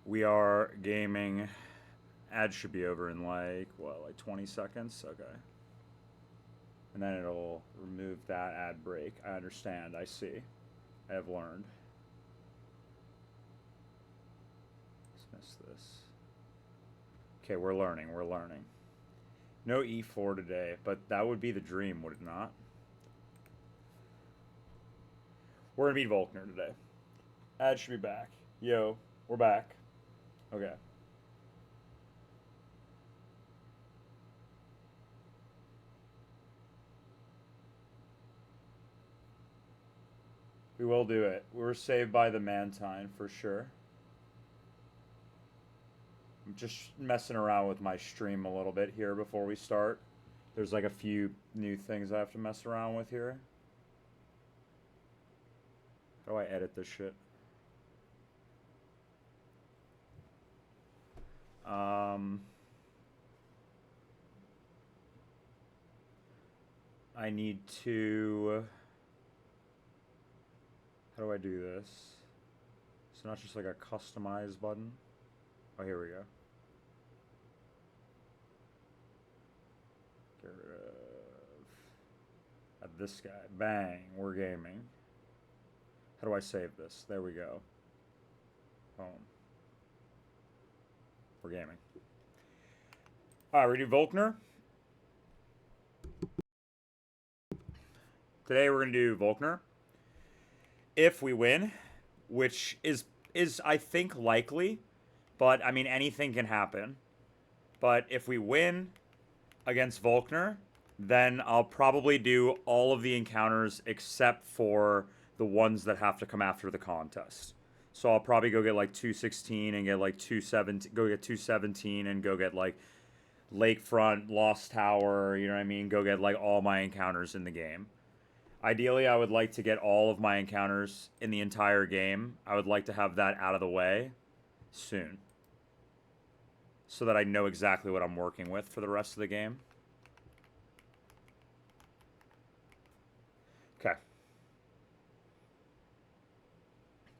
We are gaming. Ad should be over in like, what, like 20 seconds? Okay. And then it'll remove that ad break. I understand. I see. I have learned. Dismiss this. Okay, we're learning. We're learning. No E4 today, but that would be the dream, would it not? We're gonna beat Volkner today. Ad should be back. Yo, we're back. Okay. We will do it. We're saved by the Mantine for sure. I'm just messing around with my stream a little bit here before we start. There's like a few new things I have to mess around with here. How do I edit this shit? I need to... How do I do this? It's not just like a customize button. Oh, here we go. Get rid of this guy. Bang, we're gaming. How do I save this? There we go. Boom. We're gaming. Alright, we do Volkner. Today we're gonna do Volkner. If we win, which is I think likely, but I mean anything can happen. But if we win against Volkner, then I'll probably do all of the encounters except for the ones that have to come after the contest. So I'll probably go get like 216 and get like 217, go get 217 and go get like Lakefront, Lost Tower, you know what I mean? Go get like all my encounters in the game. Ideally, I would like to get all of my encounters in the entire game. I would like to have that out of the way soon, so that I know exactly what I'm working with for the rest of the game. Okay.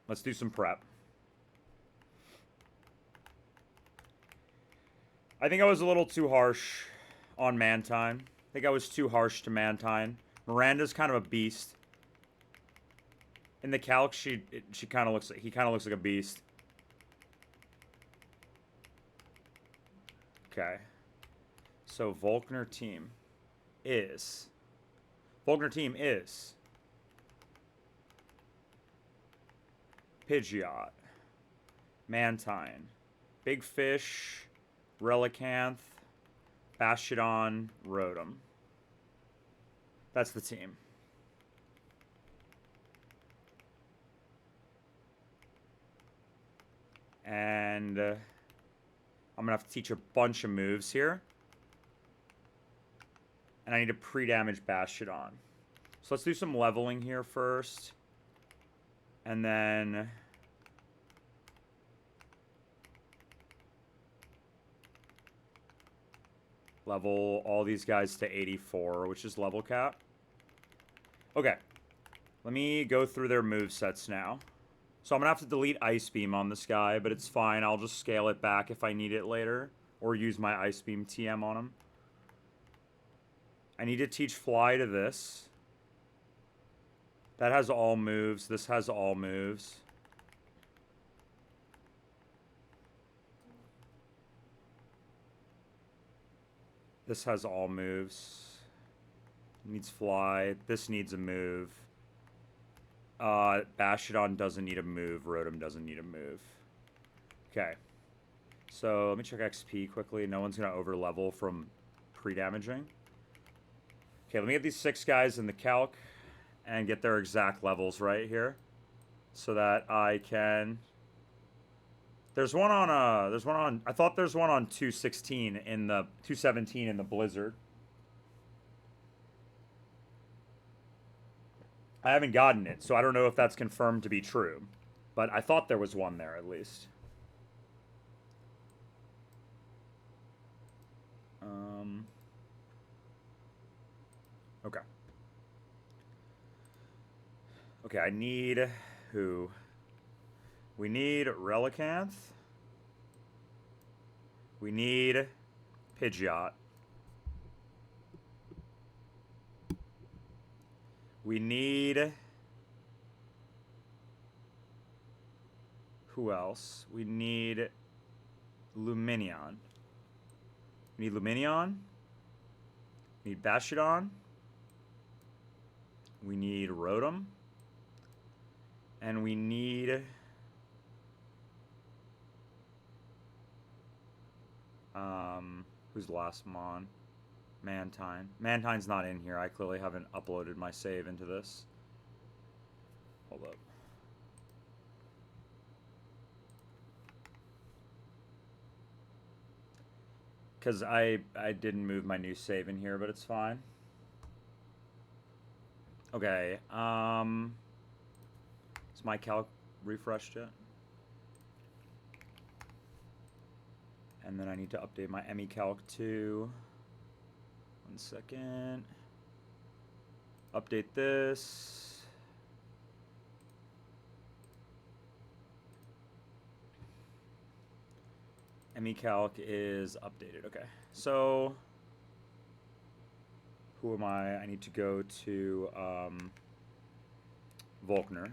Let's do some prep. I think I was a little too harsh on Mantine. I think I was too harsh to Mantine. Miranda's kind of a beast. In the calc, he kind of looks like a beast. Okay. So Volkner team is Pidgeot, Mantine, Big Fish, Relicanth, Bastiodon, Rotom. That's the team. And I'm going to have to teach a bunch of moves here. And I need to pre-damage Bastiodon. So let's do some leveling here first. And then... level all these guys to 84, which is level cap. Okay. Let me go through their movesets now. So I'm going to have to delete Ice Beam on this guy, but it's fine. I'll just scale it back if I need it later. Or use my Ice Beam TM on him. I need to teach Fly to this. That has all moves. This has all moves. This has all moves. Needs Fly. This needs a move. Bastiodon doesn't need a move. Rotom doesn't need a move. Okay. So let me check XP quickly. No one's going to over-level from pre-damaging. Okay, let me get these 6 guys in the calc and get their exact levels right here, so that I can... There's one on I thought there's one on 216 in the 217 in the Blizzard. I haven't gotten it, so I don't know if that's confirmed to be true, but I thought there was one there at least. Okay. Okay, I need who? We need Relicanth. We need Pidgeot. We need... Who else? We need Luminion. We need Luminion. We need Bastiodon. We need Rotom. And we need... who's the last Mon? Mantine. Mantine's not in here. I clearly haven't uploaded my save into this. Hold up. Because I didn't move my new save in here, but it's fine. Okay, is my calc refreshed yet? And then I need to update my ME calc too. 1 second. Update this. ME calc is updated. Okay, so who am I? I need to go to volkner.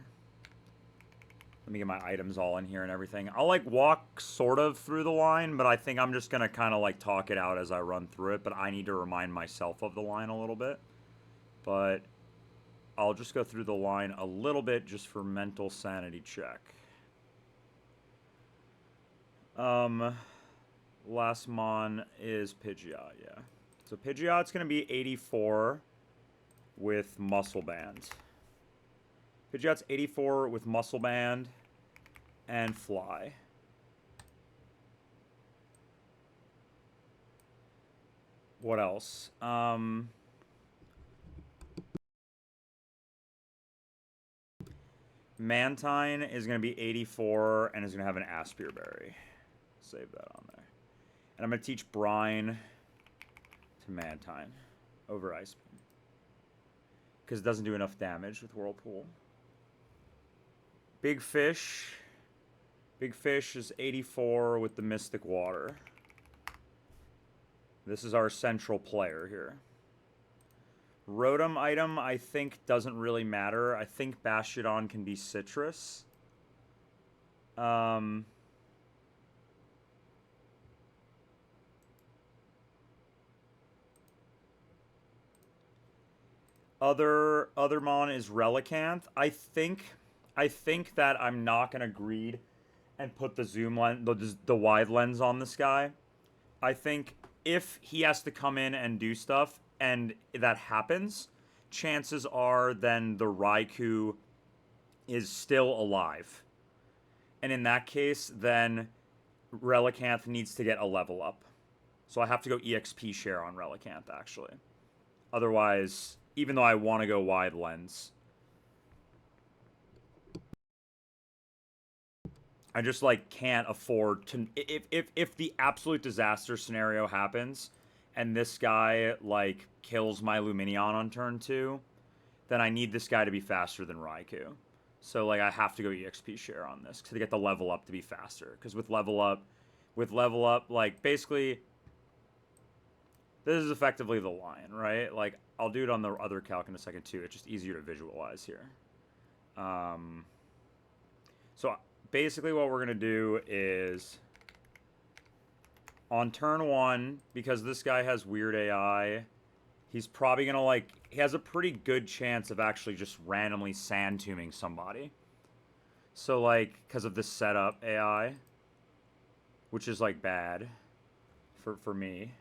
Let me get my items all in here and everything. I'll like walk sort of through the line, but I think I'm just gonna kind of like talk it out as I run through it, but I need to remind myself of the line a little bit. But I'll just go through the line a little bit just for mental sanity check. Last Mon is Pidgeot, yeah. So Pidgeot's gonna be 84 with Muscle Band. Pidgeot's 84 with Muscle Band and Fly. What else? Mantine is going to be 84 and is going to have an Aspire Berry. Save that on there. And I'm going to teach Brine to Mantine over Ice Beam. Because it doesn't do enough damage with Whirlpool. Big Fish. Big Fish is 84 with the Mystic Water. This is our central player here. Rotom item, I think, doesn't really matter. I think Bastiodon can be Citrus. Other Mon is Relicanth. I think that I'm not gonna greed and put the zoom lens, the wide lens on this guy. I think if he has to come in and do stuff, and that happens, chances are then the Raikou is still alive. And in that case, then Relicanth needs to get a level up. So I have to go EXP share on Relicanth, actually. Otherwise, even though I want to go wide lens, I just, like, can't afford to... If the absolute disaster scenario happens, and this guy, like, kills my Luminion on turn 2, then I need this guy to be faster than Raikou. So, like, I have to go EXP share on this to get the level up to be faster. Because with level up, like, basically, this is effectively the line, right? Like, I'll do it on the other calc in a second, too. It's just easier to visualize here. So, basically what we're going to do is, on turn 1, because this guy has weird AI, he's probably going to, like, he has a pretty good chance of actually just randomly Sand Tombing somebody. So, like, because of this setup AI, which is, like, bad for me.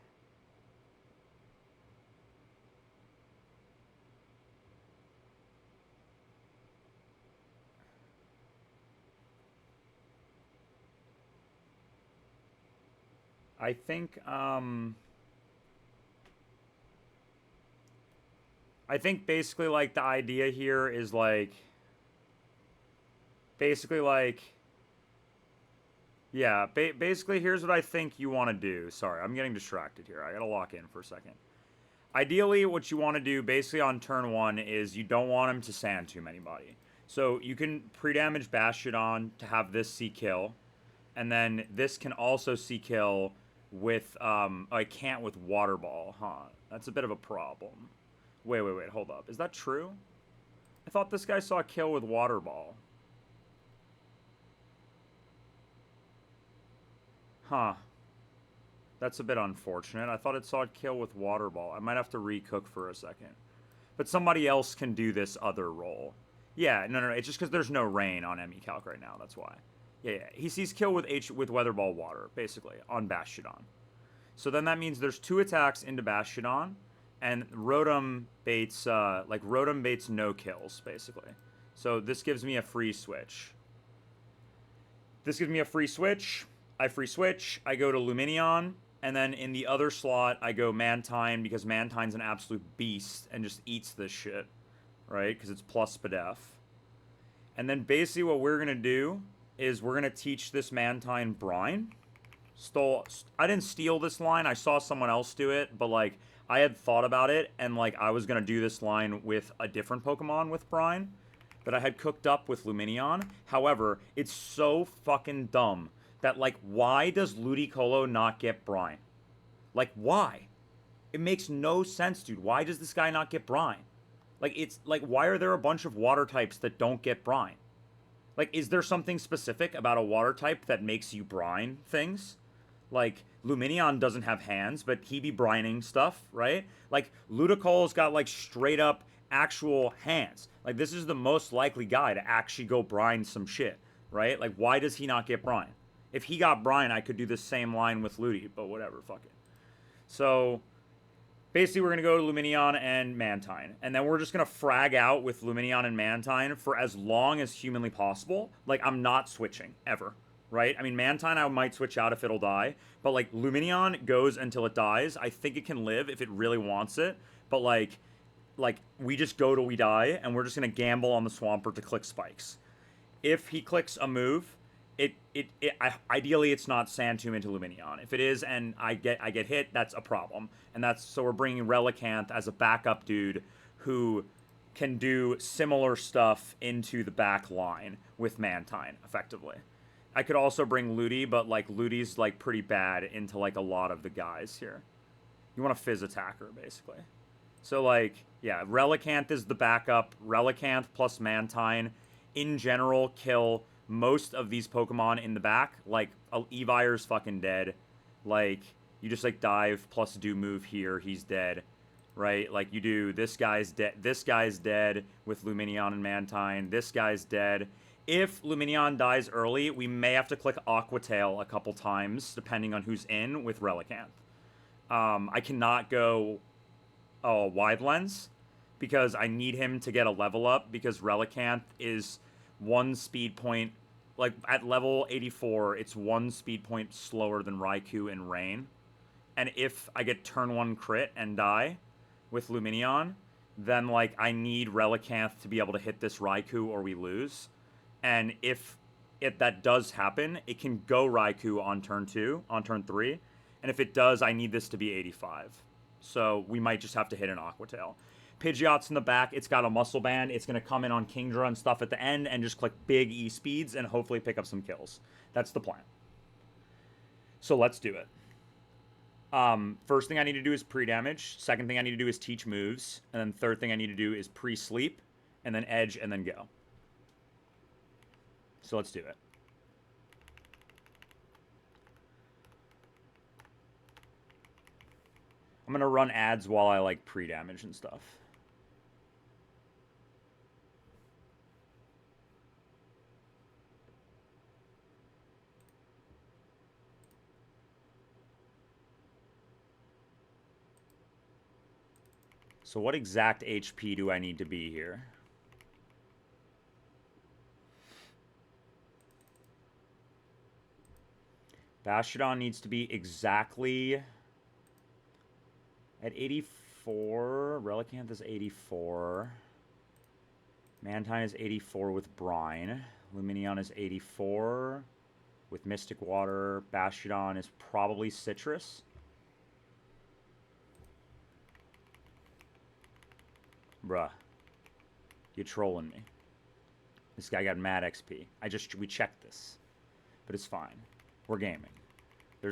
I think basically, like, the idea here is, like, basically, like, yeah, basically, here's what I think you want to do. Sorry, I'm getting distracted here. I gotta lock in for a second. Ideally, what you want to do, basically, on turn 1 is you don't want him to Sand Tomb anybody. So, you can pre-damage Bastiodon to have this C-Kill, and then this can also C-Kill with, I can't with Water Ball, huh? That's a bit of a problem. Wait, hold up. Is that true? I thought this guy saw a kill with Water Ball. Huh. That's a bit unfortunate. I thought it saw it kill with Water Ball. I might have to recook for a second. But somebody else can do this other role. Yeah, no. It's just because there's no rain on ME Calc right now. That's why. Yeah. He sees kill with Weather Ball Water, basically, on Bastiodon. So then that means there's 2 attacks into Bastiodon, and Rotom baits, Rotom baits no kills, basically. So this gives me a free switch. I free switch. I go to Lumineon. And then in the other slot, I go Mantine, because Mantine's an absolute beast and just eats this shit, right? Because it's plus Spadef. And then basically what we're going to do is we're going to teach this Mantine Brine. I didn't steal this line. I saw someone else do it, but, like, I had thought about it, and, like, I was going to do this line with a different Pokemon with Brine that I had cooked up with Lumineon. However, it's so fucking dumb that, like, why does Ludicolo not get Brine? Like, why? It makes no sense, dude. Why does this guy not get Brine? Like, it's, like, why are there a bunch of water types that don't get Brine? Like, is there something specific about a water type that makes you brine things? Like, Lumineon doesn't have hands, but he be brining stuff, right? Like, Ludicolo's got, like, straight up actual hands. Like, this is the most likely guy to actually go brine some shit, right? Like, why does he not get brine? If he got Brine, I could do the same line with Ludi, but whatever, fuck it. So, basically we're going to go to Lumineon and Mantine. And then we're just going to frag out with Lumineon and Mantine for as long as humanly possible. Like, I'm not switching, ever, right? I mean, Mantine I might switch out if it'll die. But, like, Lumineon goes until it dies. I think it can live if it really wants it. But, like we just go till we die, and we're just going to gamble on the Swampert to click spikes. If he clicks a move... ideally it's not Sand Tomb into Lumineon. If it is and I get hit, that's a problem. And so we're bringing Relicanth as a backup dude who can do similar stuff into the back line with Mantine, effectively. I could also bring Ludi, but, like, Ludi's, like, pretty bad into, like, a lot of the guys here. You want a Fizz attacker, basically. So, like, yeah, Relicanth is the backup. Relicanth plus Mantine, in general, kill most of these Pokemon in the back. Like, Evire's fucking dead. Like, you just, like, dive plus do move here, he's dead, right? Like, you do, this guy's dead with Lumineon and Mantine. This guy's dead. If Lumineon dies early, we may have to click Aqua Tail a couple times, depending on who's in with Relicanth. I cannot go Wide Lens, because I need him to get a level up, because Relicanth is 1 speed point, like, at level 84, it's 1 speed point slower than Raikou in Rain. And if I get turn 1 crit and die with Lumineon, then, like, I need Relicanth to be able to hit this Raikou or we lose. And if that does happen, it can go Raikou on turn 3. And if it does, I need this to be 85. So we might just have to hit an Aqua Tail. Pidgeot's in the back. It's got a muscle band. It's going to come in on Kingdra and stuff at the end and just click big E-speeds and hopefully pick up some kills. That's the plan. So let's do it. First thing I need to do is pre-damage. Second thing I need to do is teach moves. And then third thing I need to do is pre-sleep. And then edge and then go. So let's do it. I'm going to run ads while I, like, pre-damage and stuff. So what exact HP do I need to be here? Bastiodon needs to be exactly at 84. Relicanth is 84. Mantine is 84 with Brine. Lumineon is 84 with Mystic Water. Bastiodon is probably Citrus. Bruh. You trolling me. This guy got mad XP. We checked this. But it's fine. We're gaming.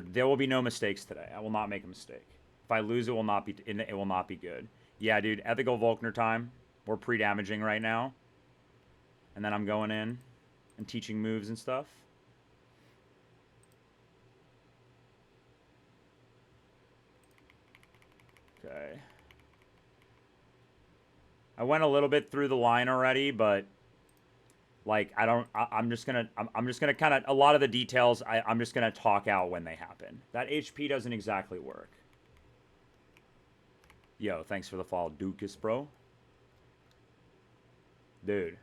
There will be no mistakes today. I will not make a mistake. If I lose, it will not be good. Yeah, dude, ethical volkner time. We're pre-damaging right now. And then I'm going in and teaching moves and stuff. Okay. I went a little bit through the line already, but like I'm just gonna kind of, a lot of the details I'm just gonna talk out when they happen. That HP doesn't exactly work. Yo, thanks for the follow, Dukas, bro. Dude,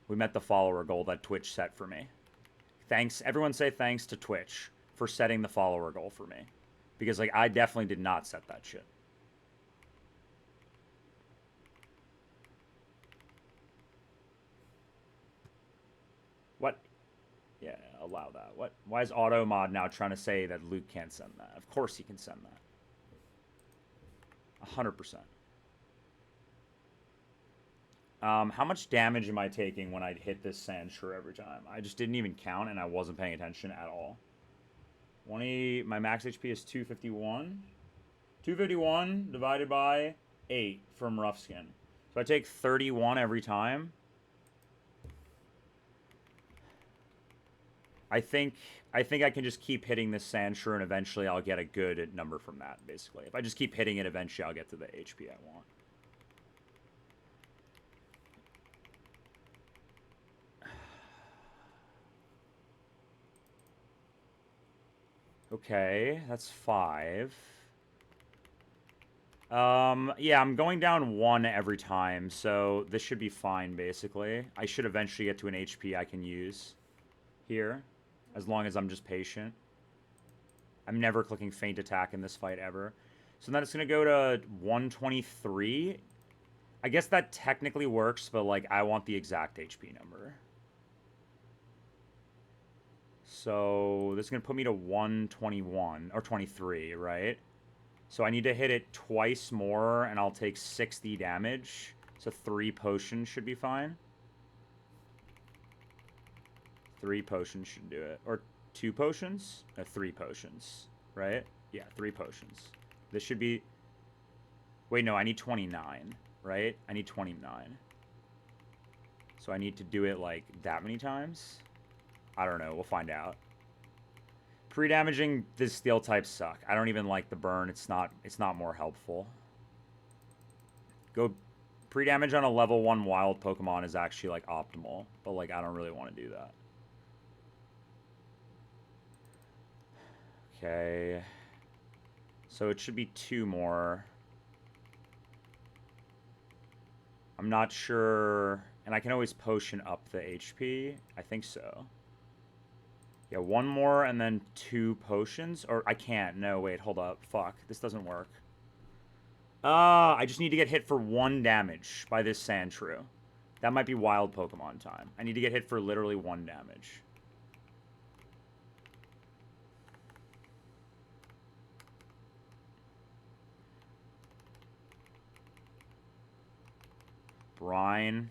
we met the follower goal that Twitch set for me. Thanks, everyone say thanks to Twitch for setting the follower goal for me. Because, like, I definitely did not set that shit. What? Yeah, allow that. What? Why is AutoMod now trying to say that Luke can't send that? Of course he can send that. 100%. How much damage am I taking when I hit this sand shrew every time? I just didn't even count, and I wasn't paying attention at all. 20, my max HP is 251. 251 divided by 8 from rough skin. So I take 31 every time. I think I can just keep hitting this sand shrew, and eventually I'll get a good number from that, basically. If I just keep hitting it, eventually I'll get to the HP I want. Okay, that's 5. Yeah, I'm going down 1 every time, so this should be fine, basically. I should eventually get to an HP I can use here, as long as I'm just patient. I'm never clicking feint attack in this fight ever. So then it's going to go to 123. I guess that technically works, but, like, I want the exact HP number. So this is going to put me to 121, or 23, right? So I need to hit it twice more, and I'll take 60 damage. So 3 potions should be fine. 3 potions should do it. Or 2 potions? No, 3 potions, right? Yeah, 3 potions. This should be... Wait, no, I need 29, right? I need 29. So I need to do it, like, that many times? I don't know. We'll find out. Pre-damaging, these steel types suck. I don't even like the burn. It's not more helpful. Go pre-damage on a level 1 wild Pokemon is actually, like, optimal. But, like, I don't really want to do that. Okay. So it should be 2 more. I'm not sure. And I can always potion up the HP. I think so. Yeah, 1 more and then 2 potions. Or I can't. No, wait, hold up. Fuck. This doesn't work. I just need to get hit for 1 damage by this sand shrew. That might be wild Pokemon time. I need to get hit for literally 1 damage. Brine.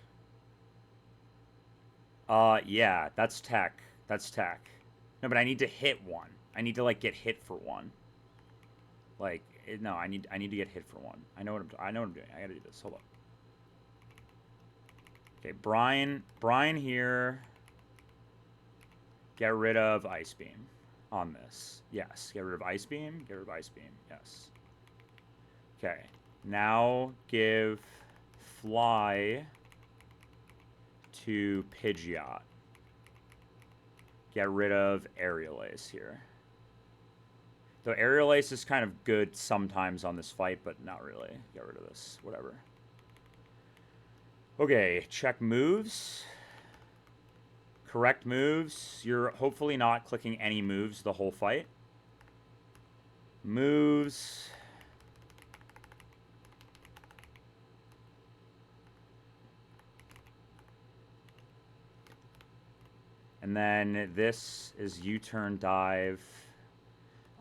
Yeah, that's tech. That's tech. No, but I need to hit 1. I need to, like, get hit for 1. Like, no, I need to get hit for 1. I know what I'm doing. I gotta do this. Hold up. Okay, Brine here. Get rid of Ice Beam on this. Yes, get rid of Ice Beam. Get rid of Ice Beam. Yes. Okay, now give Fly to Pidgeot. Get rid of Aerial Ace here. Though Aerial Ace is kind of good sometimes on this fight, but not really. Get rid of this. Whatever. Okay, check moves. Correct moves. You're hopefully not clicking any moves the whole fight. Moves. And then this is U-turn, dive,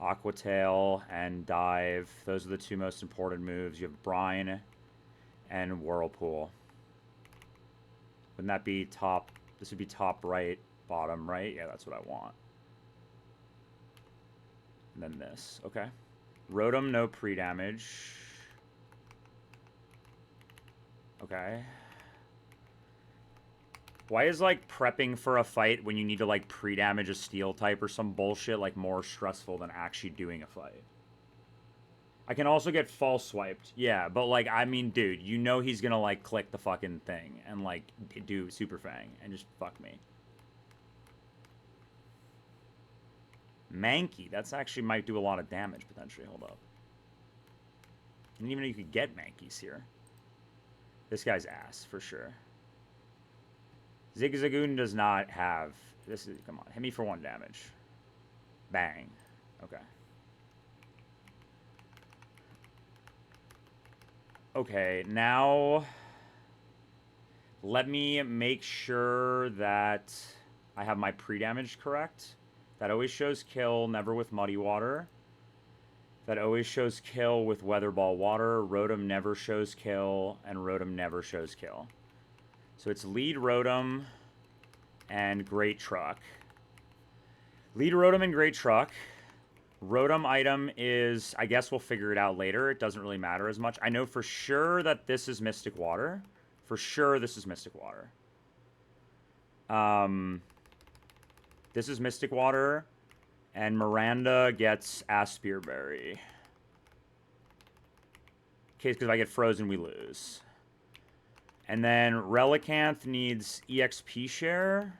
Aqua Tail, and dive. Those are the 2 most important moves. You have Brine and Whirlpool. Wouldn't that be top? This would be top right, bottom right. Yeah, that's what I want. And then this. Okay. Rotom, no pre-damage. Okay. Why is, like, prepping for a fight when you need to, like, pre-damage a steel type or some bullshit, like, more stressful than actually doing a fight? I can also get false swiped. Yeah, but, like, I mean, dude, you know he's gonna, like, click the fucking thing and, like, do Super Fang and just fuck me. Mankey. That's actually might do a lot of damage, potentially. Hold up. I didn't even know you could get Mankeys here. This guy's ass, for sure. Zigzagoon does not have... This is... Come on, hit me for 1 damage. Bang. Okay. Okay, now... Let me make sure that I have my pre-damage correct. That always shows kill, never with Muddy Water. That always shows kill with Weather Ball Water. Rotom never shows kill, and Rotom never shows kill. So it's Lead Rotom and Great Truck. Lead Rotom and Great Truck. Rotom item is, I guess we'll figure it out later. It doesn't really matter as much. I know for sure that this is Mystic Water. For sure this is Mystic Water. This is Mystic Water. And Miranda gets Aspire Berry. Okay, because if I get frozen, we lose. And then Relicanth needs EXP share.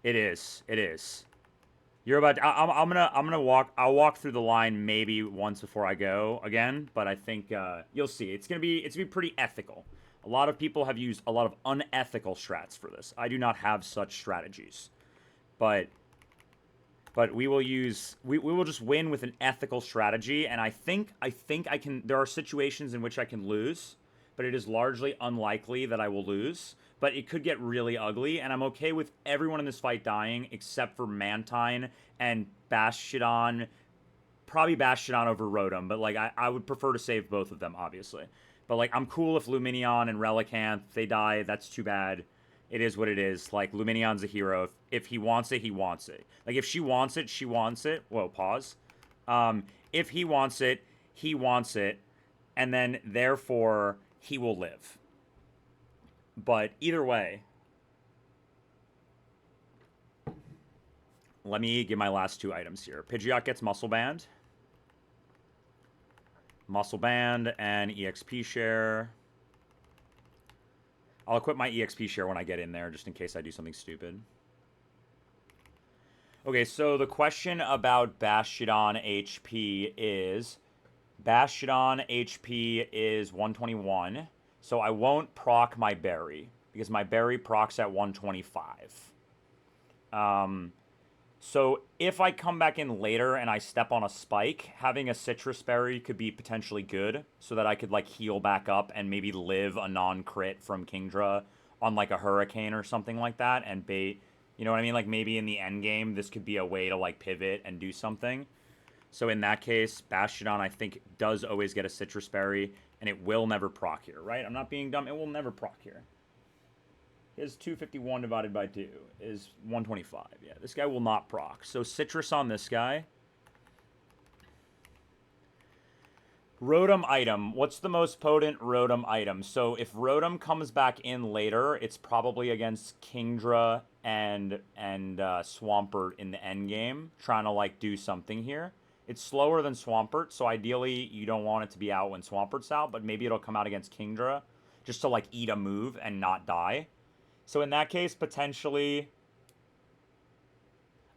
It is. It is. You're about to, I'm gonna walk. I'll walk through the line maybe once before I go again, but I think you'll see. It's gonna be pretty ethical. A lot of people have used a lot of unethical strats for this. I do not have such strategies, but we will use we will just win with an ethical strategy. And I think I can. There are situations in which I can lose, but it is largely unlikely that I will lose. But it could get really ugly, and I'm okay with everyone in this fight dying except for Mantine and Bastiodon. Probably Bastiodon over Rotom, but like I would prefer to save both of them, obviously. But like I'm cool if Lumineon and Relicanth, they die, that's too bad. It is what it is. Like Lumineon's a hero. If he wants it, he wants it. Like if she wants it, she wants it. Whoa, pause. If he wants it, he wants it, and then therefore he will live. But either way, let me get my last 2 items here. Pidgeot gets Muscle Band. Muscle Band and EXP share. I'll equip my EXP share when I get in there, just in case I do something stupid. Okay, so the question about Bastiodon HP is... Bastiodon HP is 121. So I won't proc my berry, because my berry procs at 125. So if I come back in later and I step on a spike, having a citrus berry could be potentially good, so that I could like heal back up and maybe live a non-crit from Kingdra on like a hurricane or something like that and bait, you know what I mean? Like maybe in the end game, this could be a way to like pivot and do something. So in that case, Bastiodon, I think, does always get a citrus berry, and it will never proc here, right? I'm not being dumb. It will never proc here. His 251 divided by 2 is 125. Yeah, this guy will not proc. So citrus on this guy. Rotom item. What's the most potent Rotom item? So if Rotom comes back in later, it's probably against Kingdra and Swampert in the end game, trying to like do something here. It's slower than Swampert, so ideally you don't want it to be out when Swampert's out, but maybe it'll come out against Kingdra just to like eat a move and not die. So in that case, potentially,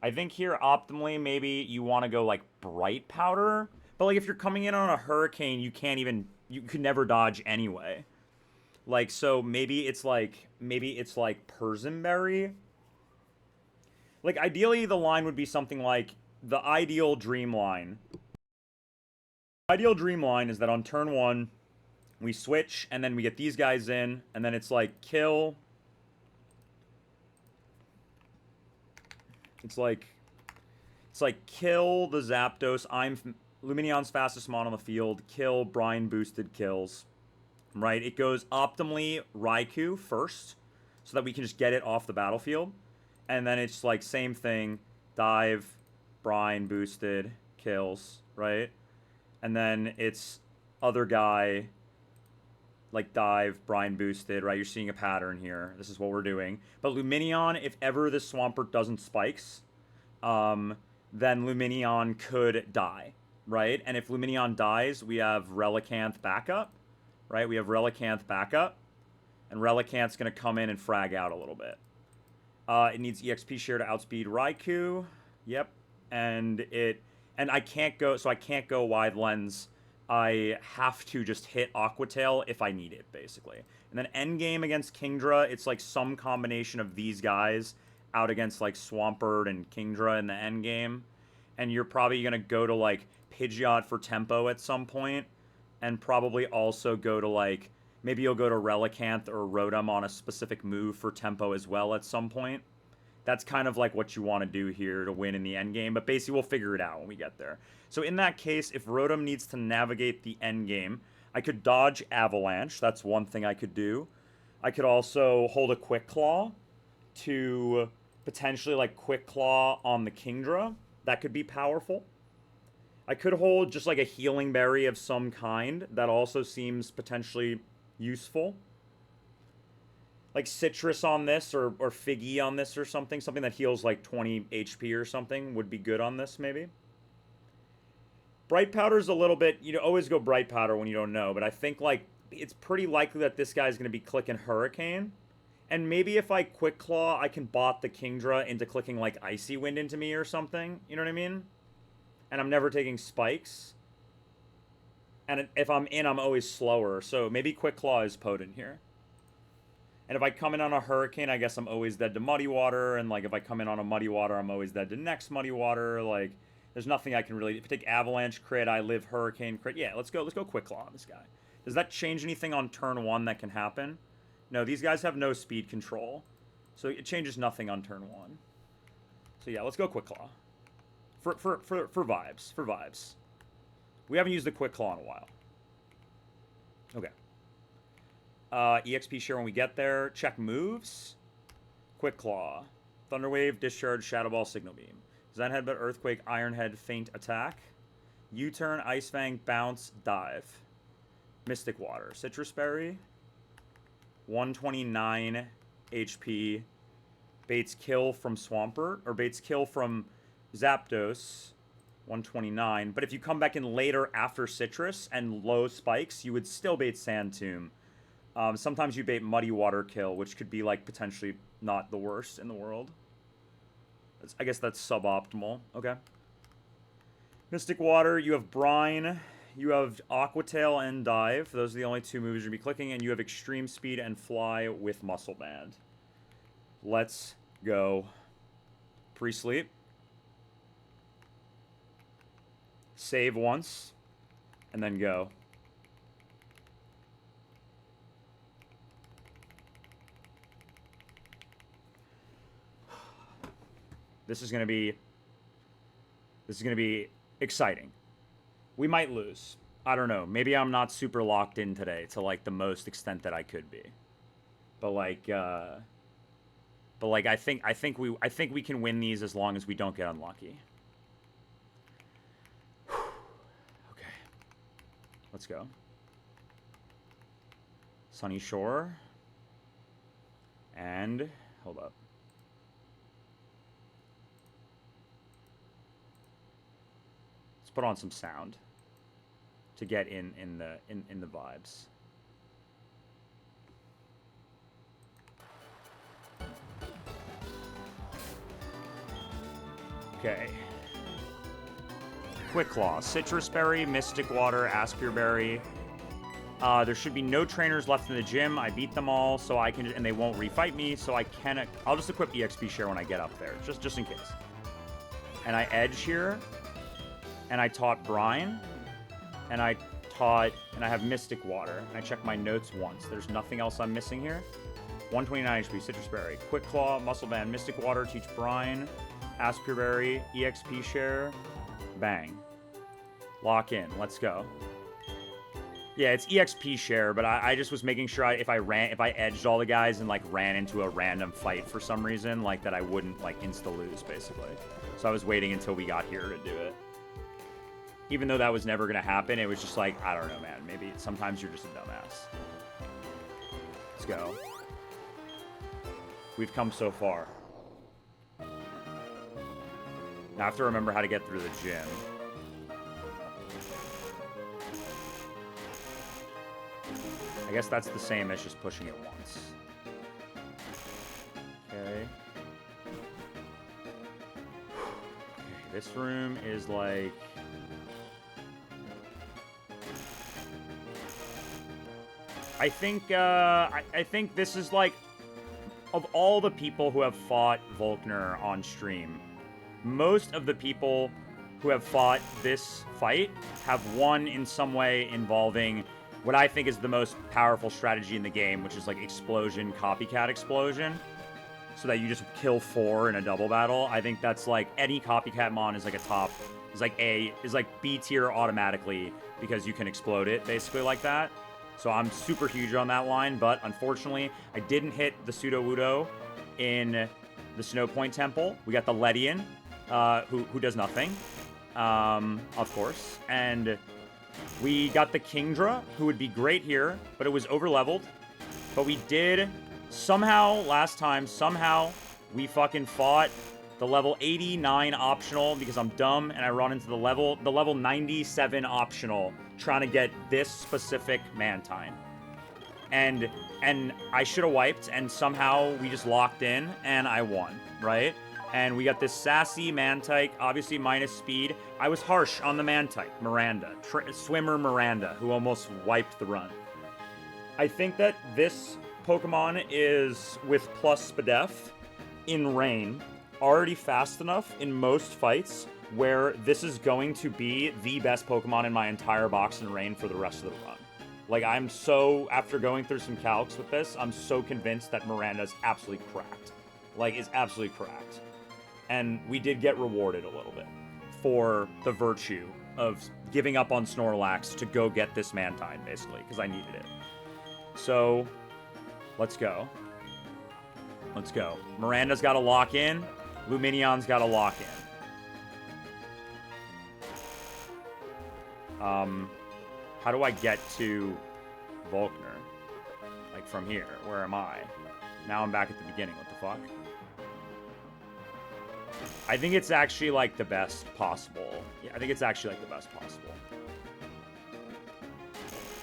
I think here optimally maybe you want to go like Bright Powder, but like if you're coming in on a hurricane, you could never dodge anyway. Like so maybe it's like Persimberry. Like ideally the line would be something like the ideal dream line. Ideal dream line is that on turn 1, we switch, and then we get these guys in, and then it's like kill. It's like kill the Zapdos. I'm Lumineon's fastest mon on the field. Kill Brine boosted kills. Right? It goes optimally Raikou first, so that we can just get it off the battlefield. And then it's like same thing. Dive, brine boosted, kills, right? And then it's other guy, like dive, brine boosted, right? You're seeing a pattern here. This is what we're doing. But Luminion, if ever this Swampert doesn't spikes, then Luminion could die, right? And if Luminion dies, we have Relicanth backup, right? We have Relicanth backup, and Relicanth's going to come in and frag out a little bit. It needs EXP share to outspeed Raikou. Yep. And I can't go, so I can't go wide lens. I have to just hit Aquatail if I need it, basically. And then endgame against Kingdra, it's like some combination of these guys out against like Swampert and Kingdra in the endgame. And you're probably going to go to like Pidgeot for tempo at some point, and probably also go to like, maybe you'll go to Relicanth or Rotom on a specific move for tempo as well at some point. That's kind of like what you want to do here to win in the end game, but basically we'll figure it out when we get there. So in that case, if Rotom needs to navigate the end game, I could dodge Avalanche. That's one thing I could do. I could also hold a Quick Claw to potentially like Quick Claw on the Kingdra. That could be powerful. I could hold just like a Healing Berry of some kind. That also seems potentially useful. Like Citrus on this, or Figgy on this or something. Something that heals like 20 HP or something would be good on this, maybe. Bright Powder's a little bit... You always go Bright Powder when you don't know, but I think like it's pretty likely that this guy's going to be clicking Hurricane. And maybe if I Quick Claw, I can bot the Kingdra into clicking like Icy Wind into me or something. You know what I mean? And I'm never taking spikes. And if I'm in, I'm always slower. So maybe Quick Claw is potent here. And if I come in on a Hurricane, I guess I'm always dead to Muddy Water. And, like, if I come in on a Muddy Water, I'm always dead to next Muddy Water. Like, there's nothing I can really... If I take Avalanche crit, I live Hurricane crit. Yeah, let's go Quick Claw on this guy. Does that change anything on turn 1 that can happen? No, these guys have no speed control. So it changes nothing on turn 1. So, yeah, let's go Quick Claw. For vibes. For vibes. We haven't used the Quick Claw in a while. Okay. EXP share when we get there. Check moves. Quick Claw. Thunder Wave, Discharge, Shadow Ball, Signal Beam. Zen Headbutt, Earthquake, Iron Head, Feint Attack. U-Turn, Ice Fang, Bounce, Dive. Mystic Water. Citrus Berry. 129 HP. Bates Kill from Swampert. Or Bates Kill from Zapdos. 129. But if you come back in later after Citrus and low spikes, you would still bait Sand Tomb. Sometimes you bait Muddy Water Kill, which could be, like, potentially not the worst in the world. I guess that's suboptimal. Okay. Mystic Water, you have Brine, you have Aquatail and Dive. Those are the only two moves you're going to be clicking, and you have Extreme Speed and Fly with Muscle Band. Let's go. Pre-sleep. Save once, and then go. This is gonna be exciting. We might lose. I don't know. Maybe I'm not super locked in today to like the most extent that I could be. But I think we can win these as long as we don't get unlucky. Okay. Let's go. Sunny Shore. And hold up. Put on some sound to get in the vibes. Okay. Quick Claw, Citrus Berry, Mystic Water, Aspire Berry. There should be no trainers left in the gym. I beat them all, so I can, and they won't refight me, so I can. I'll just equip EXP share when I get up there, just in case. And I edge here. And I taught Brine, and I have Mystic Water, and I check my notes once. There's nothing else I'm missing here. 129 HP, Citrus Berry, Quick Claw, Muscle Band, Mystic Water, teach Brine, Aspire Berry, EXP share, bang. Lock in, let's go. Yeah, it's EXP share, but I just was making sure if I edged all the guys and like ran into a random fight for some reason, like that I wouldn't like insta lose basically. So I was waiting until we got here to do it. Even though that was never gonna happen, it was just like, I don't know, man. Maybe sometimes you're just a dumbass. Let's go. We've come so far. Now I have to remember how to get through the gym. I guess that's the same as just pushing it once. Okay. This room is like... I think this is like... Of all the people who have fought Volkner on stream, most of the people who have fought this fight have won in some way involving what I think is the most powerful strategy in the game, which is like explosion, copycat explosion. So that you just kill 4 in a double battle. I think that's like any copycat mon is like a top, is like B tier automatically because you can explode it basically like that. So I'm super huge on that line, but unfortunately, I didn't hit the Pseudo-Wudo in the Snow Point Temple. We got the Ledian, who does nothing, of course. And we got the Kingdra, who would be great here, but it was over-leveled. But we did, somehow, last time, we fucking fought the level 89 optional because I'm dumb and I run into the level 97 optional trying to get this specific Mantine. And I should have wiped and somehow we just locked in and I won, right? And we got this sassy Mantike, obviously minus speed. I was harsh on the Mantike, Miranda, swimmer Miranda, who almost wiped the run. I think that this Pokemon is, with plus Spadef, in rain, already fast enough in most fights where this is going to be the best Pokemon in my entire box in rain for the rest of the run. Like, I'm so, after going through some calcs with this, I'm so convinced that Miranda's absolutely cracked. Like, is absolutely cracked. And we did get rewarded a little bit for the virtue of giving up on Snorlax to go get this Mantine, basically, because I needed it. So, let's go. Let's go. Miranda's got to lock in. Luminion's got to lock in. How do I get to Volkner? Like, from here. Where am I? Now I'm back at the beginning. What the fuck? I think it's actually, like, the best possible. Yeah, I think it's actually, like, the best possible.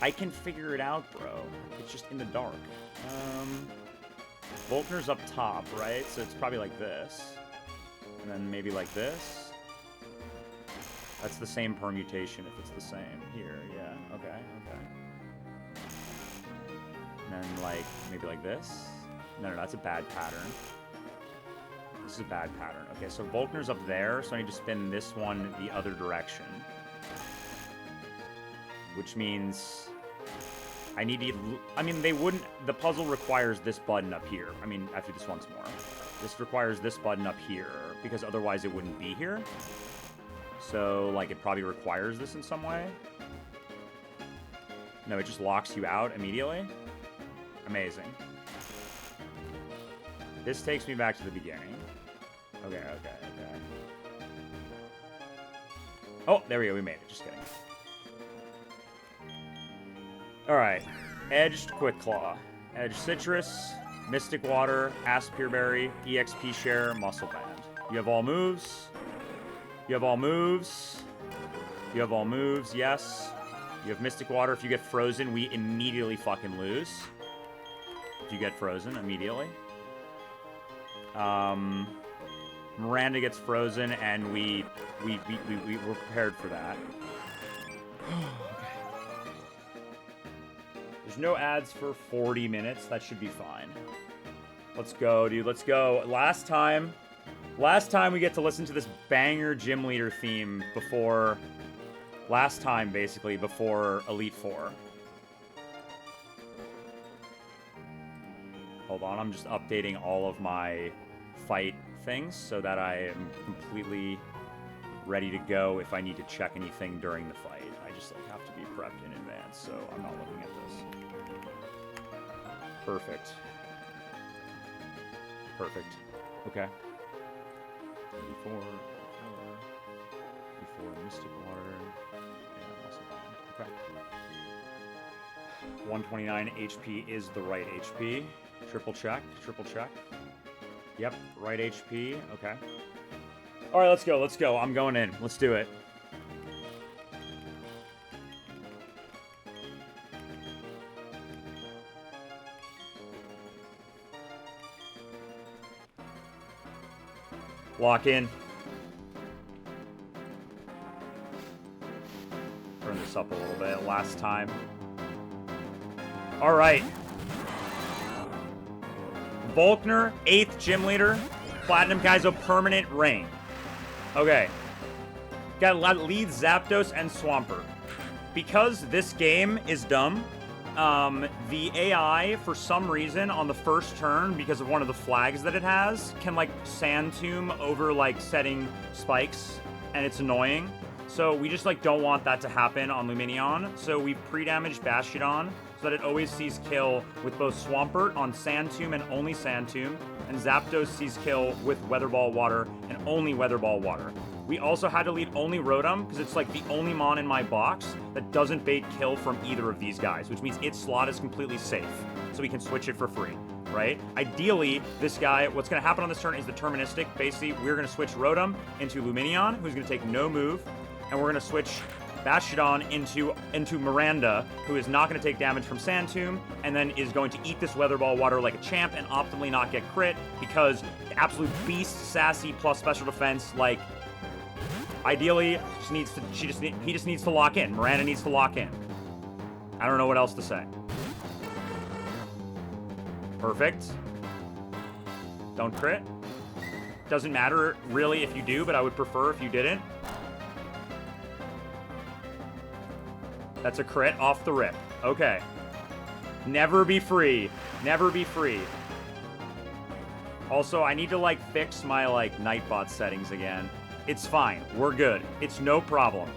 I can figure it out, bro. It's just in the dark. Volkner's up top, right? So it's probably like this. And then maybe like this. That's the same permutation if it's the same. Here, yeah. Okay, okay. And then like, maybe like this. No, that's a bad pattern. This is a bad pattern. Okay, so Volkner's up there, so I need to spin this one the other direction. Which means I need to... I mean, they wouldn't... The puzzle requires this button up here. I mean, after this once more. This requires this button up here, because otherwise it wouldn't be here. So, like, it probably requires this in some way. No, it just locks you out immediately. Amazing. This takes me back to the beginning. Okay, okay, okay. Oh, there we go. We made it. Just kidding. Alright. Edged Quick Claw. Edged Citrus. Mystic Water. Aspire Berry. EXP Share. Muscle Band. You have all moves. You have all moves. You have all moves. Yes. You have Mystic Water. If you get frozen, we immediately fucking lose. If you get frozen, immediately. Miranda gets frozen, and we were prepared for that. There's no ads for 40 minutes. That should be fine. Let's go, dude. Let's go. Last time we get to listen to this banger gym leader theme before... Last time, basically, before Elite Four. Hold on, I'm just updating all of my fight things so that I am completely ready to go if I need to check anything during the fight. I just like have to be prepped in advance, so I'm not looking at this. Perfect. Perfect. Okay. 84, Mystic Water. Yeah, also okay. 129 HP is the right HP. Triple check, triple check. Yep, right HP. Okay. All right, let's go. Let's go. I'm going in. Let's do it. Lock in. Turn this up a little bit. Last time. All right. Volkner, 8th gym leader. Platinum Kaizo permanent reign. Okay. Got lead Zapdos and Swampert. Because this game is dumb, the AI, for some reason, on the first turn, because of one of the flags that it has, can, like, Sand Tomb over, like, setting spikes, and it's annoying. So we just, like, don't want that to happen on Lumineon. So we've pre-damaged Bastiodon so that it always sees kill with both Swampert on Sand Tomb and only Sand Tomb, and Zapdos sees kill with Weather Ball Water and only Weather Ball Water. We also had to lead only Rotom, because it's like the only mon in my box that doesn't bait kill from either of these guys, which means its slot is completely safe, so we can switch it for free, right? Ideally, this guy, what's going to happen on this turn is deterministic. Basically, we're going to switch Rotom into Lumineon, who's going to take no move, and we're going to switch Bastiodon into Miranda, who is not going to take damage from Sand Tomb, and then is going to eat this Weather Ball Water like a champ and optimally not get crit, because the absolute beast, sassy, plus special defense, like... Ideally, he just needs to lock in. Miranda needs to lock in. I don't know what else to say. Perfect. Don't crit. Doesn't matter really if you do, but I would prefer if you didn't. That's a crit off the rip. Okay. Never be free. Never be free. Also, I need to, like, fix my, like, Nightbot settings again. It's fine. We're good. It's no problem.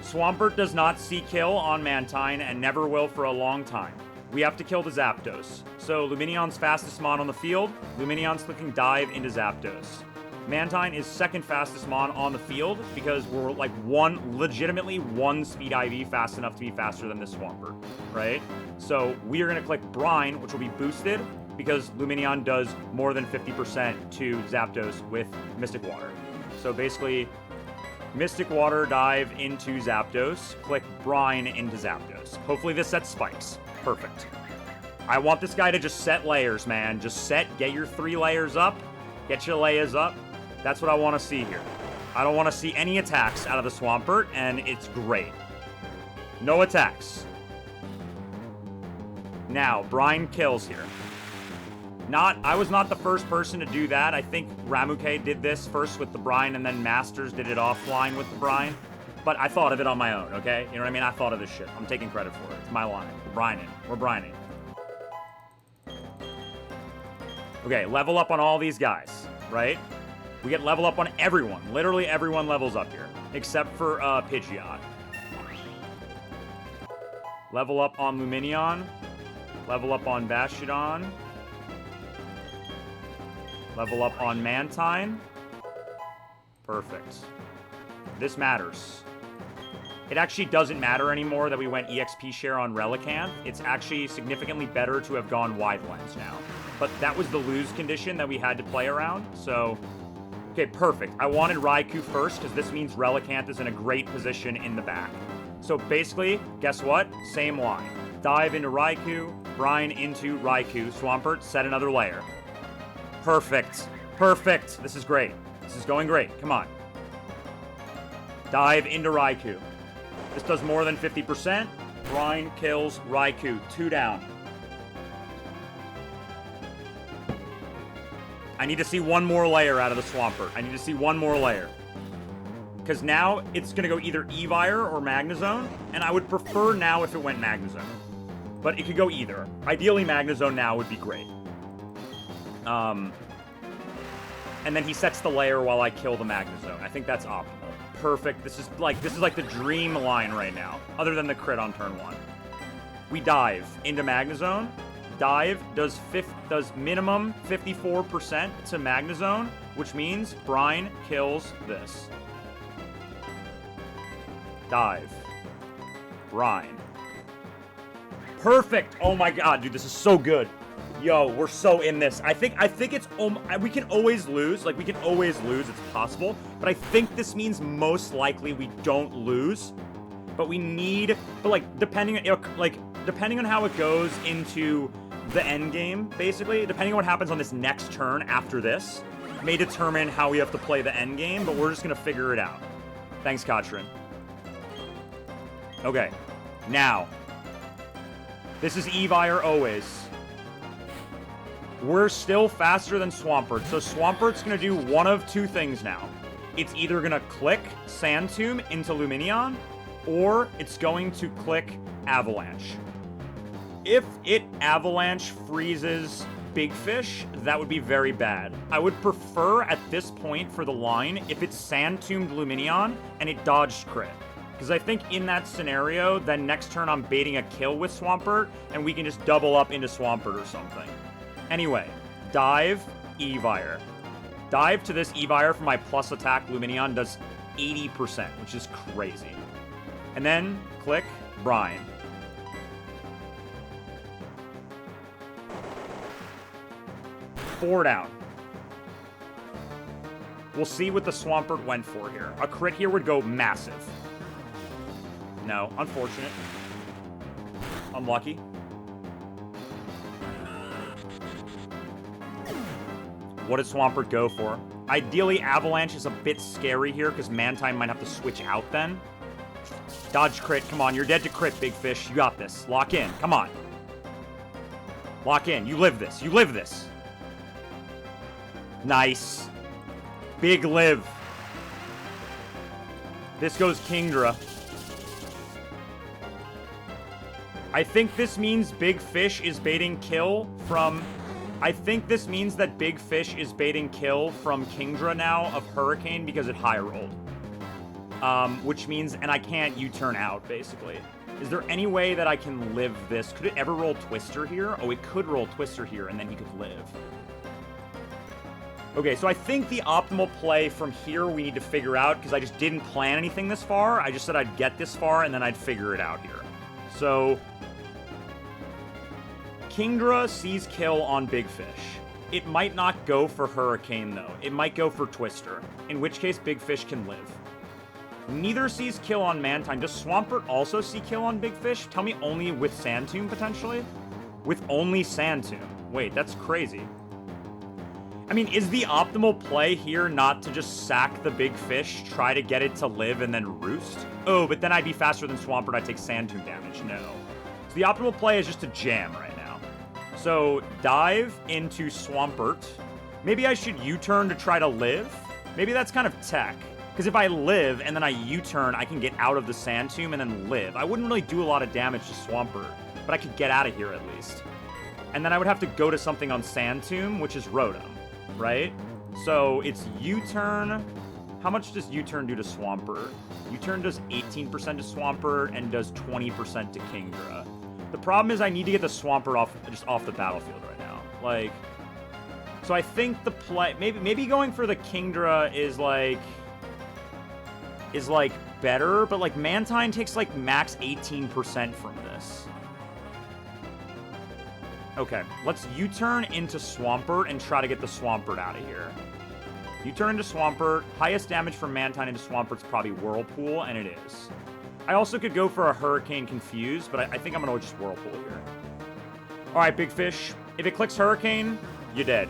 Swampert does not see kill on Mantine and never will for a long time. We have to kill the Zapdos. So Lumineon's fastest mon on the field. Lumineon's clicking dive into Zapdos. Mantine is second fastest mon on the field because we're like legitimately one speed IV fast enough to be faster than this Swampert, right? So we are going to click Brine, which will be boosted because Lumineon does more than 50% to Zapdos with Mystic Water. So basically, Mystic Water dive into Zapdos, click Brine into Zapdos. Hopefully this sets spikes. Perfect. I want this guy to just set layers, man. Just get your 3 layers up, get your layers up. That's what I want to see here. I don't want to see any attacks out of the Swampert, and it's great. No attacks. Now, Brine kills here. I was not the first person to do that. I think Ramuke did this first with the Brine, and then Masters did it offline with the Brine. But I thought of it on my own, okay? You know what I mean? I thought of this shit. I'm taking credit for it. It's my line. We're brining. We're brining. Okay, level up on all these guys, right? We get level up on everyone. Literally everyone levels up here, except for Pidgeot. Level up on Lumineon. Level up on Bastiodon. Level up on Mantine. Perfect. This matters. It actually doesn't matter anymore that we went EXP share on Relicanth. It's actually significantly better to have gone Wide Lens now. But that was the lose condition that we had to play around, so... Okay, perfect. I wanted Raikou first, because this means Relicanth is in a great position in the back. So basically, guess what? Same line. Dive into Raikou, Brine into Raikou, Swampert, set another layer. Perfect. Perfect. This is great. This is going great. Come on. Dive into Raikou. This does more than 50%. Brine kills Raikou. 2 down. I need to see one more layer out of the Swampert. I need to see one more layer. Because now it's going to go either Evire or Magnezone. And I would prefer now if it went Magnezone. But it could go either. Ideally, Magnezone now would be great. And then he sets the layer while I kill the Magnezone. I think that's optimal. perfect. This is like the dream line right now, other than the crit on turn 1. We dive into Magnezone. Dive does minimum 54% to Magnezone, which means Brine kills this. Dive. Brine. Perfect! Oh my god, dude, this is so good. Yo, we're so in this. I think it's, we can always lose. Like, we can always lose. It's possible. But I think this means most likely we don't lose. But we need, but like, depending on how it goes into the end game, basically, depending on what happens on this next turn after this, may determine how we have to play the end game, but we're just gonna figure it out. Thanks, Katrin. Okay, now, this is Evire always. We're still faster than Swampert, so Swampert's gonna do one of two things now. It's either gonna click Sand Tomb into Lumineon, or it's going to click Avalanche. If it Avalanche freezes Big Fish, that would be very bad. I would prefer at this point for the line if it's Sand Tombed Lumineon and it dodged crit. Because I think in that scenario, then next turn I'm baiting a kill with Swampert and we can just double up into Swampert or something. Anyway, dive, Evire. Dive to this Evire for my plus attack Lumineon does 80%, which is crazy. And then click Brine. Four down. We'll see what the Swampert went for here. A crit here would go massive. No, unfortunate. Unlucky. What did Swampert go for? Ideally, Avalanche is a bit scary here because Mantine might have to switch out then. Dodge crit. Come on, you're dead to crit, Big Fish. You got this. Lock in. Come on. Lock in. You live this. You live this. Nice. Big live. This goes Kingdra. I think this means Big Fish is baiting kill from... I think this means that Big Fish is baiting kill from Kingdra now of Hurricane because it high rolled. Which means... And I can't U-turn out, basically. Is there any way that I can live this? Could it ever roll Twister here? Oh, it could roll Twister here, and then he could live. Okay, so I think the optimal play from here we need to figure out, because I just didn't plan anything this far. I just said I'd get this far, and then I'd figure it out here. So... Kingdra sees kill on Big Fish. It might not go for Hurricane, though. It might go for Twister, in which case Big Fish can live. Neither sees kill on Mantine. Does Swampert also see kill on Big Fish? Tell me only with Sand Tomb, potentially? With only Sand Tomb. Wait, that's crazy. I mean, is the optimal play here not to just sack the Big Fish, try to get it to live, and then roost? Oh, but then I'd be faster than Swampert. I'd take Sand Tomb damage. No. So the optimal play is just to jam right now. So, dive into Swampert. Maybe I should U-turn to try to live? Maybe that's kind of tech. Because if I live and then I U-turn, I can get out of the Sand Tomb and then live. I wouldn't really do a lot of damage to Swampert, but I could get out of here at least. And then I would have to go to something on Sand Tomb, which is Rotom, right? So it's U-turn. How much does U-turn do to Swampert? U-turn does 18% to Swampert and does 20% to Kingdra. The problem is I need to get the Swampert off the battlefield right now. Like, so I think the play, maybe going for the Kingdra is better, but like Mantine takes like max 18% from this. Okay, let's U-turn into Swampert and try to get the Swampert out of here. U-turn into Swampert. Highest damage from Mantine into Swampert's probably Whirlpool, and it is. I also could go for a Hurricane Confuse, but I think I'm going to just Whirlpool here. Alright, Big Fish. If it clicks Hurricane, you're dead.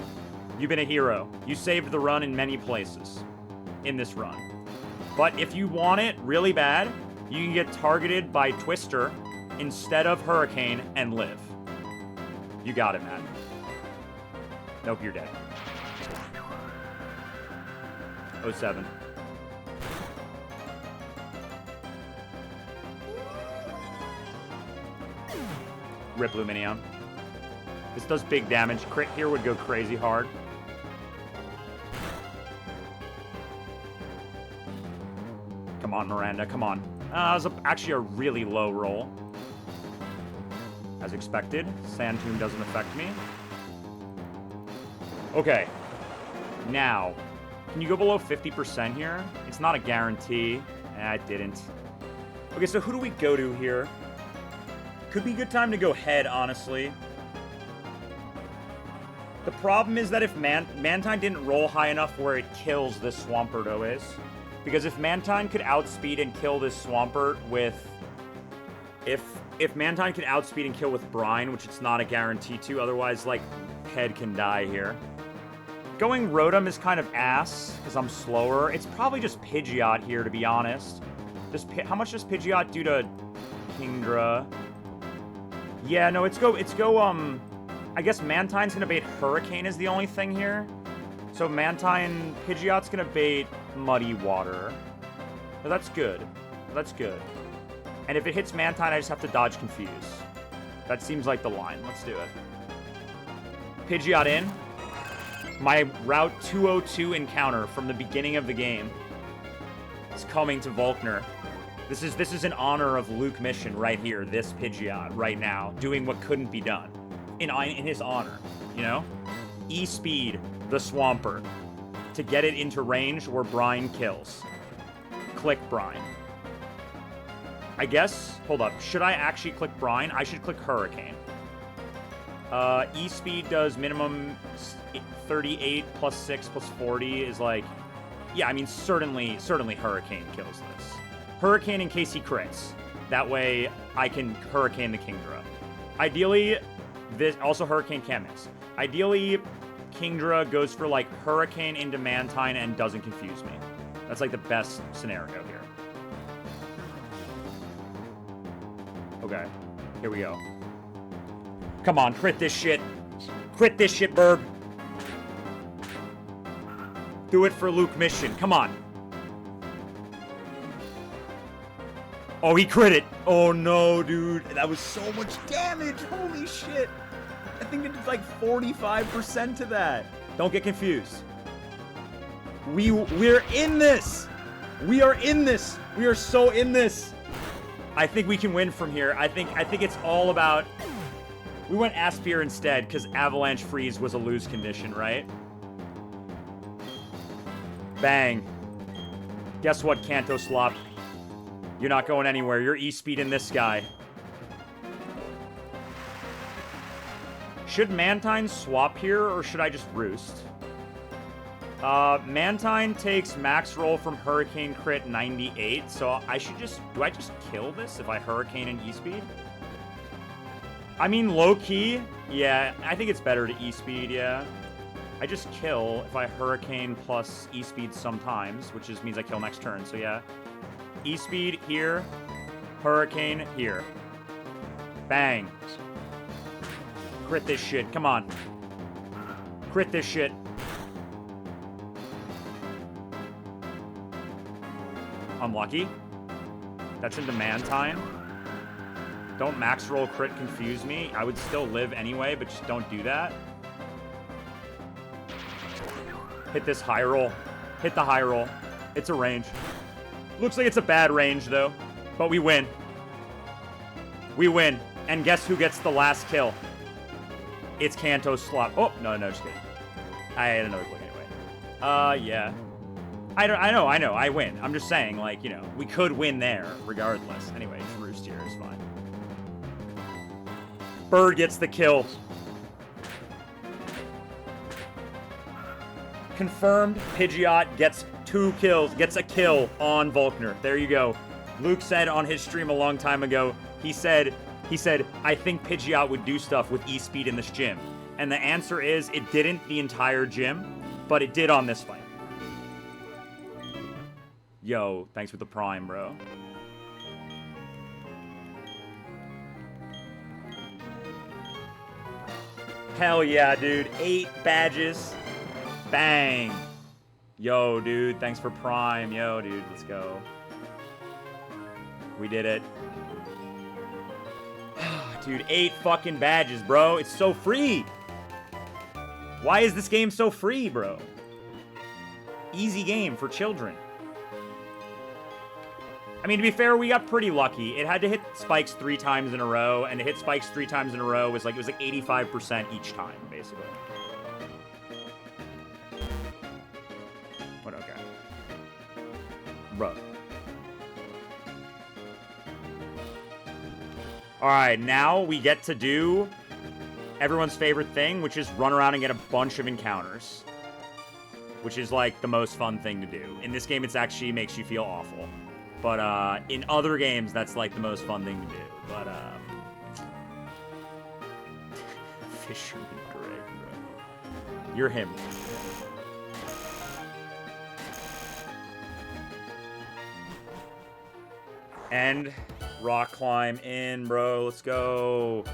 You've been a hero. You saved the run in many places in this run. But if you want it really bad, you can get targeted by Twister instead of Hurricane and live. You got it, Matt. Nope, you're dead. 07. Rip Lumineon. This does big damage. Crit here would go crazy hard. Come on, Miranda, come on. That was actually a really low roll. As expected. Sand Tomb doesn't affect me. Okay. Now, can you go below 50% here? It's not a guarantee. It didn't. Okay, so who do we go to here? Could be a good time to go head, honestly. The problem is that if Mantine didn't roll high enough where it kills this Swampert Oasis. Because if Mantine could outspeed and kill this Swampert with... If Mantine could outspeed and kill with Brine, which it's not a guarantee to, otherwise, like, head can die here. Going Rotom is kind of ass, because I'm slower. It's probably just Pidgeot here, to be honest. How much does Pidgeot do to Kingdra? Yeah, no, it's go, I guess Mantine's gonna bait Hurricane is the only thing here. So Pidgeot's gonna bait Muddy Water. So that's good. That's good. And if it hits Mantine, I just have to dodge Confuse. That seems like the line. Let's do it. Pidgeot in. My Route 202 encounter from the beginning of the game is coming to Volkner. This is in honor of Luke Mission right here, this Pidgeot right now, doing what couldn't be done. In his honor, you know? E-Speed the Swampert to get it into range where Brine kills. Click Brine. I guess, hold up, should I actually click Brine? I should click Hurricane. E-Speed does minimum 38 plus 6 plus 40 is like, yeah, I mean, certainly Hurricane kills this. Hurricane in case he crits. That way I can Hurricane the Kingdra. Ideally, also Hurricane can't miss. Ideally, Kingdra goes for like Hurricane into Mantine and doesn't confuse me. That's like the best scenario here. Okay, here we go. Come on, crit this shit. Crit this shit, Burb. Do it for Luke Mission. Come on. Oh, he crit it. Oh, no, dude. That was so much damage. Holy shit. I think it did like 45% to that. Don't get confused. We're in this. We are in this. We are so in this. I think we can win from here. I think it's all about... We went Aspire instead because Avalanche Freeze was a lose condition, right? Bang. Guess what, Kanto Slop? You're not going anywhere. You're E-Speed in this guy. Should Mantine swap here, or should I just Roost? Mantine takes max roll from Hurricane crit 98, so I should just... Do I just kill this if I Hurricane and E-Speed? I mean, low-key, yeah, I think it's better to E-Speed, yeah. I just kill if I Hurricane plus E-Speed sometimes, which just means I kill next turn, so yeah. E-Speed here, Hurricane here. Bang. Crit this shit, come on. Crit this shit. Unlucky. That's into Mantine. Don't max roll crit confuse me. I would still live anyway, but just don't do that. Hit this high roll. Hit the high roll. It's a range. Looks like it's a bad range, though. But we win. We win. And guess who gets the last kill? It's Kanto Slop. Oh, no, just kidding. I had another click anyway. Yeah. I know. I win. I'm just saying, like, you know, we could win there regardless. Anyway, just Roost here is fine. Bird gets the kill. Confirmed, Pidgeot gets 2 kills, gets a kill on Volkner. There you go. Luke said on his stream a long time ago, he said, I think Pidgeot would do stuff with E-Speed in this gym. And the answer is, it didn't the entire gym, but it did on this fight. Yo, thanks for the prime, bro. Hell yeah, dude. 8 badges. Bang. Yo, dude. Thanks for prime. Yo, dude. Let's go. We did it. Dude, 8 fucking badges, bro. It's so free. Why is this game so free, bro? Easy game for children. I mean, to be fair, we got pretty lucky. It had to hit spikes 3 times in a row, and to hit spikes 3 times in a row was like, it was like 85% each time, basically. What, okay. Bro. Alright, now we get to do everyone's favorite thing, which is run around and get a bunch of encounters. Which is, like, the most fun thing to do. In this game, it actually makes you feel awful. But, in other games, that's, like, the most fun thing to do. But, Fisherman Greg, bro. You're him. And rock climb in, bro. Let's go.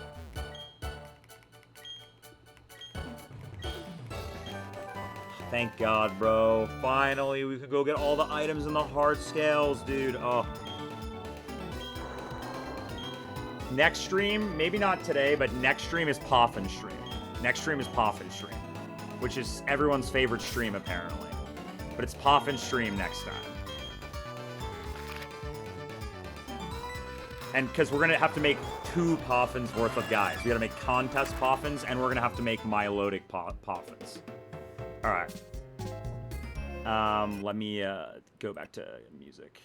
Thank God, bro. Finally, we could go get all the items in the heart scales, dude. Oh. Next stream, maybe not today, but next stream is Poffin stream. Next stream is Poffin stream, which is everyone's favorite stream, apparently. But it's Poffin stream next time. And because we're going to have to make 2 Poffins worth of guys. We got to make contest Poffins, and we're going to have to make Milotic Poffins. Alright. Let me go back to music.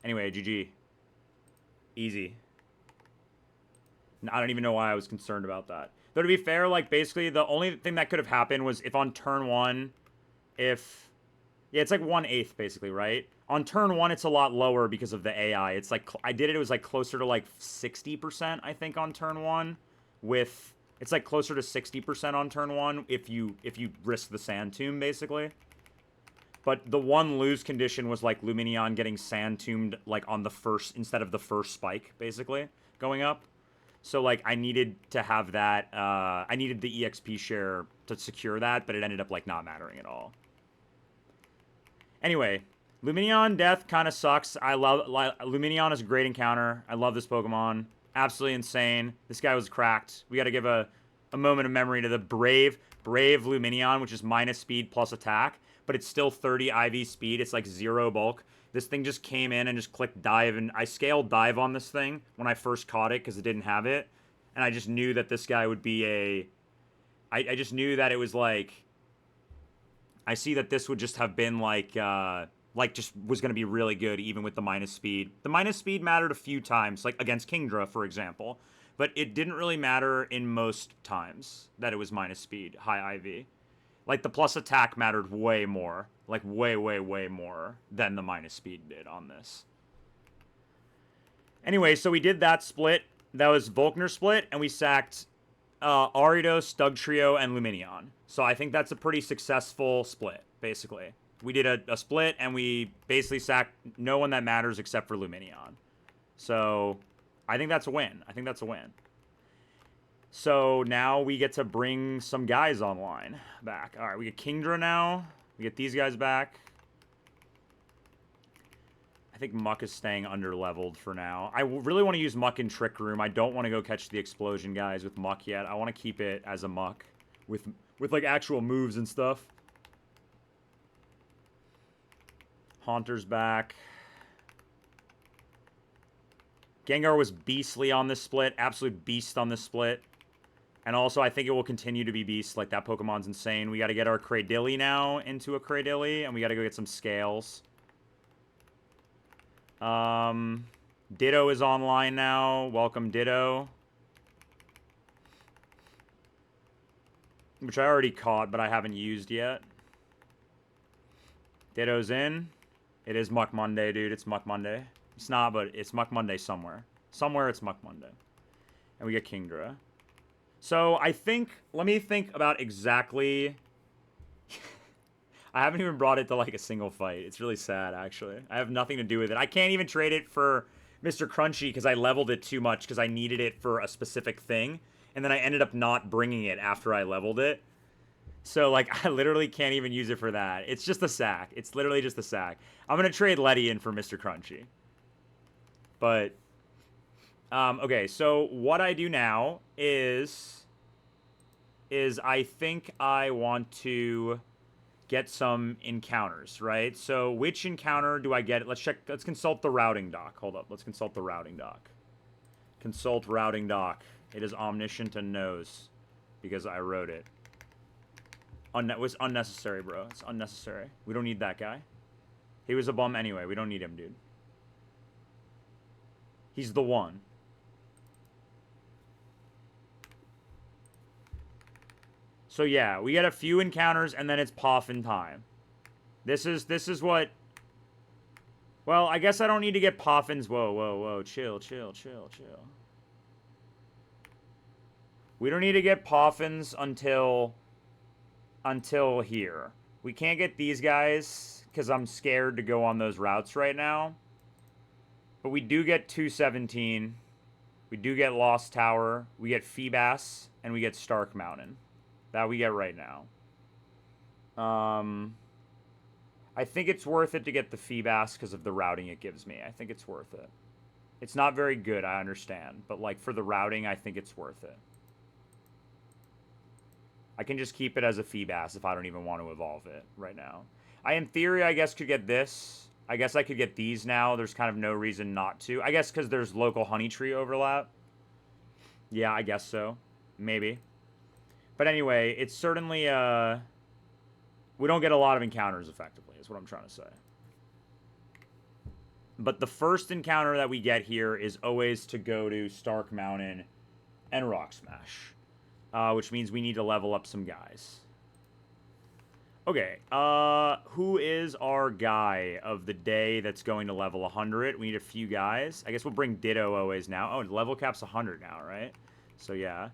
Anyway, GG. Easy. I don't even know why I was concerned about that. Though to be fair, like, basically, the only thing that could have happened was if on turn 1, if... Yeah, it's like 1/8, basically, right? On turn 1, it's a lot lower because of the AI. It's like, I did it, it was like closer to like 60%, I think, on turn 1. With... It's like closer to 60% on turn 1 if you risk the Sand Tomb, basically. But the one lose condition was like Luminion getting Sand Tombed like on the first, instead of the first spike, basically, going up. So like I needed to have that, I needed the EXP share to secure that, but it ended up like not mattering at all. Anyway, Luminion death kind of sucks. Luminion is a great encounter. I love this Pokemon. Absolutely insane. This guy was cracked. We got to give a moment of memory to the brave Luminion, which is minus speed plus attack, but it's still 30 IV speed. It's like 0 bulk. This thing just came in and just clicked dive, and I scaled dive on this thing when I first caught it because it didn't have it, and I just knew that this guy would be a... I just knew that it was like... I see that this would just have been like just was going to be really good even with the minus speed. The minus speed mattered a few times, like against Kingdra, for example. But it didn't really matter in most times that it was minus speed, high IV. Like, the plus attack mattered way more. Like, way, way, way more than the minus speed did on this. Anyway, so we did that split. That was Volkner split, and we sacked Aridos, Dugtrio, and Luminion. So I think that's a pretty successful split, basically. We did a split, and we basically sacked no one that matters except for Luminion. So I think that's a win. I think that's a win. So now we get to bring some guys online back. All right, we get Kingdra now. We get these guys back. I think Muck is staying under-leveled for now. I really want to use Muck in Trick Room. I don't want to go catch the explosion guys with Muck yet. I want to keep it as a Muck with like actual moves and stuff. Haunter's back. Gengar was beastly on this split. Absolute beast on this split. And also, I think it will continue to be beast. Like, that Pokemon's insane. We got to get our Cradilly now into a Cradilly. And we got to go get some scales. Ditto is online now. Welcome, Ditto. Which I already caught, but I haven't used yet. Ditto's in. It is Muck Monday, dude. It's Muck Monday. It's not, but it's Muck Monday somewhere. Somewhere it's Muck Monday. And we get Kingdra. So I think, let me think about exactly... I haven't even brought it to like a single fight. It's really sad, actually. I have nothing to do with it. I can't even trade it for Mr. Crunchy because I leveled it too much because I needed it for a specific thing. And then I ended up not bringing it after I leveled it. So, like, I literally can't even use it for that. It's just a sack. It's literally just a sack. I'm going to trade Letty in for Mr. Crunchy. But, okay, so what I do now is I think I want to get some encounters, right? So which encounter do I get? Let's check. Let's consult the routing doc. Hold up. Let's consult the routing doc. Consult routing doc. It is omniscient and knows because I wrote it. It was unnecessary, bro. It's unnecessary. We don't need that guy. He was a bum anyway. We don't need him, dude. He's the one. So yeah, we get a few encounters and then it's Poffin time. This is what... Well, I guess I don't need to get Poffins. Whoa, whoa, whoa. Chill, chill, chill, chill. We don't need to get Poffins until here. We can't get these guys because I'm scared to go on those routes right now. But we do get 217. We do get Lost Tower. We get Feebas. And we get Stark Mountain. That we get right now. I think it's worth it to get the Feebas because of the routing it gives me. I think it's worth it. It's not very good, I understand. But like for the routing, I think it's worth it. I can just keep it as a Feebas if I don't even want to evolve it right now. In theory, I guess could get this. I guess I could get these now. There's kind of no reason not to. I guess because there's local honey tree overlap. Yeah, I guess so. Maybe. But anyway, it's certainly... we don't get a lot of encounters, effectively, is what I'm trying to say. But the first encounter that we get here is always to go to Stark Mountain and Rock Smash. Which means we need to level up some guys. Okay, who is our guy of the day that's going to level 100? We need a few guys. I guess we'll bring Ditto always now. Oh, level cap's 100 now, right? So, yeah.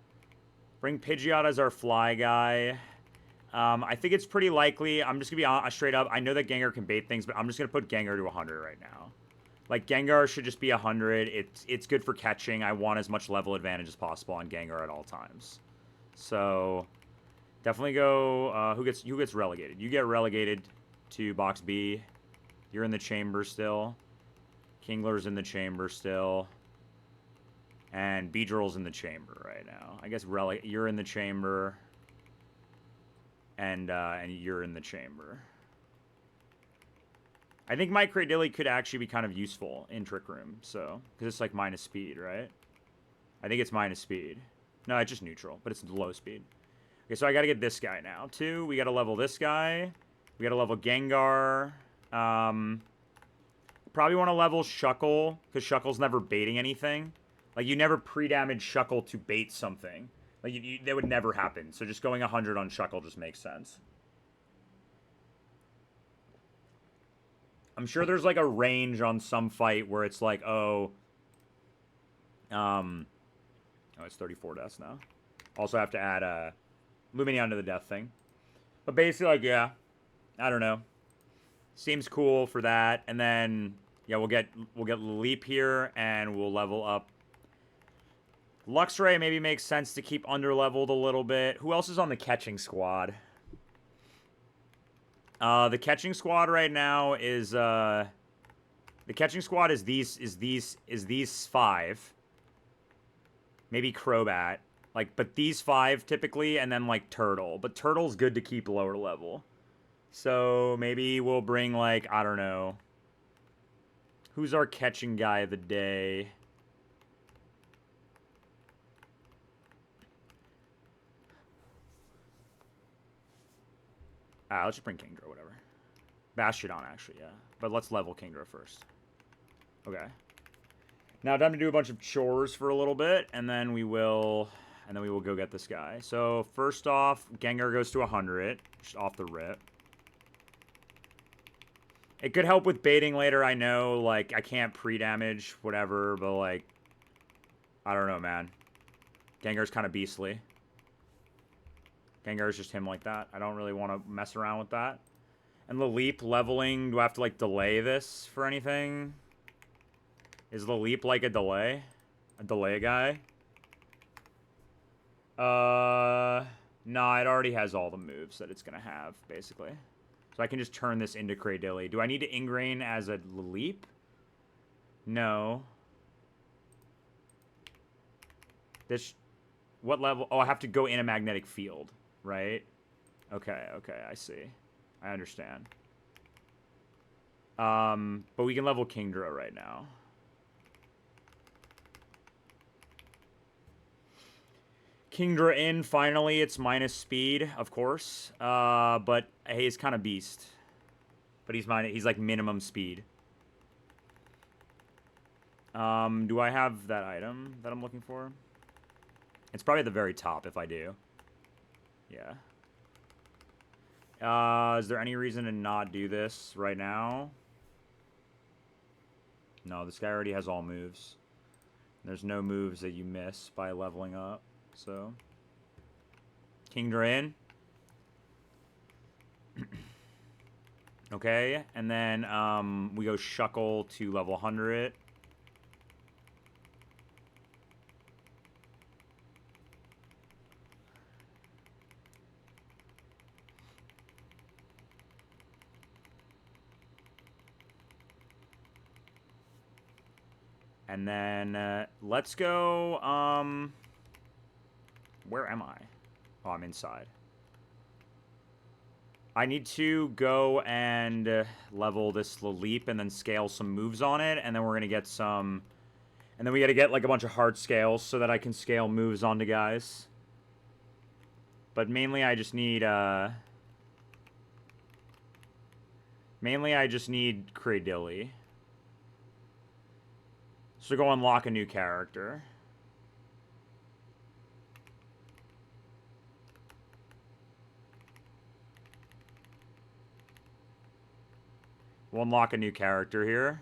Bring Pidgeot as our fly guy. I think it's pretty likely. I'm just going to be straight up. I know that Gengar can bait things, but I'm just going to put Gengar to 100 right now. Like, Gengar should just be 100. It's good for catching. I want as much level advantage as possible on Gengar at all times. So, definitely go... who gets relegated? You get relegated to Box B. You're in the chamber still. Kingler's in the chamber still. And Beedrill's in the chamber right now. I guess you're in the chamber. And you're in the chamber. I think my Cradilly could actually be kind of useful in Trick Room. So, because it's like minus speed, right? I think it's minus speed. No, it's just neutral, but it's low speed. Okay, so I got to get this guy now, too. We got to level this guy. We got to level Gengar. Probably want to level Shuckle, because Shuckle's never baiting anything. Like, you never pre-damage Shuckle to bait something. Like, that would never happen. So just going 100 on Shuckle just makes sense. I'm sure there's, like, a range on some fight where it's like, oh, it's 34 deaths now. Also have to add Lumineon to the death thing. But basically, like, yeah. I don't know. Seems cool for that. And then, yeah, we'll get Leap here, and we'll level up. Luxray maybe makes sense to keep under-leveled a little bit. Who else is on the catching squad? The catching squad right now is... the catching squad is these 5. Maybe Crobat. Like, but these 5 typically, and then, like, Turtle. But Turtle's good to keep lower level. So, maybe we'll bring, like, I don't know. Who's our catching guy of the day? Let's just bring Kingdra, whatever. Bastiodon, actually, yeah. But let's level Kingdra first. Okay. Now, time to do a bunch of chores for a little bit, and then we will go get this guy. So, first off, Gengar goes to 100, just off the rip. It could help with baiting later, I know, like, I can't pre-damage, whatever, but, like, I don't know, man. Gengar's kind of beastly. Gengar's just him like that. I don't really want to mess around with that. And the Leap leveling, do I have to, like, delay this for anything? Is the Leap like a delay? A delay guy? No, it already has all the moves that it's going to have, basically. So I can just turn this into Cradilly. Do I need to Ingrain as a Leap? No. This... What level? Oh, I have to go in a magnetic field, right? Okay, I see. I understand. But we can level Kingdra right now. Kingdra in, finally, it's minus speed, of course. But hey, he's kind of beast. But he's like minimum speed. Do I have that item that I'm looking for? It's probably at the very top if I do. Yeah. Is there any reason to not do this right now? No, this guy already has all moves. There's no moves that you miss by leveling up, so. Kingdra in. Okay, and then we go Shuckle to level 100. And then let's go, where am I? Oh, I'm inside. I need to go and level this Leap and then scale some moves on it, and then we're gonna get some, and then we gotta get like a bunch of hard scales so that I can scale moves onto guys. But mainly I just need, Cradilly. So go unlock a new character. We'll unlock a new character here.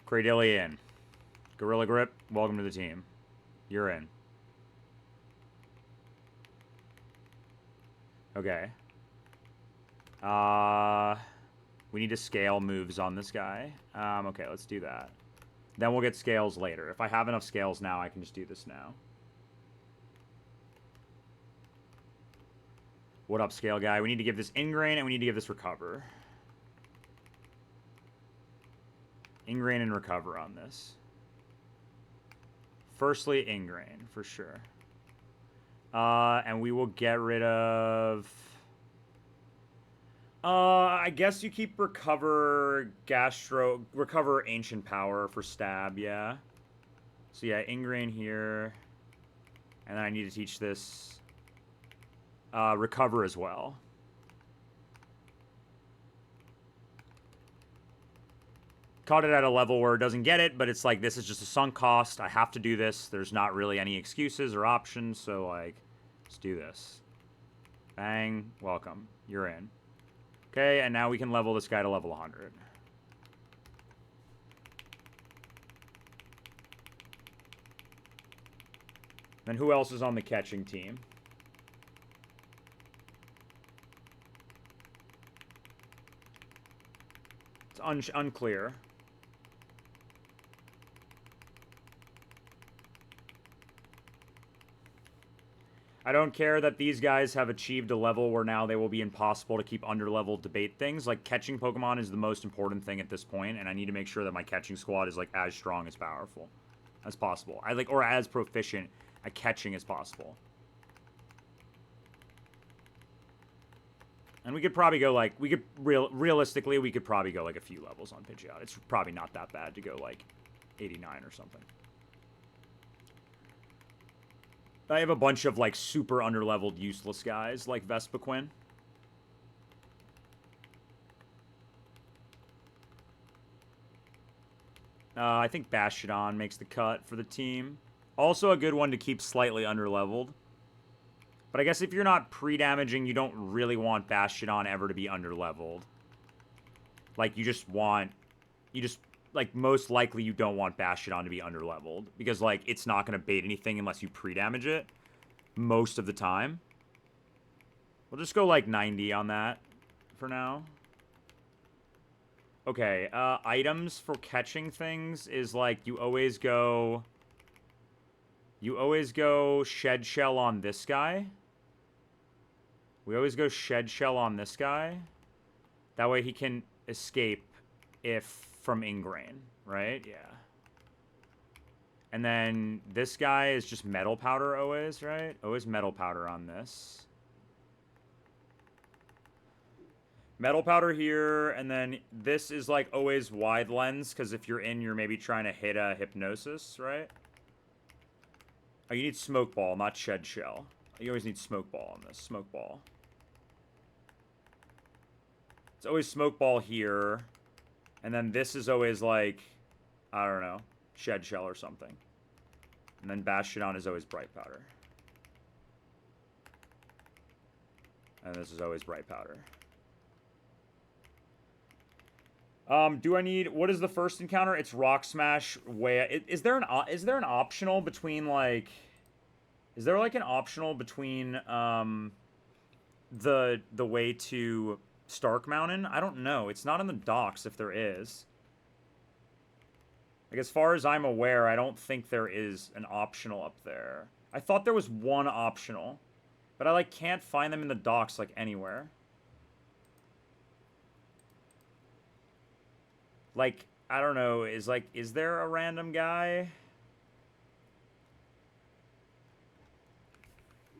Cradilly in. Gorilla Grip, welcome to the team. You're in. Okay. We need to scale moves on this guy. Okay, let's do that. Then we'll get scales later. If I have enough scales now, I can just do this now. What up, scale guy? We need to give this Ingrain, and we need to give this Recover. Ingrain and Recover on this. Firstly, Ingrain, for sure. And we will get rid of... I guess you keep Recover Ancient Power for Stab, yeah. So yeah, Ingrain here. And then I need to teach this... Recover as well. Caught it at a level where it doesn't get it, but it's like, this is just a sunk cost. I have to do this. There's not really any excuses or options, so like, let's do this. Bang. Welcome. You're in. Okay, and now we can level this guy to level 100. Then who else is on the catching team? It's unclear. I don't care that these guys have achieved a level where now they will be impossible to keep under-leveled debate things. Like, catching Pokemon is the most important thing at this point, and I need to make sure that my catching squad is, like, as strong as powerful as possible. Or as proficient at catching as possible. And we could probably go, like, realistically, we could probably go, like, a few levels on Pidgeot. It's probably not that bad to go, like, 89 or something. I have a bunch of, like, super underleveled useless guys, like Vespiquen. I think Bastiodon makes the cut for the team. Also a good one to keep slightly underleveled. But I guess if you're not pre-damaging, you don't really want Bastiodon ever to be underleveled. Like, like, most likely you don't want Bastiodon to be underleveled. Because, like, it's not going to bait anything unless you pre-damage it. Most of the time. We'll just go, like, 90 on that for now. Okay, items for catching things is, like, you always go Shed Shell on this guy. We always go Shed Shell on this guy. That way he can escape from Ingrain, right? Yeah. And then this guy is just metal powder always, right? Always metal powder on this. Metal powder here, and then this is like always wide lens, because if you're in, you're maybe trying to hit a hypnosis, right? Oh, you need smoke ball, not shed shell. You always need smoke ball on this. Smoke ball. It's always smoke ball here. And then this is always like, I don't know, shed shell or something. And then Bastion is always bright powder. And this is always bright powder. Do I need... What is the first encounter? It's Rock Smash. Is there an optional between, like... Is there, like, an optional between, the way to Stark Mountain? I don't know. It's not in the docks if there is. Like, as far as I'm aware, I don't think there is an optional up there. I thought there was one optional. But I, like, can't find them in the docks, like, anywhere. Like, I don't know, is there a random guy?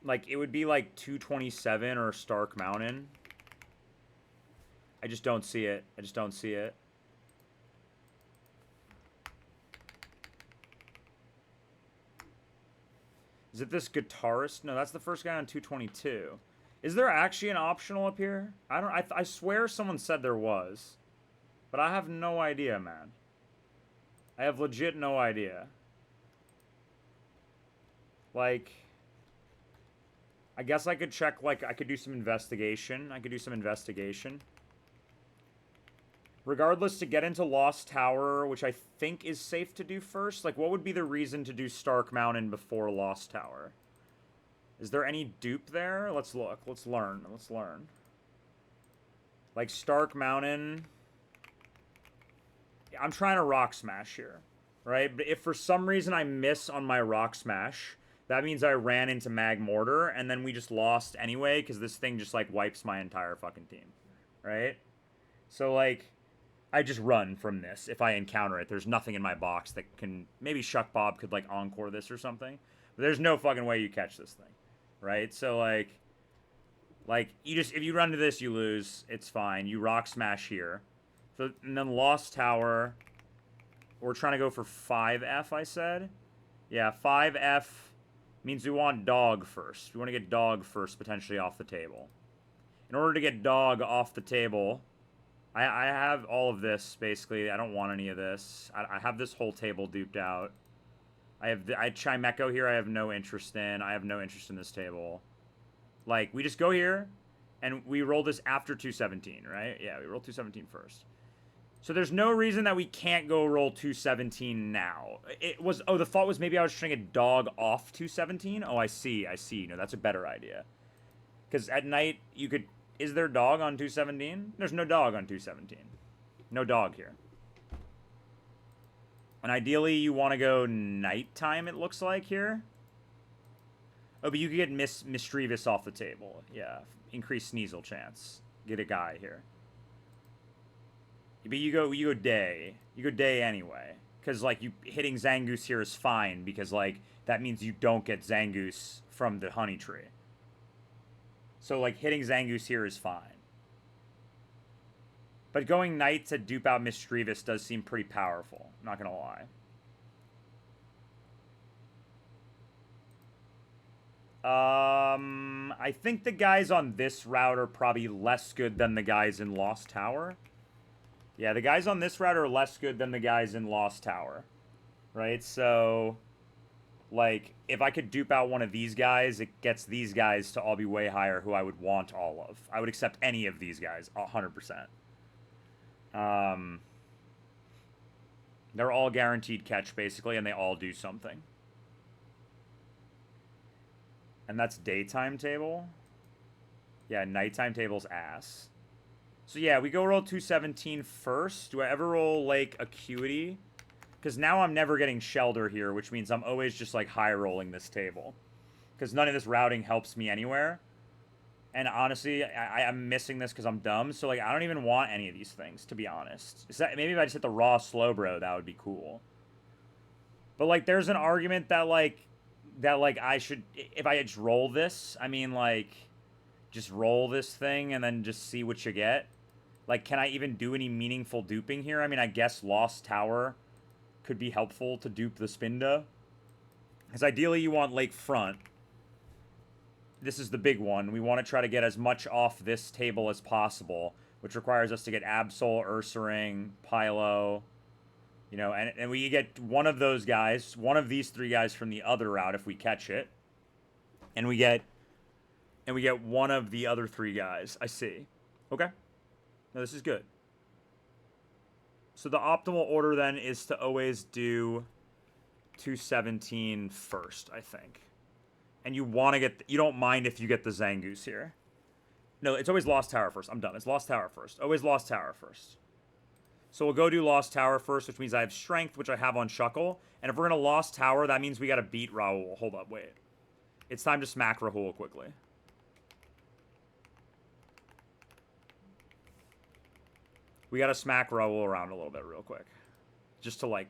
Like, it would be like 227 or Stark Mountain. I just don't see it. I just don't see it. Is it this guitarist? No, that's the first guy on 222. Is there actually an optional up here? I swear someone said there was. But I have no idea, man. I have legit no idea. Like, I guess I could check, like, I could do some investigation. Regardless, to get into Lost Tower, which I think is safe to do first, like, what would be the reason to do Stark Mountain before Lost Tower? Is there any dupe there? Let's look. Let's learn. Like, Stark Mountain... I'm trying to Rock Smash here, right? But if for some reason I miss on my Rock Smash, that means I ran into Mag Mortar, and then we just lost anyway, because this thing just, like, wipes my entire fucking team, right? So, like, I just run from this if I encounter it. There's nothing in my box that can... Maybe Shuck Bob could, like, encore this or something. But there's no fucking way you catch this thing, right? So, like, you just... If you run to this, you lose. It's fine. You Rock Smash here. So, and then Lost Tower, we're trying to go for 5F, I said. Yeah, 5F means we want Dog first. We want to get Dog first, potentially off the table. In order to get Dog off the table, I have all of this, basically. I don't want any of this. I have this whole table duped out. I Chimecho here I have no interest in. I have no interest in this table. Like, we just go here, and we roll this after 217, right? Yeah, we roll 217 first. So there's no reason that we can't go roll 217 now. The thought was maybe I was trying to get Dog off 217. Oh, I see. No, that's a better idea. Because at night, you could... Is there Dog on 217? There's no Dog on 217. No Dog here. And ideally, you want to go nighttime, it looks like, here. Oh, but you could get Mischievous off the table. Yeah, increased Sneasel chance. Get a guy here. But you go day. You go day anyway. Because, like, you hitting Zangoose here is fine. Because, like, that means you don't get Zangoose from the honey tree. So, like, hitting Zangoose here is fine. But going night to dupe out Mischievous does seem pretty powerful. Not gonna lie. I think the guys on this route are probably less good than the guys in Lost Tower. Yeah, the guys on this route are less good than the guys in Lost Tower. Right? So, like, if I could dupe out one of these guys, it gets these guys to all be way higher, who I would want all of. I would accept any of these guys, 100%. They're all guaranteed catch, basically, and they all do something. And that's daytime table? Yeah, nighttime table's ass. So yeah, we go roll 217 first. Do I ever roll, like, Acuity? Because now I'm never getting Shelter here, which means I'm always just, like, high-rolling this table. Because none of this routing helps me anywhere. And honestly, I'm missing this because I'm dumb. So, like, I don't even want any of these things, to be honest. Maybe if I just hit the raw slow bro, that would be cool. But, like, there's an argument that, like, I should... If I just roll this, I mean, like... Just roll this thing and then just see what you get. Like, can I even do any meaningful duping here? I mean, I guess Lost Tower could be helpful to dupe the Spinda. Because ideally you want Lakefront. This is the big one. We want to try to get as much off this table as possible, which requires us to get Absol, Ursaring, Pylo, you know, and we get one of those guys, one of these three guys from the other route if we catch it. And we get one of the other three guys. I see. Okay. No, this is good. So the optimal order then is to always do 217 first, I think. And you want to get... You don't mind if you get the Zangoose here. No, it's always Lost Tower first. I'm done. It's Lost Tower first. Always Lost Tower first. So we'll go do Lost Tower first, which means I have Strength, which I have on Shuckle. And if we're going to Lost Tower, that means we got to beat Raoul. Hold up, wait. It's time to smack Rahul quickly. We got to smack Raoul around a little bit real quick. Just to, like,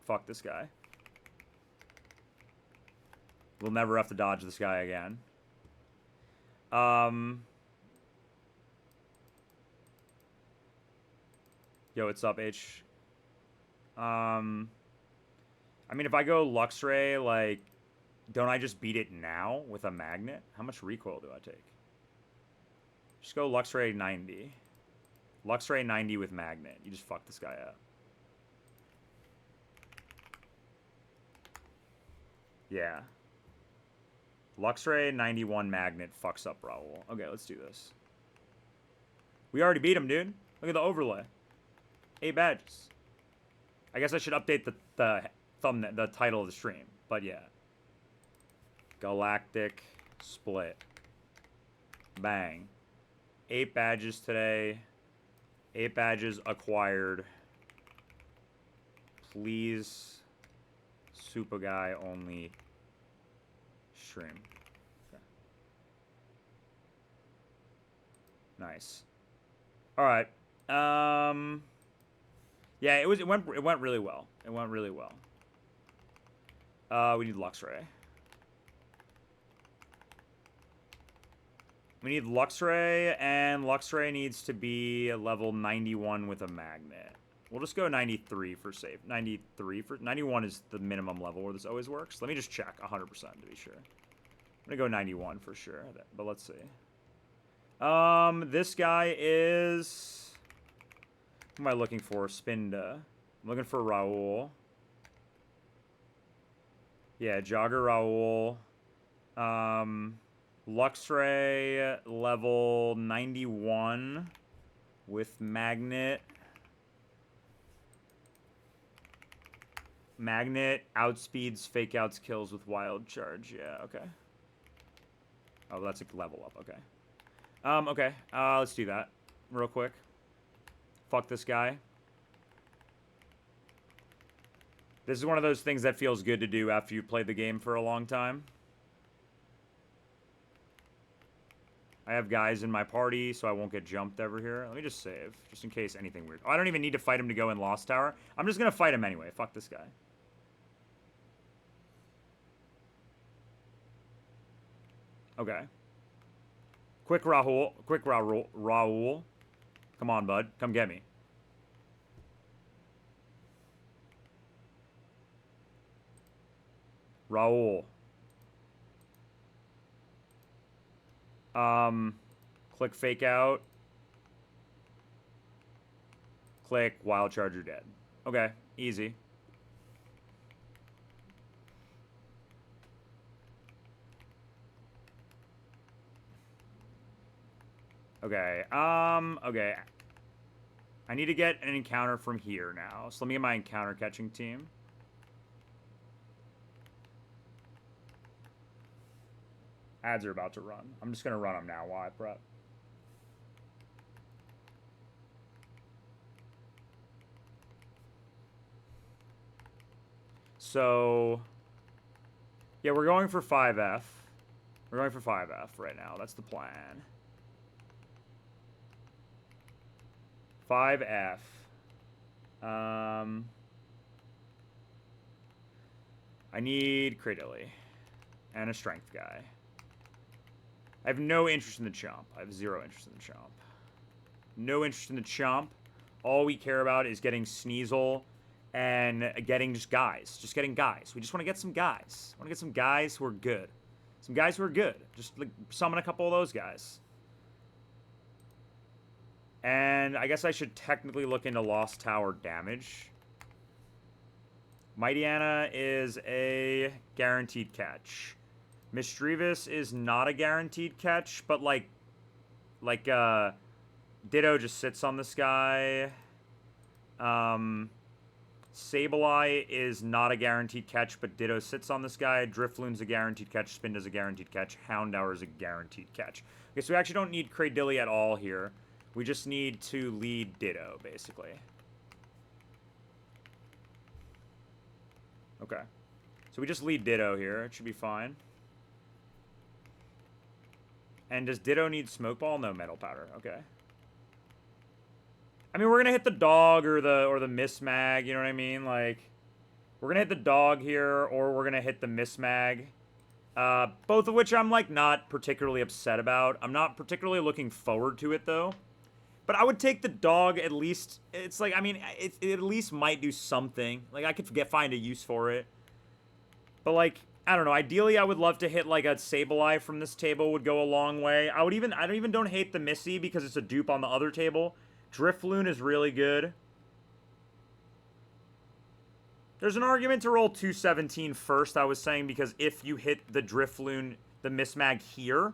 fuck this guy. We'll never have to dodge this guy again. Yo, what's up, H? I mean, if I go Luxray, like, don't I just beat it now with a magnet? How much recoil do I take? Just go Luxray 90. Luxray 90 with magnet. You just fuck this guy up. Yeah. Luxray 91 magnet fucks up Raoul. Okay, let's do this. We already beat him, dude. Look at the overlay. 8 badges. I guess I should update the thumbnail, the title of the stream. But yeah. Galactic Split. Bang. 8 badges today. 8 badges acquired. Please. Super guy only. Stream. Okay. Nice. All right. Yeah, it went really well. It went really well. We need Luxray. We need Luxray, and Luxray needs to be a level 91 with a magnet. We'll just go 93 for safe. 91 is the minimum level where this always works. Let me just check 100% to be sure. I'm gonna go 91 for sure, but let's see. This guy is... Who am I looking for? Spinda. I'm looking for Raoul. Yeah, Jogger Raoul. Luxray level 91 with magnet. Magnet outspeeds fake outs kills with wild charge. Yeah, okay. Oh, that's a level up. Okay. Okay. Let's do that real quick. Fuck this guy. This is one of those things that feels good to do after you've played the game for a long time. I have guys in my party, so I won't get jumped over here. Let me just save, just in case anything weird. Oh, I don't even need to fight him to go in Lost Tower. I'm just gonna fight him anyway. Fuck this guy. Okay. Quick Raoul. Quick Raoul. Come on, bud. Come get me. Raoul. Click fake out. Click wild charger dead. Okay, easy. Okay, okay. I need to get an encounter from here now. So let me get my encounter catching team. Ads are about to run. I'm just gonna run them now while I prep. So, yeah, we're going for 5F. We're going for 5F right now. That's the plan. 5F. I need Cradilly. And a strength guy. I have no interest in the Chomp. I have zero interest in the Chomp. No interest in the Chomp. All we care about is getting Sneasel and getting just guys. Just getting guys. We just want to get some guys. I want to get some guys who are good. Some guys who are good. Just like, summon a couple of those guys. And I guess I should technically look into Lost Tower damage. Mighty Anna is a guaranteed catch. Misdreavus is not a guaranteed catch, but Ditto just sits on this guy. Sableye is not a guaranteed catch, but Ditto sits on this guy. Drifloon's a guaranteed catch. Spinda's a guaranteed catch. Houndour is a guaranteed catch. Okay, so we actually don't need Cradilly at all here. We just need to lead Ditto, basically. Okay. So we just lead Ditto here. It should be fine. And does Ditto need Smoke Ball? No, Metal Powder. Okay. I mean, we're gonna hit the dog or the Mismag, you know what I mean? Like, we're gonna hit the dog here, or we're gonna hit the Mismag. Both of which I'm, like, not particularly upset about. I'm not particularly looking forward to it, though. But I would take the dog at least. It's like, I mean, it at least might do something. Like, I could find a use for it. But, like, I don't know. Ideally, I would love to hit, like, a Sableye from this table would go a long way. I don't hate the Missy because it's a dupe on the other table. Drifloon is really good. There's an argument to roll 217 first, I was saying, because if you hit the Drifloon, the Mismag here,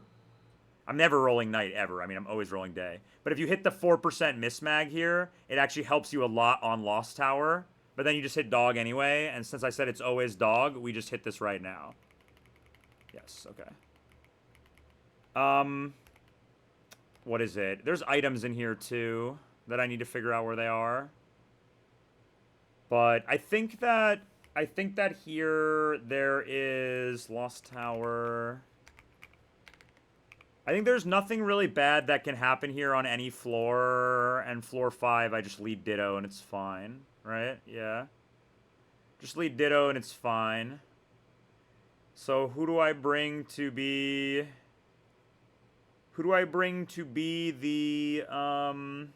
I'm never rolling night ever. I mean, I'm always rolling day. But if you hit the 4% Mismag here, it actually helps you a lot on Lost Tower. But then you just hit dog anyway, and since I said it's always dog, we just hit this right now. Yes, okay. What is it? There's items in here, too, that I need to figure out where they are. But I think that here there is Lost Tower. I think there's nothing really bad that can happen here on any floor. And floor 5, I just lead Ditto and it's fine. Right? Yeah. Just lead Ditto and it's fine. So who do I bring to be... Who do I bring to be the... Oh,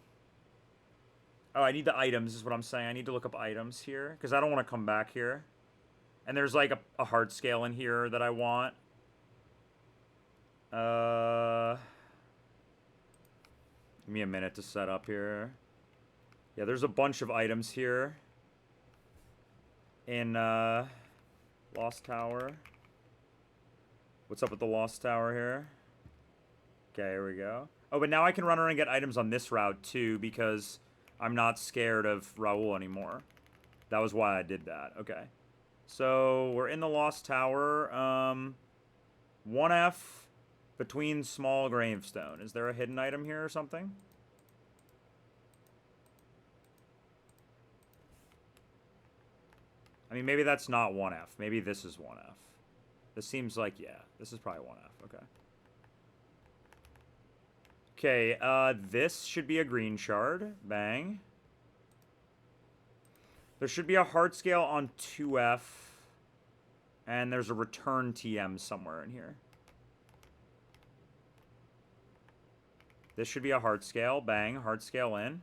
I need the items is what I'm saying. I need to look up items here. Because I don't want to come back here. And there's like a hard scale in here that I want. Give me a minute to set up here. Yeah, there's a bunch of items here. In, Lost Tower. What's up with the Lost Tower here? Okay, here we go. Oh, but now I can run around and get items on this route, too, because I'm not scared of Raoul anymore. That was why I did that. Okay. So, we're in the Lost Tower. 1F between small gravestone. Is there a hidden item here or something? I mean, maybe that's not 1F. Maybe this is 1F. This seems like, yeah, this is probably 1F. Okay. Okay, this should be a green shard. Bang. There should be a heart scale on 2F. And there's a return TM somewhere in here. This should be a heart scale. Bang. Heart scale in.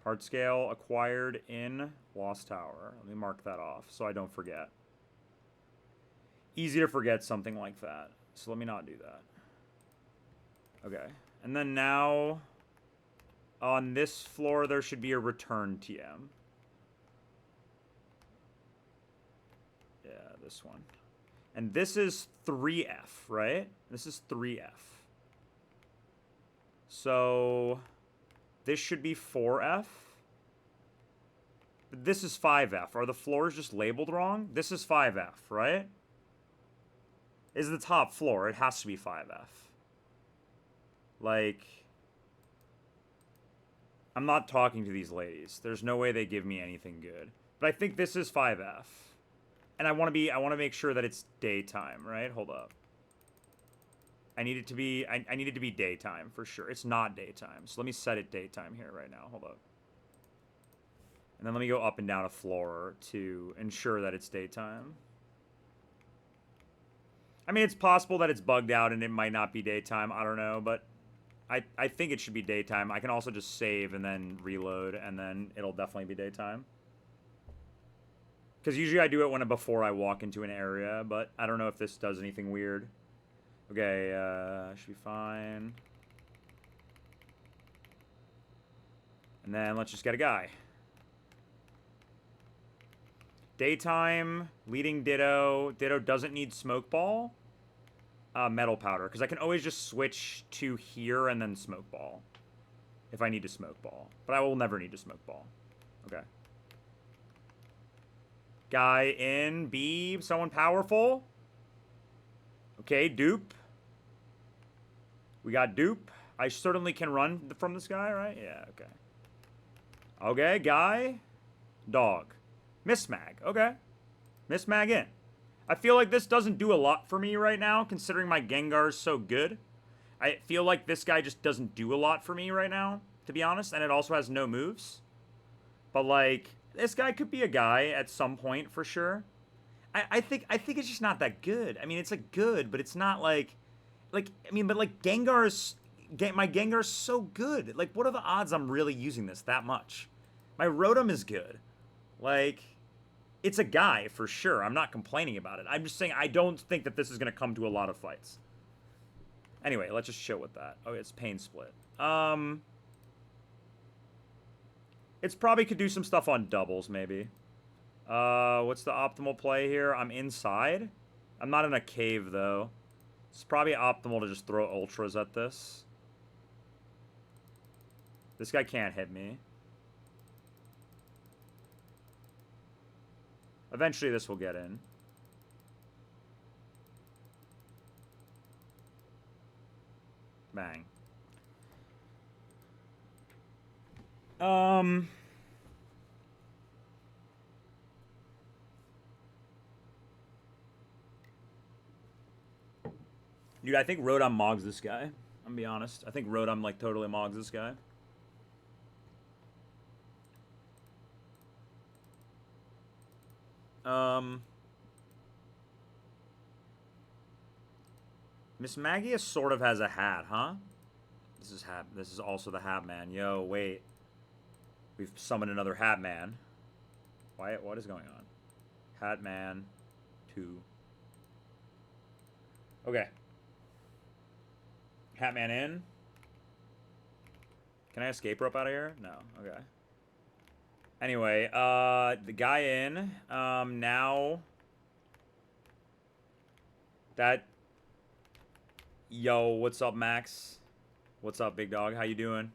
Heart scale acquired in Lost Tower. Let me mark that off so I don't forget. Easy to forget something like that. So let me not do that. Okay. And then now, on this floor, there should be a return TM. Yeah, this one. And this is 3F, right? This is 3F. So, this should be 4F. But this is 5F. Are the floors just labeled wrong? This is 5F, right? Is the top floor. It has to be 5F. Like, I'm not talking to these ladies. There's no way they give me anything good. But I think this is 5F. And I want to make sure that it's daytime, right? Hold up. I need it to be I need it to be daytime for sure. It's not daytime. So let me set it daytime here right now. Hold up. And then let me go up and down a floor to ensure that it's daytime. I mean, it's possible that it's bugged out and it might not be daytime. I don't know, but I think it should be daytime. I can also just save and then reload, and then it'll definitely be daytime. Because usually I do it before I walk into an area, but I don't know if this does anything weird. Okay, should be fine. And then let's just get a guy. Daytime, leading Ditto. Ditto doesn't need smoke ball. Metal powder, because I can always just switch to here and then smoke ball if I need to smoke ball, but I will never need to smoke ball. Okay. Guy in B, someone powerful. Okay, dupe. We got dupe. I certainly can run from this guy, right? Yeah, okay. Okay, guy. Dog. Miss Mag. Okay. Miss Mag in. I feel like this doesn't do a lot for me right now, considering my Gengar is so good. I feel like this guy just doesn't do a lot for me right now, to be honest, and it also has no moves. But, like, this guy could be a guy at some point, for sure. I think it's just not that good. I mean, it's, like, good, but it's not, like, my Gengar's so good. Like, what are the odds I'm really using this that much? My Rotom is good. Like, it's a guy, for sure. I'm not complaining about it. I'm just saying I don't think that this is going to come to a lot of fights. Anyway, let's just chill with that. Oh, it's Pain Split. It's probably could do some stuff on doubles, maybe. What's the optimal play here? I'm inside. I'm not in a cave, though. It's probably optimal to just throw ultras at this. This guy can't hit me. Eventually, this will get in. Bang. Dude, I think Rotom mogs this guy. I'm gonna be honest. I think Rotom, like, totally mogs this guy. Miss Maggie sort of has a hat, huh? This is also the Hat Man. Yo, wait. We've summoned another Hat Man. What is going on? Hat Man 2. Okay. Hat Man in. Can I escape rope out of here? No. Okay. Anyway, the guy in. Now that. Yo, what's up, Max? What's up, big dog? How you doing?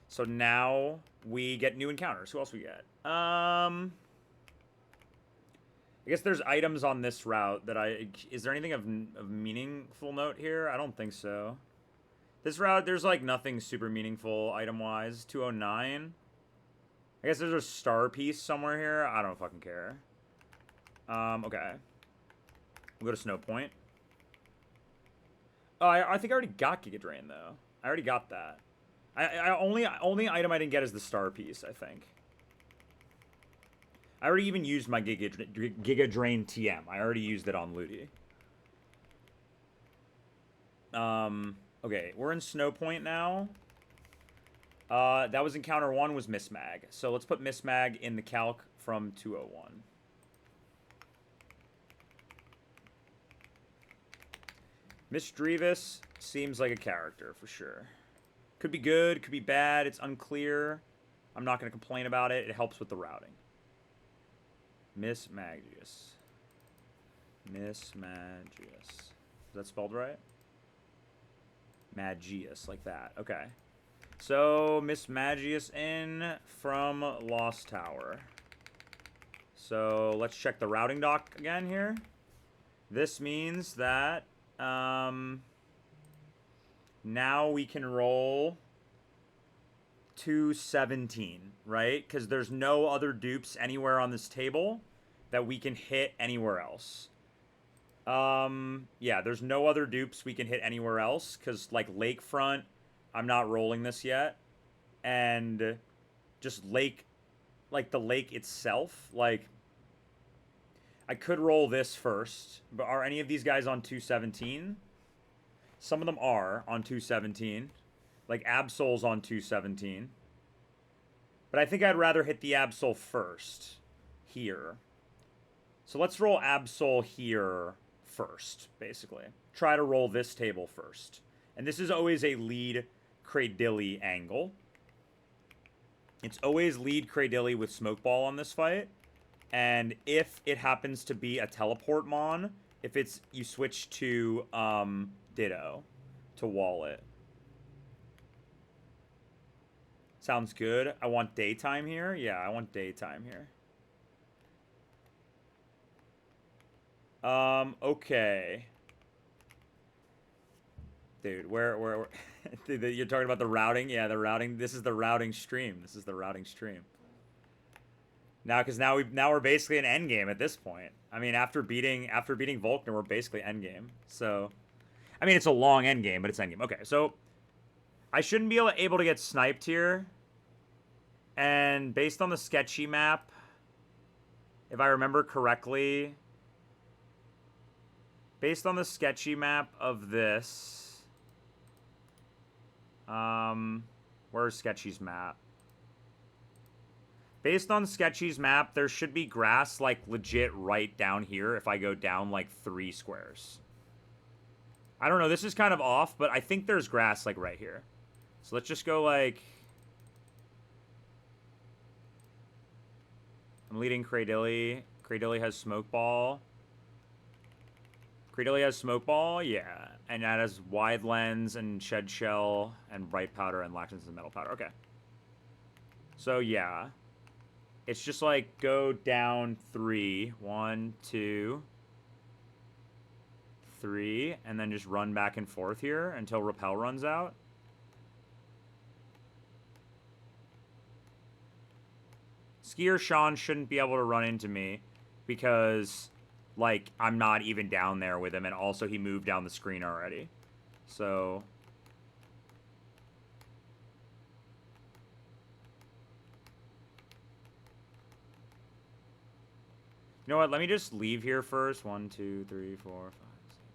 So now we get new encounters. Who else we get? I guess there's items on this route that is there anything of meaningful note here? I don't think so. This route, there's like nothing super meaningful item-wise. 209. I guess there's a star piece somewhere here. I don't fucking care. Okay. We'll go to Snow Point. Oh, I think I already got Giga Drain, though. I already got that. Only item I didn't get is the star piece, I think. I already even used my Giga Drain TM. I already used it on Ludi. Okay, we're in Snow Point now. That was encounter 1 was Miss Mag. So let's put Miss Mag in the calc from 201. Miss Drevis seems like a character for sure. Could be good, could be bad, it's unclear. I'm not going to complain about it. It helps with the routing. Miss Magius. Miss Magius. Is that spelled right? Magius, like that. Okay. So, Miss Magius in from Lost Tower. So, let's check the routing dock again here. This means that now we can roll 217, right? Because there's no other dupes anywhere on this table that we can hit anywhere else. Yeah, there's no other dupes we can hit anywhere else, because, like, Lakefront, I'm not rolling this yet. And just lake, like, the lake itself, like, I could roll this first, but are any of these guys on 217? Some of them are on 217. Like, Absol's on 217. But I think I'd rather hit the Absol first. Here. So let's roll Absol here first, basically. Try to roll this table first. And this is always a lead Cradilly angle. It's always lead Cradilly with Smokeball on this fight. And if it happens to be a teleport mon, if it's, you switch to Ditto to wall it. Sounds good. I want daytime here. Yeah, I want daytime here. Okay. Dude, where you're talking about the routing? Yeah, the routing. This is the routing stream. This is the routing stream. Now, because now we're basically an endgame at this point. I mean, after beating Volkner, we're basically endgame. So, I mean, it's a long endgame, but it's endgame. Okay, so I shouldn't be able to get sniped here. And based on the sketchy map, if I remember correctly, based on the sketchy map of this, where's Sketchy's map? Based on Sketchy's map, there should be grass, like, legit right down here if I go down, like, 3 squares. I don't know, this is kind of off, but I think there's grass, like, right here. So let's just go, like... I'm leading Cradilly. Cradilly has Smokeball. Cradilly has Smokeball, yeah. And that has Wide Lens and Shed Shell and Bright Powder and Lactance and Metal Powder. Okay. So, yeah. It's just like go down 3. 1, 2, 3. And then just run back and forth here until Repel runs out. Skier Sean shouldn't be able to run into me because, like, I'm not even down there with him. And also he moved down the screen already. So... You know what? Let me just leave here first. 1, 2, 3, 4, 5, 6, 7.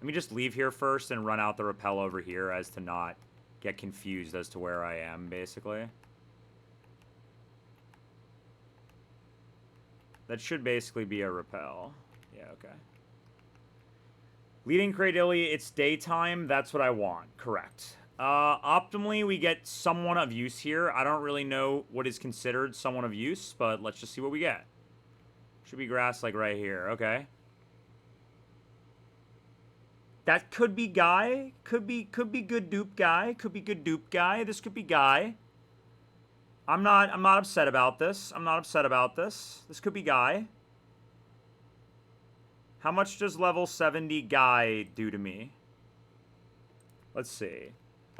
Let me just leave here first and run out the repel over here as to not get confused as to where I am, basically. That should basically be a repel. Yeah, okay. Leading Cradilly, it's daytime. That's what I want. Correct. Optimally, we get someone of use here. I don't really know what is considered someone of use, but let's just see what we get. Should be grass, like, right here. Okay. That could be Guy. Could be good dupe Guy. Could be good dupe Guy. This could be Guy. I'm not upset about this. I'm not upset about this. This could be Guy. How much does level 70 Guy do to me? Let's see.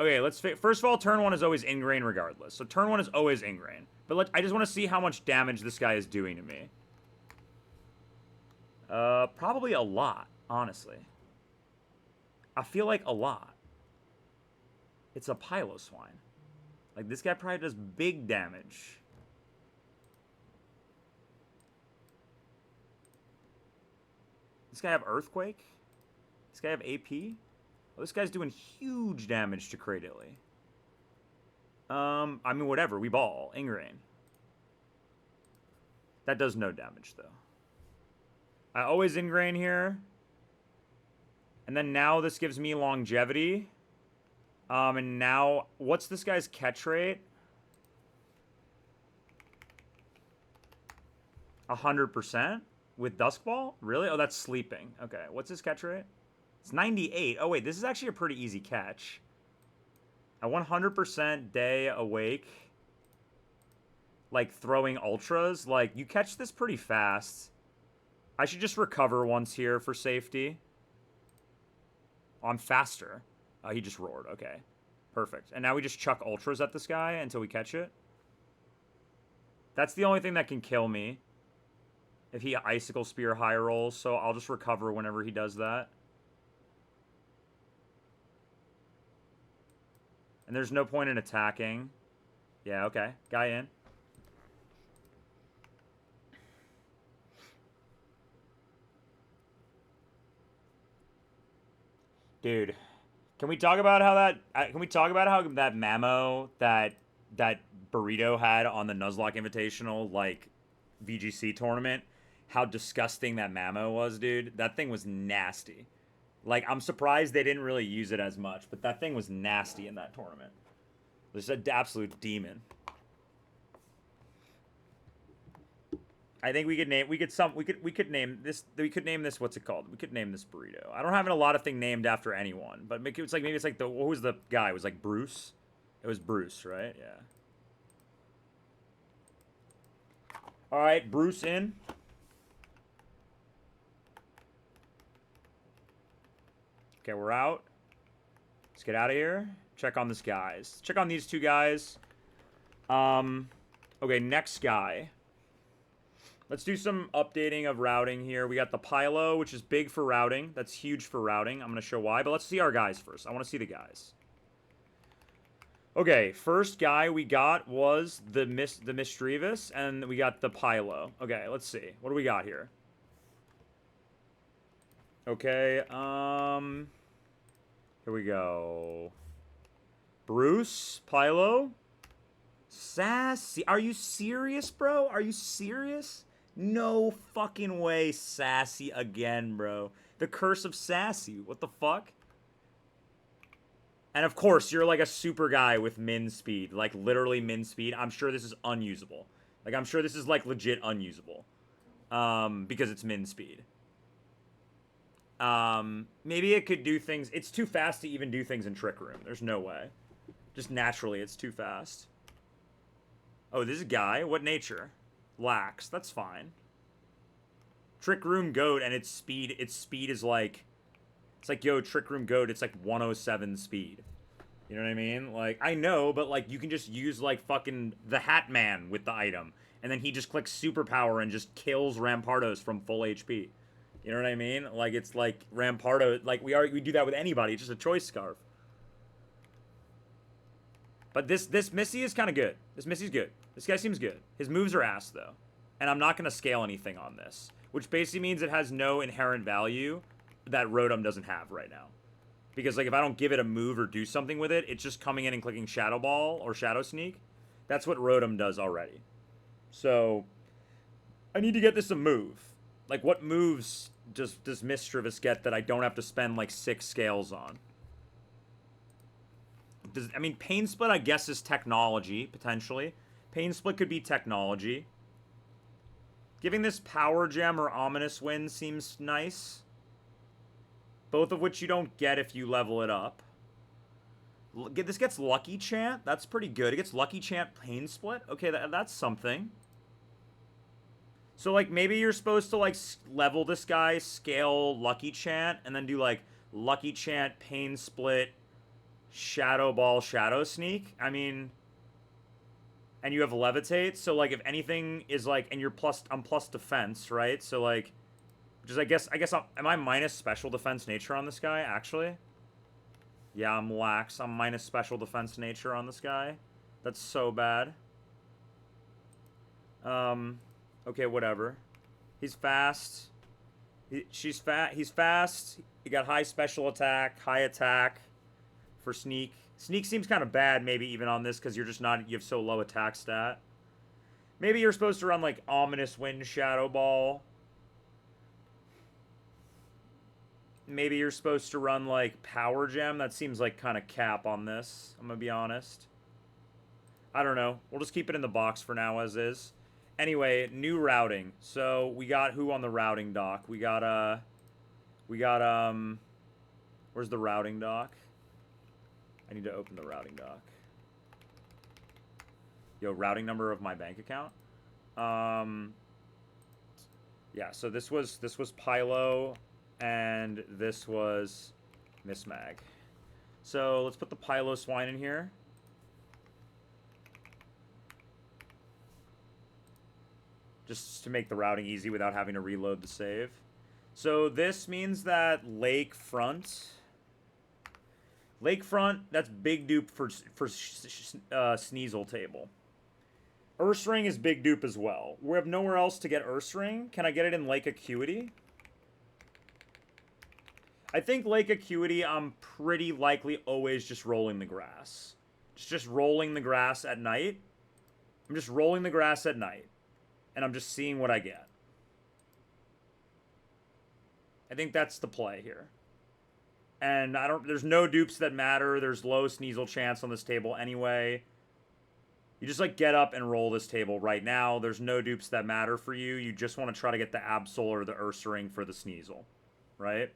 Okay, first of all, turn 1 is always ingrain regardless. So turn 1 is always ingrain. But I just want to see how much damage this guy is doing to me. Probably a lot, honestly. I feel like a lot. It's a Piloswine. Like, this guy probably does big damage. This guy have Earthquake? This guy have AP? Oh, this guy's doing huge damage to Cradilly. I mean, whatever. We ball. Ingrain. That does no damage, though. I always ingrain here. And then now this gives me longevity. And now, what's this guy's catch rate? 100%? With Duskball? Really? Oh, that's sleeping. Okay, what's his catch rate? It's 98. Oh, wait, this is actually a pretty easy catch. At 100% day awake, like, throwing ultras, like, you catch this pretty fast. I should just recover once here for safety. Oh, I'm faster. Oh, he just roared. Okay. Perfect. And now we just chuck ultras at this guy until we catch it. That's the only thing that can kill me. if he Icicle Spear high rolls, so I'll just recover whenever he does that. And there's no point in attacking. Yeah, okay. Guy in. Dude, can we talk about how that? Can we talk about how that Mamo that Burrito had on the Nuzlocke Invitational like VGC tournament? How disgusting that Mamo was, dude. That thing was nasty. Like, I'm surprised they didn't really use it as much, but that thing was nasty in that tournament. It was an absolute demon. I think we could name we could name this what's it called? We could name this Burrito. I don't have a lot of thing named after anyone, but maybe it's like the what was the guy? It was like Bruce. It was Bruce, right? Yeah. All right, Bruce in. Okay, we're out. Let's get out of here. Check on this guys. Check on these two guys. Okay, next guy. Let's do some updating of routing here. We got the Pylo, which is big for routing. That's huge for routing. I'm going to show why, but let's see our guys first. I want to see the guys. Okay, first guy we got was the Misdreavus, and we got the Pylo. Okay, let's see. What do we got here? Okay, here we go. Bruce, Pylo. Sassy. Are you serious, bro? Are you serious? No fucking way, Sassy again, bro. The curse of Sassy. What the fuck? And of course, you're like a super guy with min speed. Like, literally min speed. I'm sure this is unusable. Like, I'm sure this is, like, legit unusable. Because it's min speed. Maybe it could do things. It's too fast to even do things in Trick Room. There's no way. Just naturally, it's too fast. Oh, this is a guy. What nature? Lax. That's fine. Trick Room Goat and its speed is like... It's like, yo, Trick Room Goat, it's like 107 speed. You know what I mean? Like, I know, but like, you can just use like fucking the Hat Man with the item. And then he just clicks Superpower and just kills Rampardos from full HP. You know what I mean? Like, it's like Rampardo, like we do that with anybody. It's just a choice scarf. But this Missy is kind of good. This Missy's good. This guy seems good. His moves are ass, though. And I'm not going to scale anything on this. Which basically means it has no inherent value that Rotom doesn't have right now. Because, like, if I don't give it a move or do something with it, it's just coming in and clicking Shadow Ball or Shadow Sneak. That's what Rotom does already. So, I need to get this a move. Like, what moves does Misdreavus get that I don't have to spend, like, 6 scales on? I mean, Pain Split, I guess, is technology, potentially. Pain Split could be technology. Giving this Power Gem or Ominous Wind seems nice. Both of which you don't get if you level it up. This gets Lucky Chant. That's pretty good. It gets Lucky Chant Pain Split. Okay, that's something. So, like, maybe you're supposed to, like, level this guy, scale Lucky Chant, and then do, like, Lucky Chant, Pain Split, Shadow Ball, Shadow Sneak. I mean... And you have Levitate, so, like, if anything is, like... And I'm plus defense, right? So, like... Just, I guess am I minus special defense nature on this guy, actually? Yeah, I'm lax. I'm minus special defense nature on this guy. That's so bad. Okay, whatever. He's fast. He's fast. He got high special attack, high attack for Sneak. Sneak seems kind of bad, maybe, even on this, because you're just not... You have so low attack stat. Maybe you're supposed to run, like, Ominous Wind Shadow Ball. Maybe you're supposed to run, like, Power Gem. That seems like kind of cap on this, I'm gonna be honest. I don't know. We'll just keep it in the box for now as is. Anyway, new routing. So, we got who on the routing dock? We got, where's the routing dock? I need to open the routing dock. Yo, routing number of my bank account. Yeah, so this was Pylo, and this was Miss Mag. So let's put the Pylo Swine in here. just to make the routing easy without having to reload the save. So this means that lakefront, that's big dupe for Sneasel table. Ursaring is big dupe as well. We have nowhere else to get Ursaring. Can I get it in Lake Acuity? I think Lake Acuity, I'm pretty likely always just rolling the grass. Just rolling the grass at night. I'm just rolling the grass at night. And I'm just seeing what I get. I think that's the play here. And there's no dupes that matter. There's low Sneasel chance on this table anyway. You just, like, get up and roll this table right now. There's no dupes that matter for you. You just want to try to get the Absol or the Ursaring for the Sneasel, right?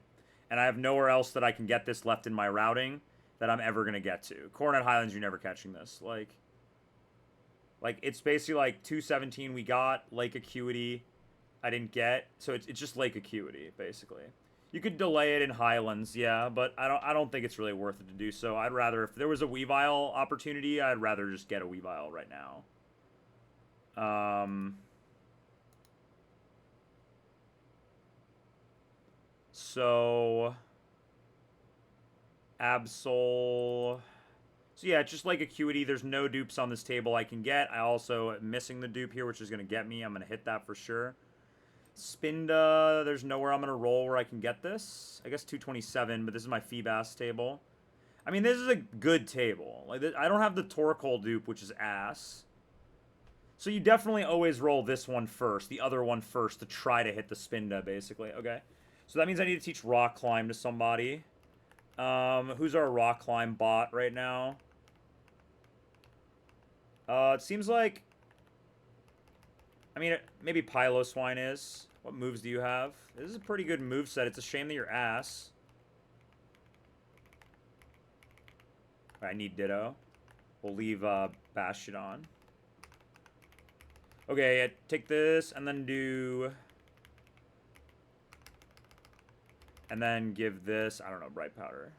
And I have nowhere else that I can get this left in my routing that I'm ever going to get to. Coronet Highlands, you're never catching this. Like, it's basically, like, 217 we got. Lake Acuity, I didn't get. So it's just Lake Acuity, basically. You could delay it in Highlands, yeah, but I don't think it's really worth it to do so. I'd rather, if there was a Weavile opportunity, I'd rather just get a Weavile right now. So Absol. So yeah, just like Acuity, there's no dupes on this table I can get. I also am missing the dupe here, which is going to get me. I'm going to hit that for sure. Spinda, there's nowhere I'm going to roll where I can get this. I guess 227, but this is my Feebas table. I mean, this is a good table. Like, I don't have the Torkoal dupe, which is ass. So you definitely always roll this one first, the other one first, to try to hit the Spinda, basically. Okay. So that means I need to teach Rock Climb to somebody. Who's our Rock Climb bot right now? It seems like... I mean, maybe Piloswine is. What moves do you have? This is a pretty good move set. It's a shame that you're ass. I need Ditto. We'll leave Bastion on. Okay, take this and then do... And then give this... I don't know, Bright Powder.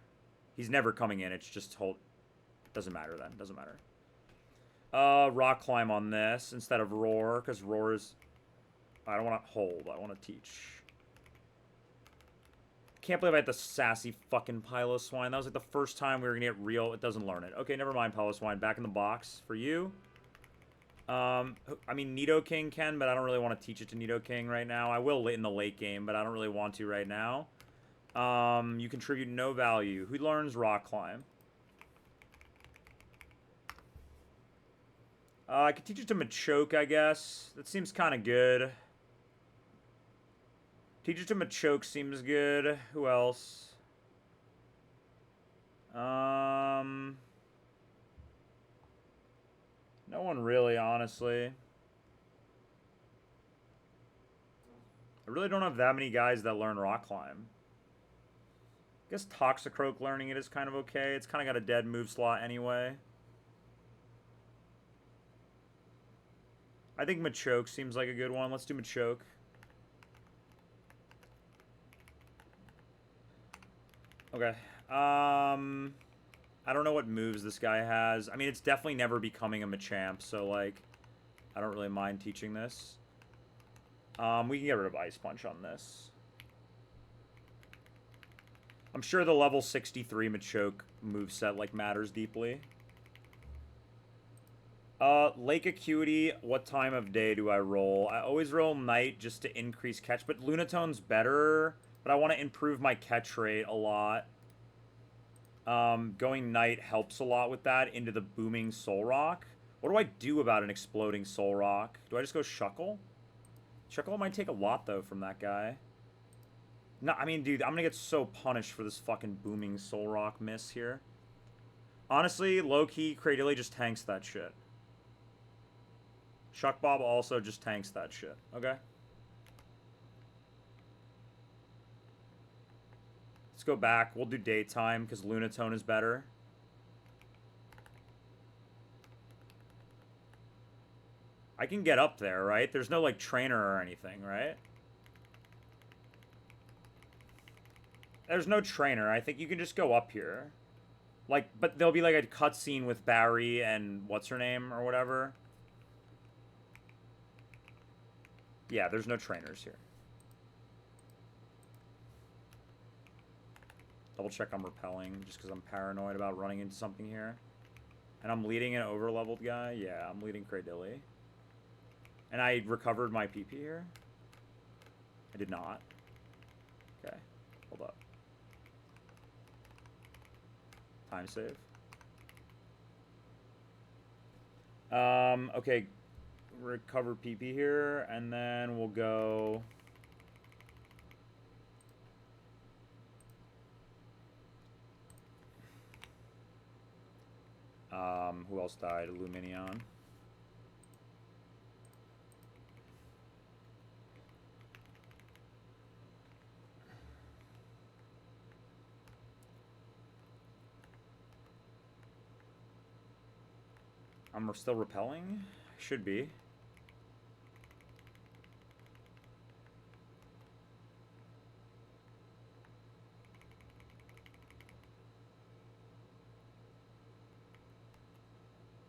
He's never coming in. It's just hold... Doesn't matter then. Doesn't matter. Rock Climb on this instead of Roar, because Roar is... I don't want to hold. I want to teach. Can't believe I had the sassy fucking Piloswine. That was like the first time we were going to get real. It doesn't learn it. Okay, never mind, Piloswine. Back in the box for you. I mean, Nidoking can, but I don't really want to teach it to Nidoking right now. I will in the late game, but I don't really want to right now. You contribute no value. Who learns Rock Climb? I could teach it to Machoke, I guess. That seems kind of good. Teach it to Machoke seems good. Who else? No one really, honestly. I really don't have that many guys that learn Rock Climb. I guess Toxicroak learning it is kind of okay. It's kind of got a dead move slot anyway. I think Machoke seems like a good one. Let's do Machoke. Okay. I don't know what moves this guy has. I mean, it's definitely never becoming a Machamp, so, like, I don't really mind teaching this. We can get rid of Ice Punch on this. I'm sure the level 63 Machoke moveset, like, matters deeply. Lake Acuity, what time of day do I roll? I always roll night just to increase catch, but Lunatone's better, but I want to improve my catch rate a lot. Going night helps a lot with that into the booming Soul Rock. What do I do about an exploding Soul Rock? Do I just go Shuckle? Shuckle might take a lot, though, from that guy. No, I mean, dude, I'm gonna get so punished for this fucking booming Soul Rock miss here. Honestly, low-key, Cradily just tanks that shit. Shuck Bob also just tanks that shit. Okay. Let's go back. We'll do daytime because Lunatone is better. I can get up there, right? There's no, like, trainer or anything, right? There's no trainer. I think you can just go up here. Like, but there'll be, like, a cutscene with Barry and what's-her-name or whatever. Yeah, there's no trainers here. Double check I'm repelling, just because I'm paranoid about running into something here. And I'm leading an over-leveled guy. Yeah, I'm leading Kraydilly. And I recovered my PP here. I did not. Okay, hold up. Time save. Okay, recover PP here, and then we'll go... who else died? Luminion. I'm still repelling? Should be.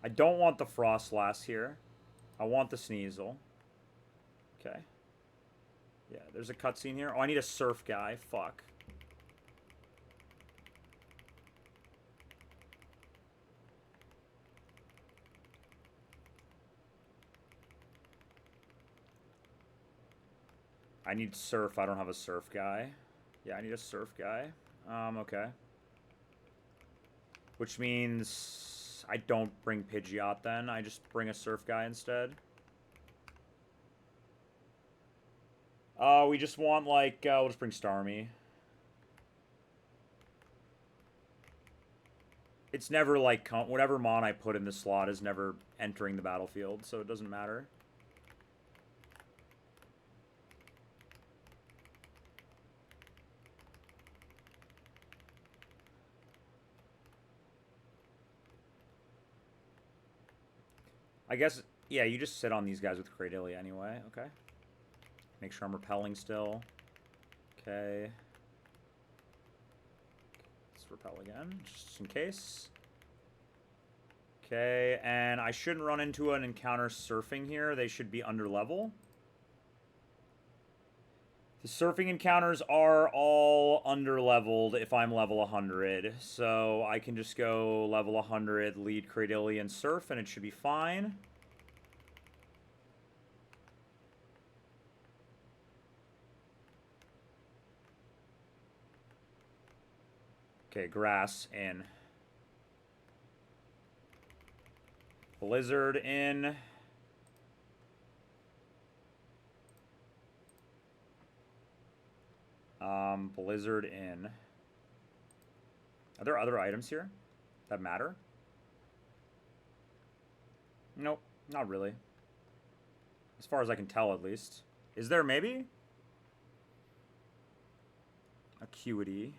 I don't want the Frostlass here. I want the Sneasel. Okay. Yeah, there's a cutscene here. Oh, I need a surf guy. Fuck. I need surf. I don't have a surf guy. Yeah, I need a surf guy. Okay. Which means I don't bring Pidgeot then. I just bring a surf guy instead. We just want, like, we'll just bring Starmie. It's never, like, whatever mon I put in the slot is never entering the battlefield, so it doesn't matter. I guess, yeah, you just sit on these guys with Kraydilly anyway. Okay. Make sure I'm repelling still. Okay. Let's repel again, just in case. Okay, and I shouldn't run into an encounter surfing here. They should be under level. The surfing encounters are all under-leveled if I'm level 100. So I can just go level 100, lead Kraydilly, and surf, and it should be fine. Okay, grass in. Blizzard in. Blizzard in. Are there other items here that matter? Nope, not really. As far as I can tell, at least. Is there maybe? Acuity.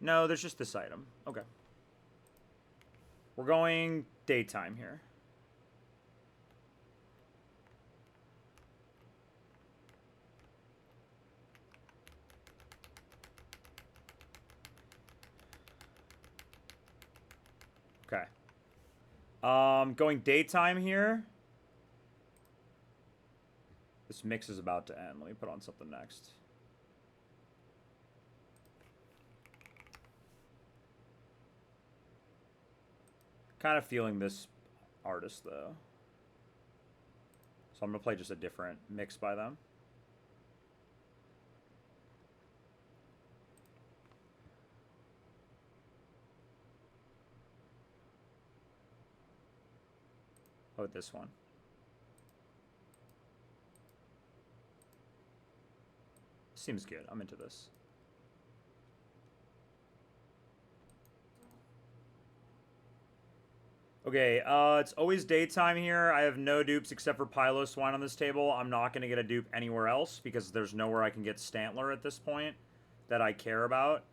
No, there's just this item. Okay. We're going daytime here. Okay. Going daytime here. This mix is about to end. Let me put on something next. Kind of feeling this artist, though. So I'm going to play just a different mix by them. How about this one? Seems good. I'm into this. Okay, it's always daytime here. I have no dupes except for Piloswine on this table. I'm not going to get a dupe anywhere else because there's nowhere I can get Stantler at this point that I care about.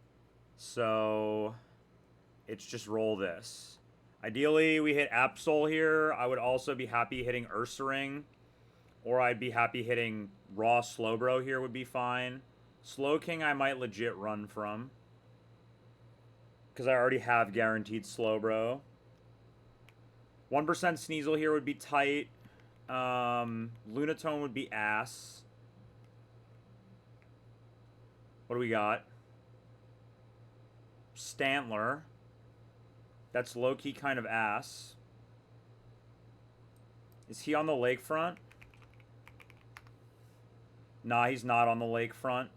So, it's just roll this. Ideally, we hit Absol here. I would also be happy hitting Ursaring. Or I'd be happy hitting Raw Slowbro here would be fine. Slowking I might legit run from. Because I already have guaranteed Slowbro. 1% Sneasel here would be tight. Lunatone would be ass. What do we got? Stantler. That's low-key kind of ass. Is he on the lakefront? Nah, he's not on the lakefront.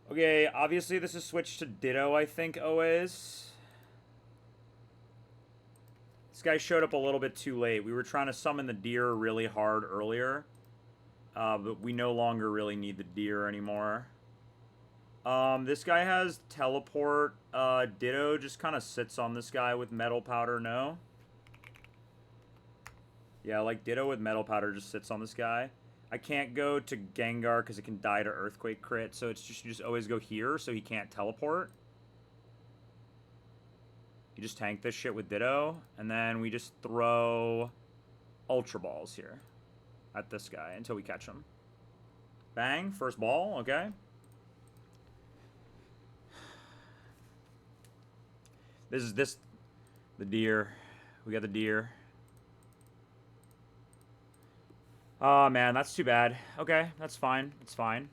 Okay, obviously this is switched to Ditto, I think, always. This guy showed up a little bit too late. We were trying to summon the deer really hard earlier. But we no longer really need the deer anymore. This guy has teleport. Ditto just kind of sits on this guy with metal powder, no? Yeah, like Ditto with metal powder just sits on this guy. I can't go to Gengar because it can die to Earthquake crit, so it's just you just always go here so he can't teleport. You just tank this shit with Ditto, and then we just throw Ultra Balls here at this guy until we catch him. Bang, first ball, okay. The deer. We got the deer. Oh, man, that's too bad. Okay, that's fine. It's fine.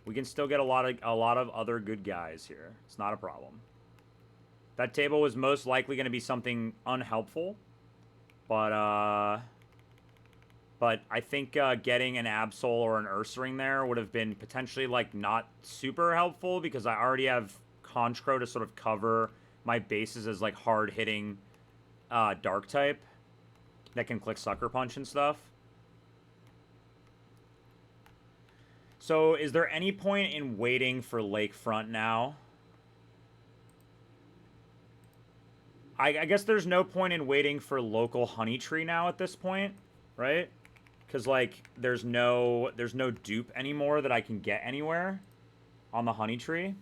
We can still get a lot of other good guys here. It's not a problem. That table was most likely going to be something unhelpful. But I think getting an Absol or an Ursaring there would have been potentially, like, not super helpful because I already have Conchcrow to sort of cover my bases as, like, hard-hitting Dark type that can click Sucker Punch and stuff. So, is there any point in waiting for Lakefront now? I guess there's no point in waiting for local Honey Tree now at this point, right? Because, like, there's no dupe anymore that I can get anywhere on the Honey Tree.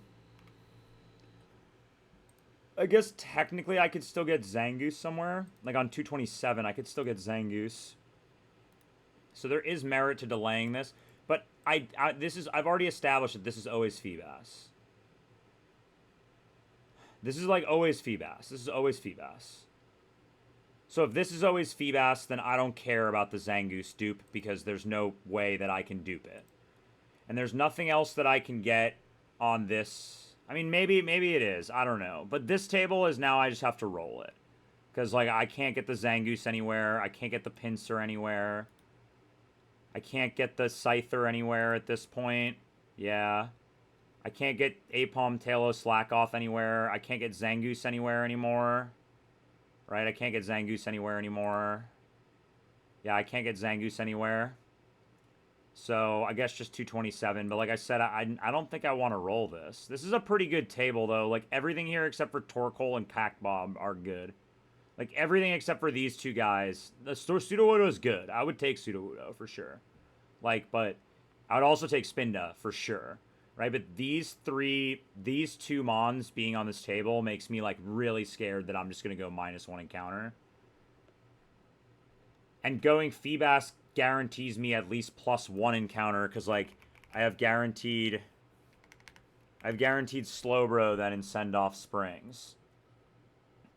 I guess technically I could still get Zangoose somewhere. Like, on 227, I could still get Zangoose. So there is merit to delaying this. But I've already established that this is always Feebas. This is like always Feebas. This is always Feebas. So if this is always Feebas, then I don't care about the Zangoose dupe because there's no way that I can dupe it. And there's nothing else that I can get on this. I mean, maybe it is. I don't know. But this table is now I just have to roll it. Because, like, I can't get the Zangoose anywhere. I can't get the Pinsir anywhere. I can't get the Scyther anywhere at this point. Yeah. I can't get Apom, Talos, Slackoff anywhere. I can't get Zangoose anywhere anymore. Right? I can't get Zangoose anywhere anymore. Yeah, I can't get Zangoose anywhere. So, I guess just 227. But like I said, I don't think I want to roll this. This is a pretty good table, though. Like, everything here except for Torkoal and Cacbob are good. Like, everything except for these two guys. The Sudowoodo is good. I would take Sudowoodo for sure. Like, but I would also take Spinda for sure. Right? But these two Mons being on this table makes me, like, really scared that I'm just going to go -1 encounter. And going Feebas guarantees me at least +1 encounter because, like, I have guaranteed Slowbro then in Send-Off Springs.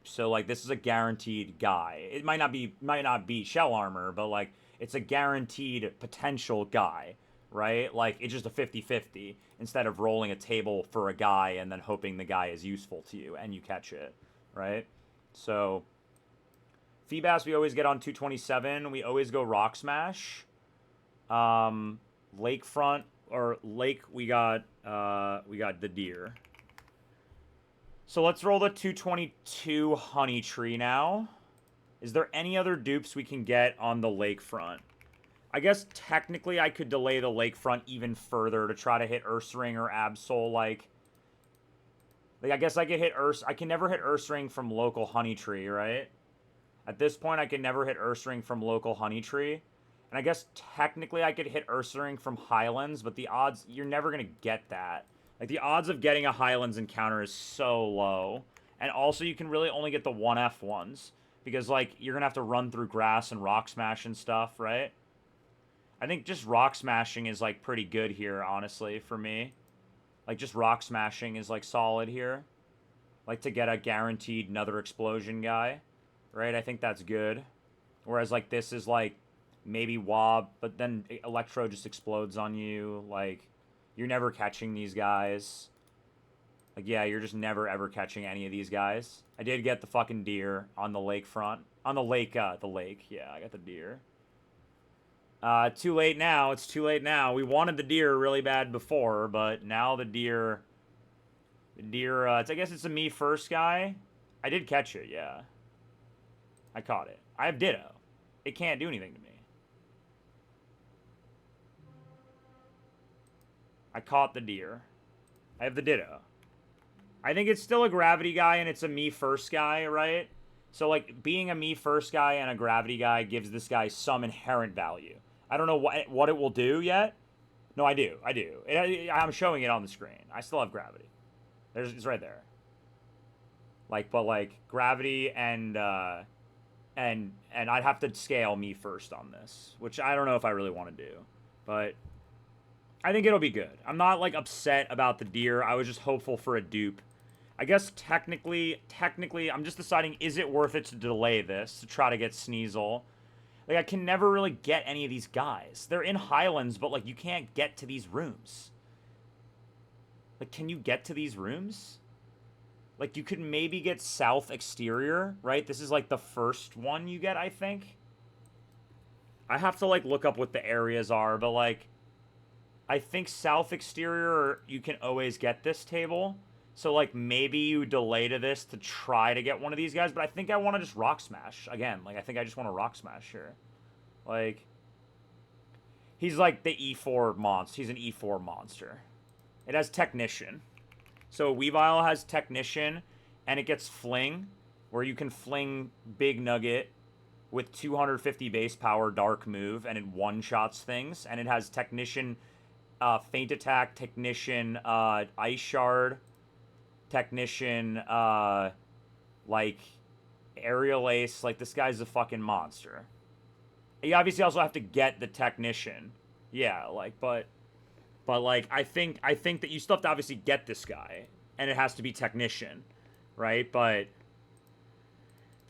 So, like, this is a guaranteed guy. It might not be Shell Armor, but, like, it's a guaranteed potential guy, right? Like, it's just a 50-50 instead of rolling a table for a guy and then hoping the guy is useful to you and you catch it, right? So, Feebas we always get on 227. We always go Rock Smash. Lakefront or Lake we got the deer. So let's roll the 222 Honey Tree now. Is there any other dupes we can get on the lakefront? I guess technically I could delay the lakefront even further to try to hit Ursaring or Absol. Like I guess I could hit I can never hit Ursaring from local Honey Tree, right? At this point, I can never hit Ursaring from local Honey Tree. And I guess technically I could hit Ursaring from Highlands, but the odds, you're never going to get that. Like, the odds of getting a Highlands encounter is so low. And also, you can really only get the 1F ones. Because, like, you're going to have to run through grass and Rock Smash and stuff, right? I think just Rock Smashing is, like, pretty good here, honestly, for me. Like, just Rock Smashing is, like, solid here. Like, to get a guaranteed another Explosion guy. right? I think that's good. Whereas, like, this is, like, maybe Wob, but then Electro just explodes on you. Like, you're never catching these guys. Like, yeah, you're just never, ever catching any of these guys. I did get the fucking deer on the lakefront. On the lake, yeah, I got the deer. Too late now. It's too late now. We wanted the deer really bad before, but now the deer... The deer, I guess it's a me first guy. I did catch it, yeah. I caught it. I have Ditto. It can't do anything to me. I caught the deer. I have the Ditto. I think it's still a gravity guy and it's a me first guy, right? So, like, being a me first guy and a gravity guy gives this guy some inherent value. I don't know what it will do yet. No, I do. I'm showing it on the screen. I still have gravity. It's right there. Like, but like gravity and I'd have to scale me first on this, which I don't know if I really want to do, but I think it'll be good. I'm not like upset about the deer. I was just hopeful for a dupe. I guess technically, I'm just deciding, is it worth it to delay this to try to get Sneasel? Like, I can never really get any of these guys. They're in Highlands, but, like, you can't get to these rooms. Like, can you get to these rooms? Like, you could maybe get South Exterior, right? This is, like, the first one you get, I think. I have to, like, look up what the areas are, but, like, I think South Exterior, you can always get this table. So, like, maybe you delay to this to try to get one of these guys. But I think I want to just Rock Smash. Again, like, I think I just want to Rock Smash here. Like, he's like the E4 monster. He's an E4 monster. It has Technician. So, Weavile has Technician, and it gets Fling, where you can fling Big Nugget with 250 base power Dark Move, and it one-shots things. And it has Technician, Feint Attack, Technician, Ice Shard, Technician, like, Aerial Ace. Like, this guy's a fucking monster. You obviously also have to get the Technician. Yeah, like, but like, I think that you still have to obviously get this guy, and it has to be Technician, right? But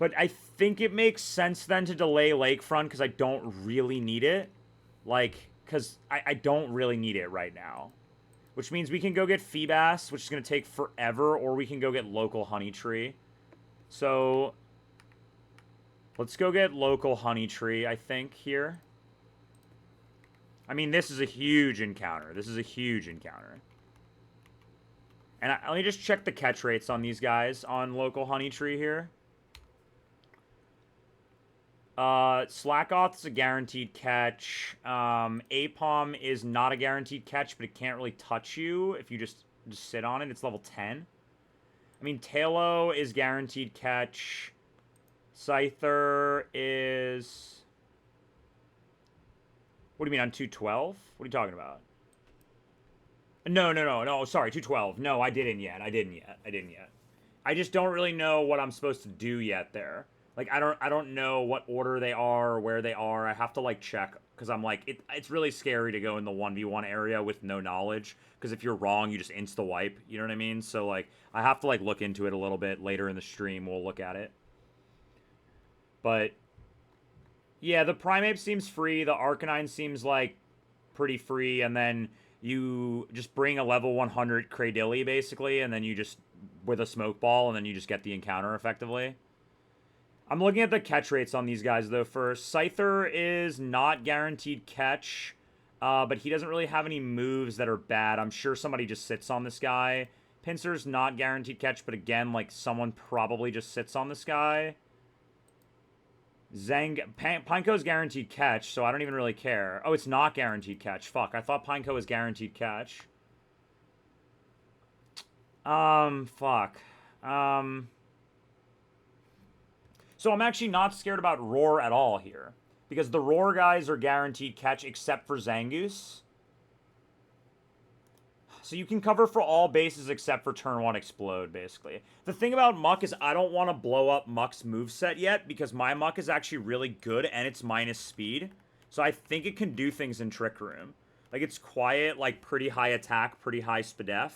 I think it makes sense then to delay Lakefront, because I don't really need it. Like, because I don't really need it right now. Which means we can go get Feebas, which is going to take forever, or we can go get local Honey Tree. So, let's go get local Honey Tree, I think, here. I mean, this is a huge encounter. This is a huge encounter. And let me just check the catch rates on these guys on local Honey Tree here. Slackoth is a guaranteed catch. Apom is not a guaranteed catch, but it can't really touch you if you just sit on it. It's level 10. I mean, Talo is guaranteed catch. Scyther is... What do you mean, on 212? What are you talking about? No, sorry, 212. No, I didn't yet. I just don't really know what I'm supposed to do yet there. Like, I don't know what order they are or where they are. I have to, like, check, because I'm like, it's really scary to go in the 1v1 area with no knowledge, because if you're wrong, you just insta-wipe, you know what I mean? So, like, I have to, like, look into it a little bit later in the stream. We'll look at it. But, yeah, the Primeape seems free. The Arcanine seems, like, pretty free, and then you just bring a level 100 Cradilly, basically, and then you just, with a Smoke Ball, and then you just get the encounter, effectively. I'm looking at the catch rates on these guys, though, first. Scyther is not guaranteed catch, but he doesn't really have any moves that are bad. I'm sure somebody just sits on this guy. Pinsir's not guaranteed catch, but again, like, someone probably just sits on this guy. Pineco's guaranteed catch, so I don't even really care. Oh, it's not guaranteed catch. Fuck, I thought Pineco was guaranteed catch. Fuck. So I'm actually not scared about Roar at all here, because the Roar guys are guaranteed catch except for Zangoose. So you can cover for all bases except for turn 1 Explode, basically. The thing about Muck is I don't want to blow up Muck's moveset yet, because my Muck is actually really good and it's minus speed. So I think it can do things in Trick Room. Like, it's quiet, like, pretty high attack, pretty high Spadef.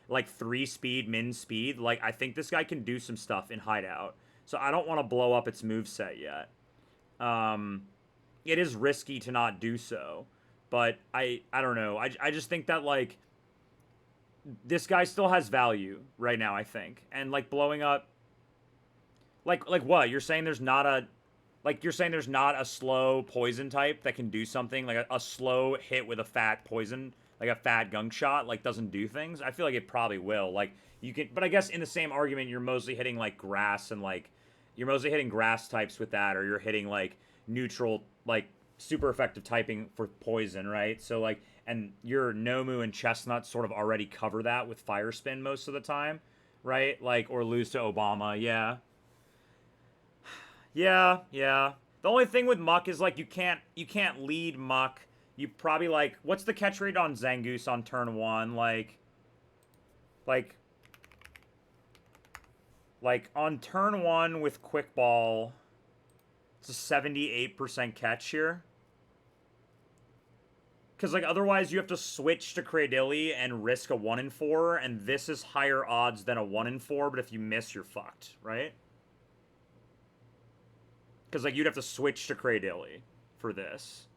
Like, 3 speed, min speed. Like, I think this guy can do some stuff in Hideout. So I don't want to blow up its moveset yet. It is risky to not do so, but I don't know. I just think that like this guy still has value right now, I think. And like blowing up like what? You're saying there's not a slow poison type that can do something like a slow hit with a fat poison, like a fat gunk shot, like doesn't do things. I feel like it probably will. Like you can, but I guess in the same argument, you're mostly hitting like grass and like you're mostly hitting grass types with that, or you're hitting like neutral, like super effective typing for poison, right? So like, and your Nomu and Chestnut sort of already cover that with Fire Spin most of the time, right? Like, or lose to Obama, yeah. Yeah, yeah. The only thing with Muck is like you can't lead Muck. You probably like what's the catch rate on Zangoose on turn one? Like like on turn one with Quick Ball, it's a 78% catch here. Because like otherwise you have to switch to Cradilly and risk a 1 in 4, and this is higher odds than a 1 in 4, but if you miss, you're fucked, right? Because, like, you'd have to switch to Cradilly for this.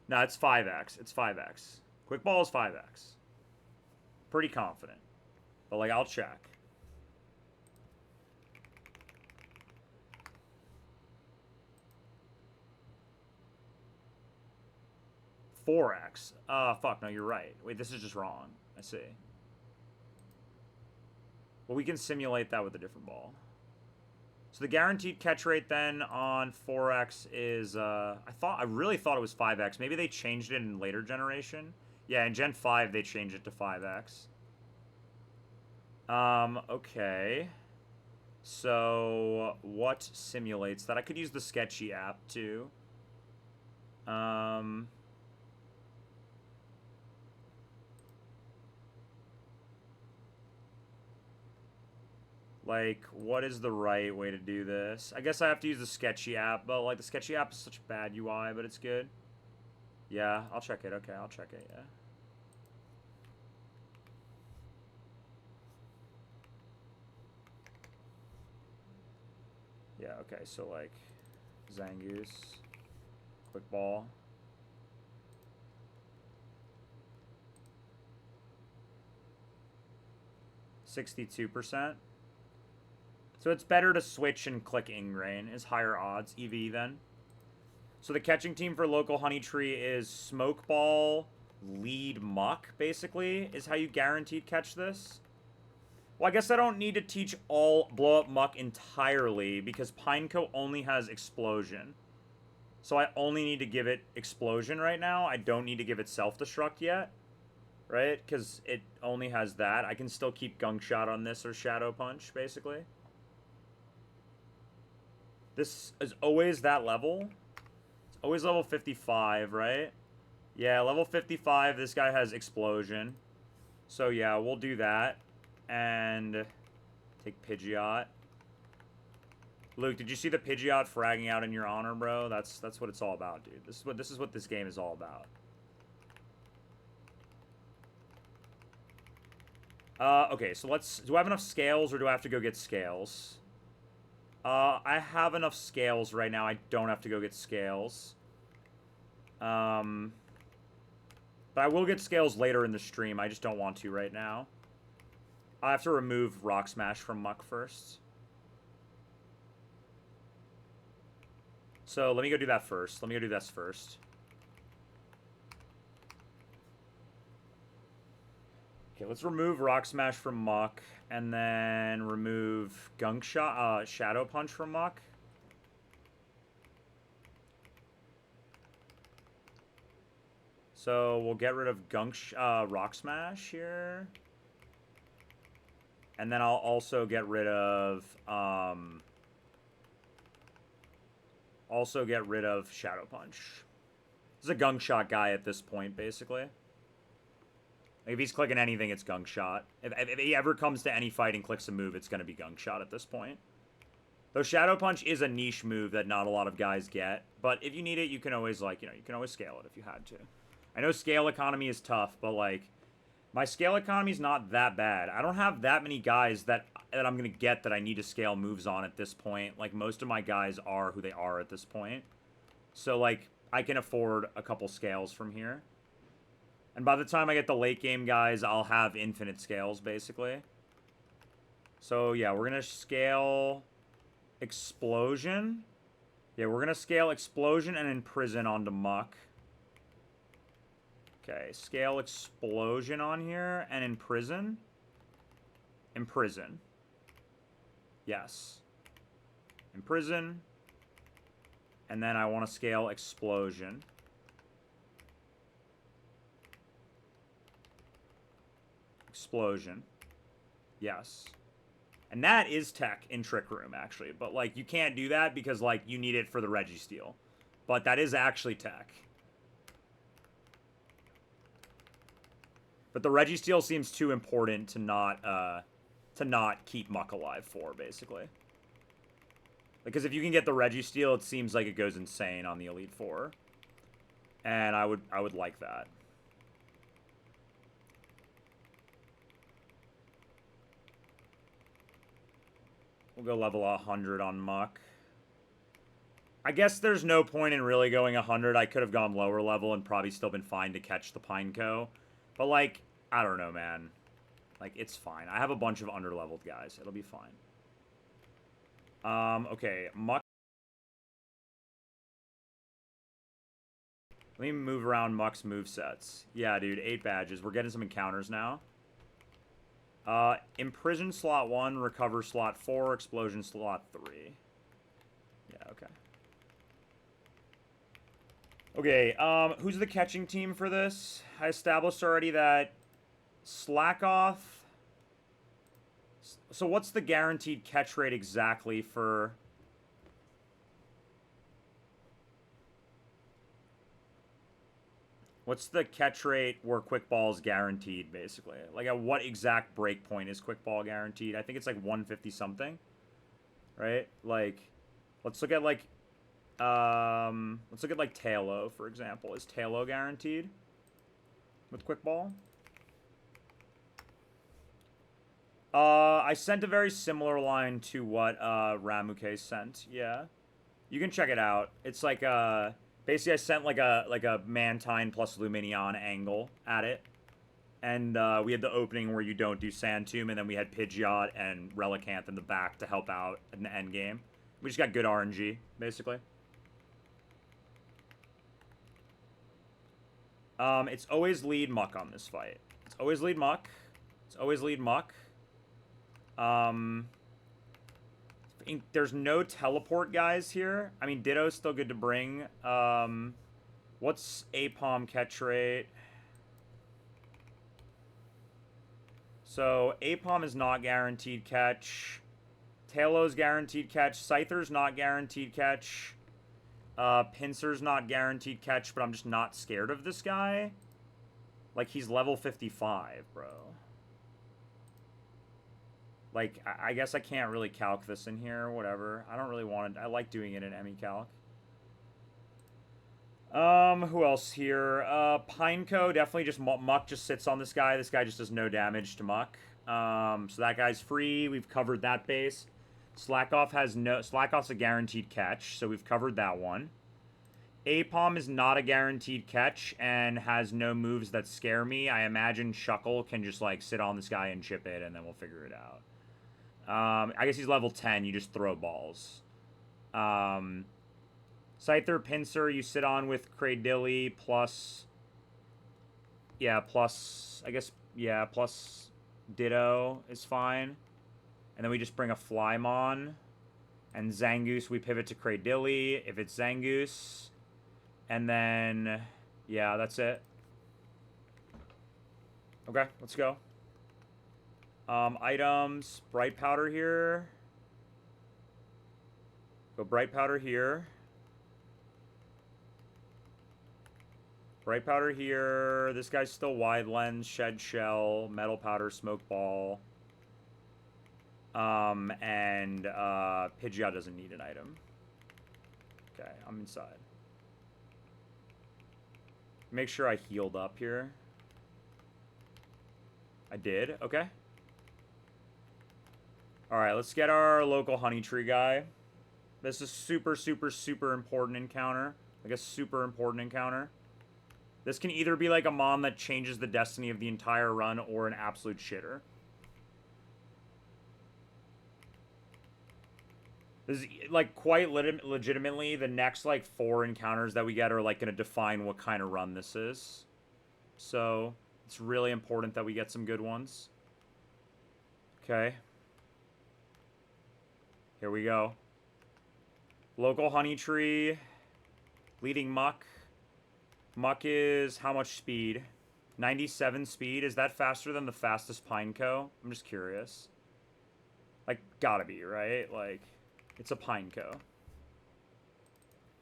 No, it's 5x. It's 5x. Quick Ball is 5x. Pretty confident. But, like, I'll check. $4x. Fuck, no, you're right. Wait, this is just wrong. I see. Well, we can simulate that with a different ball. So the guaranteed catch rate then on 4x is, I really thought it was 5x. Maybe they changed it in later generation. Yeah, in Gen 5 they changed it to 5x. Okay. So what simulates that? I could use the Sketchy app too. Like, what is the right way to do this? I guess I have to use the Sketchy app, but, like, the Sketchy app is such a bad UI, but it's good. Yeah, I'll check it. Okay, I'll check it, yeah. Yeah, okay, so, like, Zangoose, Quick Ball. %62%. So it's better to switch and click Ingrain. Is higher odds. EV then. So the catching team for local Honey Tree is Smokeball, Lead Muck, basically, is how you guaranteed catch this. Well, I guess I don't need to teach all Blow Up Muck entirely, because Pineco only has Explosion. So I only need to give it Explosion right now. I don't need to give it Self-Destruct yet. Right? Because it only has that. I can still keep Gunk Shot on this or Shadow Punch, basically. This is always that level. It's always level 55, right? Yeah, level 55, this guy has Explosion. So yeah, we'll do that. And take Pidgeot. Luke, did you see the Pidgeot fragging out in your honor, bro? That's what it's all about, dude. This is what this game is all about. Okay, so let's... Do I have enough scales, or do I have to go get scales? I have enough scales right now. I don't have to go get scales. But I will get scales later in the stream. I just don't want to right now. I have to remove Rock Smash from Muck first. So let me go do that first. Let me go do this first. Okay, let's remove Rock Smash from Muck, and then remove Gunk Shot, Shadow Punch from Muck. So we'll get rid of Rock Smash here. And then I'll also get rid of, Shadow Punch. This is a Gunk Shot guy at this point, basically. Like, if he's clicking anything, it's Gunk Shot. If he ever comes to any fight and clicks a move, it's going to be Gunk Shot at this point. Though Shadow Punch is a niche move that not a lot of guys get. But if you need it, you can always, like, you know, you can always scale it if you had to. I know scale economy is tough, but, like, My scale economy is not that bad. I don't have that many guys that I'm going to get that I need to scale moves on at this point. Like, most of my guys are who they are at this point. So, like, I can afford a couple scales from here. And by the time I get the late game guys, I'll have infinite scales, basically. So, yeah, we're going to scale Explosion. Yeah, we're going to scale Explosion and Imprison onto Muck. Okay, scale Explosion on here and Imprison. Imprison. Yes. Imprison. And then I want to scale Explosion. Explosion. Yes. And that is tech in Trick Room, actually. But, like, you can't do that because, like, you need it for the Registeel. But that is actually tech. But the Registeel seems too important to not keep Muck alive for, basically. Because if you can get the Registeel, it seems like it goes insane on the Elite Four. And I would like that. We'll go level 100 on Muck. I guess there's no point in really going 100. I could have gone lower level and probably still been fine to catch the Pineco. But, like, I don't know, man. Like, it's fine. I have a bunch of underleveled guys. It'll be fine. Okay. Muck. Let me move around Muck's movesets. Yeah, dude. 8 badges. We're getting some encounters now. Imprison slot 1, recover slot 4, explosion slot 3. Yeah, okay. Okay, who's the catching team for this? I established already that Slack Off. So what's the guaranteed catch rate exactly for... What's the catch rate where Quick Ball is guaranteed, basically? Like, at what exact break point is Quick Ball guaranteed? I think it's like 150 something, right? Like, let's look at like Tailo, for example. Is Tailo guaranteed with Quick Ball? I sent a very similar line to what Ramuke sent. Yeah, you can check it out. It's like basically I sent like a Mantine plus Luminion angle at it, and we had the opening where you don't do Sand Tomb, and then we had Pidgeot and Relicanth in the back to help out in the end game. We just got good RNG, basically. It's always lead Muck on this fight. It's always lead Muck. It's always lead Muck. There's no teleport guys here. I mean, Ditto's still good to bring. What's Apom catch rate? So, Apom is not guaranteed catch. Tailo's guaranteed catch. Scyther's not guaranteed catch. Pinsir's not guaranteed catch, but I'm just not scared of this guy. Like, he's level 55, bro. Like, I guess I can't really calc this in here, whatever. I don't really want to... I like doing it in EmiCalc. Who else here? Pineco, definitely just... Muck just sits on this guy. This guy just does no damage to Muck. So that guy's free. We've covered that base. Slackoff has no... Slackoff's a guaranteed catch, so we've covered that one. Apom is not a guaranteed catch and has no moves that scare me. I imagine Shuckle can just, like, sit on this guy and chip it, and then we'll figure it out. I guess he's level 10. You just throw balls. Scyther, Pinsir, you sit on with Cradilly plus... Yeah, plus... I guess, yeah, plus Ditto is fine. And then we just bring a Flymon. And Zangoose, we pivot to Cradilly if it's Zangoose. And then... Yeah, that's it. Okay, let's go. Items, Bright Powder here. Go Bright Powder here. Bright Powder here. This guy's still Wide Lens, Shed Shell, Metal Powder, Smoke Ball. And Pidgeot doesn't need an item. Okay, I'm inside. Make sure I healed up here. I did. Okay. Alright, let's get our local honey tree guy. This is super, super, super important encounter. Like a super important encounter. This can either be like a mon that changes the destiny of the entire run or an absolute shitter. This is, like, quite legitimately, the next, like, 4 encounters that we get are, like, going to define what kind of run this is. So, it's really important that we get some good ones. Okay. Here we go. Local honey tree. Leading muck. Muck is how much speed? 97 speed. Is that faster than the fastest Pineco? I'm just curious. Like, gotta be, right? Like, it's a Pineco.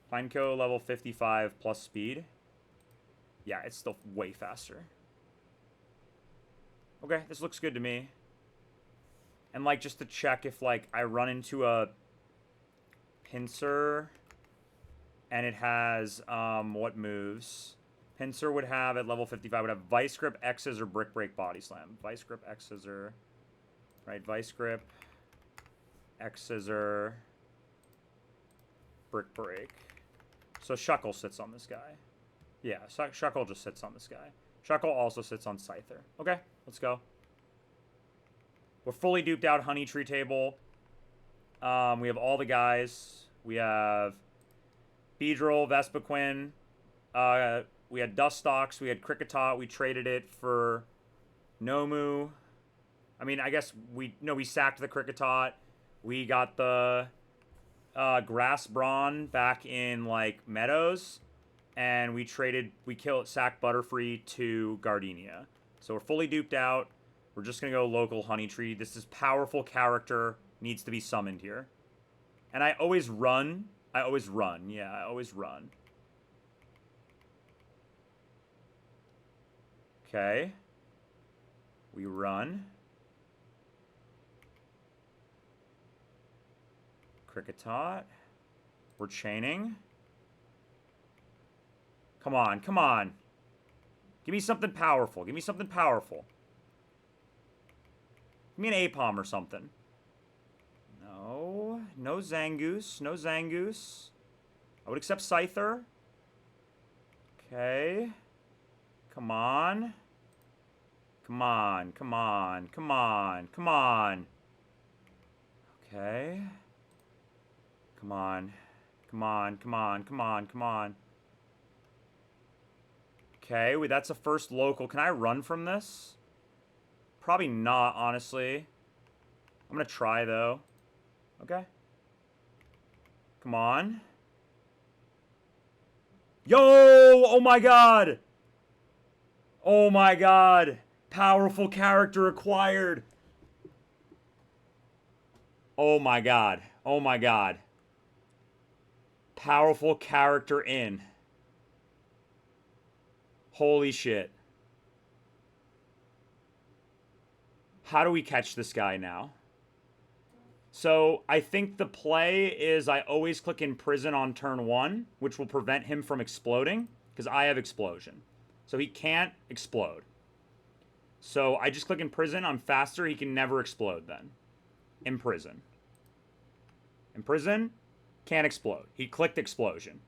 Pineco level 55 plus speed. Yeah, it's still way faster. Okay, this looks good to me. And, like, just to check if, like, I run into a pincer and it has, what moves? Pincer would have, at level 55, would have Vice Grip, X Scissor, Brick Break, Body Slam. Vice Grip, X Scissor. Right, Vice Grip, X Scissor, Brick Break. So Shuckle sits on this guy. Yeah, Shuckle just sits on this guy. Shuckle also sits on Scyther. Okay, let's go. We're fully duped out Honey Tree table. We have all the guys. We have Beedrill, Vespiquen. We had Dustox. We had Kricketot. We traded it for Nomu. I mean, I guess we sacked the Kricketot. We got the Grass Brawn back in, like, Meadows. And we sacked Butterfree to Gardenia. So we're fully duped out. We're just going to go local Honey Tree. This is powerful character. Needs to be summoned here. And I always run. Yeah, I always run. Okay. We run. Kricketot. We're chaining. Come on, come on. Give me something powerful. Give me something powerful. Give me an Apom or something. No. No Zangoose. No Zangoose. I would accept Scyther. Okay. Come on. Come on. Come on. Come on. Come on. Okay. Come on. Come on. Come on. Come on. Come on. Okay, wait, that's a first local. Can I run from this? Probably not, honestly. I'm gonna try, though. Okay. Come on. Yo! Oh my god! Oh my god! Powerful character acquired! Oh my god. Oh my god. Powerful character in. Holy shit. How do we catch this guy now? So, I think the play is I always click Imprison on turn 1, which will prevent him from exploding, because I have Explosion. So he can't explode. So I just click Imprison, I'm faster, he can never explode then. Imprison. Imprison, can't explode. He clicked Explosion.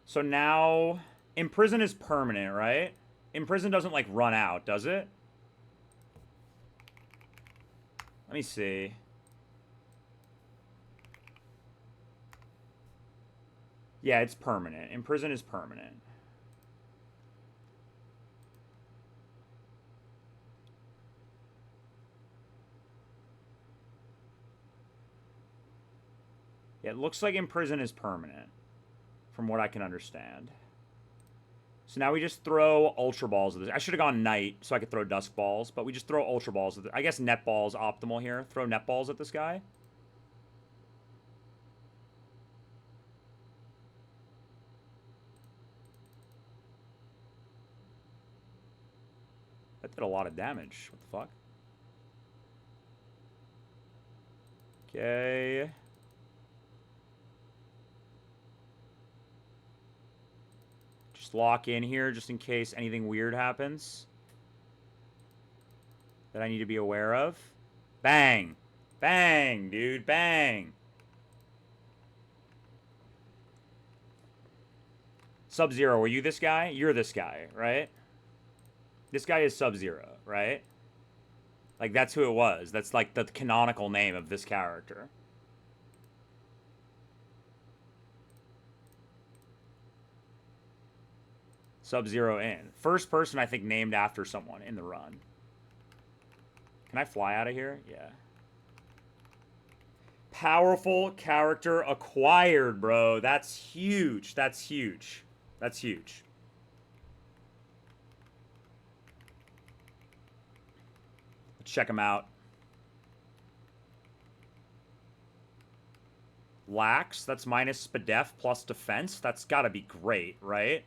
So now, Imprison is permanent, right? Imprison doesn't, like, run out, does it? Let me see. Yeah, it's permanent. Imprison is permanent. Yeah, it looks like Imprison is permanent, from what I can understand. So now we just throw Ultra Balls at this. I should have gone Night so I could throw Dusk Balls, but we just throw Ultra Balls at this. I guess Net Ball's optimal here. Throw Net Balls at this guy. That did a lot of damage. What the fuck? Okay. Just lock in here just in case anything weird happens that I need to be aware of. Bang. Bang, dude. Bang. Sub-Zero, were you this guy? You're this guy, right? This guy is Sub-Zero, right? Like, that's who it was. That's, like, the canonical name of this character. Sub-Zero in. First person, I think, named after someone in the run. Can I fly out of here? Yeah. Powerful character acquired, bro. That's huge. That's huge. That's huge. Let's check him out. Lax, that's minus Spadef plus defense. That's gotta be great, right?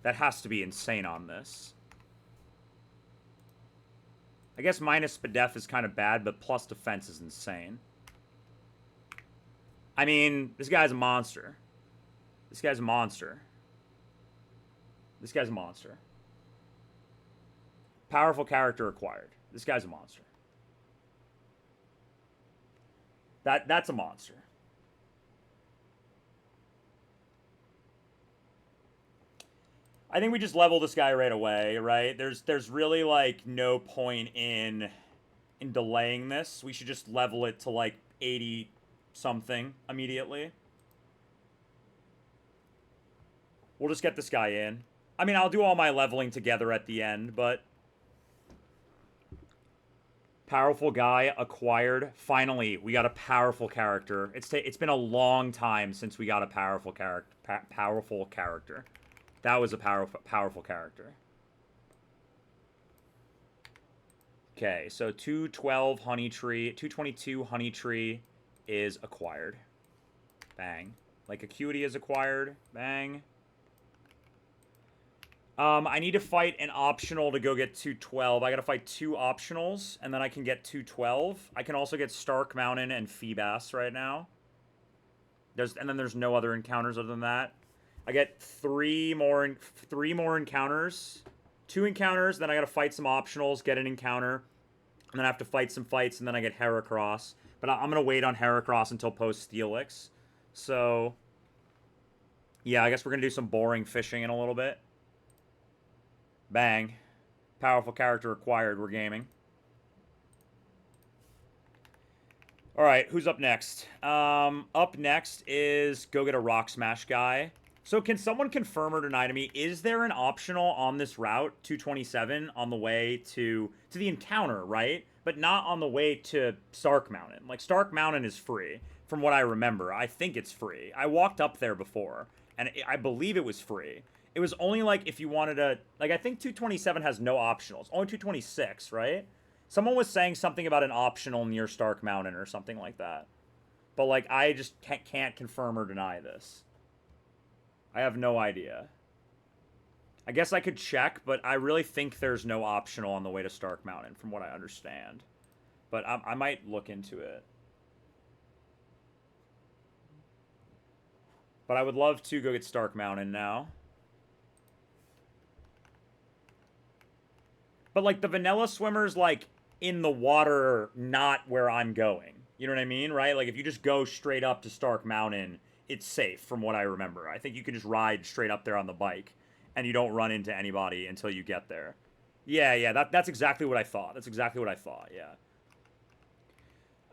That has to be insane on this. I guess minus Spadef is kind of bad, but plus defense is insane. I mean, this guy's a monster. This guy's a monster. This guy's a monster. Powerful character acquired. This guy's a monster. That's a monster. I think we just level this guy right away, right? There's really like no point in delaying this. We should just level it to like 80 something immediately. We'll just get this guy in. I mean, I'll do all my leveling together at the end, but powerful guy acquired. Finally, we got a powerful character. It's been a long time since we got a powerful character. That was a powerful character. Okay, so 212 honey tree, 222 honey tree is acquired. Bang. Like acuity is acquired. Bang. I need to fight an optional to go get 212. I gotta fight 2 optionals, and then I can get 212. I can also get Stark Mountain and Feebas right now. And then there's no other encounters other than that. I get 3 more encounters. 2 encounters, then I gotta fight some optionals, get an encounter, and then I have to fight some fights, and then I get Heracross. But I'm gonna wait on Heracross until post-Steelix. So, yeah, I guess we're gonna do some boring fishing in a little bit. Bang. Powerful character acquired. We're gaming. Alright, who's up next? Up next is go get a Rock Smash guy. So can someone confirm or deny to me, is there an optional on this route, 227, on the way to the encounter, right? But not on the way to Stark Mountain. Like, Stark Mountain is free, from what I remember. I think it's free. I walked up there before, and I believe it was free. It was only, like, if you wanted to... Like, I think 227 has no optionals. Only 226, right? Someone was saying something about an optional near Stark Mountain or something like that. But, like, I just can't confirm or deny this. I have no idea. I guess I could check, but I really think there's no optional on the way to Stark Mountain, from what I understand. But I might look into it. But I would love to go get Stark Mountain now. But, like, the vanilla swimmer's, like, in the water, not where I'm going. You know what I mean, right? Like, if you just go straight up to Stark Mountain, it's safe, from what I remember. I think you can just ride straight up there on the bike, and you don't run into anybody until you get there. Yeah, that's exactly what I thought. That's exactly what I thought, yeah.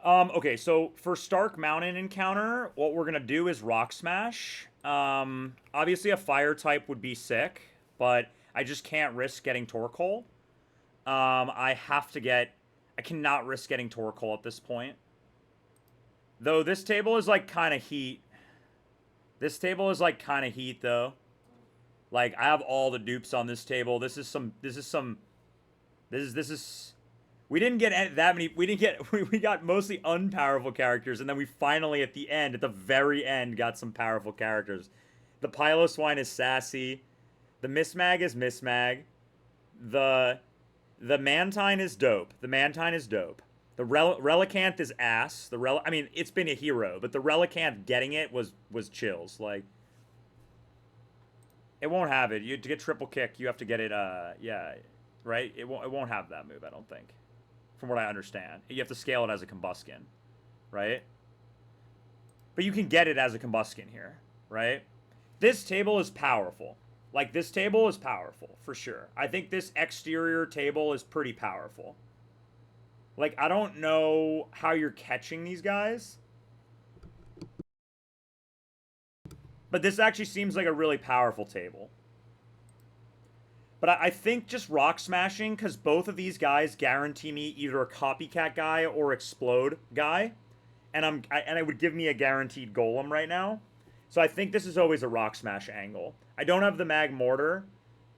Okay, so for Stark Mountain encounter, what we're gonna do is Rock Smash. Obviously a fire type would be sick, but I just can't risk getting Torkoal. I cannot risk getting Torkoal at this point. Though this table is like kind of heat. This table is like kind of heat though. Like I have all the dupes on this table. We didn't get that many. We got mostly unpowerful characters, and then we finally at the very end, got some powerful characters. The Piloswine is sassy. The Mismag is Mismag. The Mantine is dope. The Relicanth is ass. I mean, it's been a hero, but the Relicanth getting it was chills. Like, It won't have it. To get triple kick, you have to get it, yeah, right? It won't have that move, I don't think. From what I understand. You have to scale it as a combustion, right? But you can get it as a combustion here, right? This table is powerful. Like, this table is powerful, for sure. I think this exterior table is pretty powerful. Like, I don't know how you're catching these guys. But this actually seems like a really powerful table. But I think just rock smashing, because both of these guys guarantee me either a copycat guy or explode guy. And it would give me a guaranteed golem right now. So I think this is always a rock smash angle. I don't have the mag mortar,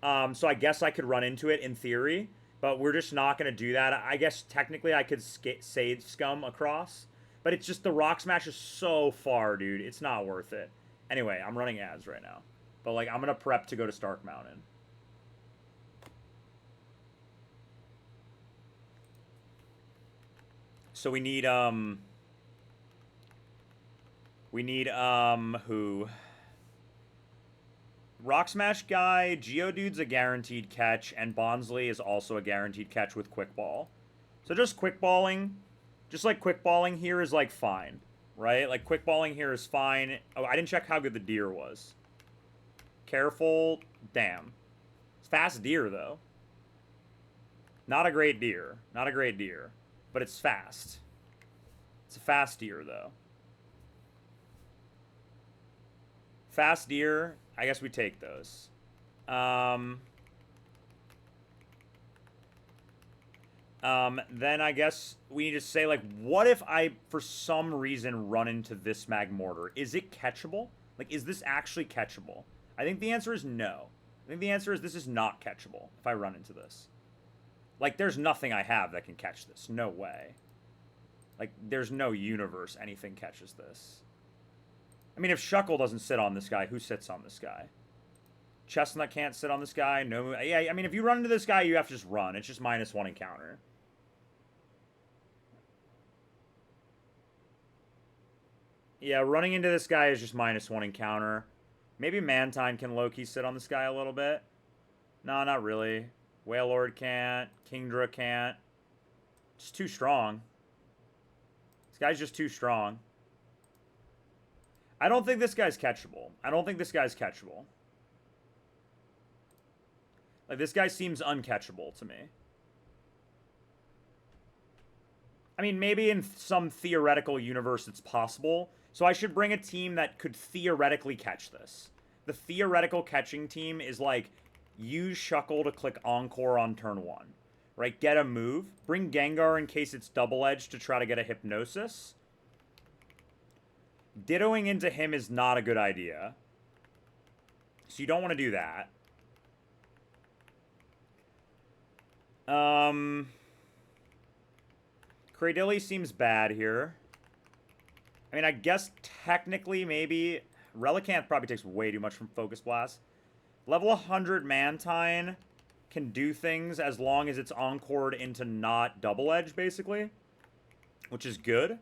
so I guess I could run into it in theory, but we're just not going to do that. I guess technically I could sage scum across, but it's just the rock smash is so far, dude. It's not worth it. Anyway, I'm running ads right now, but like I'm going to prep to go to Stark Mountain. So we need who? Rock Smash guy, Geodude's a guaranteed catch, and Bonsly is also a guaranteed catch with Quick Ball. So just Quick Balling, just like Quick Balling here is like fine, right? Like Quick Balling here is fine. Oh, I didn't check how good the deer was. Careful, damn. It's fast deer though. Not a great deer, not a great deer, but it's fast. It's a fast deer though. Fast deer, I guess we take those. Then I guess we need to say, like, what if I, for some reason, run into this mag mortar? Is it catchable? Like, is this actually catchable? I think the answer is no. I think the answer is this is not catchable if I run into this. Like, there's nothing I have that can catch this. No way. Like, there's no universe anything catches this. I mean, if Shuckle doesn't sit on this guy, who sits on this guy? Chestnut can't sit on this guy. No, yeah, I mean, if you run into this guy, you have to just run. It's just -1 encounter. Yeah, running into this guy is just -1 encounter. Maybe Mantine can low-key sit on this guy a little bit. No, not really. Wailord can't. Kingdra can't. Just too strong. This guy's just too strong. I don't think this guy's catchable. I don't think this guy's catchable. Like, this guy seems uncatchable to me. I mean, maybe in some theoretical universe it's possible. So I should bring a team that could theoretically catch this. The theoretical catching team is like, use Shuckle to click Encore on turn 1. Right? Get a move. Bring Gengar in case it's double-edged to try to get a Hypnosis. Dittoing into him is not a good idea. So you don't want to do that. Cradilly seems bad here. I mean, I guess technically maybe... Relicanth probably takes way too much from Focus Blast. Level 100 Mantine can do things as long as it's encored into not double edge, basically. Which is good.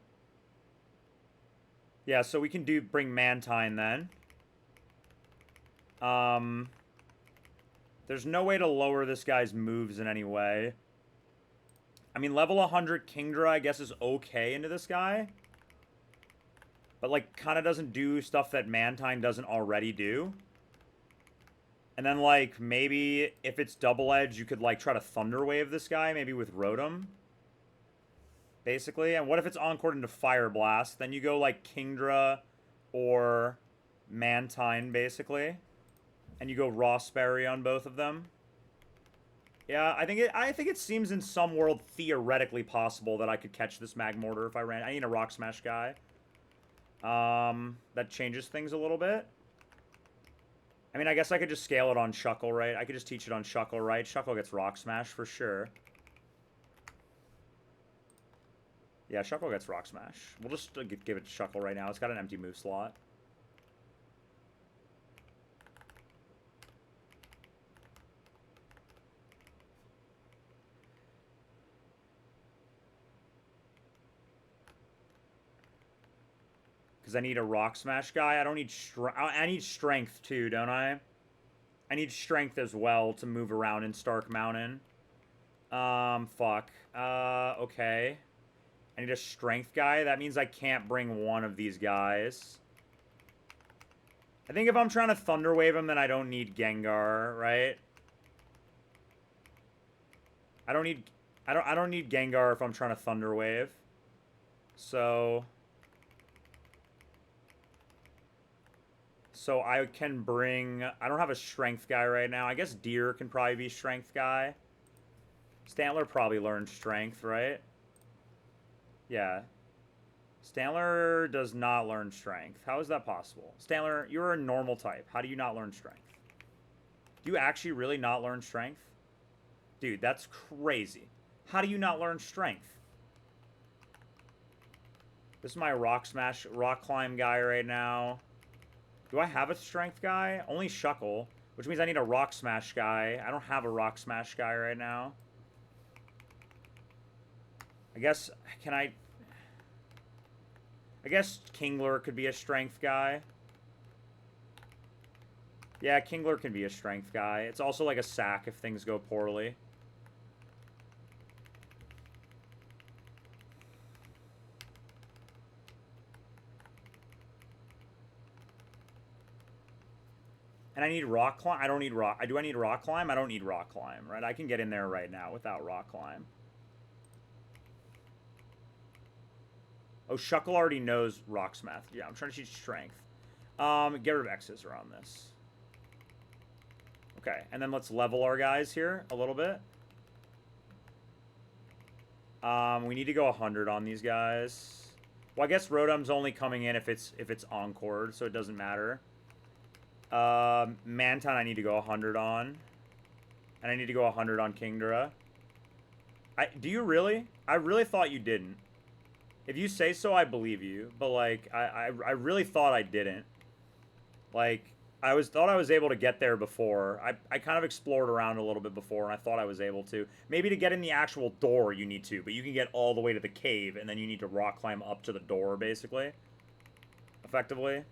Yeah, so we can bring Mantine then. There's no way to lower this guy's moves in any way. I mean, level 100 Kingdra, I guess, is okay into this guy. But, like, kind of doesn't do stuff that Mantine doesn't already do. And then, like, maybe if it's double edge, you could, like, try to Thunder Wave this guy, maybe with Rotom. Basically. And what if it's encored into Fire Blast? Then you go, like, Kingdra or Mantine, basically. And you go Rossberry on both of them. Yeah, I think it seems in some world theoretically possible that I could catch this Magmortar if I ran. I need a Rock Smash guy. That changes things a little bit. I mean, I guess I could just scale it on Shuckle, right? I could just teach it on Shuckle, right? Shuckle gets Rock Smash for sure. Yeah, Shuckle gets Rock Smash. We'll just give it to Shuckle right now. It's got an empty move slot. Because I need a Rock Smash guy. I don't need I need strength too, don't I? I need strength as well to move around in Stark Mountain. Fuck. Okay. I need a strength guy. That means I can't bring one of these guys. I think if I'm trying to Thunder Wave him, then I don't need Gengar, right? I don't need Gengar if I'm trying to Thunder Wave. So I can bring... I don't have a strength guy right now. I guess Deer can probably be strength guy. Stantler probably learned strength, right? Yeah. Stantler does not learn strength. How is that possible? Stantler, you're a normal type. How do you not learn strength? Do you actually really not learn strength? Dude, that's crazy. How do you not learn strength? This is my rock climb guy right now. Do I have a strength guy? Only Shuckle, which means I need a rock smash guy. I don't have a rock smash guy right now. I guess, I guess Kingler could be a strength guy. Yeah, Kingler can be a strength guy. It's also like a sack if things go poorly. And I need rock climb. I don't need rock. Do I need rock climb? I don't need rock climb, right? I can get in there right now without rock climb. Oh, Shuckle already knows rock smash. Yeah, I'm trying to teach strength. Get rid of X's around this. Okay, and then let's level our guys here a little bit. We need to go 100 on these guys. Well, I guess Rotom's only coming in if it's encored, so it doesn't matter. Manton I need to go 100 on. And I need to go 100 on Kingdra. Do you really? I really thought you didn't. If you say so, I believe you. But, like, I really thought I didn't. Like, thought I was able to get there before. I kind of explored around a little bit before, and I thought I was able to. Maybe to get in the actual door, you need to. But you can get all the way to the cave, and then you need to rock climb up to the door, basically. Effectively.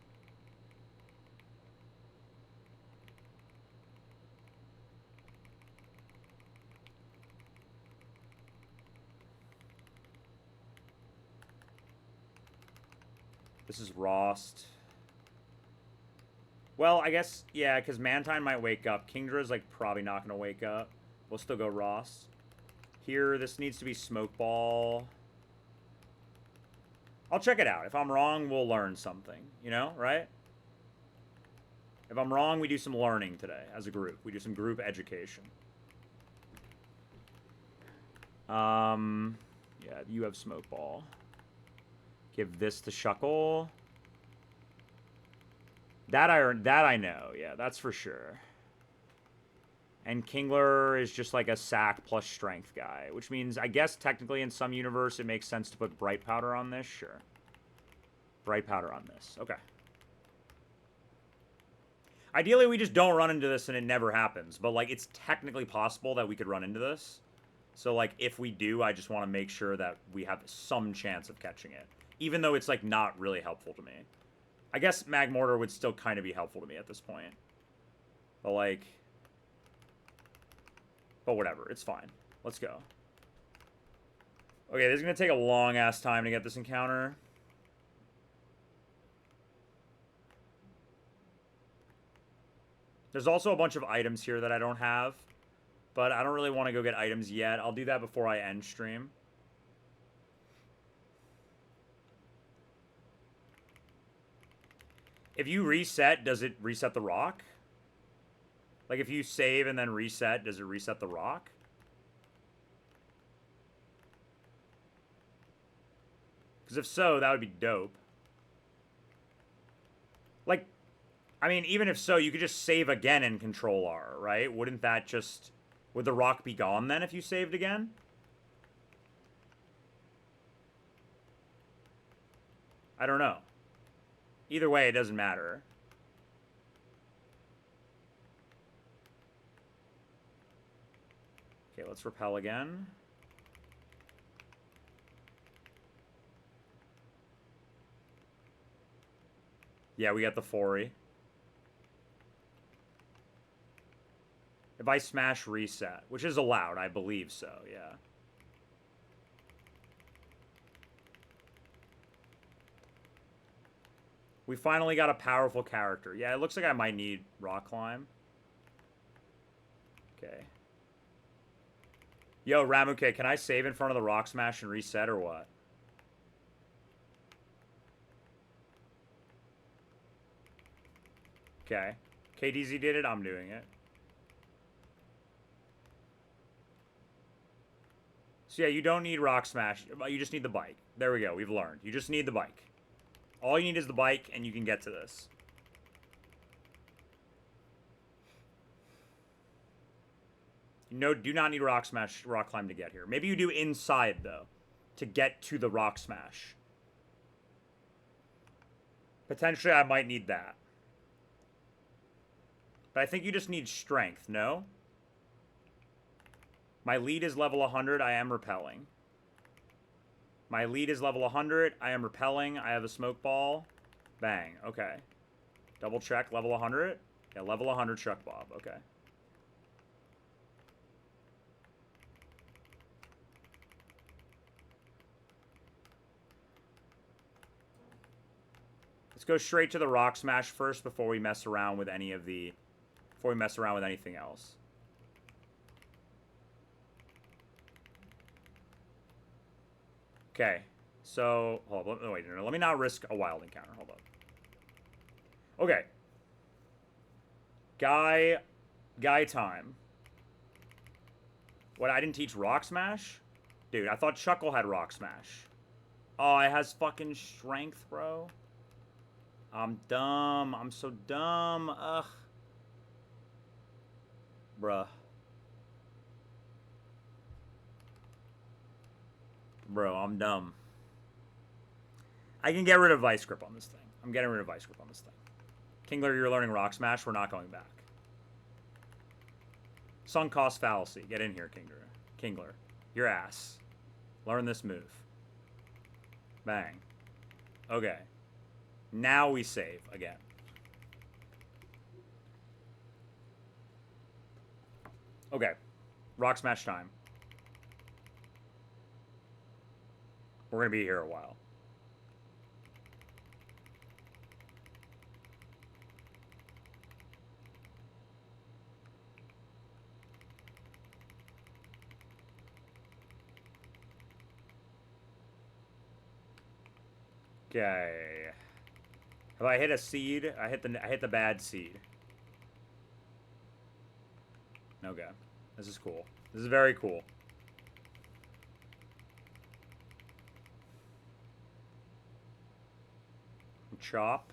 This is Rost. Well, I guess, yeah, because Mantine might wake up. Kingdra's, like, probably not going to wake up. We'll still go Rost. Here, this needs to be Smoke Ball. I'll check it out. If I'm wrong, we'll learn something. You know, right? If I'm wrong, we do some learning today as a group. We do some group education. Yeah, you have Smoke Ball. Give this to Shuckle. That I know. Yeah, that's for sure. And Kingler is just like a sack plus strength guy, which means I guess technically in some universe it makes sense to put Bright Powder on this. Sure. Bright Powder on this. Okay. Ideally, we just don't run into this and it never happens. But, like, it's technically possible that we could run into this. So, like, if we do, I just want to make sure that we have some chance of catching it. Even though it's, like, not really helpful to me. I guess Magmortar would still kind of be helpful to me at this point. But, like... But whatever, it's fine. Let's go. Okay, this is going to take a long-ass time to get this encounter. There's also a bunch of items here that I don't have. But I don't really want to go get items yet. I'll do that before I end stream. If you reset, does it reset the rock? Like, if you save and then reset, does it reset the rock? Because if so, that would be dope. Like, I mean, even if so, you could just save again and Control R, right? Wouldn't that just... Would the rock be gone then if you saved again? I don't know. Either way, it doesn't matter. Okay, let's repel again. Yeah, we got the Fori. If I smash reset, which is allowed, I believe so, yeah. We finally got a powerful character. Yeah, it looks like I might need rock climb. Okay. Yo, Ramuke, can I save in front of the rock smash and reset or what? Okay. KDZ did it, I'm doing it. So yeah, you don't need rock smash. You just need the bike. There we go, we've learned. You just need the bike. All you need is the bike, and you can get to this. No, do not need rock smash, rock climb to get here. Maybe you do inside, though, to get to the rock smash. Potentially, I might need that. But I think you just need strength, no? My lead is level 100. I am repelling. My lead is level 100. I am repelling. I have a smoke ball. Bang. Okay. Double check. Level 100. Yeah, level 100 Chuck Bob. Okay. Let's go straight to the rock smash first before we mess around with any of the... Before we mess around with anything else. Okay. So, hold on. Wait, no, let me not risk a wild encounter. Hold on. Okay. Guy time. What, I didn't teach rock smash? Dude, I thought Chuckle had rock smash. Oh, it has fucking strength, bro. I'm dumb. I'm so dumb. Ugh. Bruh. Bro, I'm dumb. I can get rid of Vice Grip on this thing. I'm getting rid of Vice Grip on this thing. Kingler, you're learning Rock Smash. We're not going back. Sunk cost fallacy. Get in here, Kingler. Kingler. Your ass. Learn this move. Bang. Okay. Now we save again. Okay. Rock Smash time. We're going to be here a while. Okay. Have I hit a seed? I hit the bad seed. Okay. This is cool. This is very cool. Chop.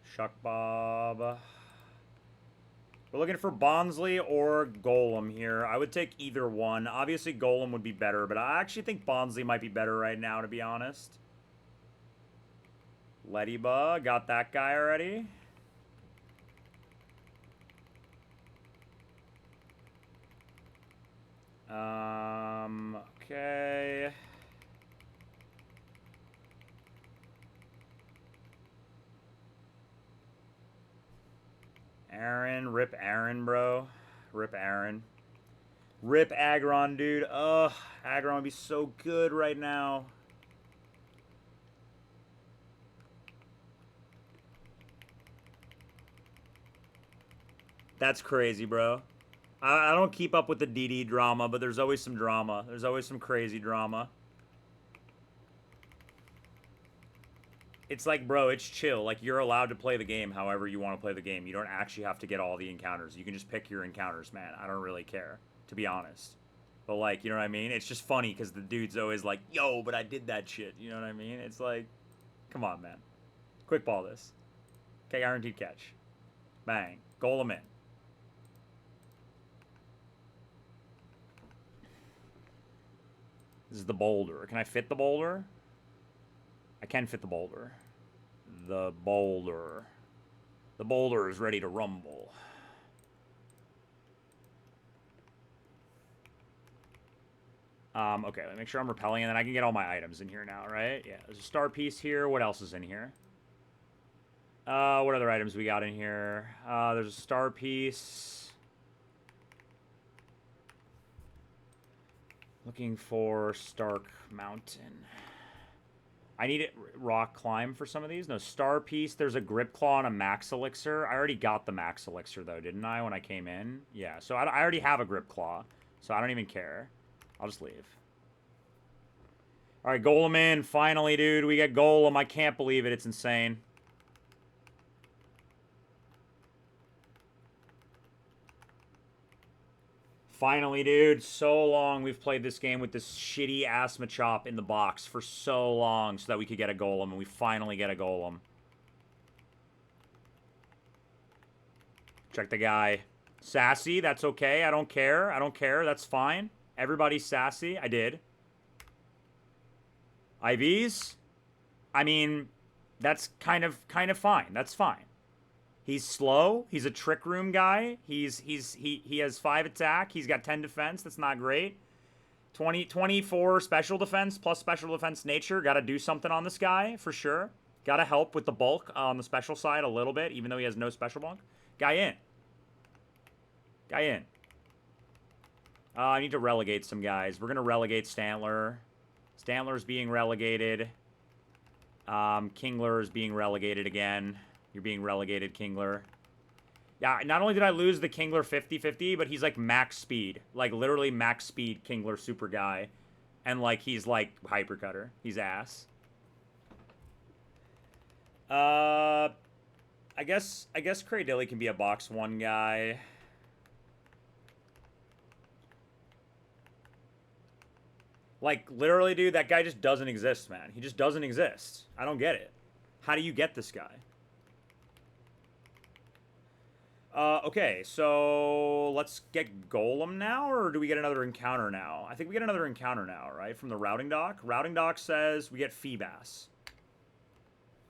Shuck Bob. We're looking for Bonsley or Golem here. I would take either one. Obviously, Golem would be better, but I actually think Bonsley might be better right now, to be honest. Lettyba, got that guy already. Okay. Aaron, rip Aaron, bro. Rip Aaron. Rip Aggron, dude. Ugh, Aggron would be so good right now. That's crazy, bro. I don't keep up with the DD drama, but there's always some drama. There's always some crazy drama. It's like, bro, it's chill. Like, you're allowed to play the game however you want to play the game. You don't actually have to get all the encounters. You can just pick your encounters, man. I don't really care, to be honest. But, like, you know what I mean? It's just funny because the dude's always like, yo, but I did that shit. You know what I mean? It's like, come on, man. Quick ball this. Okay, guaranteed catch. Bang. Golem in. This is the boulder. Can I fit the boulder? I can fit the boulder. The boulder. The boulder is ready to rumble. Okay, let me make sure I'm repelling, and then I can get all my items in here now, right? Yeah, there's a star piece here. What else is in here? What other items we got in here? There's a star piece. Looking for Stark Mountain. I need it rock climb for some of these. No, star piece. There's a grip claw and a max elixir. I already got the max elixir, though, didn't I, when I came in? Yeah, so I already have a grip claw, so I don't even care. I'll just leave. All right, Golem in. Finally, dude. We get Golem. I can't believe it. It's insane. Finally, dude. So long we've played this game with this shitty-ass Machop in the box for so long so that we could get a Golem, and we finally get a Golem. Check the guy. Sassy, that's okay. I don't care. I don't care. That's fine. Everybody's sassy. I did. IVs? I mean, that's kind of fine. That's fine. He's slow. He's a trick room guy. He has 5 attack. He's got 10 defense. That's not great. 24 special defense plus special defense nature. Got to do something on this guy for sure. Got to help with the bulk on the special side a little bit, even though he has no special bulk. Guy in. Guy in. I need to relegate some guys. We're going to relegate Stantler. Stantler's being relegated. Kingler is being relegated again. You're being relegated, Kingler. Yeah, not only did I lose the Kingler 50-50, but he's like max speed. Like literally max speed Kingler super guy. And like he's like hypercutter. He's ass. I guess Kraydilly can be a box 1 guy. Like literally, dude, that guy just doesn't exist, man. He just doesn't exist. I don't get it. How do you get this guy? Okay, so let's get Golem now, or do we get another encounter now? I think we get another encounter now, right? From the routing dock. Routing dock says we get Feebas.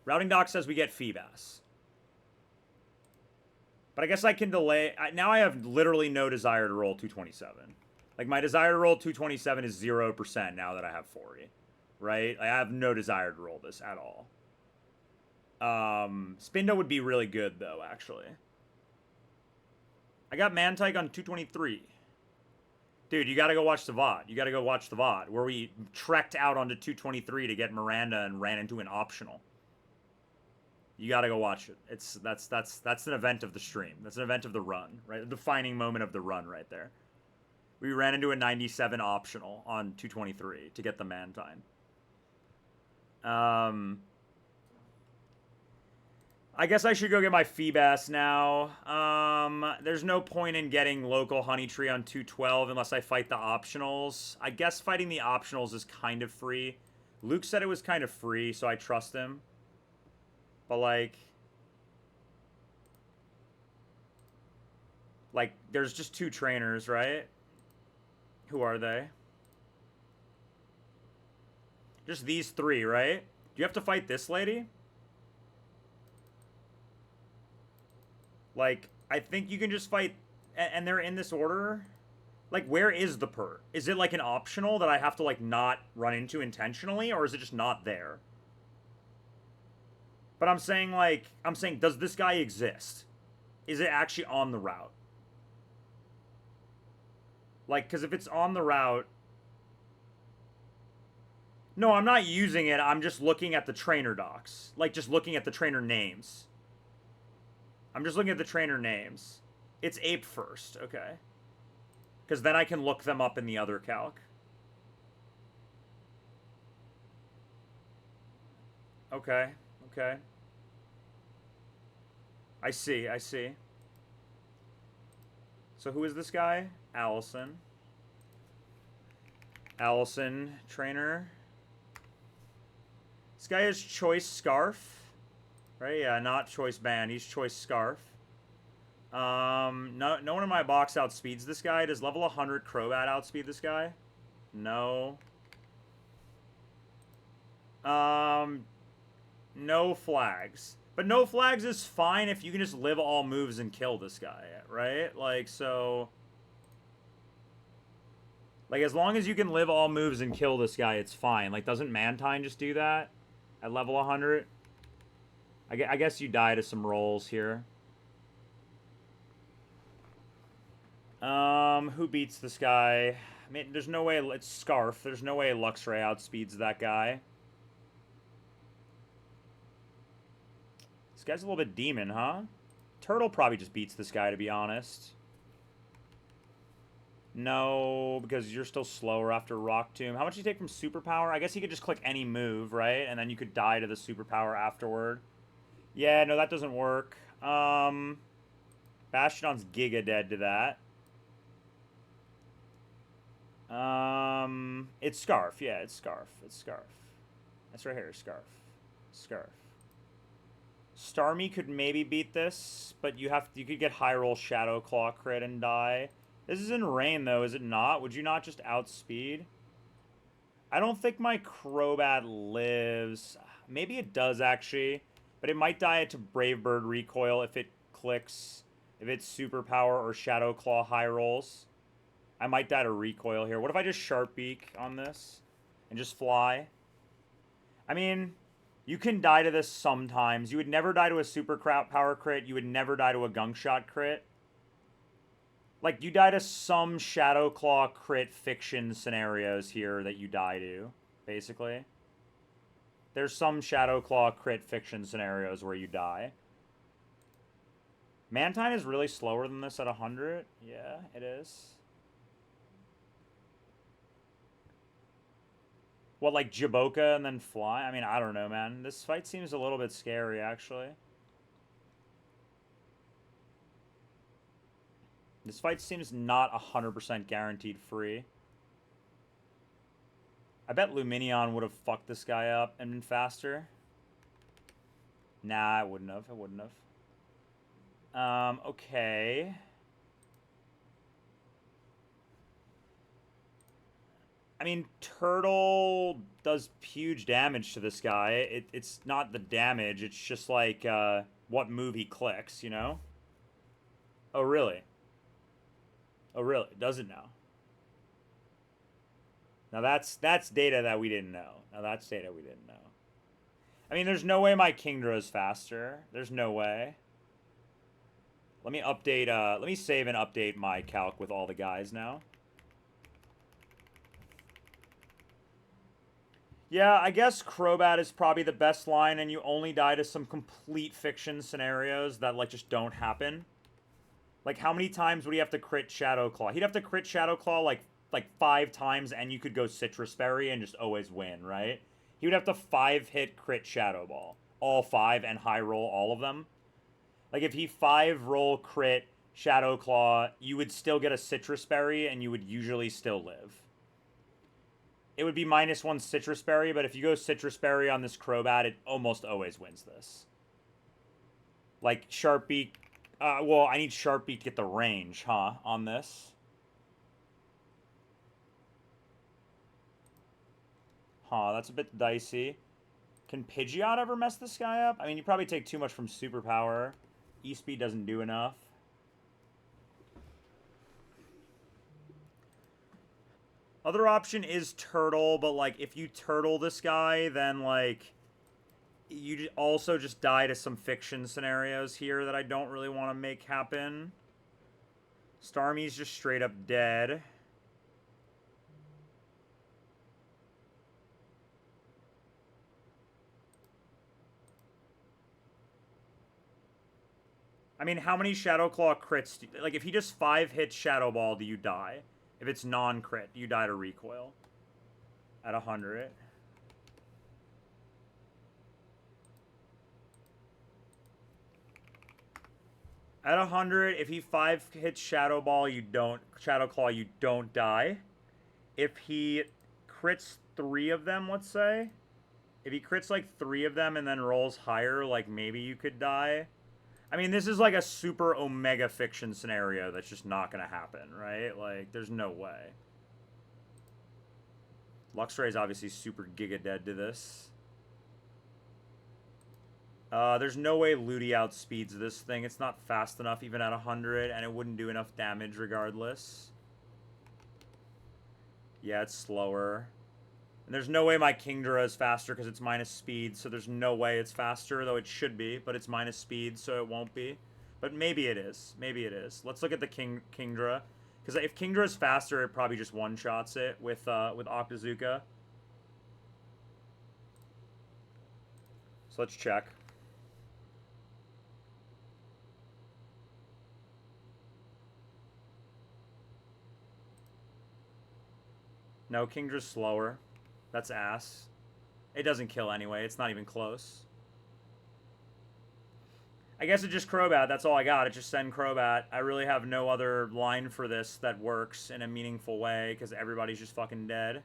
Routing dock says we get Feebas. But I guess I can delay. Now I have literally no desire to roll 227. Like, my desire to roll 227 is 0% now that I have 40. Right? I have no desire to roll this at all. Spindo would be really good, though, actually. I got Mantike on 223. Dude, you gotta go watch the VOD. You gotta go watch the VOD, where we trekked out onto 223 to get Miranda and ran into an optional. You gotta go watch it. That's an event of the stream. That's an event of the run, right? The defining moment of the run right there. We ran into a 97 optional on 223 to get the Mantine. I guess I should go get my Feebas now. There's no point in getting local Honey Tree on 212 unless I fight the optionals. I guess fighting the optionals is kind of free. Luke said it was kind of free, so I trust him. But, like, there's just 2 trainers, right? Who are they? Just these 3, right? Do you have to fight this lady? Like, I think you can just fight, and they're in this order. Like, where is the pert? Is it, like, an optional that I have to, like, not run into intentionally, or is it just not there? But I'm saying, does this guy exist? Is it actually on the route? Like, because if it's on the route... No, I'm not using it. I'm just looking at the trainer docs. Like, just looking at the trainer names. I'm just looking at the trainer names. It's ape first, okay. Because then I can look them up in the other calc. Okay, okay. I see, I see. So who is this guy? Allison. Allison, trainer. This guy is Choice Scarf. Right, yeah, not Choice Band. He's Choice Scarf. No one in my box outspeeds this guy. Does level 100 Crobat outspeed this guy? No. No flags. But no flags is fine if you can just live all moves and kill this guy, right? Like, so... Like, as long as you can live all moves and kill this guy, it's fine. Like, doesn't Mantine just do that at level 100? I guess you die to some rolls here. Who beats this guy? I mean, there's no way... It's Scarf. There's no way Luxray outspeeds that guy. This guy's a little bit demon, huh? Turtle probably just beats this guy, to be honest. No, because you're still slower after Rock Tomb. How much do you take from Superpower? I guess he could just click any move, right? And then you could die to the Superpower afterward. Yeah, no, that doesn't work. Bastion's Giga dead to that. It's Scarf. Yeah, it's Scarf. It's Scarf. That's right here, Scarf. Scarf. Starmie could maybe beat this, but you could get high roll Shadow Claw crit and die. This is in rain though, is it not? Would you not just outspeed? I don't think my Crobat lives. Maybe it does actually, but it might die to Brave Bird recoil if it clicks, if it's Superpower or Shadow Claw high rolls. I might die to recoil here. What if I just Sharp Beak on this and just fly? I mean, you can die to this sometimes. You would never die to a Super Power crit. You would never die to a Gunk Shot crit. Like, you die to some Shadow Claw crit fiction scenarios here that you die to, basically. There's some Shadow Claw crit fiction scenarios where you die. Mantine is really slower than this at 100. Yeah, it is. What, like Jaboka and then fly? I mean, I don't know, man. This fight seems a little bit scary, actually. This fight seems not 100% guaranteed free. I bet Luminion would have fucked this guy up and been faster. Nah, I wouldn't have. I wouldn't have. Okay. I mean, Turtle does huge damage to this guy. It's not the damage. It's just like what move he clicks, you know? Oh, really? Oh, really? Does it now? Now that's data that we didn't know. Now that's data we didn't know. I mean, there's no way my Kingdra is faster. There's no way. Let me update, let me save and update my calc with all the guys now. Yeah, I guess Crobat is probably the best line, and you only die to some complete fiction scenarios that, like, just don't happen. Like, how many times would he have to crit Shadow Claw? He'd have to crit Shadow Claw, like 5 times, and you could go Citrus Berry and just always win, right? He would have to 5-hit crit Shadow Ball. All 5 and high roll all of them. Like, if he 5-roll crit Shadow Claw, you would still get a Citrus Berry, and you would usually still live. It would be -1 Citrus Berry, but if you go Citrus Berry on this Crobat, it almost always wins this. Like, Sharp Beak... well, I need Sharp Beak to get the range, huh, on this. Huh, that's a bit dicey. Can Pidgeot ever mess this guy up? I mean, you probably take too much from Superpower. E-Speed doesn't do enough. Other option is Turtle, but, like, if you Turtle this guy, then, like, you also just die to some fiction scenarios here that I don't really want to make happen. Starmie's just straight up dead. I mean, how many Shadow Claw crits... like, if he just 5 hits Shadow Ball, do you die? If it's non-crit, you die to recoil. At 100. At 100, if he 5 hits Shadow Ball, you don't... Shadow Claw, you don't die. If he crits 3 of them, let's say... If he crits, like, 3 of them and then rolls higher, like, maybe you could die. I mean, this is like a super Omega fiction scenario that's just not going to happen, right? Like, there's no way. Luxray is obviously super giga dead to this. There's no way Ludi outspeeds this thing. It's not fast enough even at 100, and it wouldn't do enough damage regardless. Yeah, it's slower. And there's no way my Kingdra is faster because it's minus speed, so there's no way it's faster, though it should be, but it's minus speed, so it won't be. But maybe it is. Maybe it is. Let's look at the Kingdra. Because if Kingdra is faster, it probably just one-shots it with Octazooka. So let's check. No, Kingdra's slower. That's ass. It doesn't kill anyway. It's not even close. I guess it just Crobat. That's all I got. It just send Crobat. I really have no other line for this that works in a meaningful way because everybody's just fucking dead.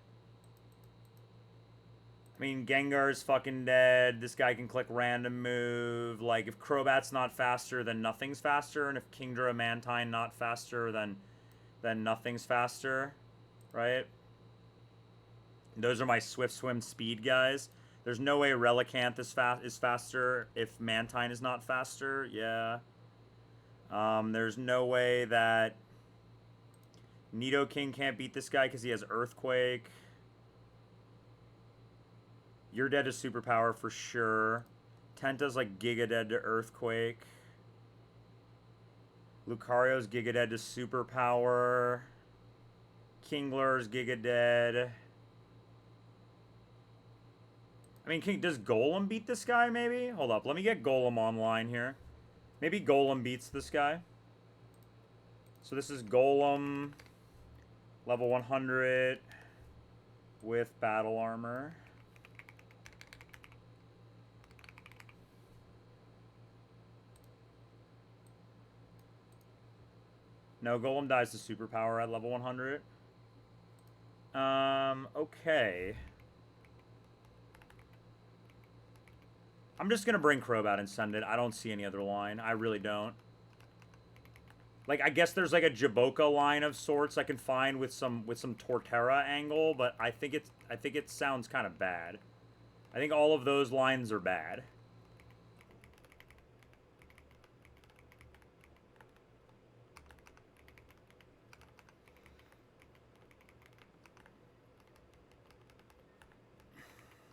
I mean, Gengar's fucking dead. This guy can click random move. Like, if Crobat's not faster, then nothing's faster. And if Kingdra Mantine not faster, then nothing's faster. Right? Those are my Swift Swim speed guys. There's no way Relicanth is faster if Mantine is not faster. Yeah. There's no way that Nidoking can't beat this guy because he has Earthquake. You're dead to Superpower for sure. Tenta's like Giga dead to Earthquake. Lucario's Giga dead to Superpower. Kingler's Giga dead. I mean, does Golem beat this guy, maybe? Hold up, let me get Golem online here. Maybe Golem beats this guy. So this is Golem, level 100, with battle armor. No, Golem dies to Superpower at level 100. Okay. I'm just gonna bring Crobat and send it. I don't see any other line. I really don't. Like, I guess there's like a Jaboka line of sorts I can find with some Torterra angle, but I think it sounds kind of bad. I think all of those lines are bad.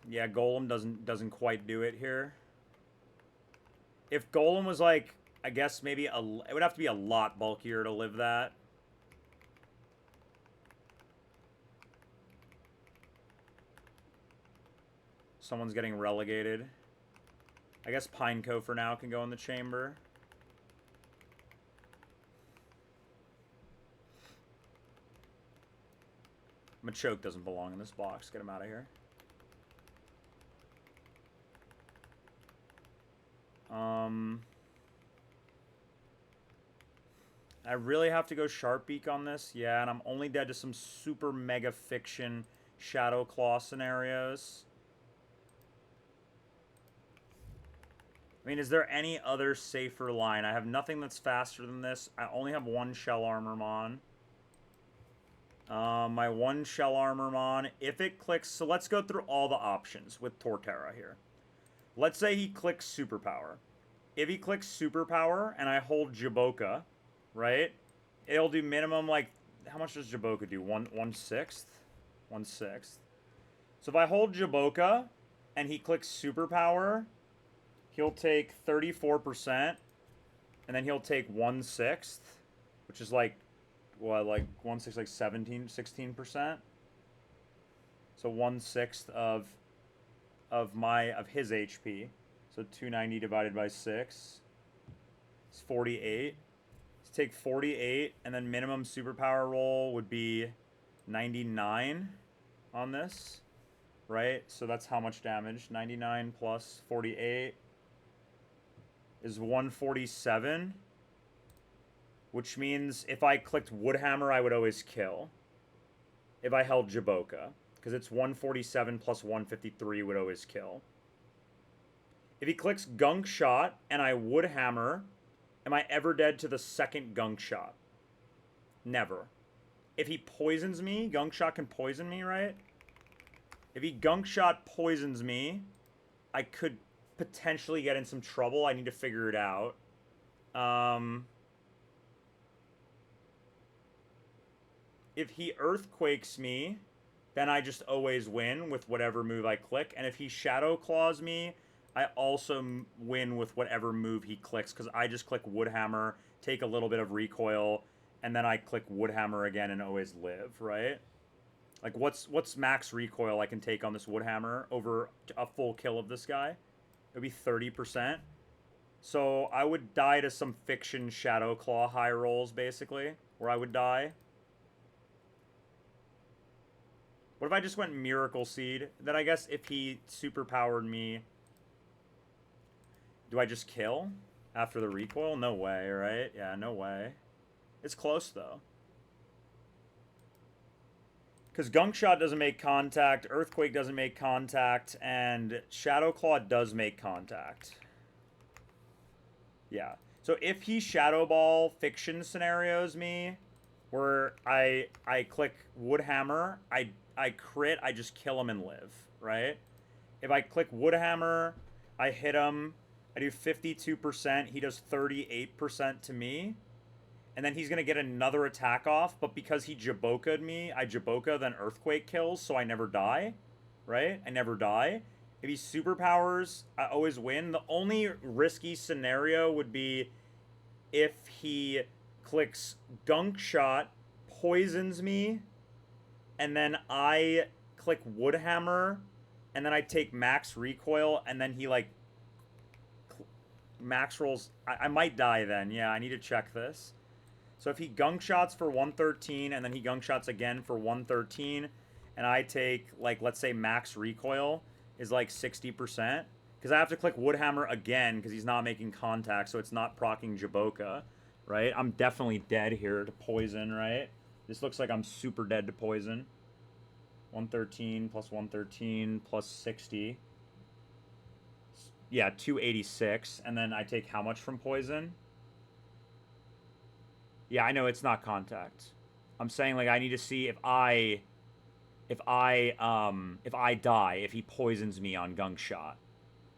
Yeah, Golem doesn't quite do it here. If Golem was like, I guess maybe it would have to be a lot bulkier to live that. Someone's getting relegated. I guess Pineco for now can go in the chamber. Machoke doesn't belong in this box. Get him out of here. I really have to go Sharpbeak on this. Yeah, and I'm only dead to some super mega fiction Shadow Claw scenarios. I mean, is there any other safer line? I have nothing that's faster than this. I only have one Shell Armormon. My one Shell Armormon, if it clicks... So let's go through all the options with Torterra here. Let's say he clicks Superpower. If he clicks Superpower and I hold Jaboka, right? It'll do minimum, like... How much does Jaboka do? 1/6? 1/6. So if I hold Jaboka and he clicks Superpower, he'll take 34%. And then he'll take 1/6, which is like... What, like 1/6, like 16%? So 1/6 of his HP. So 290 divided by 6 is 48. Let's take 48, and then minimum superpower roll would be 99 on this, right? So that's how much damage? 99 plus 48 is 147. Which means if I clicked Woodhammer, I would always kill. If I held Jaboka. Because it's 147 plus 153 would always kill. If he clicks Gunk Shot and I Woodhammer, am I ever dead to the second Gunk Shot? Never. If he poisons me, Gunk Shot can poison me, right? If he Gunk Shot poisons me, I could potentially get in some trouble. I need to figure it out. If he Earthquakes me, then I just always win with whatever move I click. And if he Shadow Claws me, I also win with whatever move he clicks, because I just click Woodhammer, take a little bit of recoil, and then I click Woodhammer again and always live, right? Like, what's max recoil I can take on this Woodhammer over a full kill of this guy? It would be 30%. So I would die to some Fiction Shadow Claw high rolls, basically, where I would die. What if I just went Miracle Seed? Then I guess if he superpowered me, do I just kill after the recoil? No way, right? Yeah, no way. It's close, though. Because Gunk Shot doesn't make contact, Earthquake doesn't make contact, and Shadow Claw does make contact. Yeah. So if he Shadow Ball Fiction scenarios me, where I click Woodhammer, I crit, I just kill him and live, right? If I click Woodhammer, I hit him, I do 52%, he does 38% to me. And then he's going to get another attack off, but because he Jaboka'd me, I Jaboka, then Earthquake kills, so I never die, right? I never die. If he superpowers, I always win. The only risky scenario would be if he clicks Gunk Shot, poisons me, and then I click Woodhammer, and then I take max recoil, and then he, like, max rolls. I might die then. Yeah, I need to check this. So if he Gunk Shots for 113, and then he Gunk Shots again for 113, and I take, like, let's say max recoil is like 60%, because I have to click Woodhammer again because he's not making contact, so it's not proccing Jaboka, right? I'm definitely dead here to poison, right? This looks like I'm super dead to poison. 113 plus 113 plus 60. Yeah, 286. And then I take how much from poison? Yeah, I know it's not contact. I'm saying, like, I need to see if I die, if he poisons me on Gunk Shot.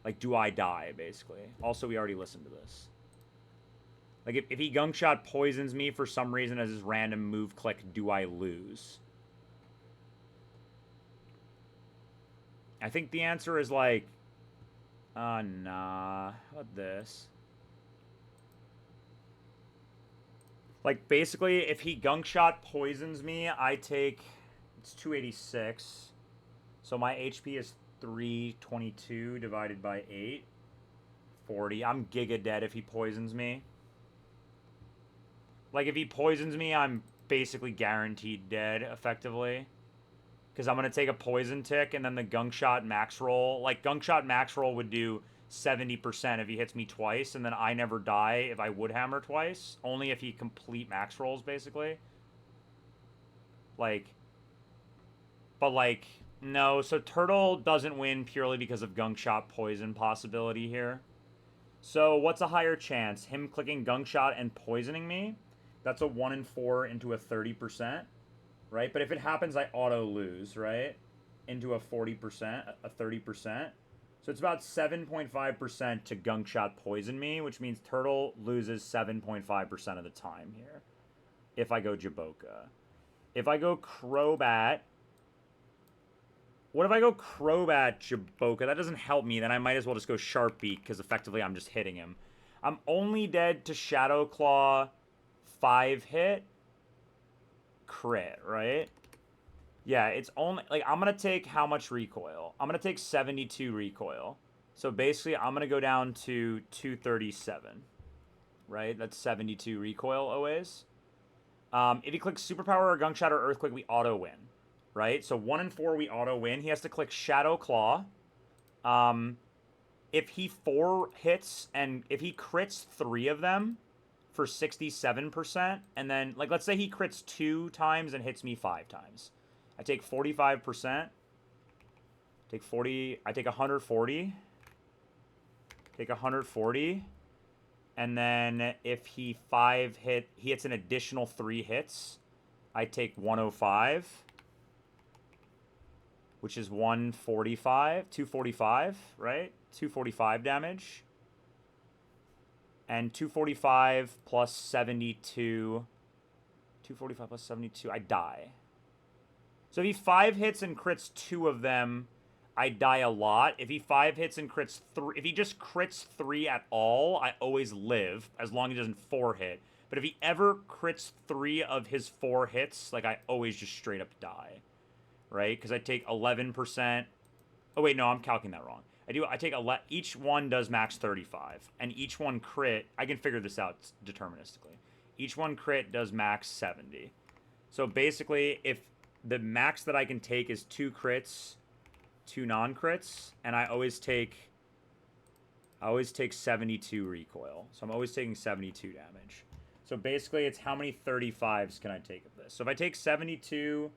Like, do I die, basically? Also, we already listened to this. Like, if he Gunk Shot poisons me for some reason as his random move click, do I lose? I think the answer is, like, nah. How about this? Like, basically, if he Gunk Shot poisons me, I take... It's 286. So my HP is 322 divided by 8. 40. I'm giga dead if he poisons me. Like, if he poisons me, I'm basically guaranteed dead, effectively. Because I'm going to take a poison tick, and then the Gunk Shot max roll. Like, Gunk Shot max roll would do 70% if he hits me twice, and then I never die if I Woodhammer twice. Only if he complete max rolls, basically. Like, but, like, no. So Turtle doesn't win purely because of Gunk Shot poison possibility here. So what's a higher chance? Him clicking Gunk Shot and poisoning me? That's a 1 in 4 into a 30%, right? But if it happens, I auto lose, right? Into a 40%, a 30%. So it's about 7.5% to Gunk Shot poison me, which means Turtle loses 7.5% of the time here. If I go Jaboka. If I go Crobat... What if I go Crobat Jaboka? That doesn't help me. Then I might as well just go Sharp Beak, because effectively I'm just hitting him. I'm only dead to Shadow Claw 5-hit crit, right? Yeah, it's only... Like, I'm going to take how much recoil? I'm going to take 72 recoil. So basically, I'm going to go down to 237. Right? That's 72 recoil always. If he clicks Superpower or Gunk Shot or Earthquake, we auto-win. Right? So 1 in 4, we auto-win. He has to click Shadow Claw. If he 4 hits, and if he crits 3 of them for 67%, and then, like, let's say he crits 2 times and hits me 5 times. I take 45%. Take 40. I take 140. Take 140. And then if he he hits an additional 3 hits, I take 105. Which is 145, 245, right? 245 damage. And 245 plus 72. 245 plus 72, I die. So if he 5 hits and crits 2 of them, I die a lot. If he 5 hits and crits 3, if he just crits 3 at all, I always live, as long as he doesn't 4 hit. But if he ever crits 3 of his 4 hits, like, I always just straight up die. Right? Because I take 11%. Oh, wait, no, I'm calculating that wrong. I take each one does max 35, and each one crit, I can figure this out deterministically. Each one crit does max 70. So basically, if the max that I can take is 2 crits, 2 non-crits, and I always take 72 recoil. So I'm always taking 72 damage. So basically, it's how many 35s can I take of this? So if I take 72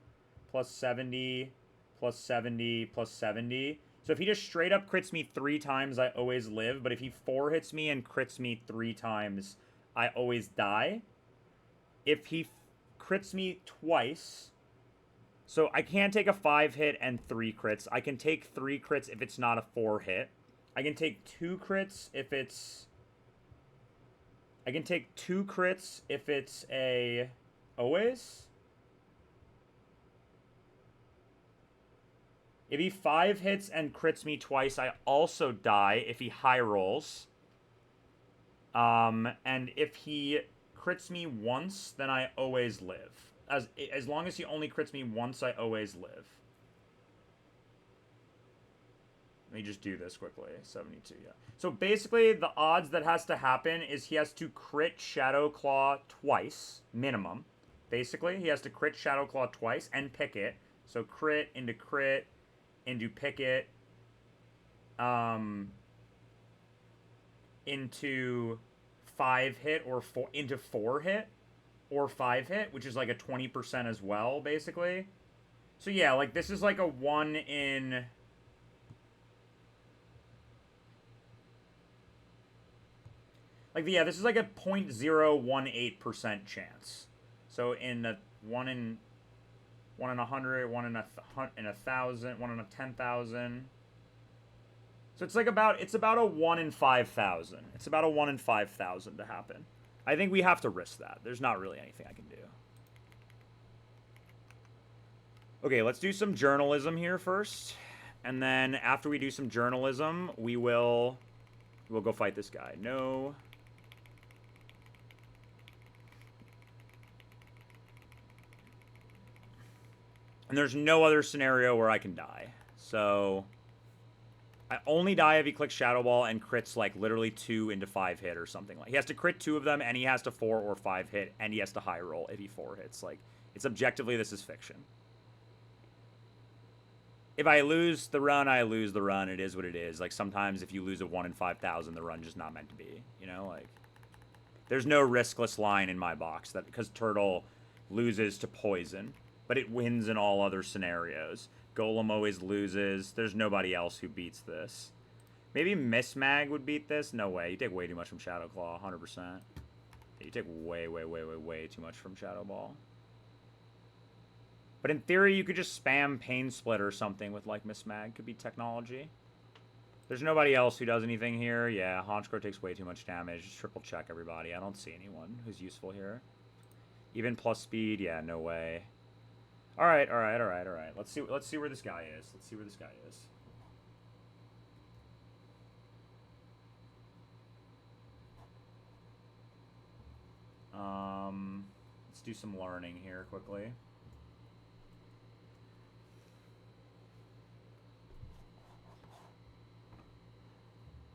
plus 70 plus 70 plus 70. So if he just straight up crits me 3 times, I always live. But if he 4 hits me and crits me 3 times, I always die. If he crits me twice, so I can't take a 5 hit and 3 crits. I can take 3 crits if it's not a 4 hit. I can take 2 crits if it's... I can take 2 crits if it's a... Always? If he 5 hits and crits me twice, I also die if he high rolls. And if he crits me once, then I always live. As long as he only crits me once, I always live. Let me just do this quickly. 72, yeah. So basically, the odds that has to happen is he has to crit Shadow Claw twice, minimum. Basically, he has to crit Shadow Claw twice and pick it. So crit into pick it, into 5 hit or 4 into 4 hit or 5 hit, which is like a 20% as well, basically. So yeah, like this is like a 1 in... Like, yeah, this is like a 0.018% chance. So in a 1 in 100, 1 in 1,000, 1 in 10,000. So it's like it's about a 1 in 5,000. It's about a 1 in 5,000 to happen. I think we have to risk that. There's not really anything I can do. Okay, let's do some journalism here first. And then after we do some journalism, we'll go fight this guy. No. And there's no other scenario where I can die. So I only die if he clicks Shadow Ball and crits like literally 2 into 5 hit or something. Like he has to crit 2 of them, and he has to 4 or 5 hit, and he has to high roll if he 4 hits. Like, it's objectively, this is fiction. If I lose the run, I lose the run. It is what it is. Like, sometimes if you lose a 1 in 5,000, the run's just not meant to be. You know, like, there's no riskless line in my box that because Turtle loses to Poison, but it wins in all other scenarios. Golem always loses. There's nobody else who beats this. Maybe Miss Mag would beat this? No way. You take way too much from Shadow Claw, 100%. You take way too much from Shadow Ball. But in theory, you could just spam Pain Split or something with, like, Miss Mag. Could be technology. There's nobody else who does anything here. Yeah, Honchkrow takes way too much damage. Just triple check everybody. I don't see anyone who's useful here. Even plus speed? Yeah, no way. Alright. Let's see where this guy is. Let's do some learning here quickly.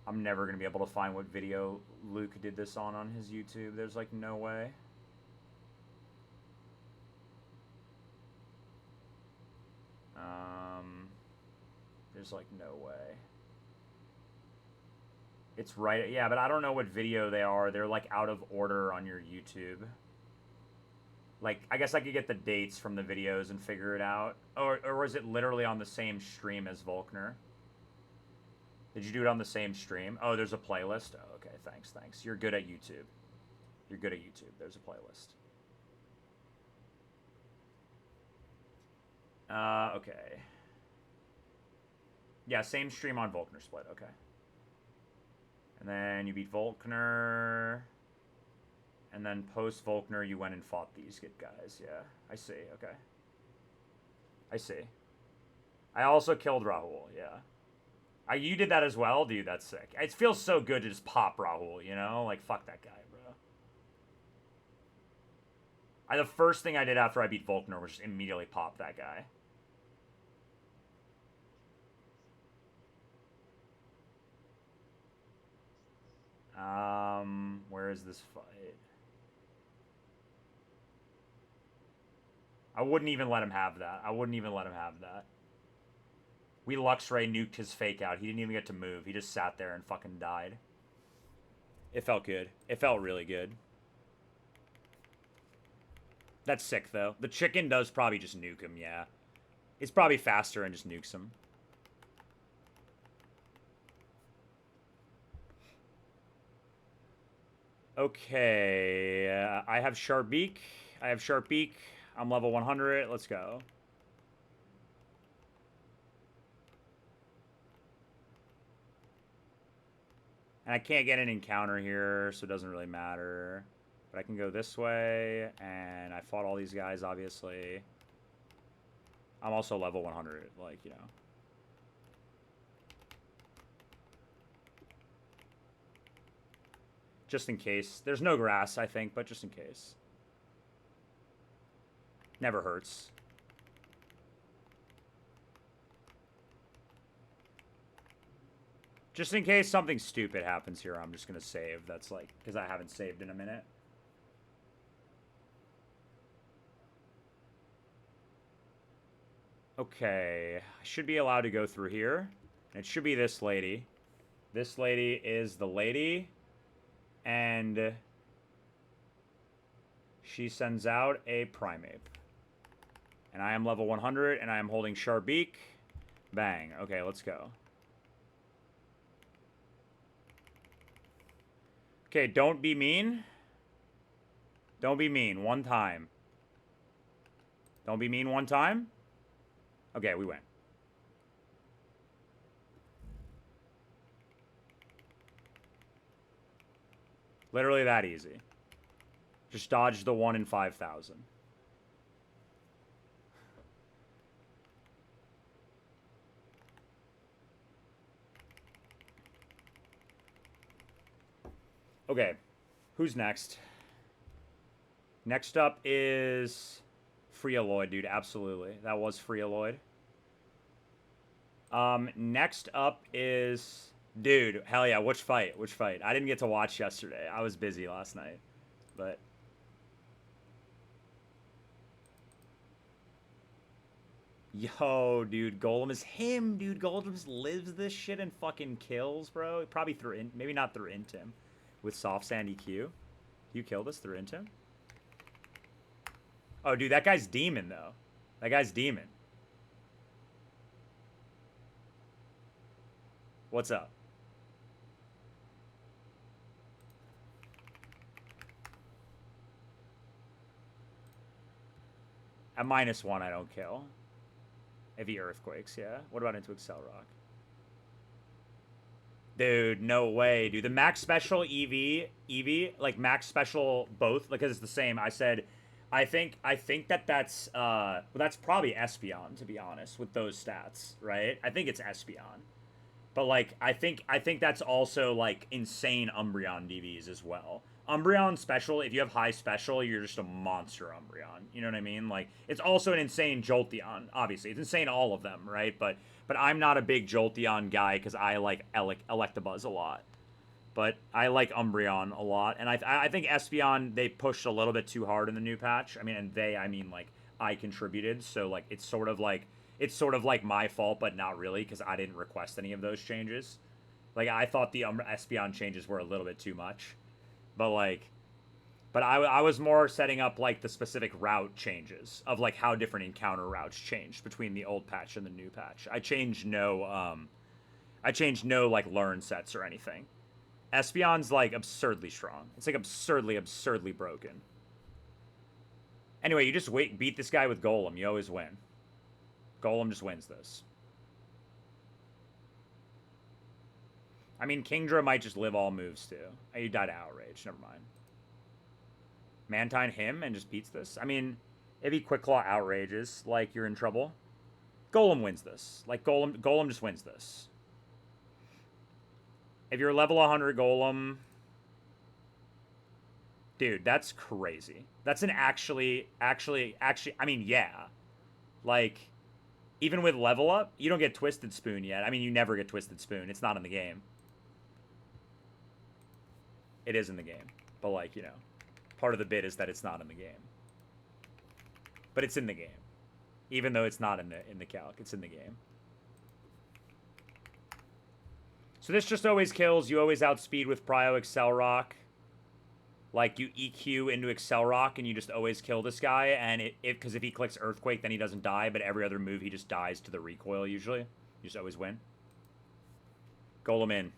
I'm never going to be able to find what video Luke did this on his YouTube. There's, like, no way. There's, like, no way. It's right... Yeah, but I don't know what video they are. They're, like, out of order on your YouTube. Like, I guess I could get the dates from the videos and figure it out. Or was it literally on the same stream as Volkner? Did you do it on the same stream? Oh, there's a playlist? Oh, okay, thanks. You're good at YouTube. There's a playlist. Okay. Yeah, same stream on Volkner Split, okay. And then you beat Volkner. And then post-Volkner, you went and fought these good guys, yeah. I see, okay. I see. I also killed Rahul, yeah. You did that as well? Dude, that's sick. It feels so good to just pop Rahul, you know? Like, fuck that guy, bro. The first thing I did after I beat Volkner was just immediately pop that guy. Where is this fight? I wouldn't even let him have that. I wouldn't even let him have that. We Luxray nuked his fake out. He didn't even get to move. He just sat there and fucking died. It felt good. It felt really good. That's sick, though. The chicken does probably just nuke him, yeah. It's probably faster and just nukes him. Okay. I have Sharp Beak. I'm level 100. Let's go. And I can't get an encounter here, so it doesn't really matter. But I can go this way, and I fought all these guys, obviously. I'm also level 100, like, you know. Just in case. There's no grass, I think, but just in case. Never hurts. Just in case something stupid happens here, I'm just going to save. That's like, because I haven't saved in a minute. Okay, I should be allowed to go through here. It should be this lady. This lady is the lady. And she sends out a Primeape. And I am level 100, and I am holding Sharp Beak. Bang. Okay, let's go. Okay, don't be mean. Don't be mean. One time. Don't be mean one time. Okay, we win. Literally that easy. Just dodge the 1 in 5,000. Okay, who's next? Next up is Freealoid, dude. Absolutely. That was Freealoid. Next up is... Dude, hell yeah. Which fight? Which fight? I didn't get to watch yesterday. I was busy last night. But... Yo, dude. Golem is him, dude. Golem just lives this shit and fucking kills, bro. Probably threw in... Maybe not threw into him. With soft sandy Q. You killed us through into him? Oh, dude, that guy's demon, though. That guy's demon. What's up? At -1, I don't kill. If he earthquakes, yeah. What about into Excel Rock? Dude, no way, dude. The max special EV, like max special both, because it's the same. I said, I think that's well, that's probably Espeon, to be honest, with those stats, right? I think it's Espeon. But like, I think that's also like insane Umbreon DVs as well. Umbreon special, if you have high special, you're just a monster Umbreon. You know what I mean? Like, it's also an insane Jolteon, obviously. It's insane all of them, right? But I'm not a big Jolteon guy because I like Electabuzz a lot. But I like Umbreon a lot. And I think Espeon, they pushed a little bit too hard in the new patch. I mean, and I mean, like, I contributed. So, like, it's sort of like my fault, but not really, because I didn't request any of those changes. Like, I thought the Espeon changes were a little bit too much. But, like, I was more setting up, like, the specific route changes of, like, how different encounter routes changed between the old patch and the new patch. I changed no, like, learn sets or anything. Espeon's, like, absurdly strong. It's, like, absurdly broken. Anyway, you just beat this guy with Golem. You always win. Golem just wins this. I mean, Kingdra might just live all moves, too. You died of Outrage. Never mind. Mantine him and just beats this? I mean, if he Quick Claw outrages, like, you're in trouble. Golem wins this. Like, Golem just wins this. If you're level 100 Golem... Dude, that's crazy. That's an actually, I mean, yeah. Like, even with level up, you don't get Twisted Spoon yet. I mean, you never get Twisted Spoon. It's not in the game. It is in the game. But, like, you know, part of the bit is that it's not in the game. But it's in the game. Even though it's not in the calc, it's in the game. So this just always kills. You always outspeed with Prio Excel Rock. Like, you EQ into Excel Rock, and you just always kill this guy, and because if he clicks Earthquake, then he doesn't die, but every other move, he just dies to the recoil, usually. You just always win. Golem in.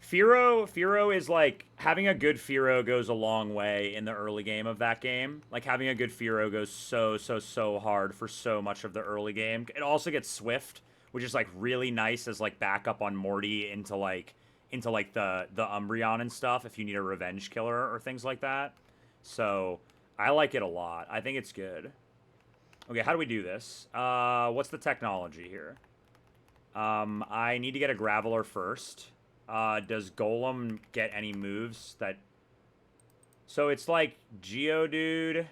Firo is, like, having a good Firo goes a long way in the early game of that game. Like, having a good Firo goes so hard for so much of the early game. It also gets Swift, which is, like, really nice as, like, backup on Morty into, like, the Umbreon and stuff if you need a revenge killer or things like that. So, I like it a lot. I think it's good. Okay, how do we do this? What's the technology here? I need to get a Graveler first. Does Golem get any moves that... So, it's like Geodude...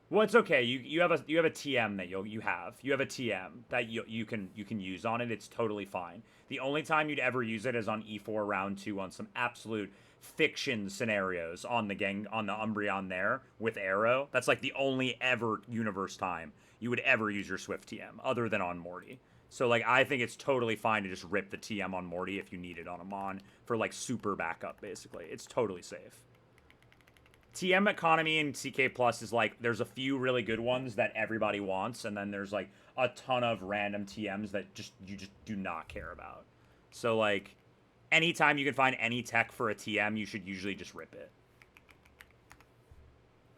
Well, it's okay. You have a TM that you have a TM that you can use on it. It's totally fine. The only time you'd ever use it is on E4 round 2 on some absolute fiction scenarios on the Umbreon there with Arrow. That's like the only ever universe time you would ever use your Swift TM other than on Morty. So like I think it's totally fine to just rip the TM on Morty if you need it on a Mon for like super backup basically. It's totally safe. TM economy in CK Plus is like, there's a few really good ones that everybody wants, and then there's like a ton of random TMs that you just do not care about. So like, anytime you can find any tech for a TM, you should usually just rip it.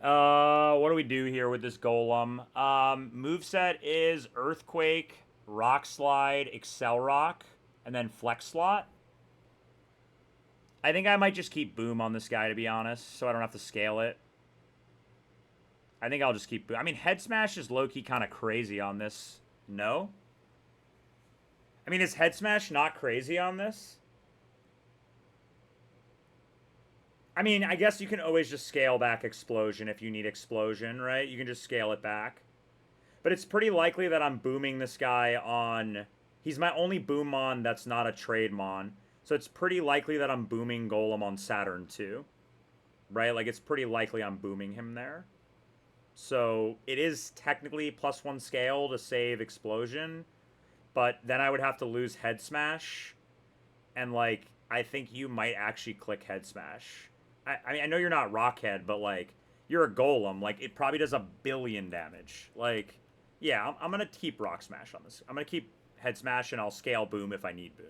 What do we do here with this Golem? Moveset is Earthquake, Rock Slide, Excel Rock, and then Flex Slot. I think I might just keep Boom on this guy, to be honest, so I don't have to scale it. I think I'll just keep Boom. I mean, Head Smash is low-key kind of crazy on this. No? I mean, is Head Smash not crazy on this? I mean, I guess you can always just scale back Explosion if you need Explosion, right? You can just scale it back. But it's pretty likely that I'm booming this guy on... He's my only Boom Mon that's not a trade Mon. So it's pretty likely that I'm booming Golem on Saturn too, right? Like, it's pretty likely I'm booming him there. So it is technically +1 scale to save Explosion, but then I would have to lose Head Smash, and, like, I think you might actually click Head Smash. I mean, I know you're not Rockhead, but, like, you're a Golem. Like, it probably does 1 billion damage. Like, yeah, I'm going to keep Rock Smash on this. I'm going to keep Head Smash, and I'll scale Boom if I need Boom.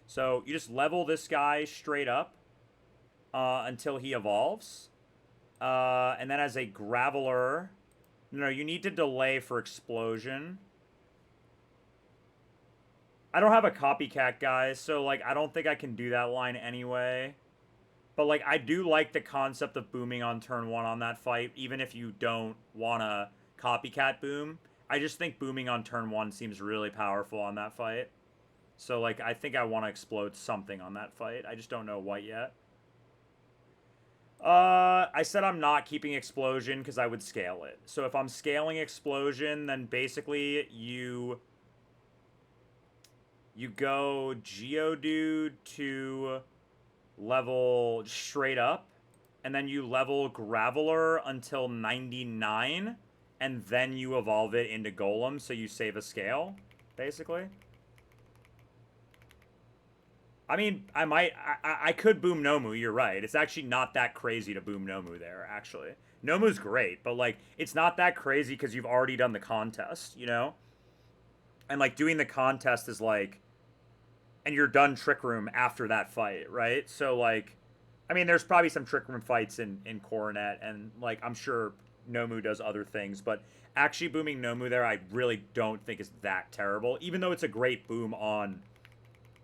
So you just level this guy straight up until he evolves. And then as a Graveler... No, you need to delay for Explosion. I don't have a Copycat, guys, so, like, I don't think I can do that line anyway. But, like, I do like the concept of booming on turn 1 on that fight, even if you don't want to Copycat boom. I just think booming on turn 1 seems really powerful on that fight. So, like, I think I want to explode something on that fight. I just don't know what yet. I said I'm not keeping Explosion because I would scale it. So if I'm scaling Explosion, then basically you go Geodude to level straight up, and then you level Graveler until 99, and then you evolve it into Golem, so you save a scale, basically. I mean, I could boom Nomu, you're right. It's actually not that crazy to boom Nomu there, actually. Nomu's great, but, like, it's not that crazy because you've already done the contest, you know? And, like, doing the contest is, like... And you're done Trick Room after that fight, right? So, like... I mean, there's probably some Trick Room fights in Coronet, and, like, I'm sure Nomu does other things, but actually booming Nomu there I really don't think is that terrible, even though it's a great boom on...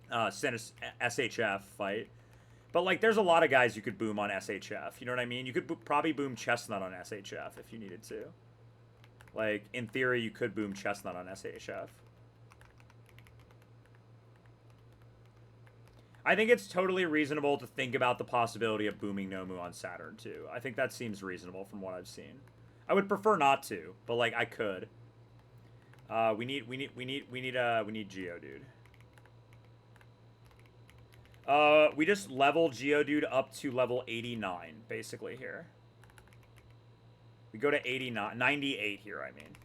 SHF fight. But, like, there's a lot of guys you could boom on SHF. You know what I mean? You could probably boom Chestnut on SHF if you needed to. Like, in theory, you could boom Chestnut on SHF. I think it's totally reasonable to think about the possibility of booming Nomu on Saturn too. I think that seems reasonable from what I've seen. I would prefer not to, but like I could. We need Geodude. We just level Geodude up to level 89 basically here. We go to 89, 98 here, I mean.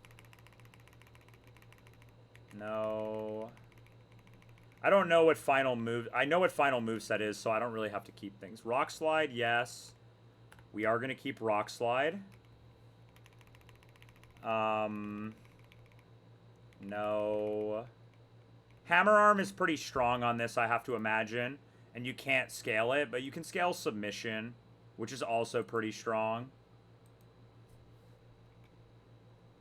No. I don't know what final move... I know what final moveset is, so I don't really have to keep things. Rock Slide, yes. We are going to keep Rock Slide. No. Hammer Arm is pretty strong on this, I have to imagine. And you can't scale it, but you can scale Submission, which is also pretty strong.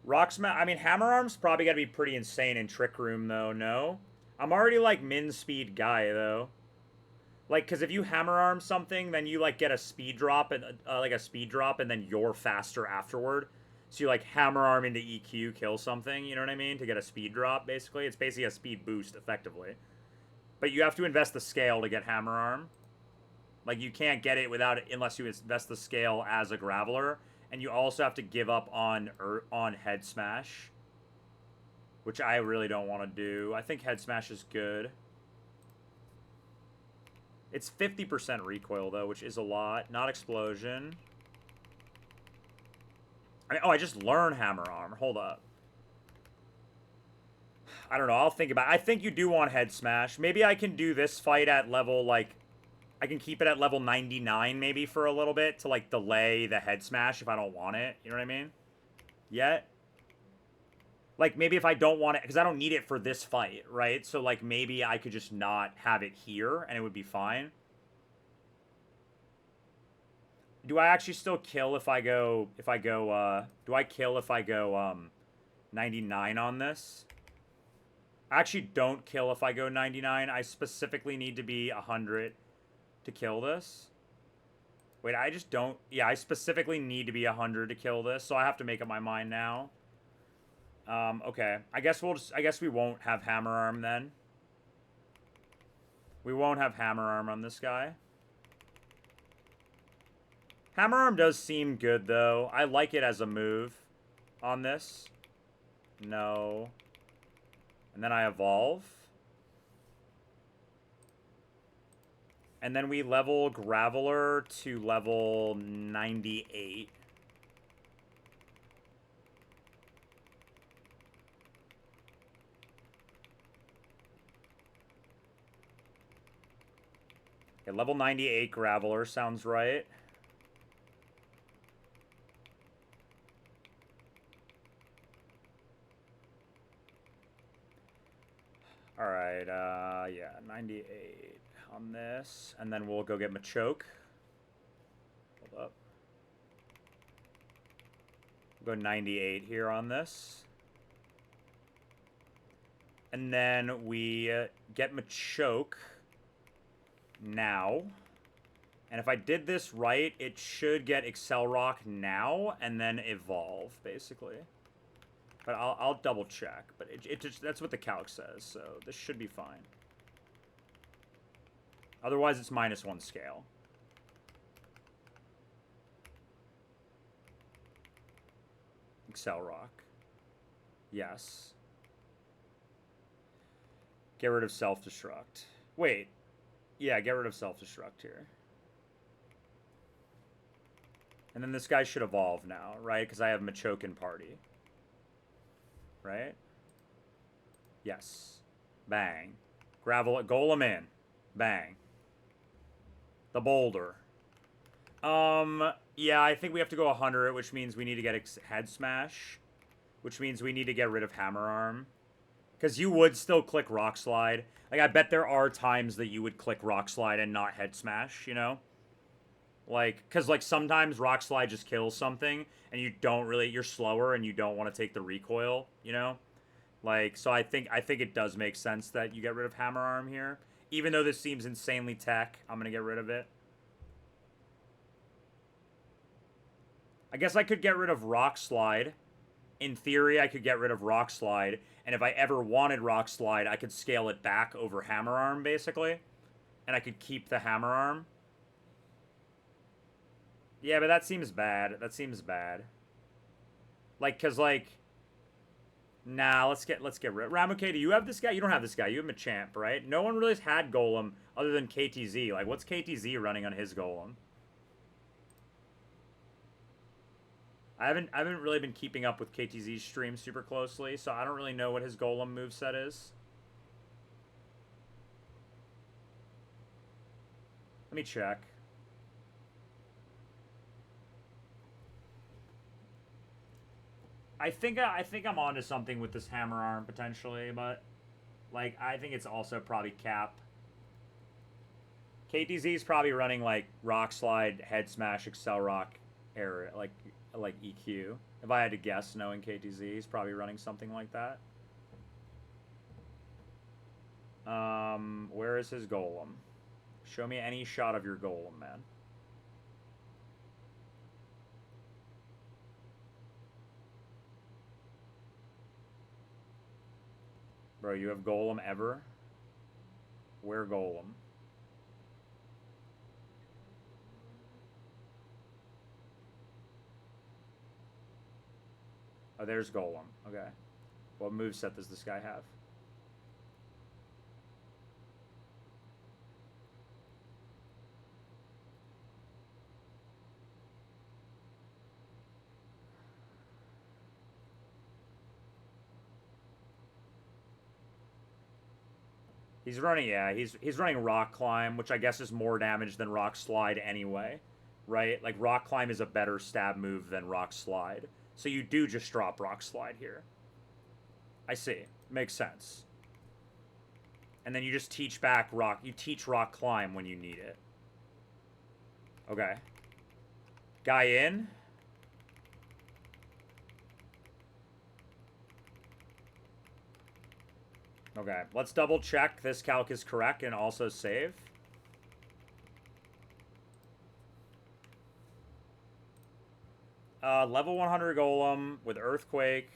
Rock Smash... I mean, Hammer Arm's probably got to be pretty insane in Trick Room, though, no? I'm already, like, min speed guy, though. Like, because if you hammer arm something, then you, like, get a speed drop, and then you're faster afterward. So you, like, hammer arm into EQ, kill something, you know what I mean? To get a speed drop, basically. It's basically a speed boost, effectively. But you have to invest the scale to get hammer arm. Like, you can't get it without it unless you invest the scale as a Graveler. And you also have to give up on Head Smash, which I really don't want to do. I think Head Smash is good. It's 50% recoil, though, which is a lot. Not Explosion. I just learned Hammer Arm. Hold up. I don't know. I'll think about it. I think you do want Head Smash. Maybe I can do this fight at level, like... I can keep it at level 99, maybe, for a little bit to, like, delay the Head Smash if I don't want it. You know what I mean? Yet. Like, maybe if I don't want it, because I don't need it for this fight, right? So, like, maybe I could just not have it here, and it would be fine. Do I actually still kill if I go, do I kill if I go, 99 on this? I actually don't kill if I go 99. I specifically need to be 100 to kill this. Wait, I just don't, yeah, I specifically need to be 100 to kill this, so I have to make up my mind now. Okay. I guess we won't have Hammer Arm then. We won't have Hammer Arm on this guy. Hammer Arm does seem good, though. I like it as a move on this. No. And then I evolve. And then we level Graveler to level 98. Okay, level 98 Graveler sounds right. Alright, yeah, 98 on this. And then we'll go get Machoke. Hold up. We'll go 98 here on this. And then we get Machoke now. And if I did this right, it should get Accelerock now and then evolve, basically. But I'll double check. But it just, that's what the calc says, so this should be fine. Otherwise, it's -1 scale. Accelerock. Yes. Get rid of self-destruct. Wait. Yeah, get rid of self-destruct here. And then this guy should evolve now, right? Because I have Machoke in party. Right? Yes. Bang. Gravel, Golem in. Bang. The boulder. Yeah, I think we have to go 100, which means we need to get Head Smash. Which means we need to get rid of Hammer Arm. Because you would still click Rock Slide. Like, I bet there are times that you would click Rock Slide and not Head Smash, you know? Like, because, like, sometimes Rock Slide just kills something, and you don't really, you're slower, and you don't want to take the recoil, you know? Like, so I think it does make sense that you get rid of Hammer Arm here. Even though this seems insanely tech, I'm going to get rid of it. I guess I could get rid of Rock Slide in theory, I could get rid of Rock Slide, and if I ever wanted Rock Slide, I could scale it back over Hammer Arm, basically. And I could keep the Hammer Arm. Yeah, but that seems bad. That seems bad. Like, cause like, nah. Let's get rid. Ramuke, do you have this guy? You don't have this guy. You have Machamp, right? No one really had Golem other than KTZ. Like, what's KTZ running on his Golem? I haven't really been keeping up with KTZ's stream super closely, so I don't really know what his Golem moveset is. Let me check. I think I'm onto something with this Hammer Arm potentially, but like I think it's also probably Cap. KTZ's probably running like Rock Slide, Head Smash, Excel Rock, area like EQ. If I had to guess, knowing KTZ, he's probably running something like that. Where is his Golem? Show me any shot of your Golem, man. Bro, you have Golem ever? Where Golem? Oh, there's Golem. Okay. What moveset does this guy have? He's running, yeah, he's running Rock Climb, which I guess is more damage than Rock Slide anyway, right? Like, Rock Climb is a better stab move than Rock Slide. So you do just drop Rock Slide here. I see. Makes sense. And then you just teach back Rock... You teach Rock Climb when you need it. Okay. Guy in. Okay, let's double check this calc is correct and also save. Level 100 Golem with Earthquake.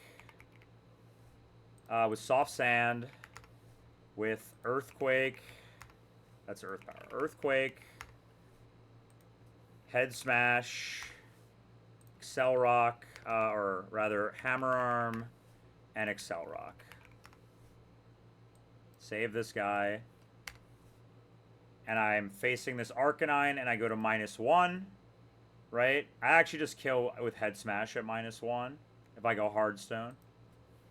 With Soft Sand. With Earthquake. That's Earth Power. Earthquake. Head Smash. Excel Rock. Or rather, Hammer Arm. And Excel Rock. Save this guy. And I'm facing this Arcanine, and I go to -1. Right? I actually just kill with Head Smash at -1 if I go Hardstone.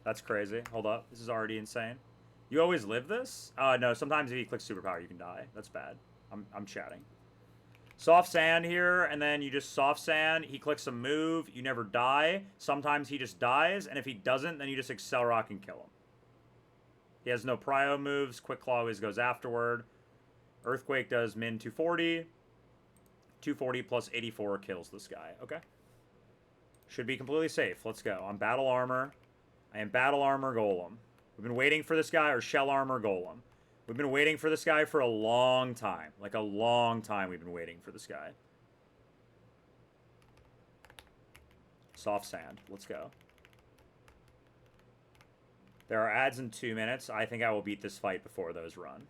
That's crazy. Hold up. This is already insane. You always live this? No, sometimes if you click Superpower, you can die. That's bad. I'm chatting. Soft Sand here, and then you just Soft Sand. He clicks a move. You never die. Sometimes he just dies, and if he doesn't, then you just Excel Rock and kill him. He has no prio moves. Quick Claw always goes afterward. Earthquake does min 240. 240 plus 84 kills this guy. Okay. Should be completely safe. Let's go. I'm Battle Armor. I am Battle Armor Golem. We've been waiting for this guy, or Shell Armor Golem. We've been waiting for this guy for a long time. Like a long time we've been waiting for this guy. Soft Sand. Let's go. There are ads in 2 minutes. I think I will beat this fight before those run.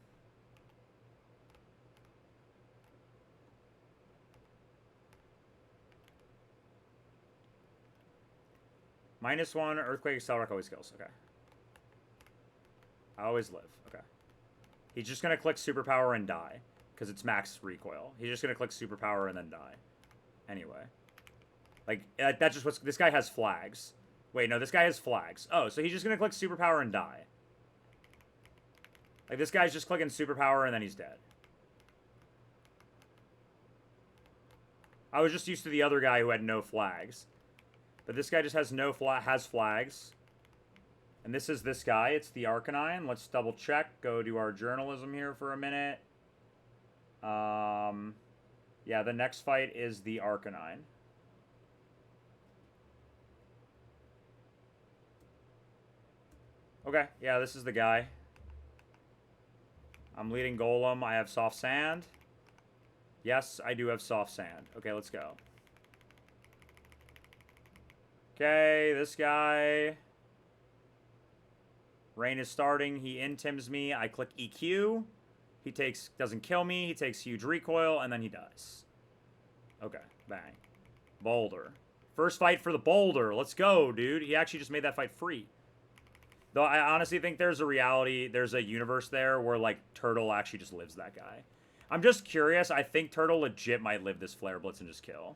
-1, Earthquake, Excel Rock always kills. Okay. I always live. Okay. He's just going to click Superpower and die. Because it's max recoil. He's just going to click Superpower and then die. Anyway. Like, that's just what's... This guy has flags. Wait, no, this guy has flags. Oh, so he's just going to click Superpower and die. Like, this guy's just clicking Superpower and then he's dead. I was just used to the other guy who had no flags. But this guy just has has flags. And this is this guy. It's the Arcanine. Let's double check. Go do our journalism here for a minute. Yeah, the next fight is the Arcanine. Okay, yeah, this is the guy. I'm leading Golem. I have Soft Sand. Yes, I do have Soft Sand. Okay, let's go. Okay, this guy. Rain is starting. He intims me. I click EQ. He doesn't kill me. He takes huge recoil, and then he dies. Okay, bang. Boulder. First fight for the boulder. Let's go, dude. He actually just made that fight free. Though I honestly think there's a universe there where, like, Turtle actually just lives that guy. I'm just curious. I think Turtle legit might live this Flare Blitz and just kill.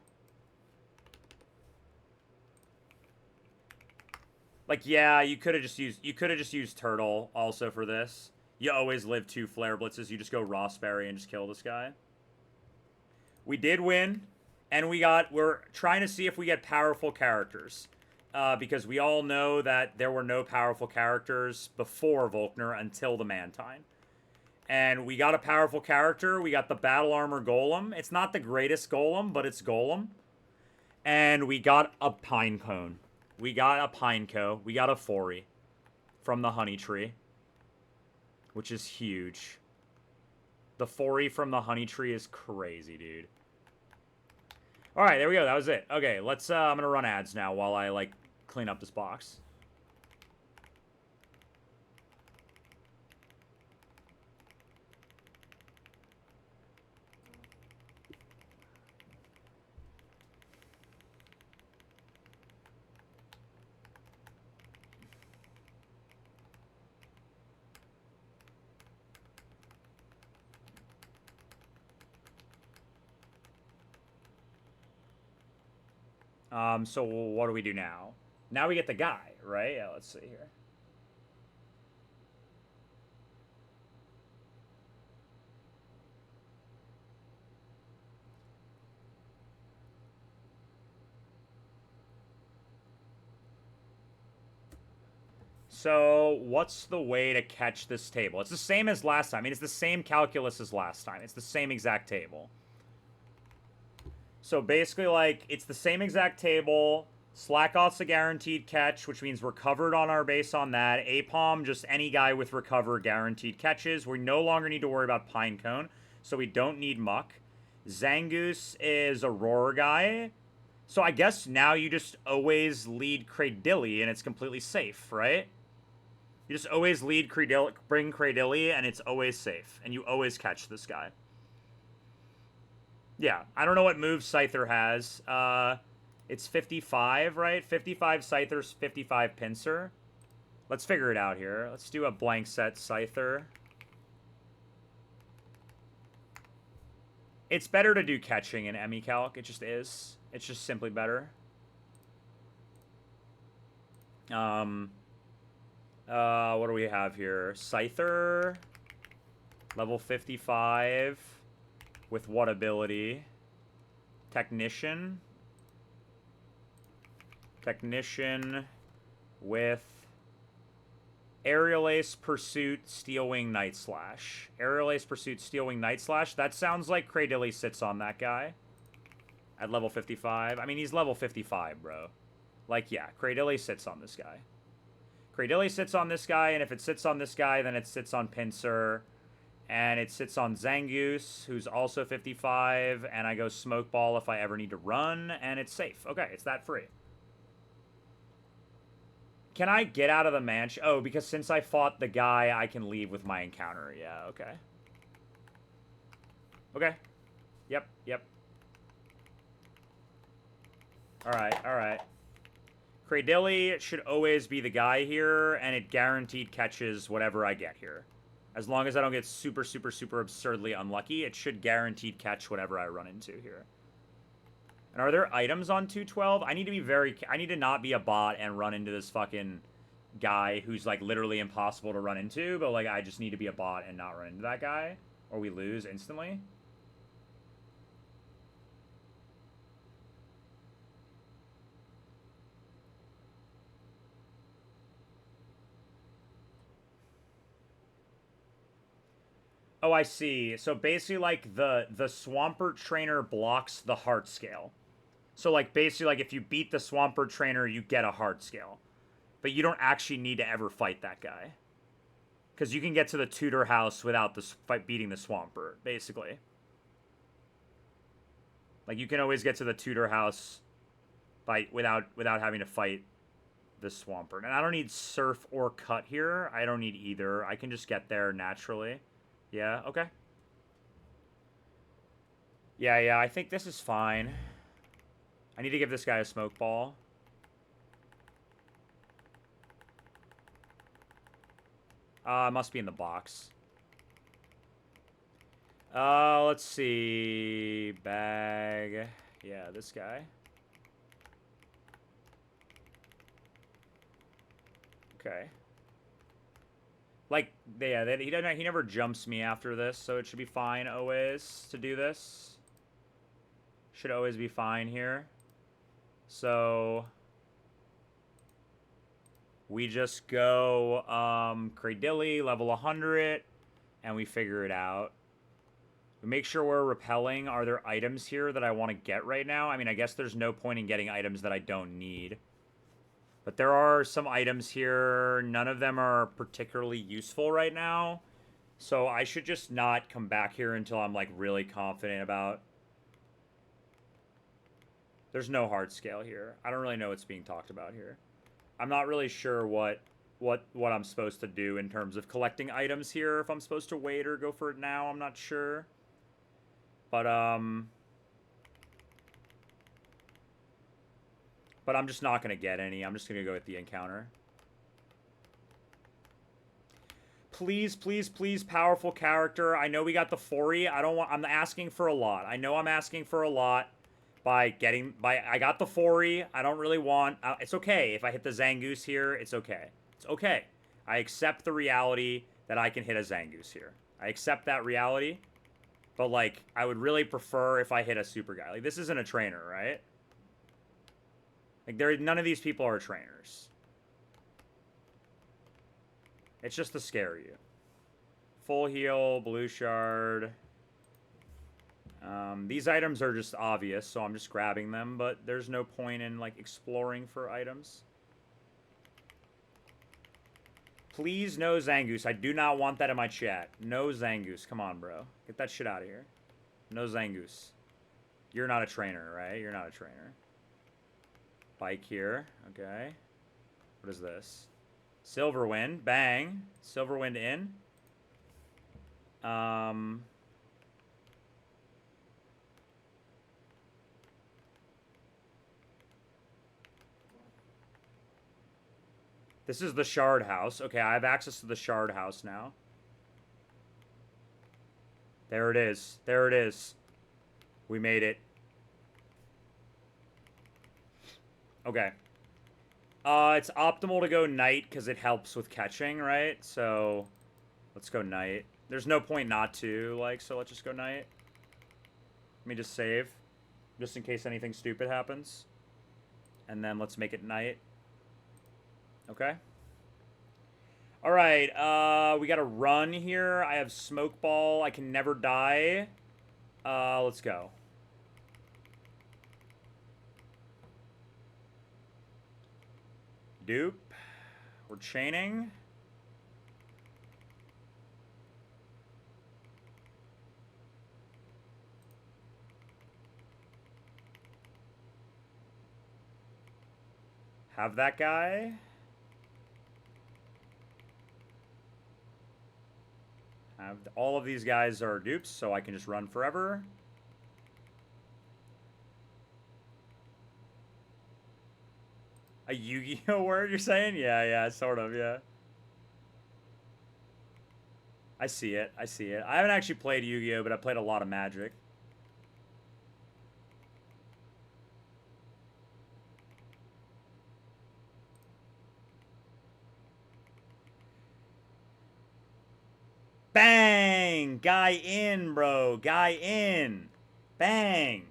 Like, yeah, you could have just used Turtle also for this. You always live 2 Flare Blitzes. You just go Rossberry and just kill this guy. We did win, and we're trying to see if we get powerful characters. Because we all know that there were no powerful characters before Volkner until the Mantine. And we got a powerful character. We got the Battle Armor Golem. It's not the greatest Golem, but it's Golem. And we got a Pine Cone. We got a Pineco. We got a Fori from the Honey Tree, which is huge. The Fori from the Honey Tree is crazy, dude. All right, there we go. That was it. Okay, let's. I'm gonna run ads now while I like clean up this box. So what do we do now? Now we get the guy, right? Yeah, let's see here. So, what's the way to catch this table? It's the same as last time. I mean, it's the same calculus as last time. It's the same exact table. So, basically, like, it's the same exact table. Slack off's a guaranteed catch, which means we're covered on our base on that. Apom, just any guy with recover guaranteed catches. We no longer need to worry about Pinecone, so we don't need Muck. Zangoose is a roar guy. So I guess now you just always lead Cradilly, and it's completely safe, right? You just always lead Cradilly, bring Cradilly, and it's always safe. And you always catch this guy. Yeah, I don't know what moves Scyther has. It's 55, right? 55 Scyther's 55 Pincer. Let's figure it out here. Let's do a blank set Scyther. It's better to do catching in EmiCalc. It just is. It's just simply better. What do we have here? Scyther. Level 55. With what ability? Technician. Technician with Aerial Ace, Pursuit, Steelwing, Night Slash. Aerial Ace, Pursuit, Steelwing, Night Slash. That sounds like Cradilly sits on that guy. At level 55. I mean, he's level 55, bro. Like, yeah, Cradilly sits on this guy. Cradilly sits on this guy, and if it sits on this guy, then it sits on Pincer. And it sits on Zangoose, who's also 55. And I go Smoke Ball if I ever need to run, and it's safe. Okay, it's that free. Can I get out of the mansion? Oh, because since I fought the guy, I can leave with my encounter. Yeah, okay. Okay. Yep, yep. Alright, alright. Cradilly should always be the guy here, and it guaranteed catches whatever I get here. As long as I don't get super, super, super absurdly unlucky, it should guaranteed catch whatever I run into here. And are there items on 212? I need to not be a bot and run into this fucking guy who's, like, literally impossible to run into, but, like, I just need to be a bot and not run into that guy, or we lose instantly. Oh, I see. So basically, like, the Swampert trainer blocks the heart scale. So, like, basically, like, if you beat the Swampert trainer, you get a heart scale. But you don't actually need to ever fight that guy. Because you can get to the tutor house without beating the Swampert, basically. Like, you can always get to the tutor house without having to fight the Swampert. And I don't need Surf or Cut here. I don't need either. I can just get there naturally. Yeah, okay. Yeah, I think this is fine. I need to give this guy a Smoke Ball. Must be in the box. Let's see. Bag. Yeah, this guy. Okay. Like, yeah, he never jumps me after this, so it should be fine always to do this. Should always be fine here. So we just go Cradilly, level 100, and we figure it out. We make sure we're repelling. Are there items here that I want to get right now? I mean, I guess there's no point in getting items that I don't need. But there are some items here. None of them are particularly useful right now. So I should just not come back here until I'm, like, really confident about... There's no hard scale here. I don't really know what's being talked about here. I'm not really sure what I'm supposed to do in terms of collecting items here. If I'm supposed to wait or go for it now, I'm not sure. But I'm just not going to get any. I'm just going to go with the encounter. Please, please, please, powerful character. I know we got the Fori. I'm asking for a lot. I know I'm asking for a lot I got the Fori. I don't really want... it's okay. If I hit the Zangoose here, it's okay. It's okay. I accept the reality that I can hit a Zangoose here. I accept that reality. But, like, I would really prefer if I hit a super guy. Like, this isn't a trainer, right? Like, none of these people are trainers. It's just to scare you. Full heal, blue shard. These items are just obvious, so I'm just grabbing them, but there's no point in, like, exploring for items. Please, no Zangoose. I do not want that in my chat. No Zangoose. Come on, bro. Get that shit out of here. No Zangoose. You're not a trainer, right? You're not a trainer. Bike here. Okay. What is this? Silverwind. Bang. Silverwind in. This is the Shard House. Okay, I have access to the Shard House now. There it is. There it is. We made it. Okay. It's optimal to go Knight because it helps with catching, right? So, let's go Knight. There's no point not to, like, so let's just go Knight. Let me just save. Just in case anything stupid happens. And then let's make it Knight. Okay. Alright, we gotta run here. I have Smoke Ball. I can never die. Let's go. Dupe. We're chaining. Have that guy. All of these guys are dupes, so I can just run forever. A Yu-Gi-Oh word, you're saying? Yeah, sort of, yeah. I see it, I see it. I haven't actually played Yu-Gi-Oh, but I played a lot of Magic. Bang! Guy in, bro. Guy in. Bang.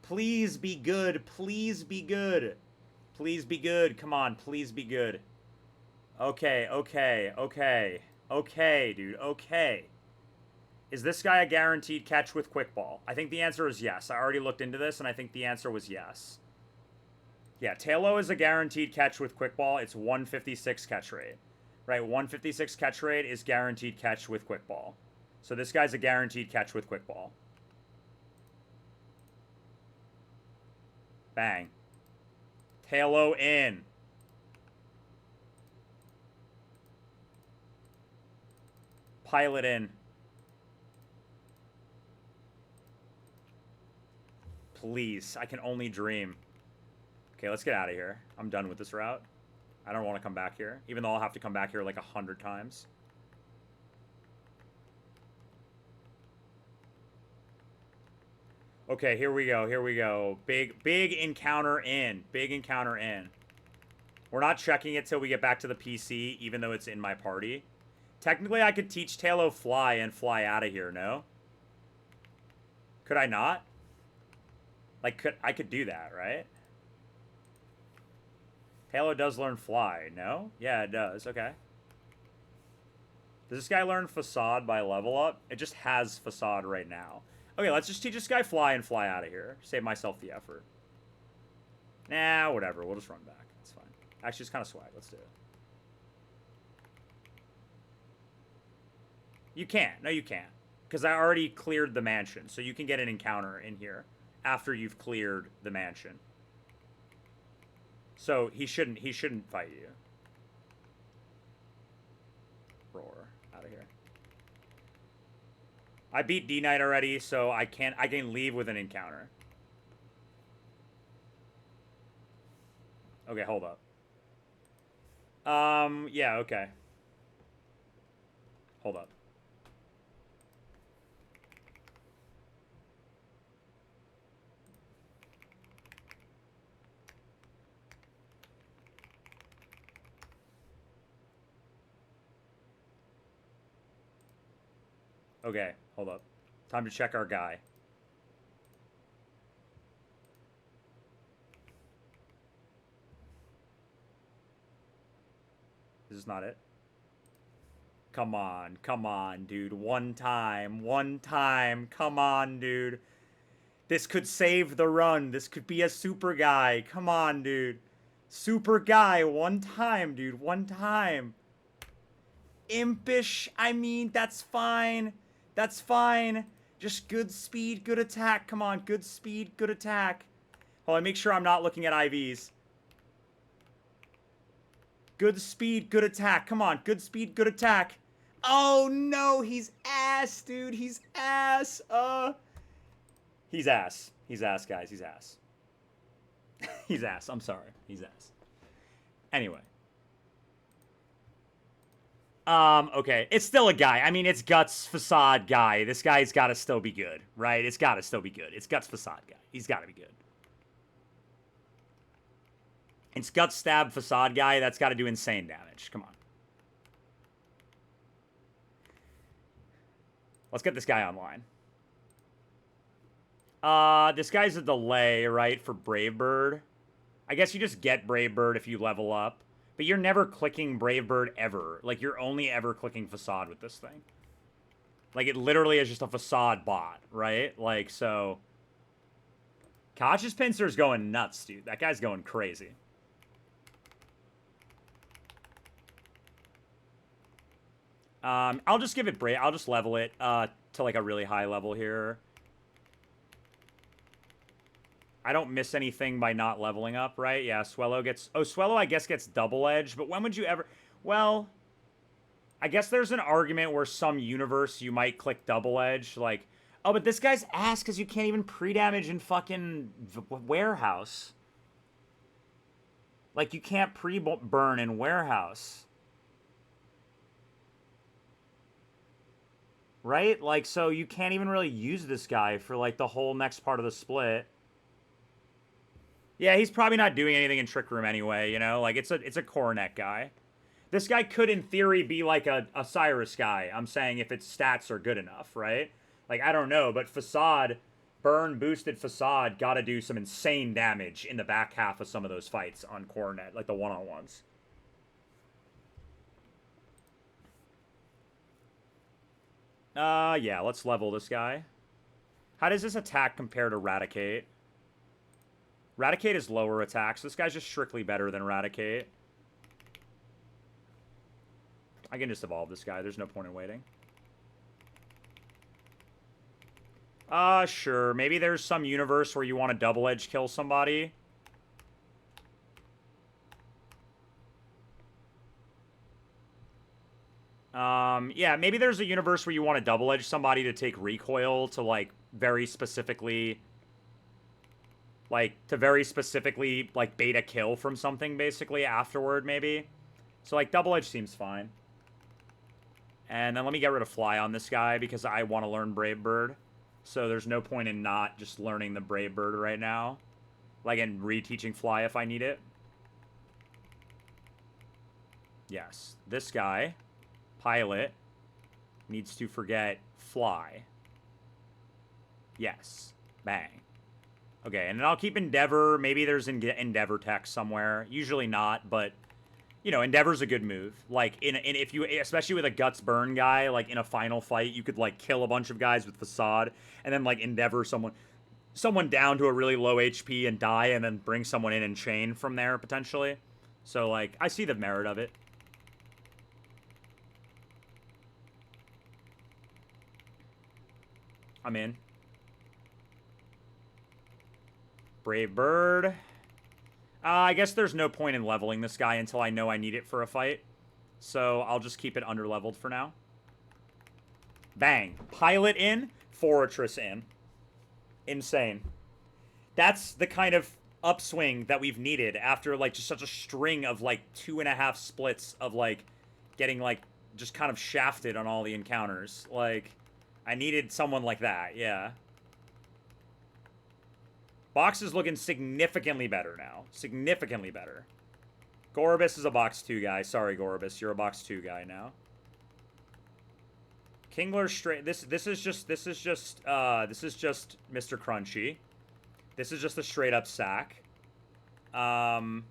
Please be good. Please be good. Please be good. Come on. Please be good. Okay, okay, okay. Okay, dude. Okay. Is this guy a guaranteed catch with Quick Ball? I think the answer is yes. I already looked into this, and I think the answer was yes. Yeah, Tailo is a guaranteed catch with Quick Ball. It's 156 catch rate. Right, 156 catch rate is guaranteed catch with Quick Ball. So this guy's a guaranteed catch with Quick Ball. Bang. Talo in. Pilot in. Please, I can only dream. Okay, let's get out of here. I'm done with this route. I don't want to come back here, even though I'll have to come back here like 100 times. Okay, here we go, here we go. Big encounter in. Big encounter in. We're not checking it till we get back to the PC, even though it's in my party. Technically, I could teach Talo fly and fly out of here, no? Could I not? Like, I could do that, right? Talo does learn fly, no? Yeah, it does, okay. Does this guy learn facade by level up? It just has facade right now. Okay, let's just teach this guy fly and fly out of here. Save myself the effort. Nah, whatever. We'll just run back. It's fine. Actually, it's kind of swag. Let's do it. You can't. No, you can't. Because I already cleared the mansion. So you can get an encounter in here after you've cleared the mansion. So he shouldn't fight you. Roar. Out of here. I beat D-Knight already, so I can leave with an encounter. Okay, hold up. Yeah, okay. Hold up. Okay, hold up. Time to check our guy. This is not it. Come on, dude. One time, come on, dude. This could save the run. This could be a super guy. Come on, dude. Super guy, one time, dude. One time. Impish, I mean, that's fine. That's fine. Just good speed, good attack. Come on, good speed, good attack. Hold on, make sure I'm not looking at IVs. Good speed, good attack. Come on, good speed, good attack. Oh, no, he's ass, dude. He's ass. He's ass. He's ass, guys. He's ass. He's ass. I'm sorry. He's ass. Anyway. Okay. It's still a guy. I mean, it's Guts Facade guy. This guy's got to still be good, right? It's got to still be good. It's Guts Facade guy. He's got to be good. It's Guts Stab Facade guy. That's got to do insane damage. Come on. Let's get this guy online. This guy's a delay, right, for Brave Bird. I guess you just get Brave Bird if you level up. But you're never clicking Brave Bird ever. Like, you're only ever clicking Facade with this thing. Like, it literally is just a Facade bot, right? Like, so... Koch's Pincer's going nuts, dude. That guy's going crazy. I'll just give it Brave... I'll just level it, to, like, a really high level here. I don't miss anything by not leveling up, right? Yeah, Swellow gets... Oh, Swellow, I guess, gets Double Edge, but when would you ever... Well, I guess there's an argument where some universe you might click Double Edge, like... Oh, but this guy's ass because you can't even pre-damage in fucking Warehouse. Like, you can't pre-burn in Warehouse. Right? Like, so you can't even really use this guy for, like, the whole next part of the split. Yeah, he's probably not doing anything in Trick Room anyway, you know? Like, it's a Coronet guy. This guy could, in theory, be like a Cyrus guy. I'm saying if its stats are good enough, right? Like, I don't know, but Facade, burn-boosted Facade, gotta do some insane damage in the back half of some of those fights on Coronet, like the one-on-ones. Yeah, let's level this guy. How does this attack compare to Raticate? Raticate is lower attack, so this guy's just strictly better than Raticate. I can just evolve this guy. There's no point in waiting. Sure. Maybe there's some universe where you want to double edge kill somebody. yeah, maybe there's a universe where you want to double edge somebody to take recoil to like very specifically like bait a kill from something basically afterward maybe. So like double edge seems fine. And then let me get rid of fly on this guy because I want to learn Brave Bird. So there's no point in not just learning the Brave Bird right now. Like, and reteaching fly if I need it. Yes. This guy, pilot, needs to forget fly. Yes. Bang. Okay, and then I'll keep Endeavor. Maybe there's Endeavor tech somewhere. Usually not, but... You know, Endeavor's a good move. Like, if you, especially with a Guts Burn guy, like, in a final fight, you could, like, kill a bunch of guys with Facade, and then, like, Endeavor someone down to a really low HP and die, and then bring someone in and chain from there, potentially. So, like, I see the merit of it. I'm in. Brave Bird. I guess there's no point in leveling this guy until I know I need it for a fight. So I'll just keep it under-leveled for now. Bang. Pilot in, Fortress in. Insane. That's the kind of upswing that we've needed after, like, just such a string of, like, 2.5 splits of, like, getting, like, just kind of shafted on all the encounters. Like, I needed someone like that, yeah. Box is looking significantly better now. Significantly better. Gorobus is a box 2 guy. Sorry, Gorobus. You're a box 2 guy now. Kingler straight. This is just Mr. Crunchy. This is just a straight up sack. Kingler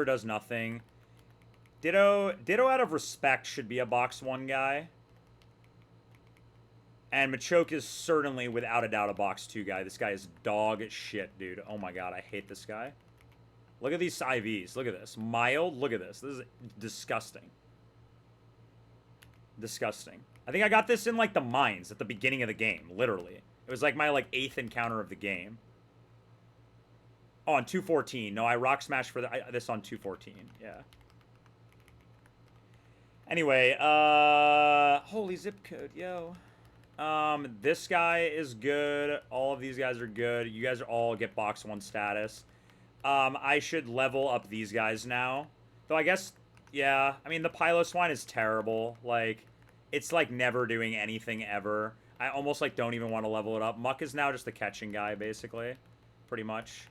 does nothing. Ditto out of respect should be a box 1 guy. And Machoke is certainly, without a doubt, a box 2 guy. This guy is dog shit, dude. Oh my god, I hate this guy. Look at these IVs. Look at this. Mild. Look at this. This is disgusting. Disgusting. I think I got this in, like, the mines at the beginning of the game. Literally. It was, like, my, like, 8th encounter of the game. Oh, on 214. No, I rock smashed for this on 214. Yeah. Anyway, holy zip code, yo. This guy is good. All of these guys are good. You guys all get box 1 status. I should level up these guys now. Though I guess, yeah, I mean, the Pylo Swine is terrible. Like, it's, like, never doing anything ever. I almost, like, don't even want to level it up. Muck is now just the catching guy, basically. Pretty much.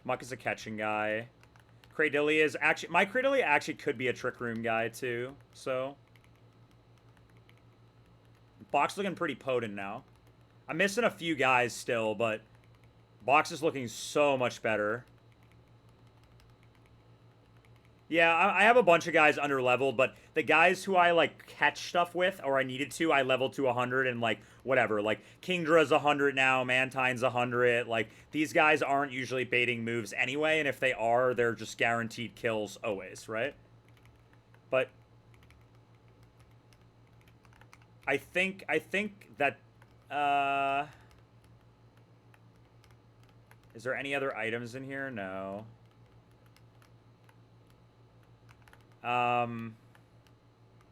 Muck is a catching guy. Cradilly is actually... My Cradilly actually could be a Trick Room guy, too. So... Box looking pretty potent now. I'm missing a few guys still, but... Box is looking so much better. Yeah, I have a bunch of guys under-leveled, but the guys who I, like, catch stuff with, or I needed to, I leveled to 100 and, like, whatever. Like, Kingdra's 100 now, Mantine's 100. Like, these guys aren't usually baiting moves anyway, and if they are, they're just guaranteed kills always, right? But... I think that, is there any other items in here? No.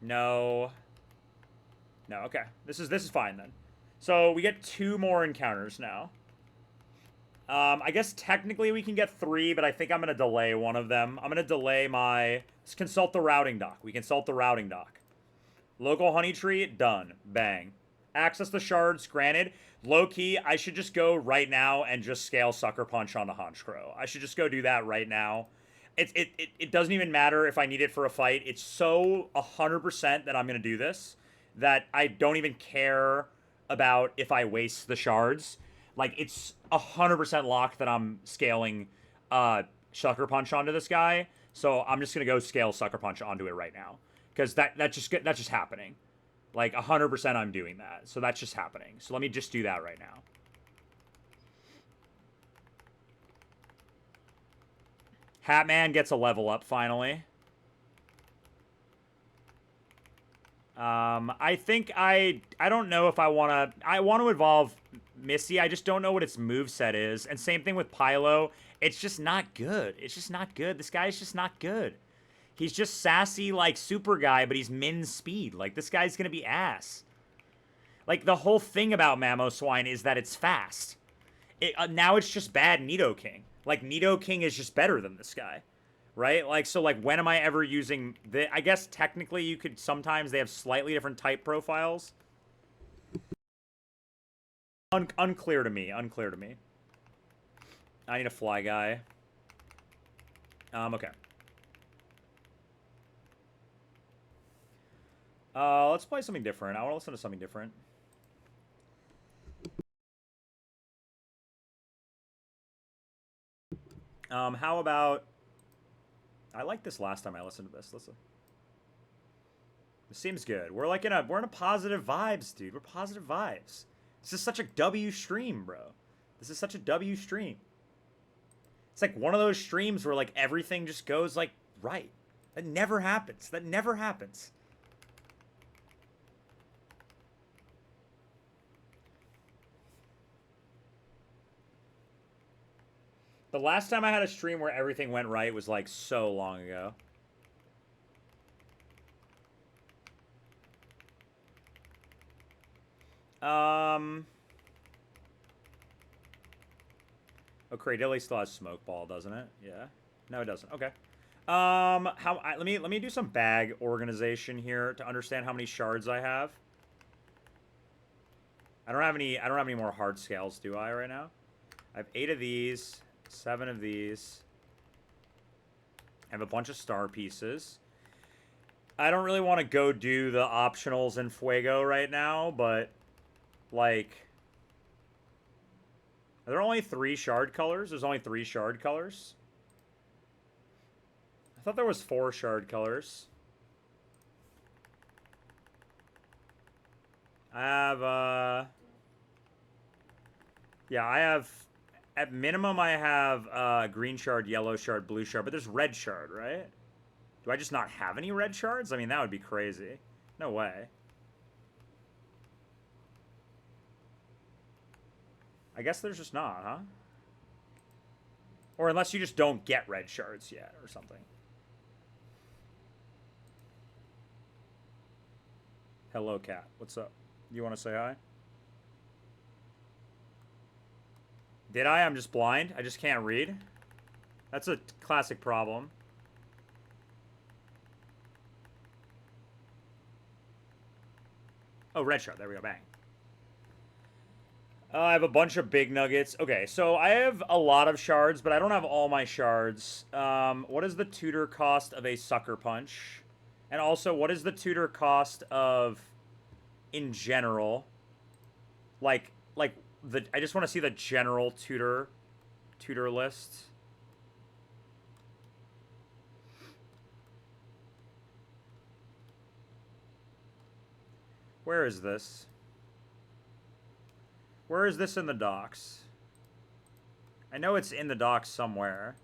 No. No, okay. This is fine then. So we get 2 more encounters now. I guess technically we can get 3, but I think I'm going to delay one of them. I'm going to delay my... Let's consult the routing dock. We consult the routing dock. Local honey tree, done. Bang. Access the shards, granted. Low-key, I should just go right now and just scale Sucker Punch on the Honchkrow. I should just go do that right now. It doesn't even matter if I need it for a fight. It's so 100% that I'm going to do this that I don't even care about if I waste the shards. Like, it's 100% locked that I'm scaling Sucker Punch onto this guy. So I'm just going to go scale Sucker Punch onto it right now. Because that's just happening. Like, 100% I'm doing that. So that's just happening. So let me just do that right now. Hatman gets a level up, finally. I think I don't know if I want to evolve Missy. I just don't know what its moveset is. And same thing with Pylo. It's just not good. It's just not good. This guy's just not good. He's just sassy like super guy, but he's min speed. Like, this guy's gonna be ass. Like, the whole thing about Mamoswine is that it's fast. Now it's just bad Nidoking. Like, Nidoking is just better than this guy. Right? Like, so, like, when am I ever using the... I guess, technically, you could... Sometimes they have slightly different type profiles. Unclear to me. Unclear to me. I need a fly guy. Okay. Let's play something different. I want to listen to something different. How about... I liked this last time I listened to this. Listen. This seems good. We're like we're in a positive vibes, dude. We're positive vibes. This is such a W stream, bro. This is such a W stream. It's like one of those streams where like everything just goes like right. That never happens. That never happens. The last time I had a stream where everything went right was like so long ago. Oh, Cradilly still has Smoke Ball, doesn't it? Yeah. No, it doesn't. Okay. Let me do some bag organization here to understand how many shards I have. I don't have any more hard scales, do I, right now? I have 8 of these, 7 of these. I have a bunch of star pieces. I don't really want to go do the optionals in Fuego right now, but like, are there only 3 shard colors? There's only 3 shard colors. I thought there was 4 shard colors. I have, yeah, I have, at minimum, I have green shard, yellow shard, blue shard, but there's red shard, right? Do I just not have any red shards? I mean, that would be crazy. No way. I guess there's just not, huh? Or unless you just don't get red shards yet or something. Hello, cat. What's up? You want to say hi? Did I? I'm just blind. I just can't read. That's a classic problem. Oh, red shard. There we go. Bang. I have a bunch of big nuggets. Okay, so I have a lot of shards, but I don't have all my shards. What is the tutor cost of a sucker punch? And also, what is the tutor cost of, in general, like I just want to see the general tutor list. Where is this? Where is this in the docs? I know it's in the docs somewhere.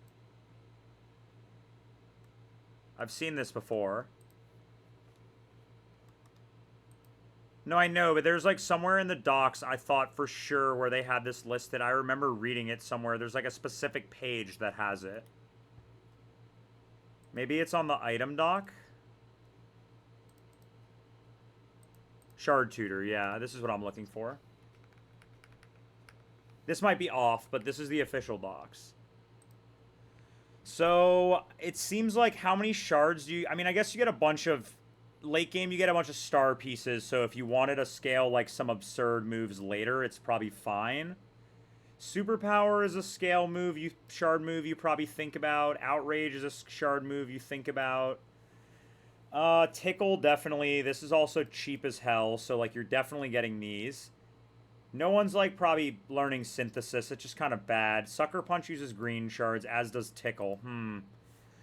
I've seen this before. No, I know, but there's like somewhere in the docs I thought for sure where they had this listed. I remember reading it somewhere. There's like a specific page that has it. Maybe it's on the item doc? Shard tutor, yeah. This is what I'm looking for. This might be off, but this is the official docs. So, it seems like how many shards do you... I mean, I guess you get a bunch of... Late game, you get a bunch of star pieces, so if you wanted to scale, like, some absurd moves later, it's probably fine. Superpower is a scale move, shard move you probably think about. Outrage is a shard move you think about. Tickle, definitely. This is also cheap as hell, so, like, you're definitely getting these. No one's, like, probably learning Synthesis. It's just kind of bad. Sucker Punch uses green shards, as does Tickle.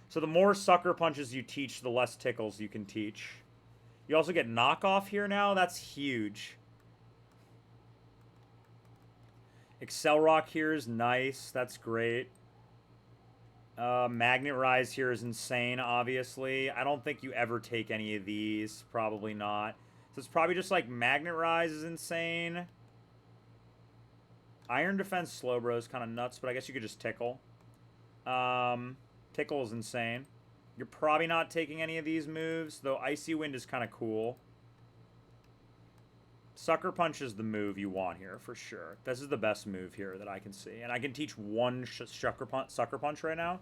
So the more Sucker Punches you teach, the less Tickles you can teach. You also get Knockoff here now. That's huge. Excel Rock here is nice. That's great. Magnet Rise here is insane, obviously. I don't think you ever take any of these. Probably not. So it's probably just like Magnet Rise is insane. Iron Defense Slowbro is kind of nuts, but I guess you could just Tickle. Tickle is insane. You're probably not taking any of these moves, though Icy Wind is kind of cool. Sucker Punch is the move you want here, for sure. This is the best move here that I can see. And I can teach one Sucker Punch right now.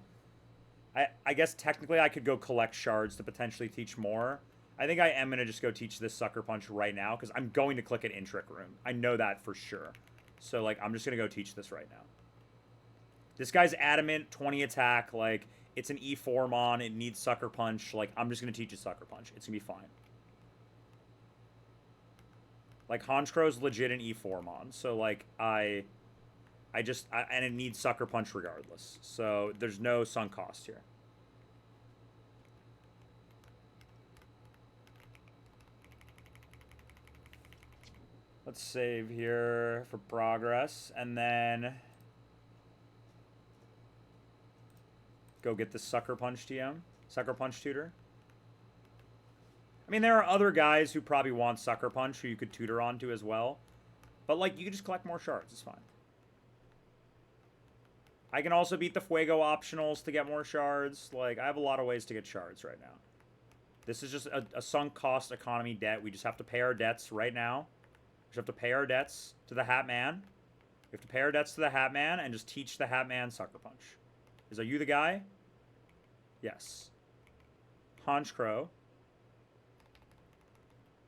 I guess technically I could go collect shards to potentially teach more. I think I am going to just go teach this Sucker Punch right now, because I'm going to click it in Trick Room. I know that for sure. So, like, I'm just going to go teach this right now. This guy's adamant, 20 attack, like, it's an E4 mon, it needs Sucker Punch. Like, I'm just going to teach it Sucker Punch. It's going to be fine. Like, Honchkro's legit an E4 mon, so, like, and it needs Sucker Punch regardless. So, there's no sunk cost here. Let's save here for progress, and then go get the Sucker Punch TM. Sucker Punch tutor. I mean, there are other guys who probably want Sucker Punch who you could tutor onto as well. But, like, you can just collect more shards. It's fine. I can also beat the Fuego optionals to get more shards. Like, I have a lot of ways to get shards right now. This is just a sunk cost economy debt. We just have to pay our debts right now. We just have to pay our debts to the Hat Man. We have to pay our debts to the Hat Man and just teach the Hat Man Sucker Punch. Are you the guy? Yes. Honchkro.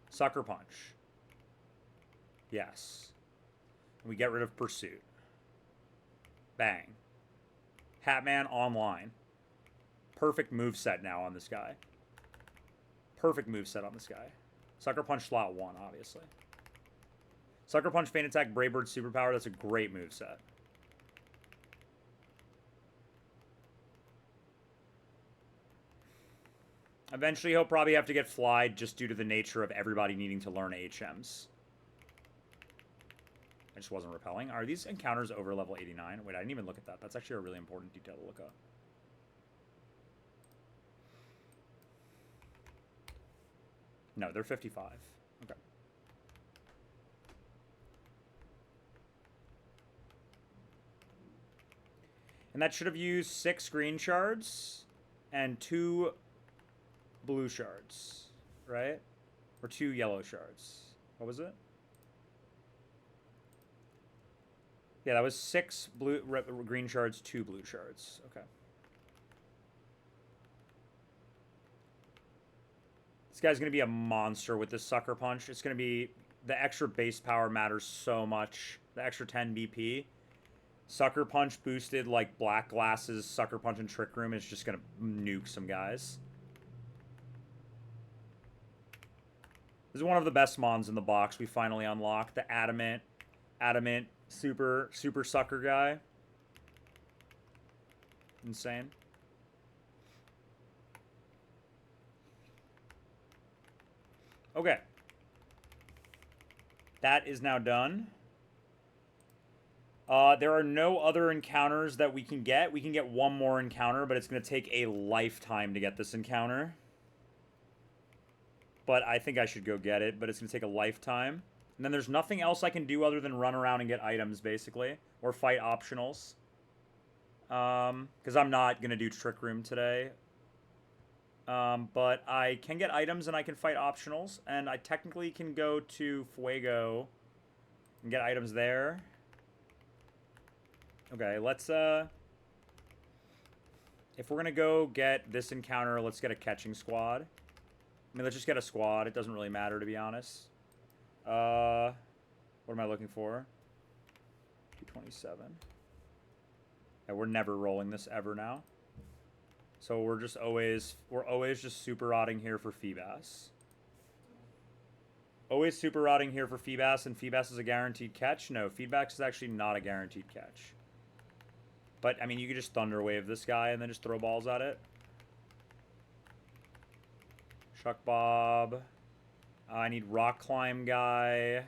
Sucker Punch. Yes. We get rid of Pursuit. Bang. Hatman online. Perfect moveset now on this guy. Perfect moveset on this guy. Sucker Punch slot 1, obviously. Sucker Punch, Feint Attack, Brave Bird, Superpower. That's a great moveset. Eventually, he'll probably have to get flied just due to the nature of everybody needing to learn HMs. I just wasn't repelling. Are these encounters over level 89? Wait, I didn't even look at that. That's actually a really important detail to look up. No, they're 55. Okay. And that should have used 6 green shards and 2 blue shards, right? Or 2 yellow shards. What was it? Yeah, that was 6 green shards, 2 blue shards. Okay. This guy's going to be a monster with this Sucker Punch. It's going to be... The extra base power matters so much. The extra 10 BP. Sucker Punch boosted, like, Black Glasses, Sucker Punch, and Trick Room is just going to nuke some guys. This is one of the best mons in the box we finally unlocked. The Adamant super sucker guy. Insane. Okay. That is now done. There are no other encounters that we can get. We can get one more encounter, but it's going to take a lifetime to get this encounter. But I think I should go get it, but it's going to take a lifetime. And then there's nothing else I can do other than run around and get items, basically. Or fight optionals. Because I'm not going to do Trick Room today. But I can get items and I can fight optionals. And I technically can go to Fuego and get items there. Okay, let's, if we're going to go get this encounter, let's get a catching squad. I mean, let's just get a squad. It doesn't really matter, to be honest. What am I looking for? 227. Yeah, we're never rolling this ever now. So we're always just super rotting here for Feebas. Always super rotting here for Feebas, and Feebas is a guaranteed catch. No, Feedback is actually not a guaranteed catch. But, I mean, you could just Thunder Wave this guy and then just throw balls at it. Shuck Bob. I need Rock Climb guy.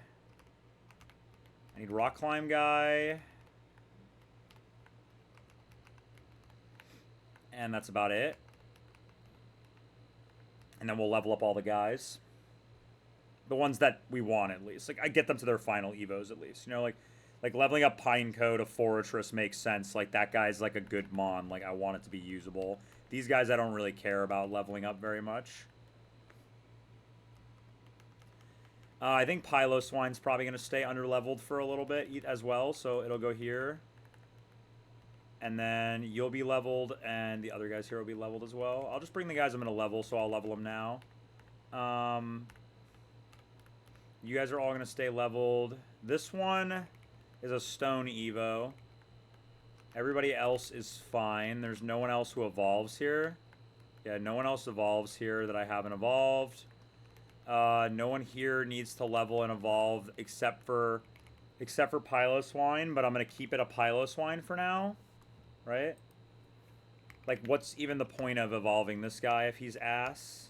And that's about it. And then we'll level up all the guys. The ones that we want, at least. Like, I get them to their final Evos, at least. You know, like, Like, leveling up Pineco to Fortress makes sense. Like, that guy's like a good mon. Like, I want it to be usable. These guys I don't really care about leveling up very much. I think Piloswine's probably going to stay underleveled for a little bit as well, so it'll go here. And then you'll be leveled, and the other guys here will be leveled as well. I'll just bring the guys I'm going to level, so I'll level them now. You guys are all going to stay leveled. This one is a stone Evo. Everybody else is fine. There's no one else who evolves here. Yeah, no one else evolves here that I haven't evolved. No one here needs to level and evolve except for Piloswine, but I'm going to keep it a Piloswine for now. Right? Like, what's even the point of evolving this guy if he's ass?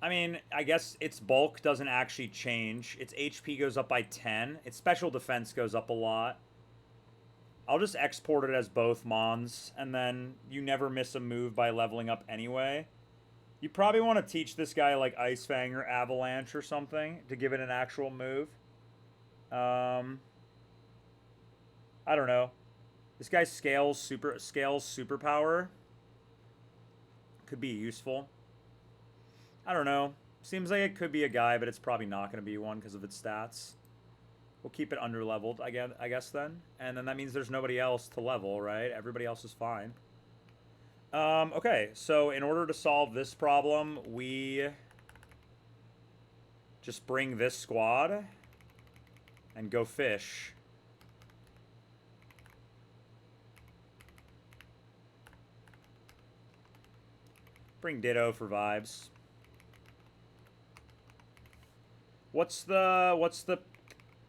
I mean, I guess its bulk doesn't actually change. Its HP goes up by 10. Its special defense goes up a lot. I'll just export it as both mons, and then you never miss a move by leveling up anyway. You probably want to teach this guy, like, Ice Fang or Avalanche or something to give it an actual move. I don't know. This guy scales superpower. Could be useful. I don't know. Seems like it could be a guy, but it's probably not going to be one because of its stats. We'll keep it underleveled, I guess then. And then that means there's nobody else to level, right? Everybody else is fine. Okay, so in order to solve this problem, we just bring this squad and go fish. Bring Ditto for vibes. What's the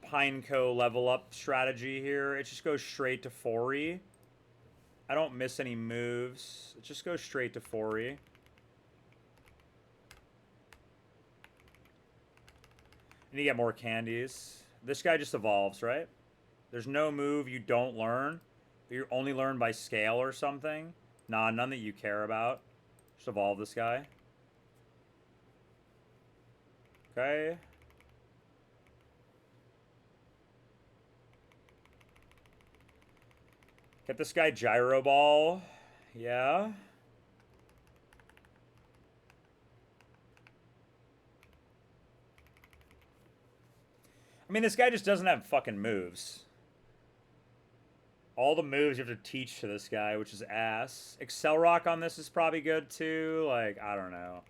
Pineco level up strategy here? It just goes straight to 4E. I don't miss any moves. It just goes straight to 4E. I need to get more candies. This guy just evolves, right? There's no move you don't learn. You only learn by scale or something. Nah, none that you care about. Just evolve this guy. Okay. Get this guy Gyro Ball. Yeah. I mean, this guy just doesn't have fucking moves. All the moves you have to teach to this guy, which is ass. Excel Rock on this is probably good too. Like, I don't know.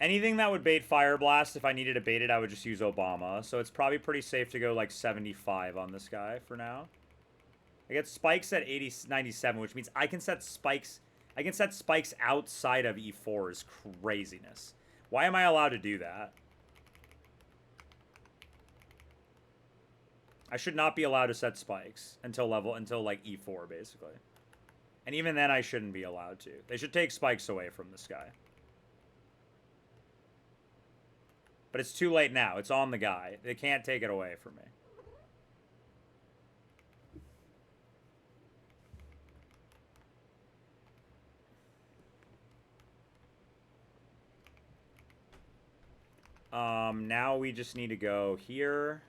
Anything that would bait Fire Blast, if I needed to bait it, I would just use Obama. So it's probably pretty safe to go like 75 on this guy for now. I get spikes at 97, which means I can set spikes. I can set spikes outside of E4 is craziness. Why am I allowed to do that? I should not be allowed to set spikes until like E4 basically. And even then I shouldn't be allowed to. They should take spikes away from this guy. But it's too late now. It's on the guy. They can't take it away from me. Now we just need to go here.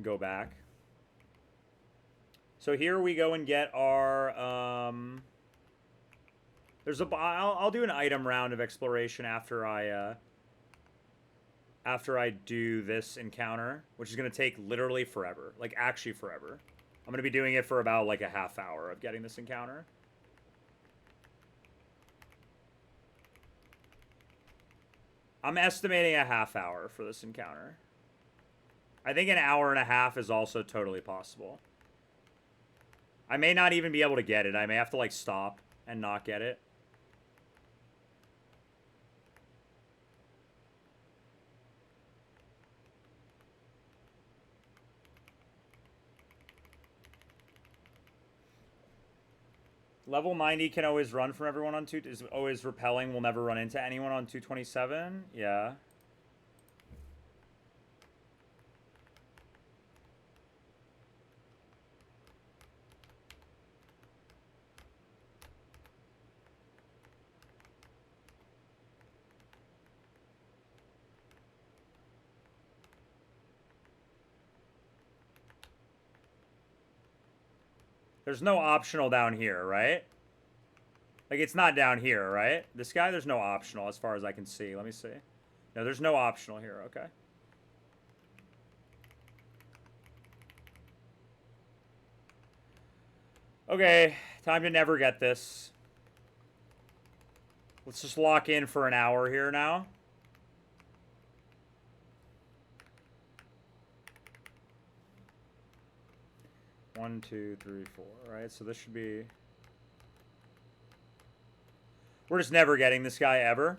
Go back. So here we go and get our, there's a, I'll do an item round of exploration after I do this encounter, which is going to take literally forever. Like, actually forever. I'm going to be doing it for about, like, a half hour of getting this encounter. I'm estimating a half hour for this encounter. I think an hour and a half is also totally possible. I may not even be able to get it. I may have to, like, stop and not get it. Level 90 can always run from everyone on 2... is always repelling. Will never run into anyone on 227. Yeah. There's no optional down here, right? Like, it's not down here, right? This guy, there's no optional as far as I can see. Let me see. No, there's no optional here. Okay. Okay, time to never get this. Let's just lock in for an hour here now. One, two, three, four. Right, so this should be... We're just never getting this guy ever.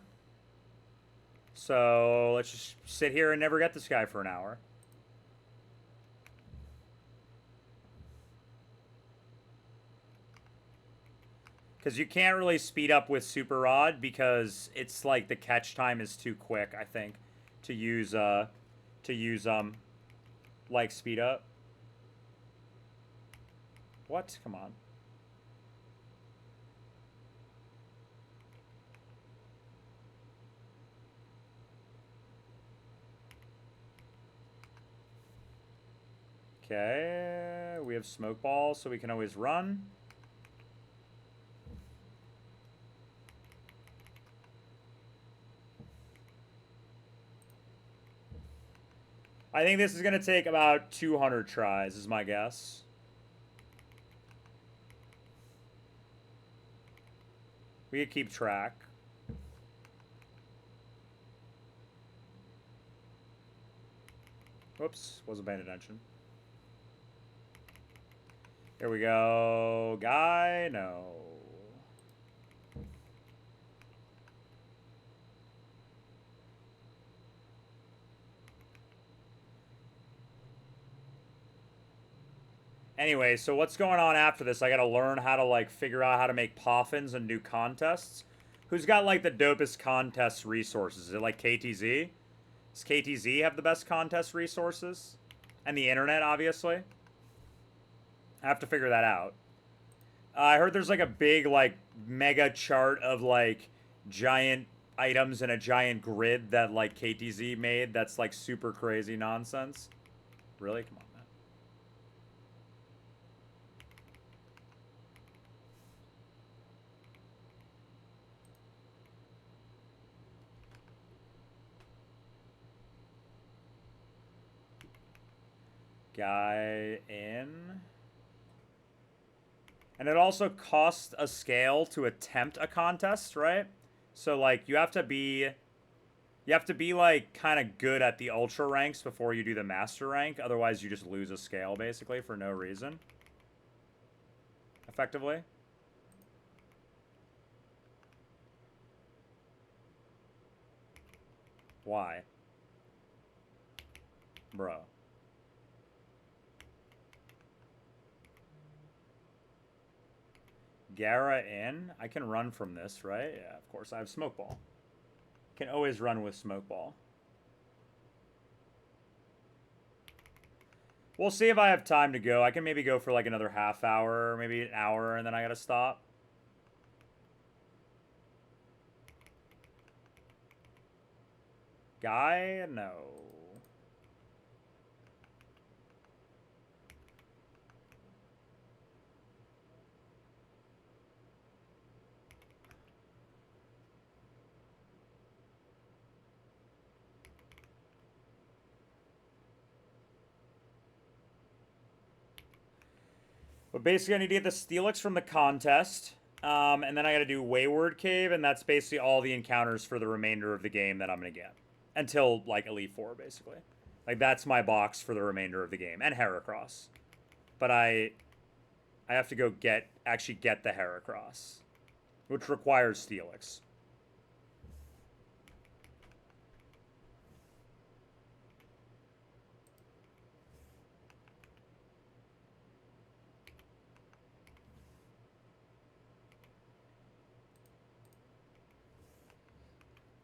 So let's just sit here and never get this guy for an hour. Because you can't really speed up with Super Rod because it's like the catch time is too quick, I think, to use like speed up. What? Come on. Okay, we have smoke balls, so we can always run. I think this is going to take about 200 tries, is my guess. We could keep track. Whoops, wasn't paying attention. Here we go. Guy, no. Anyway, so what's going on after this? I gotta learn how to, like, figure out how to make poffins and do contests. Who's got, like, the dopest contest resources? Is it, like, KTZ? Does KTZ have the best contest resources? And the internet, obviously? I have to figure that out. I heard there's, like, a big, like, mega chart of, like, giant items in a giant grid that, like, KTZ made that's, like, super crazy nonsense. Really? Come on. Guy in. And it also costs a scale to attempt a contest, right? So, like, you have to be like kind of good at the ultra ranks before you do the master rank. Otherwise, you just lose a scale basically for no reason. Effectively. Why? Bro. Gara in. I can run from this, right? Yeah, of course. I have smoke ball. Can always run with smoke ball. We'll see if I have time to go. I can maybe go for like another half hour, maybe an hour, and then I gotta stop. Guy? No. But basically, I need to get the Steelix from the contest. And then I gotta do Wayward Cave, and that's basically all the encounters for the remainder of the game that I'm gonna get. Until, like, Elite Four, basically. Like, that's my box for the remainder of the game. And Heracross. But I have to go actually get the Heracross. Which requires Steelix.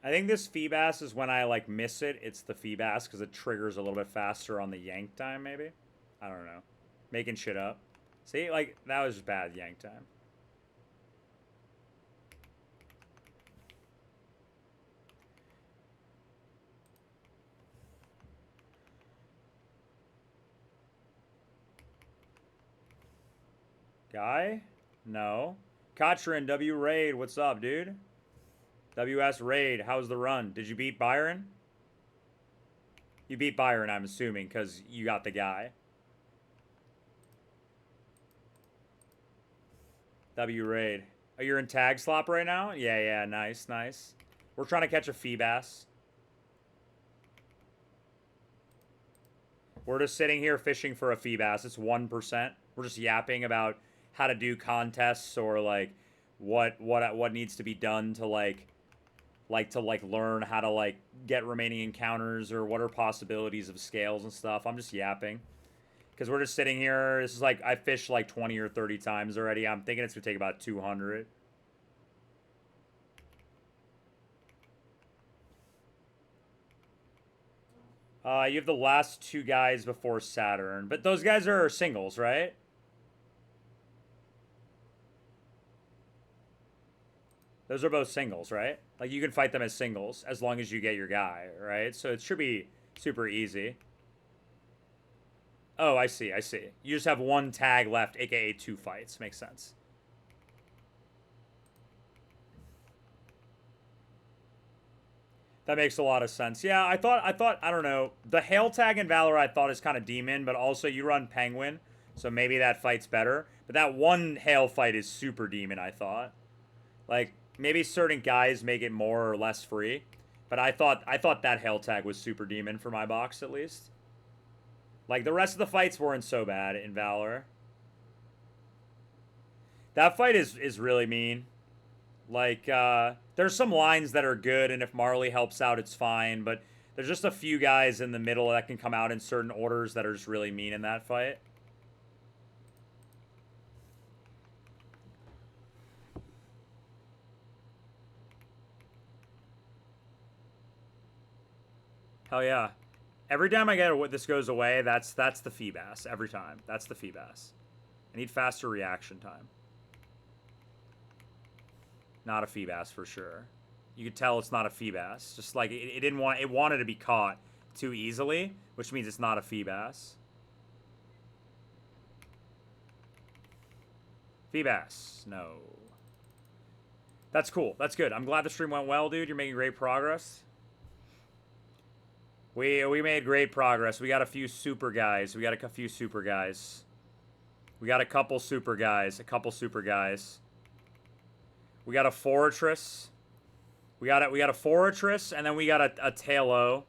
I think this Feebas is when I, like, miss it. It's the Feebas because it triggers a little bit faster on the yank time, maybe? I don't know. Making shit up. See, like, that was bad yank time. Guy? No. Kotrin, W Raid, what's up, dude? WS Raid, how's the run? Did you beat Byron? You beat Byron, I'm assuming, because you got the guy. W Raid. Oh, you're in tag slop right now? Yeah, yeah, nice, nice. We're trying to catch a fee bass. We're just sitting here fishing for a fee bass. It's 1%. We're just yapping about how to do contests or like what needs to be done to like learn how to like get remaining encounters or what are possibilities of scales and stuff. I'm just yapping. Because we're just sitting here. This is like, I fished like 20 or 30 times already. I'm thinking it's going to take about 200. You have the last two guys before Saturn. But those guys are singles, right? Those are both singles, right? Like, you can fight them as singles as long as you get your guy, right? So it should be super easy. Oh, I see, I see. You just have one tag left, aka two fights. Makes sense. That makes a lot of sense. Yeah, I thought, I don't know. The Hail tag in Valor I thought is kind of demon, but also you run Penguin, so maybe that fight's better. But that one Hail fight is super demon, I thought. Like, maybe certain guys make it more or less free. But I thought that Hail tag was super demon for my box, at least. Like, the rest of the fights weren't so bad in Valor. That fight is really mean. Like, there's some lines that are good, and if Marley helps out, it's fine. But there's just a few guys in the middle that can come out in certain orders that are just really mean in that fight. Hell yeah. Every time I get a this goes away, that's the fee bass. Every time. That's the fee bass. I need faster reaction time. Not a fee bass for sure. You could tell it's not a fee bass. Just like it didn't want, it wanted to be caught too easily, which means it's not a fee bass. Fee bass, no. That's cool. That's good. I'm glad the stream went well, dude. You're making great progress. We made great progress. We got a few super guys. We got a few super guys. We got a couple super guys. A couple super guys. We got a Fortress. We got a Fortress, and then we got a Talo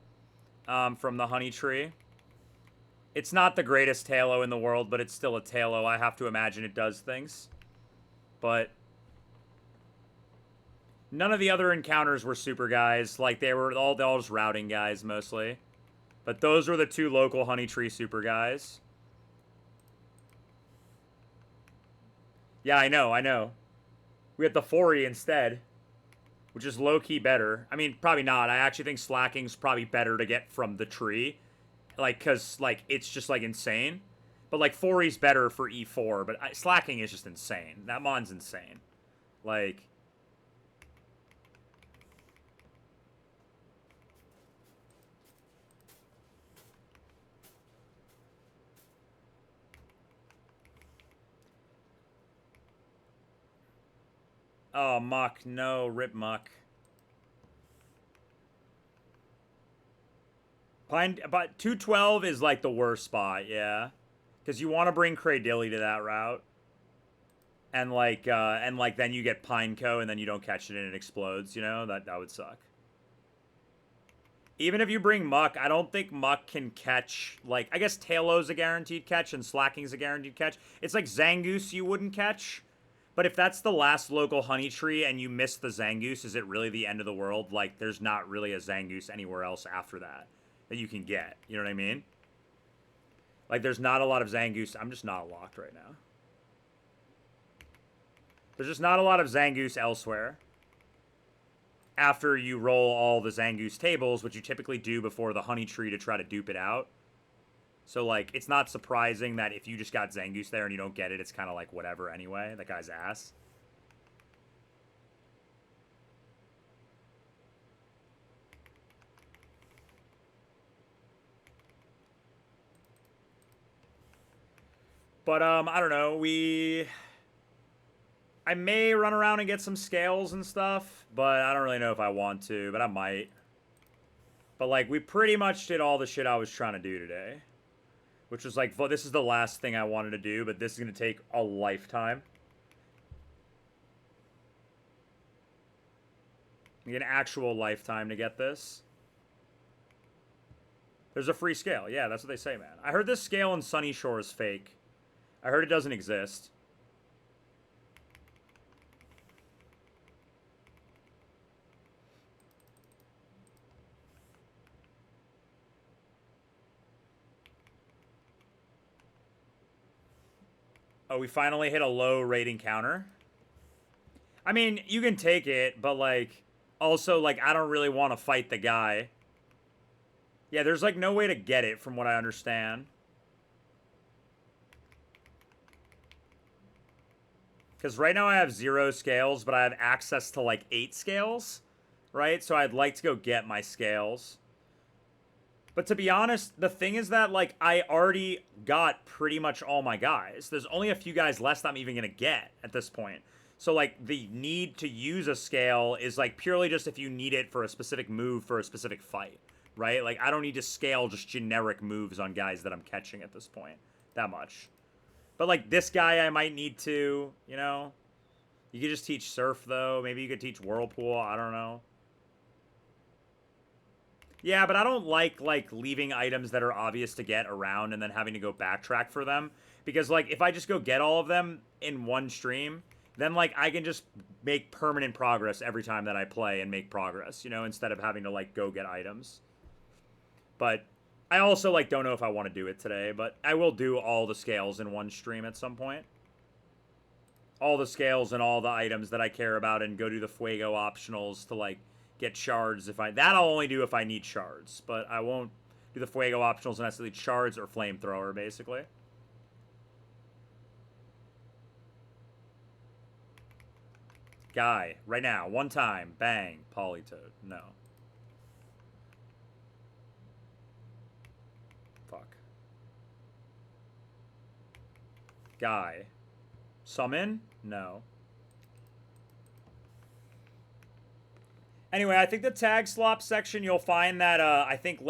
from the Honey Tree. It's not the greatest Talo in the world, but it's still a Talo. I have to imagine it does things. But none of the other encounters were super guys. Like, they were all just routing guys, mostly. But those were the two local Honey Tree super guys. Yeah, I know, I know. We had the Fori instead, which is low-key better. I mean, probably not. I actually think Slacking's probably better to get from the tree. Like, because, like, it's just, like, insane. But, like, Fori's better for E4, but Slacking is just insane. That mon's insane. Like... Oh, Muck. No, rip Muck. Pine, but 212 is like the worst spot, yeah. Because you want to bring Cradilly to that route. And like then you get Pineco and then you don't catch it and it explodes, you know? That would suck. Even if you bring Muck, I don't think Muck can catch, like, I guess Talo's a guaranteed catch and Slacking's a guaranteed catch. It's like Zangoose you wouldn't catch. But if that's the last local Honey Tree and you miss the Zangoose, is it really the end of the world? Like, there's not really a Zangoose anywhere else after that you can get. You know what I mean? Like, there's not a lot of Zangoose. I'm just not locked right now. There's just not a lot of Zangoose elsewhere. After you roll all the Zangoose tables, which you typically do before the Honey Tree to try to dupe it out. So, like, it's not surprising that if you just got Zangoose there and you don't get it, it's kind of like whatever anyway. That guy's ass. But, I don't know. I may run around and get some scales and stuff, but I don't really know if I want to, but I might. But, like, we pretty much did all the shit I was trying to do today. Which was like, well, this is the last thing I wanted to do, but this is going to take a lifetime. An actual lifetime to get this. There's a free scale. Yeah, that's what they say, man. I heard this scale in Sunny Shore is fake. I heard it doesn't exist. Oh, we finally hit a low rating counter. I mean, you can take it, but, like, also, like, I don't really want to fight the guy. Yeah, there's, like, no way to get it, from what I understand. Because right now I have 0 scales, but I have access to, like, 8 scales, right? So I'd like to go get my scales. But to be honest, the thing is that, like, I already got pretty much all my guys. There's only a few guys less I'm even going to get at this point. So, like, the need to use a scale is, like, purely just if you need it for a specific move for a specific fight, right? Like, I don't need to scale just generic moves on guys that I'm catching at this point. That much. But, like, this guy I might need to, you know? You could just teach Surf, though. Maybe you could teach Whirlpool. I don't know. Yeah, but I don't like, leaving items that are obvious to get around and then having to go backtrack for them. Because, like, if I just go get all of them in one stream, then, like, I can just make permanent progress every time that I play and make progress, you know, instead of having to, like, go get items. But I also, like, don't know if I want to do it today, but I will do all the scales in one stream at some point. All the scales and all the items that I care about and go do the Fuego optionals to, like, get shards if I... That I'll only do if I need shards, but I won't do the Fuego optionals unless I need shards or flamethrower, basically. Guy, right now, one time, bang, Polytoad, no. Fuck. Guy. Summon? No. Anyway, I think the tag slop section, you'll find that, I think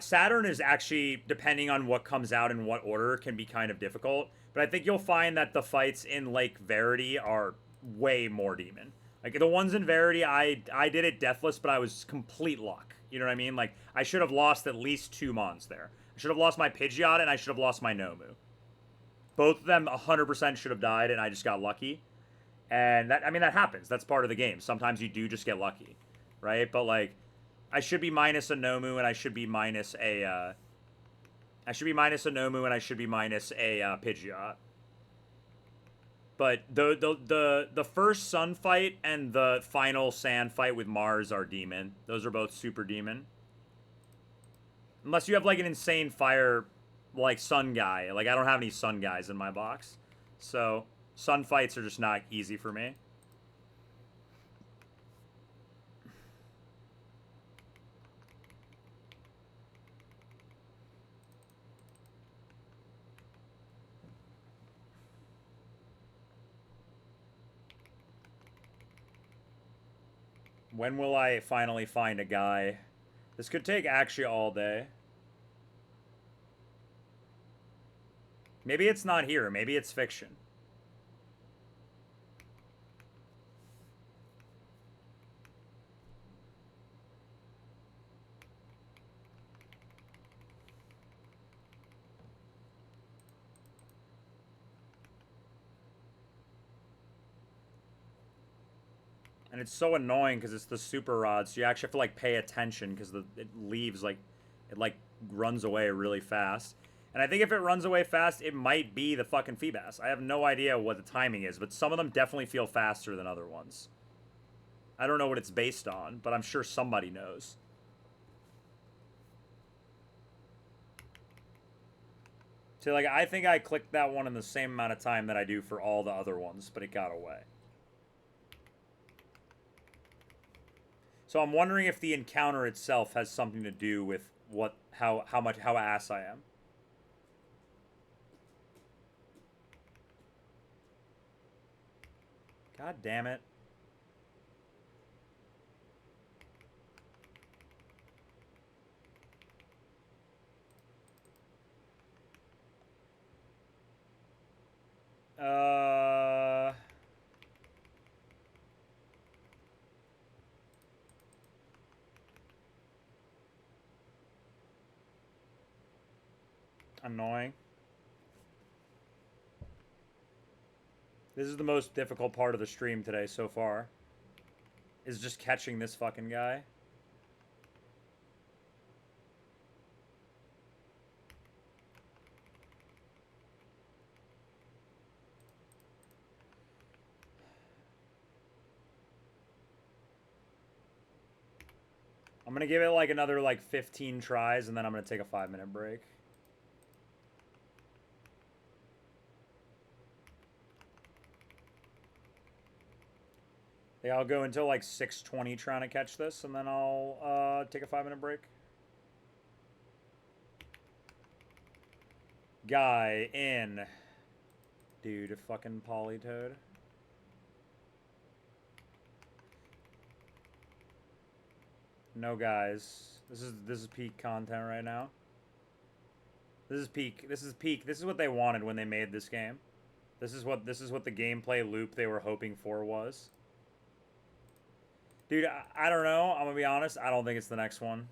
Saturn is actually, depending on what comes out in what order, can be kind of difficult. But I think you'll find that the fights in Lake Verity are way more demon. Like, the ones in Verity, I did it deathless, but I was complete luck. You know what I mean? Like, I should have lost at least 2 mons there. I should have lost my Pidgeot, and I should have lost my Nomu. Both of them 100% should have died, and I just got lucky. And, that, I mean, that happens. That's part of the game. Sometimes you do just get lucky. Right? But, like, I should be minus a Nomu, and I should be minus a, I should be minus a Nomu, and I should be minus a, Pidgeot. But the first Sun fight and the final Sand fight with Mars are demon. Those are both super demon. Unless you have, like, an insane fire, like, Sun guy. Like, I don't have any Sun guys in my box. So, Sun fights are just not easy for me. When will I finally find a guy? This could take actually all day. Maybe it's not here. Maybe it's fiction. And it's so annoying because it's the super rod, so you actually have to, like, pay attention because it leaves, like, it, like, runs away really fast. And I think if it runs away fast, it might be the fucking Feebas. I have no idea what the timing is, but some of them definitely feel faster than other ones. I don't know what it's based on, but I'm sure somebody knows. So, like, I think I clicked that one in the same amount of time that I do for all the other ones, but it got away. So I'm wondering if the encounter itself has something to do with how ass I am. God damn it. Annoying. This is the most difficult part of the stream today so far. Is just catching this fucking guy. I'm gonna give it like another like 15 tries and then I'm gonna take a 5-minute break. Yeah, I'll go until like 6:20 trying to catch this, and then I'll take a 5-minute break. Guy in. Dude, a fucking polytoad. No guys. This is peak content right now. This is peak. This is peak. This is what they wanted when they made this game. This is what the gameplay loop they were hoping for was. Dude, I don't know. I'm gonna be honest. I don't think it's the next one.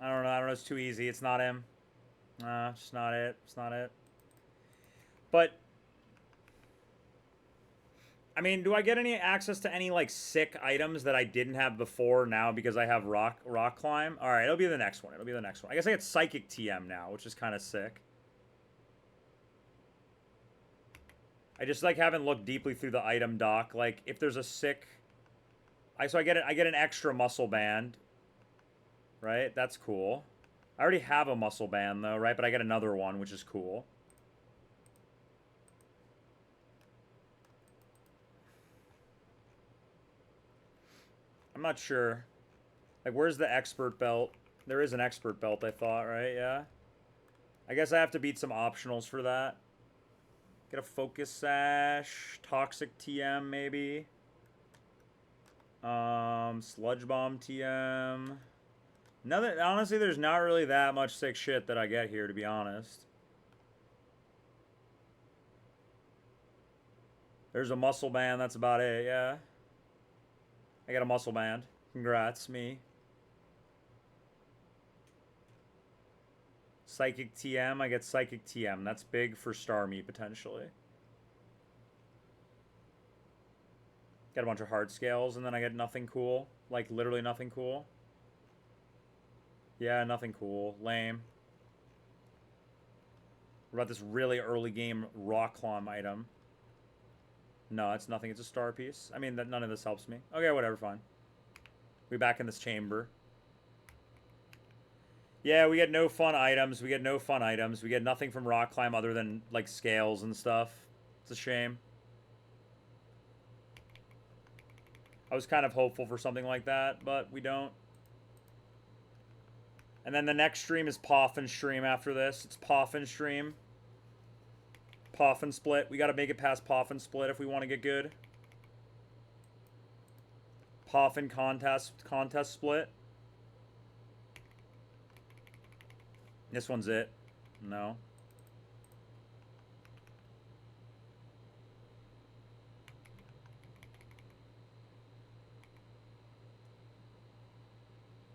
I don't know. I don't know. It's too easy. It's not him. It's just not it. It's not it. But I mean, do I get any access to any like sick items that I didn't have before now because I have rock climb? All right, it'll be the next one. It'll be the next one. I guess I get psychic TM now, which is kind of sick. I just like haven't looked deeply through the item doc. Like if there's a sick, so I get an extra muscle band, right? That's cool. I already have a muscle band though, right? But I get another one, which is cool. I'm not sure. Like, where's the expert belt? There is an expert belt, I thought, right? Yeah. I guess I have to beat some optionals for that. Get a focus sash. Toxic TM, maybe. Sludge bomb TM. Nothing. Honestly, there's not really that much sick shit that I get here, to be honest. There's a muscle band. That's about it, yeah. I got a muscle band. Congrats, me. Psychic TM. I get Psychic TM. That's big for Starmie, potentially. Get a bunch of hard scales, and then I get nothing cool. Like, literally nothing cool. Yeah, nothing cool. Lame. What about this really early game rock climb item? No, it's nothing. It's a star piece. I mean, none of this helps me. Okay, whatever, fine. We back in this chamber. Yeah, we get no fun items. We get no fun items. We get nothing from rock climb other than, like, scales and stuff. It's a shame. I was kind of hopeful for something like that, but we don't. And then the next stream is Poffin stream after this. It's Poffin stream. Poffin split. We gotta make it past Poffin split if we want to get good. Poffin contest split. This one's it. No.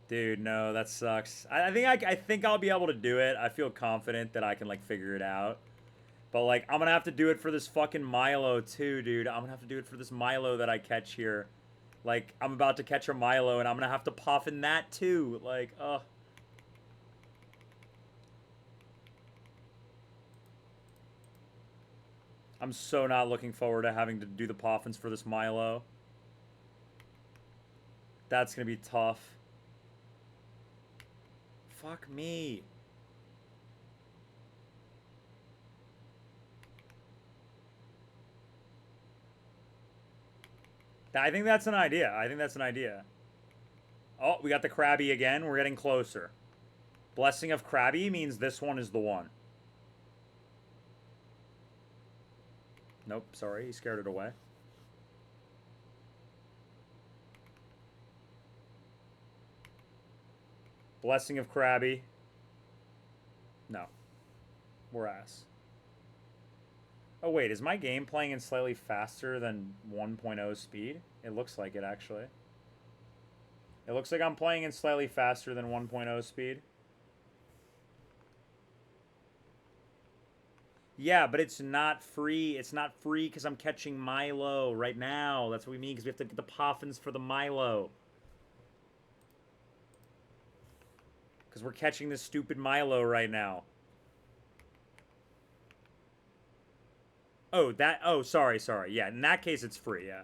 Dude, no, that sucks. I think I'll be able to do it. I feel confident that I can like figure it out. But like I'm gonna have to do it for this fucking Milo too, dude. I'm gonna have to do it for this Milo that I catch here. Like I'm about to catch a Milo and I'm gonna have to Poffin that too. Like, ugh. I'm so not looking forward to having to do the Poffins for this Milo. That's gonna be tough. Fuck me. I think that's an idea. I think that's an idea. Oh, we got the Krabby again. We're getting closer. Blessing of Krabby means this one is the one. Nope, sorry. He scared it away. Blessing of Krabby. No. We're ass. Oh, wait. Is my game playing in slightly faster than 1.0 speed? It looks like it, actually. It looks like I'm playing in slightly faster than 1.0 speed. Yeah, but it's not free. It's not free because I'm catching Milo right now. That's what we mean, because we have to get the Poffins for the Milo. Because we're catching this stupid Milo right now. Oh, that... Oh, sorry. Yeah, in that case, it's free, yeah.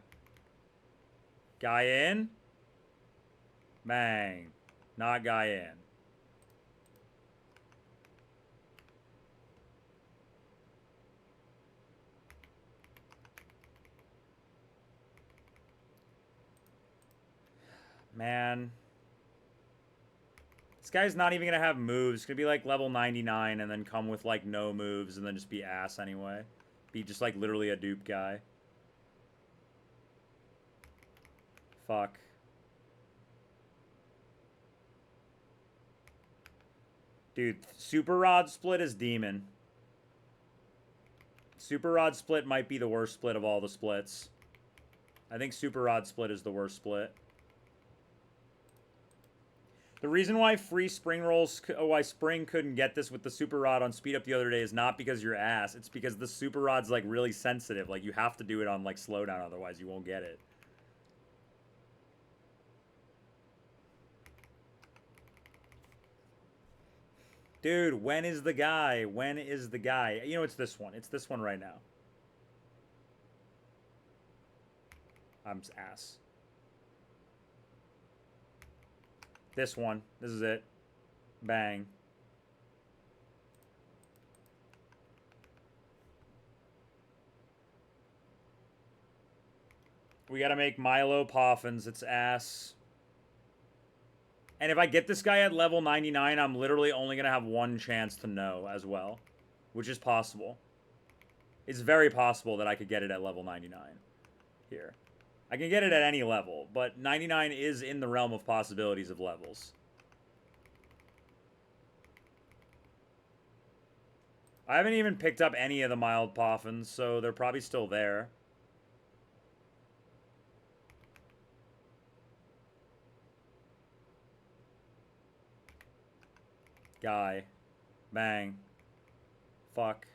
Guy in. Bang. Not guy in. Man. This guy's not even going to have moves. It's going to be like level 99 and then come with like no moves and then just be ass anyway. Be just like literally a dupe guy. Fuck. Dude, Super Rod split is demon. Super Rod split might be the worst split of all the splits. I think Super Rod split is the worst split. The reason why free spring rolls, why spring couldn't get this with the Super Rod on speed up the other day is not because you're ass. It's because the Super Rod's like really sensitive. Like you have to do it on like slowdown, otherwise you won't get it. Dude, when is the guy? When is the guy? You know, it's this one. It's this one right now. I'm ass. This one. This is it. Bang. We gotta make Milo Poffins. It's ass. And if I get this guy at level 99, I'm literally only going to have one chance to know as well. Which is possible. It's very possible that I could get it at level 99 here. I can get it at any level, but 99 is in the realm of possibilities of levels. I haven't even picked up any of the mild Poffins, so they're probably still there. Guy. Bang. Fuck.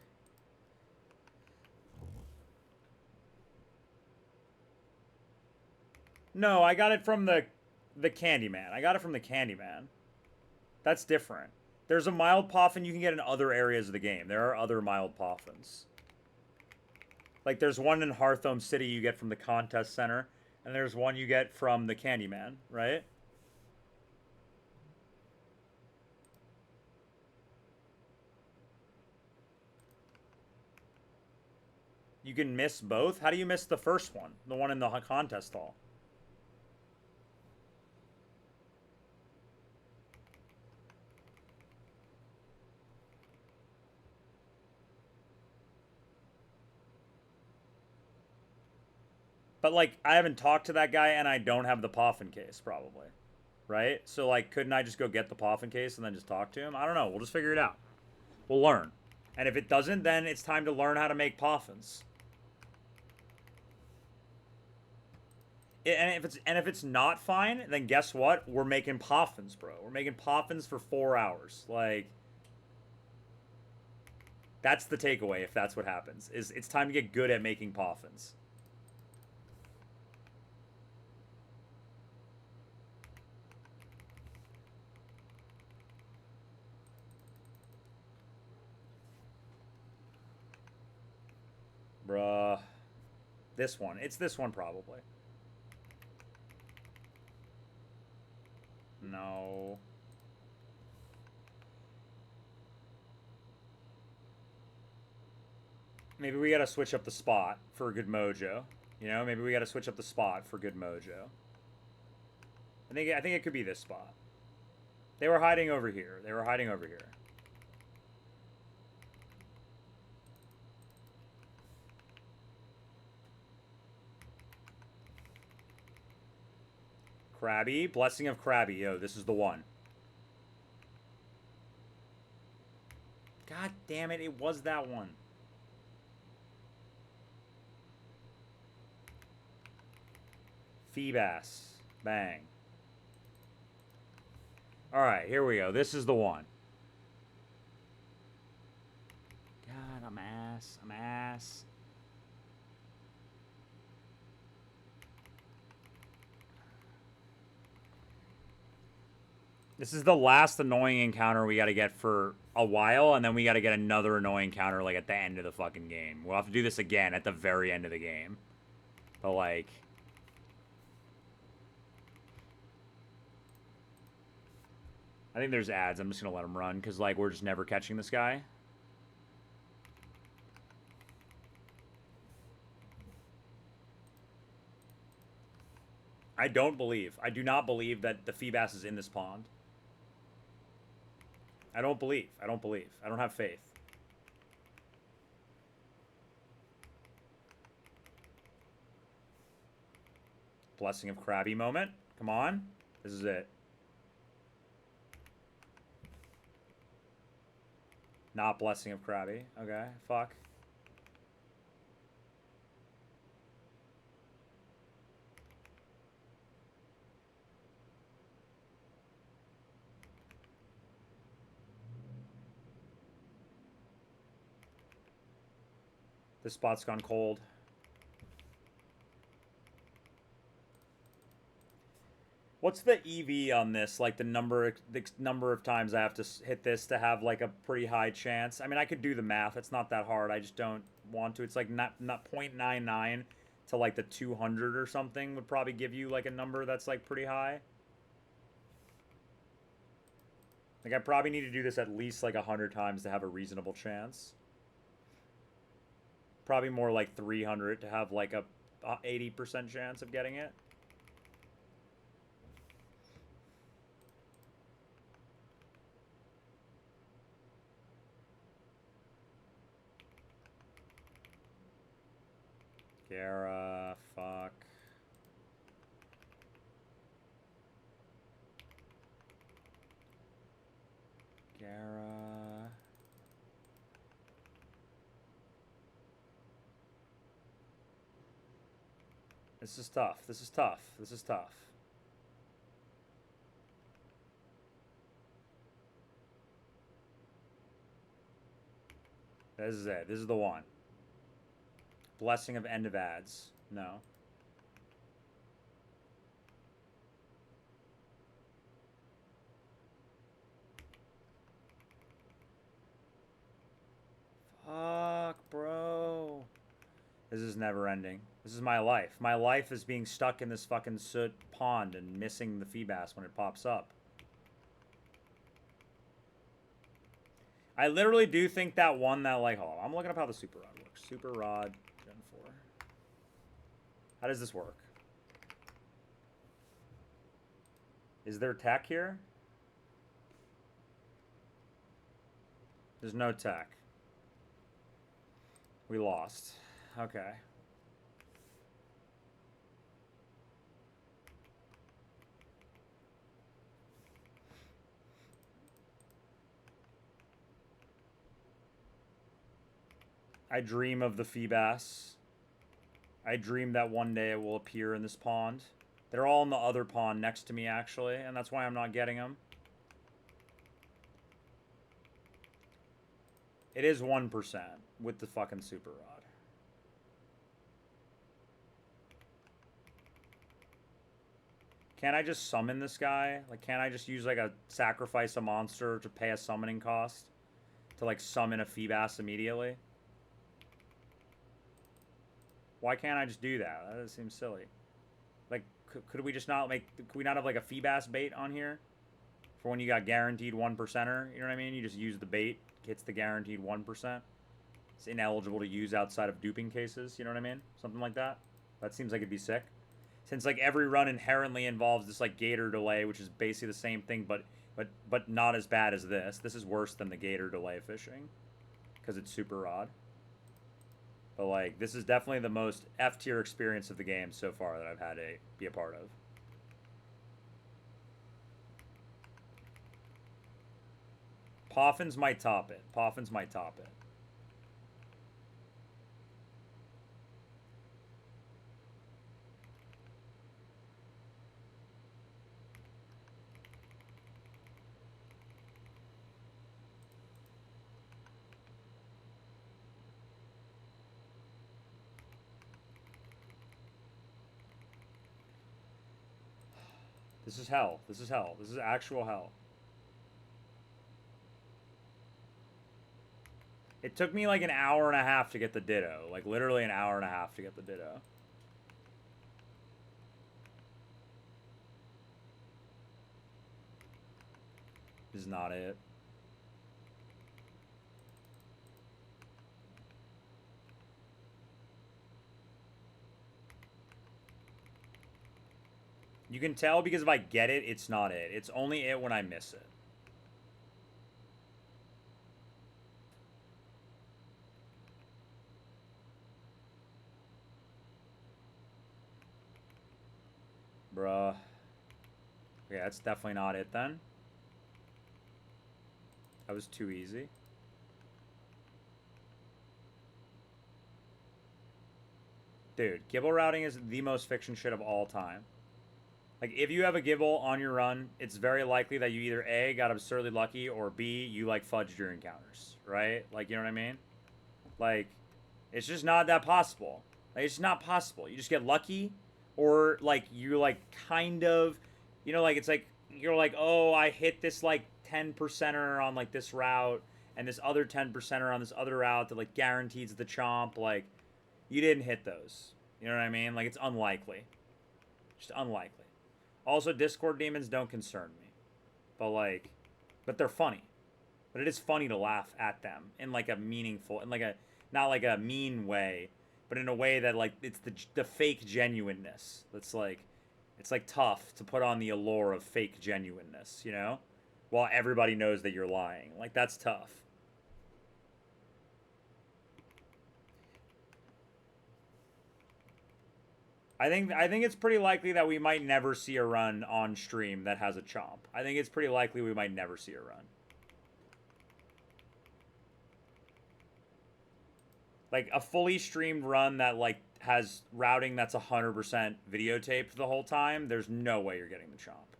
No, I got it from the Candyman. I got it from the Candyman. That's different. There's a mild Poffin you can get in other areas of the game. There are other mild Poffins. Like, there's one in Hearthome City you get from the contest center, and there's one you get from the Candyman, right? You can miss both? How do you miss the first one? The one in the contest hall? But, like, I haven't talked to that guy, and I don't have the Poffin case, probably. Right? So, like, couldn't I just go get the Poffin case and then just talk to him? I don't know. We'll just figure it out. We'll learn. And if it doesn't, then it's time to learn how to make Poffins. And if it's not fine, then guess what? We're making Poffins, bro. We're making Poffins for 4 hours. Like, that's the takeaway if that's what happens. Is it's time to get good at making Poffins. Bruh. This one. It's this one, probably. No. Maybe we gotta switch up the spot for good mojo. You know, maybe we gotta switch up the spot for good mojo. I think it could be this spot. They were hiding over here. They were hiding over here. Krabby. Blessing of Krabby. Yo, this is the one. damn it, it was that one. Feebass. Bang. Alright, here we go. This is the one. God, I'm ass. I'm ass. This is the last annoying encounter we gotta get for a while, and then we gotta get another annoying encounter, like, at the end of the fucking game. We'll have to do this again at the very end of the game. But, like... I think there's ads. I'm just gonna let them run, because, like, we're just never catching this guy. I do not believe that the Feebass is in this pond. I don't believe. I don't have faith. Blessing of Krabby moment. Come on. This is it. Not Blessing of Krabby. Okay, fuck. This spot's gone cold. What's the EV on this? Like the number of times I have to hit this to have like a pretty high chance. I mean, I could do the math. It's not that hard. I just don't want to. It's like not 0.99 to like the 200 or something would probably give you like a number that's like pretty high. Like I probably need to do this at least like 100 times to have a reasonable chance. Probably more like 300 to have like a 80% chance of getting it. Gara, fuck. Gara. This is tough. This is tough. This is tough. This is it. This is the one. Blessing of end of ads. No. Fuck, bro. This is never ending. This is my life. My life is being stuck in this fucking soot pond and missing the Feebass when it pops up. I literally do think that one that, like, hold on, I'm looking up how the Super Rod works. Super Rod Gen 4. How does this work? Is there tech here? There's no tech. We lost. Okay. I dream of the Feebass. I dream that one day it will appear in this pond. They're all in the other pond next to me, actually, and that's why I'm not getting them. It is 1% with the fucking Super Rod. Can't I just summon this guy? Like, can't I just use, like, sacrifice a monster to pay a summoning cost? To, like, summon a Feebass immediately? Why can't I just do that? That seems silly. Like, could we just not make... Could we not have, like, a Feebass bait on here? For when you got guaranteed 1%er? You know what I mean? You just use the bait. Hits the guaranteed 1%. It's ineligible to use outside of duping cases. You know what I mean? Something like that. That seems like it'd be sick. Since, like, every run inherently involves this, like, gator delay, which is basically the same thing, but not as bad as this. This is worse than the gator delay fishing. Because it's Super Rod. But, like, this is definitely the most F-tier experience of the game so far that I've had to be a part of. Poffins might top it. Poffins might top it. This is hell. This is hell. This is actual hell. It took me like an hour and a half to get the Ditto. Like literally an hour and a half to get the Ditto. This is not it. You can tell because if I get it, it's not it. It's only it when I miss it. Bruh. Okay, that's definitely not it then. That was too easy. Dude, Gibble routing is the most fiction shit of all time. Like, if you have a Gibble on your run, it's very likely that you either A, got absurdly lucky, or B, you, like, fudged your encounters, right? Like, you know what I mean? Like, it's just not that possible. Like, it's just not possible. You just get lucky, or, like, you, like, kind of, you know, like, it's like, you're like, oh, I hit this, like, 10%er on, like, this route, and this other 10%er on this other route that, like, guarantees the chomp. Like, you didn't hit those. You know what I mean? Like, it's unlikely. Just unlikely. Also, Discord demons don't concern me. But, like, but they're funny. But it is funny to laugh at them in, like, a meaningful, in, like, a, not like a mean way, but in a way that, like, it's the fake genuineness that's, like, it's, like, tough to put on the allure of fake genuineness, you know? While everybody knows that you're lying. Like, that's tough. I think it's pretty likely that we might never see a run on stream that has a chomp. I think it's pretty likely we might never see a run. Like a fully streamed run that like has routing that's 100% videotaped the whole time, there's no way you're getting the chomp.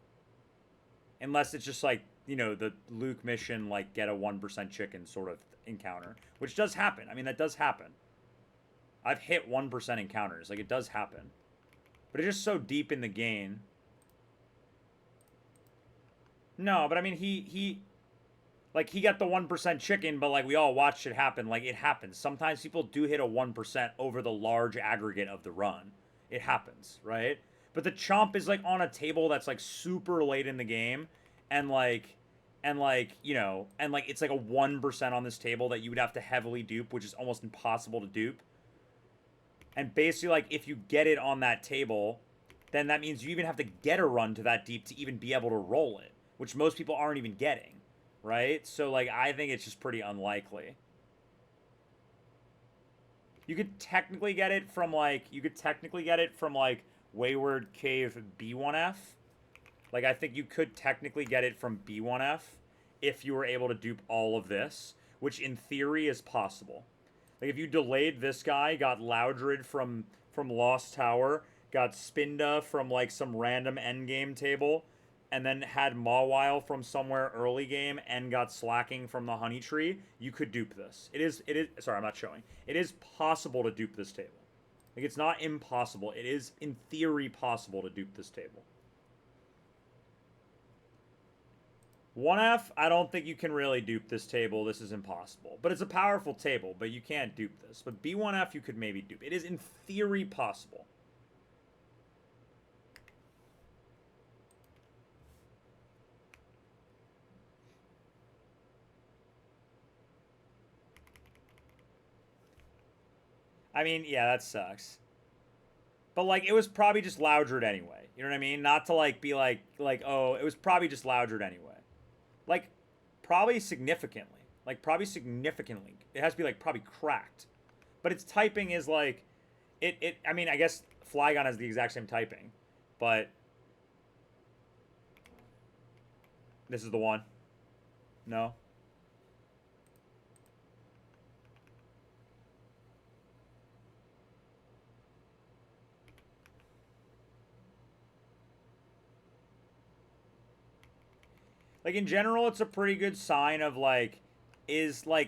Unless it's just like, you know, the Luke mission like get a 1% chicken sort of encounter, which does happen. I mean, that does happen. I've hit 1% encounters, like it does happen. But it's just so deep in the game. No, but I mean, he got the 1% chicken, but like we all watched it happen. Like it happens. Sometimes people do hit a 1% over the large aggregate of the run. It happens, right? But the chomp is like on a table that's like super late in the game, and you know, and like it's like a 1% on this table that you would have to heavily dupe, which is almost impossible to dupe. And basically, like, if you get it on that table, then that means you even have to get a run to that deep to even be able to roll it, which most people aren't even getting, right? So, like, I think it's just pretty unlikely. You could technically get it from, like, Wayward Cave B1F. Like, I think you could technically get it from B1F if you were able to dupe all of this, which in theory is possible. Like, if you delayed this guy, got Loudred from Lost Tower, got Spinda from, like, some random endgame table, and then had Mawile from somewhere early game and got Slacking from the Honey Tree, you could dupe this. It is, sorry, I'm not showing. It is possible to dupe this table. Like, it's not impossible. It is, in theory, possible to dupe this table. 1F, I don't think you can really dupe this table. This is impossible. But it's a powerful table, but you can't dupe this. But B1F, you could maybe dupe. It is, in theory, possible. I mean, yeah, that sucks. But, like, it was probably just Loudred anyway. You know what I mean? Not to, like, be like, oh, it was probably just Loudred anyway. Like, probably significantly. Like, probably significantly. It has to be, like, probably cracked. But its typing is, like... I mean, I guess Flygon has the exact same typing. But... This is the one. No? Like in general, it's a pretty good sign of like, are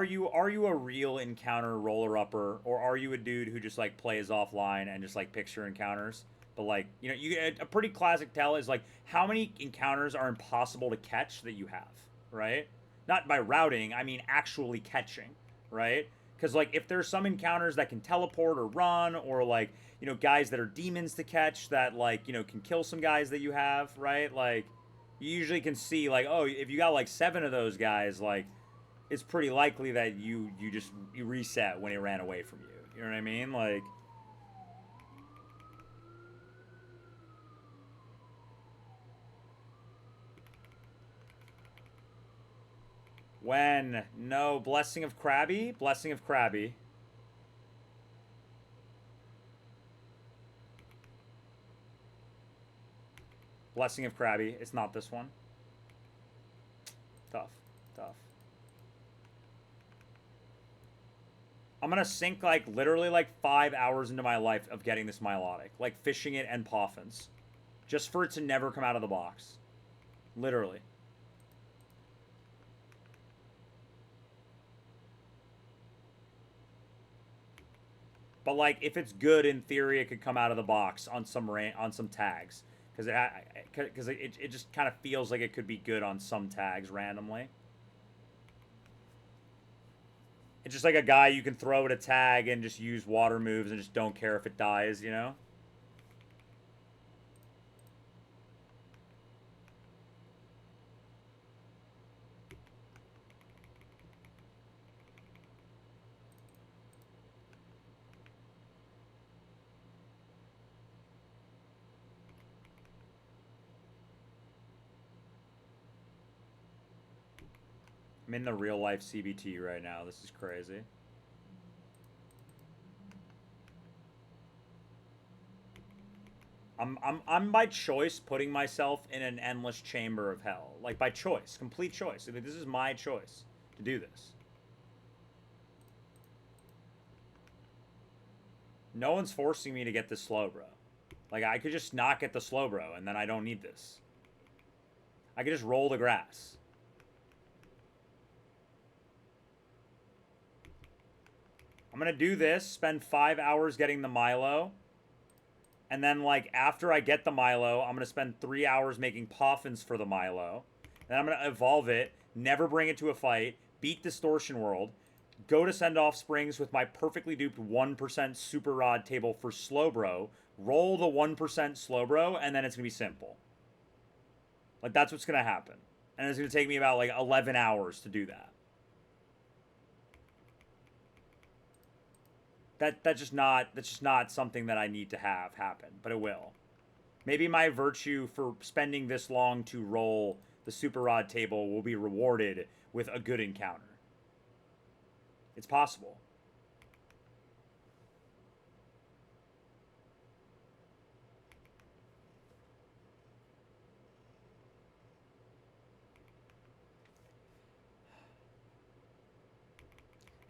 you a real encounter roller upper, or are you a dude who just like plays offline and just like picture encounters? But like, you know, a pretty classic tell is like how many encounters are impossible to catch that you have, right? Not by routing, I mean actually catching, right? Because like if there's some encounters that can teleport or run, or like, you know, guys that are demons to catch that like, you know, can kill some guys that you have, right? Like you usually can see like, oh, if you got like 7 of those guys, like it's pretty likely that you reset when it ran away from you. You know what I mean? Like when no blessing of Krabby, blessing of Krabby. Blessing of Krabby. It's not this one. Tough. Tough. I'm gonna sink like literally like 5 hours into my life of getting this Milotic. Like fishing it and Poffins. Just for it to never come out of the box. Literally. But like if it's good in theory it could come out of the box on some tags. Because it just kind of feels like it could be good on some tags randomly. It's just like a guy you can throw at a tag and just use water moves and just don't care if it dies, you know? I'm in the real life CBT right now. This is crazy. I'm by choice putting myself in an endless chamber of hell. Like by choice, complete choice. I mean, this is my choice to do this. No one's forcing me to get this slow, bro. Like I could just not get the slow, bro, and then I don't need this. I could just roll the grass. I'm gonna do this, spend 5 hours getting the Milo, and then like after I get the Milo, I'm gonna spend 3 hours making Poffins for the Milo. Then I'm gonna evolve it, never bring it to a fight, beat Distortion World, go to Send Off Springs with my perfectly duped 1% Super Rod table for Slowbro, roll the 1% Slowbro, and then it's gonna be simple. Like that's what's gonna happen. And it's gonna take me about like 11 hours to do that. That's just not something that I need to have happen, but it will. Maybe my virtue for spending this long to roll the super rod table will be rewarded with a good encounter. It's possible.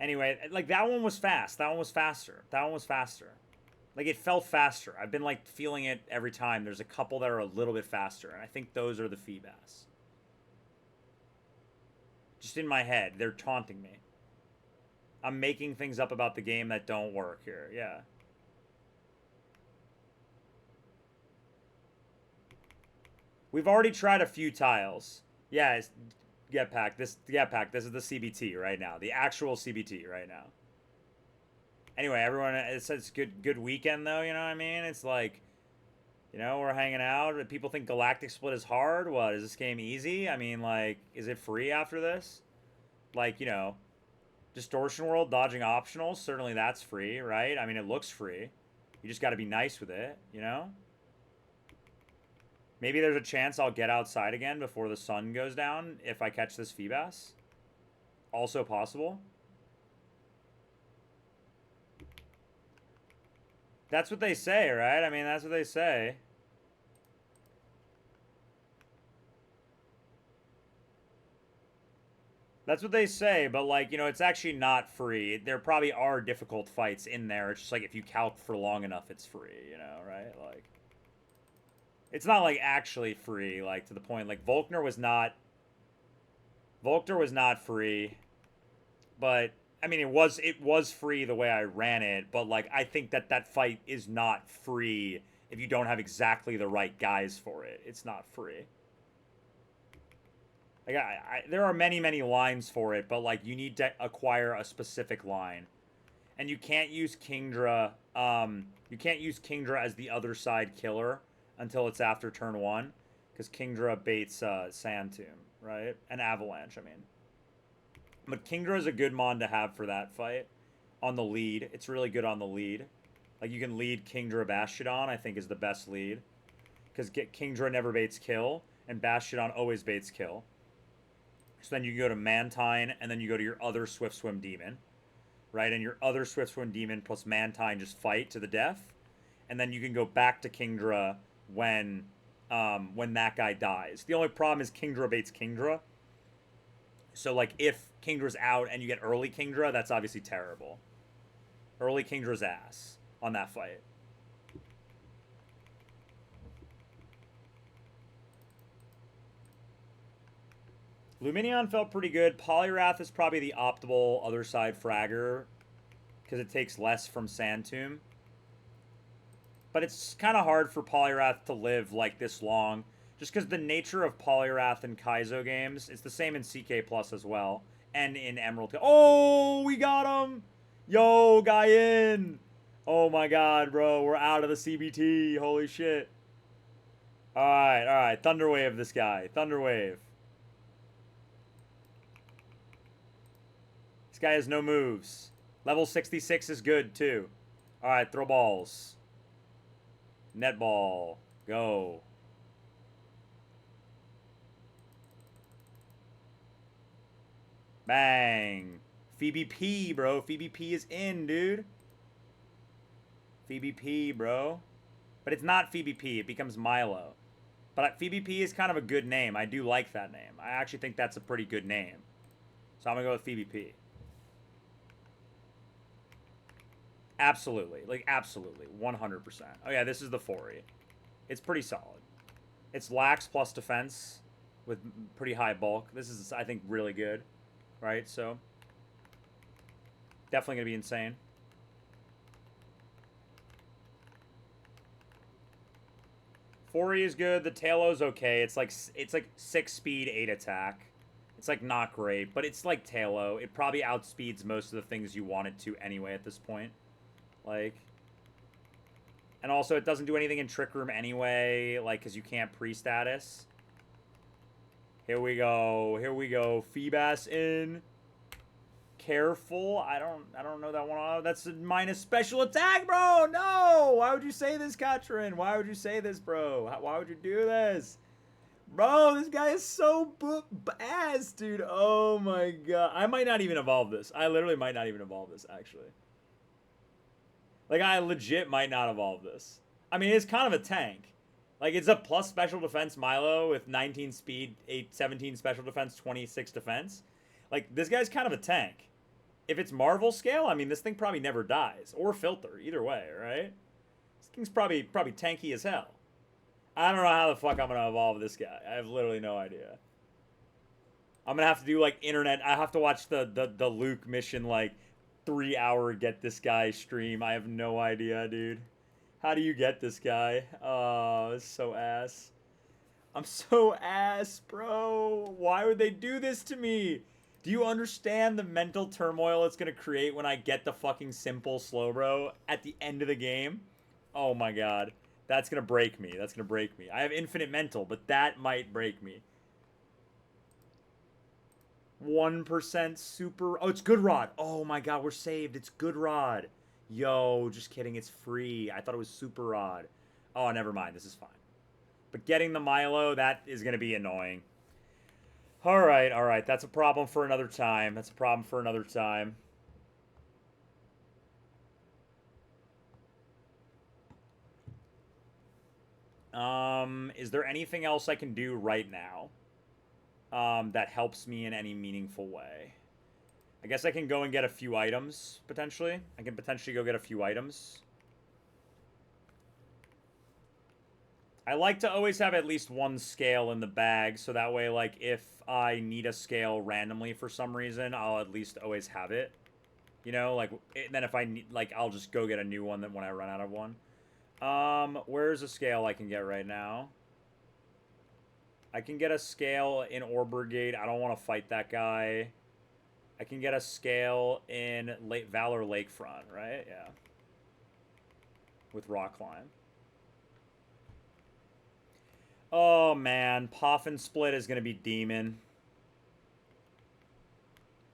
Anyway, like that one was fast. That one was faster. That one was faster. Like it felt faster. I've been like feeling it every time. There's a couple that are a little bit faster, and I think those are the Feebas. Just in my head, they're taunting me. I'm making things up about the game that don't work here. Yeah. We've already tried a few tiles. Yeah, Get Pack. This is the CBT right now. The actual CBT right now. Anyway, everyone, it says good weekend though. You know what I mean? It's like, you know, we're hanging out. People think Galactic Split is hard. What is this game easy? I mean, like, is it free after this? Like, you know, Distortion World dodging optionals. Certainly that's free, right? I mean, it looks free. You just got to be nice with it, you know. Maybe there's a chance I'll get outside again before the sun goes down if I catch this Feebas. Also possible. That's what they say, right? I mean, that's what they say. That's what they say, but like, you know, it's actually not free. There probably are difficult fights in there. It's just like if you calc for long enough, it's free, you know, right? Like, It's not like actually free, like to the point like Volkner was not free, but I mean it was free the way I ran it, but like I think that fight is not free if you don't have exactly the right guys for it. It's not free. Like there are many lines for it, but like you need to acquire a specific line, and you can't use Kingdra. You can't use Kingdra as the other side killer until it's after turn 1, because Kingdra baits Sand Tomb, right? And Avalanche, I mean. But Kingdra is a good mon to have for that fight on the lead. It's really good on the lead. Like you can lead Kingdra Bastiodon, I think is the best lead, because Kingdra never baits kill, and Bastiodon always baits kill. So then you go to Mantine, and then you go to your other Swift Swim Demon, right? And your other Swift Swim Demon plus Mantine just fight to the death, and then you can go back to Kingdra when that guy dies. The only problem is Kingdra baits Kingdra. So like if Kingdra's out and you get early Kingdra, that's obviously terrible. Early Kingdra's ass on that fight. Luminion felt pretty good. Poliwrath is probably the optimal other side fragger because it takes less from Sand Tomb. But it's kind of hard for Poliwrath to live like this long, just because the nature of Poliwrath in Kaizo games, it's the same in CK Plus as well, and in Emerald. Oh, we got him! Yo, guy in! Oh my god, bro, we're out of the CBT. Holy shit. Alright, Thunderwave this guy. Thunderwave. This guy has no moves. Level 66 is good, too. Alright, throw balls. Netball. Go. Bang. Phoebe P, bro. Phoebe P is in, dude. Phoebe P, bro. But it's not Phoebe P. It becomes Milo. But Phoebe P is kind of a good name. I do like that name. I actually think that's a pretty good name. So I'm going to go with Phoebe P. Absolutely. Like, absolutely. 100%. Oh, yeah, this is the 4E. It's pretty solid. It's lax plus defense with pretty high bulk. This is, I think, really good. Right? So, definitely going to be insane. Fori is good. The Tailow's okay. It's like 6 speed, 8 attack. It's like not great, but it's like Taillow. It probably outspeeds most of the things you want it to anyway at this point. Like, and also it doesn't do anything in Trick Room anyway, like, because you can't pre-status. Here we go. Here we go. Feebas in. Careful. I don't know that one. That's a minus special attack, bro. No. Why would you say this, Katrin? Why would you say this, bro? Why would you do this? Bro, this guy is so ass, dude. Oh my god. I might not even evolve this. I literally might not even evolve this, actually. Like, I legit might not evolve this. I mean, it's kind of a tank. Like, it's a plus special defense Milo with 19 speed, 17 special defense, 26 defense. Like, this guy's kind of a tank. If it's Marvel scale, I mean, this thing probably never dies. Or Filter, either way, right? This thing's probably tanky as hell. I don't know how the fuck I'm going to evolve this guy. I have literally no idea. I'm going to have to do, like, internet. I have to watch the Luke mission, like, 3-hour get this guy stream. I have no idea, dude. How do you get this guy? Oh, it's so ass. I'm so ass, bro. Why would they do this to me? Do you understand the mental turmoil it's going to create when I get the fucking simple slow bro at the end of the game? Oh my god. That's going to break me. That's going to break me. I have infinite mental, but that might break me. 1% super... Oh, it's Good Rod. Oh my god, we're saved. It's Good Rod. Yo, just kidding. It's free. I thought it was Super Rod. Oh, never mind. This is fine. But getting the Milo, that is going to be annoying. Alright, alright. That's a problem for another time. That's a problem for another time. Is there anything else I can do right now that helps me in any meaningful way? I guess I can go and get a few items, potentially. I can potentially go get a few items. I like to always have at least one scale in the bag, so that way, like, if I need a scale randomly for some reason, I'll at least always have it. You know, like, then if I need, like, I'll just go get a new one then when I run out of one. Where's a scale I can get right now? I can get a scale in Ore Brigade. I don't want to fight that guy. I can get a scale in Valor Lakefront, right? Yeah. With Rock Climb. Oh, man. Poffin Split is going to be Demon.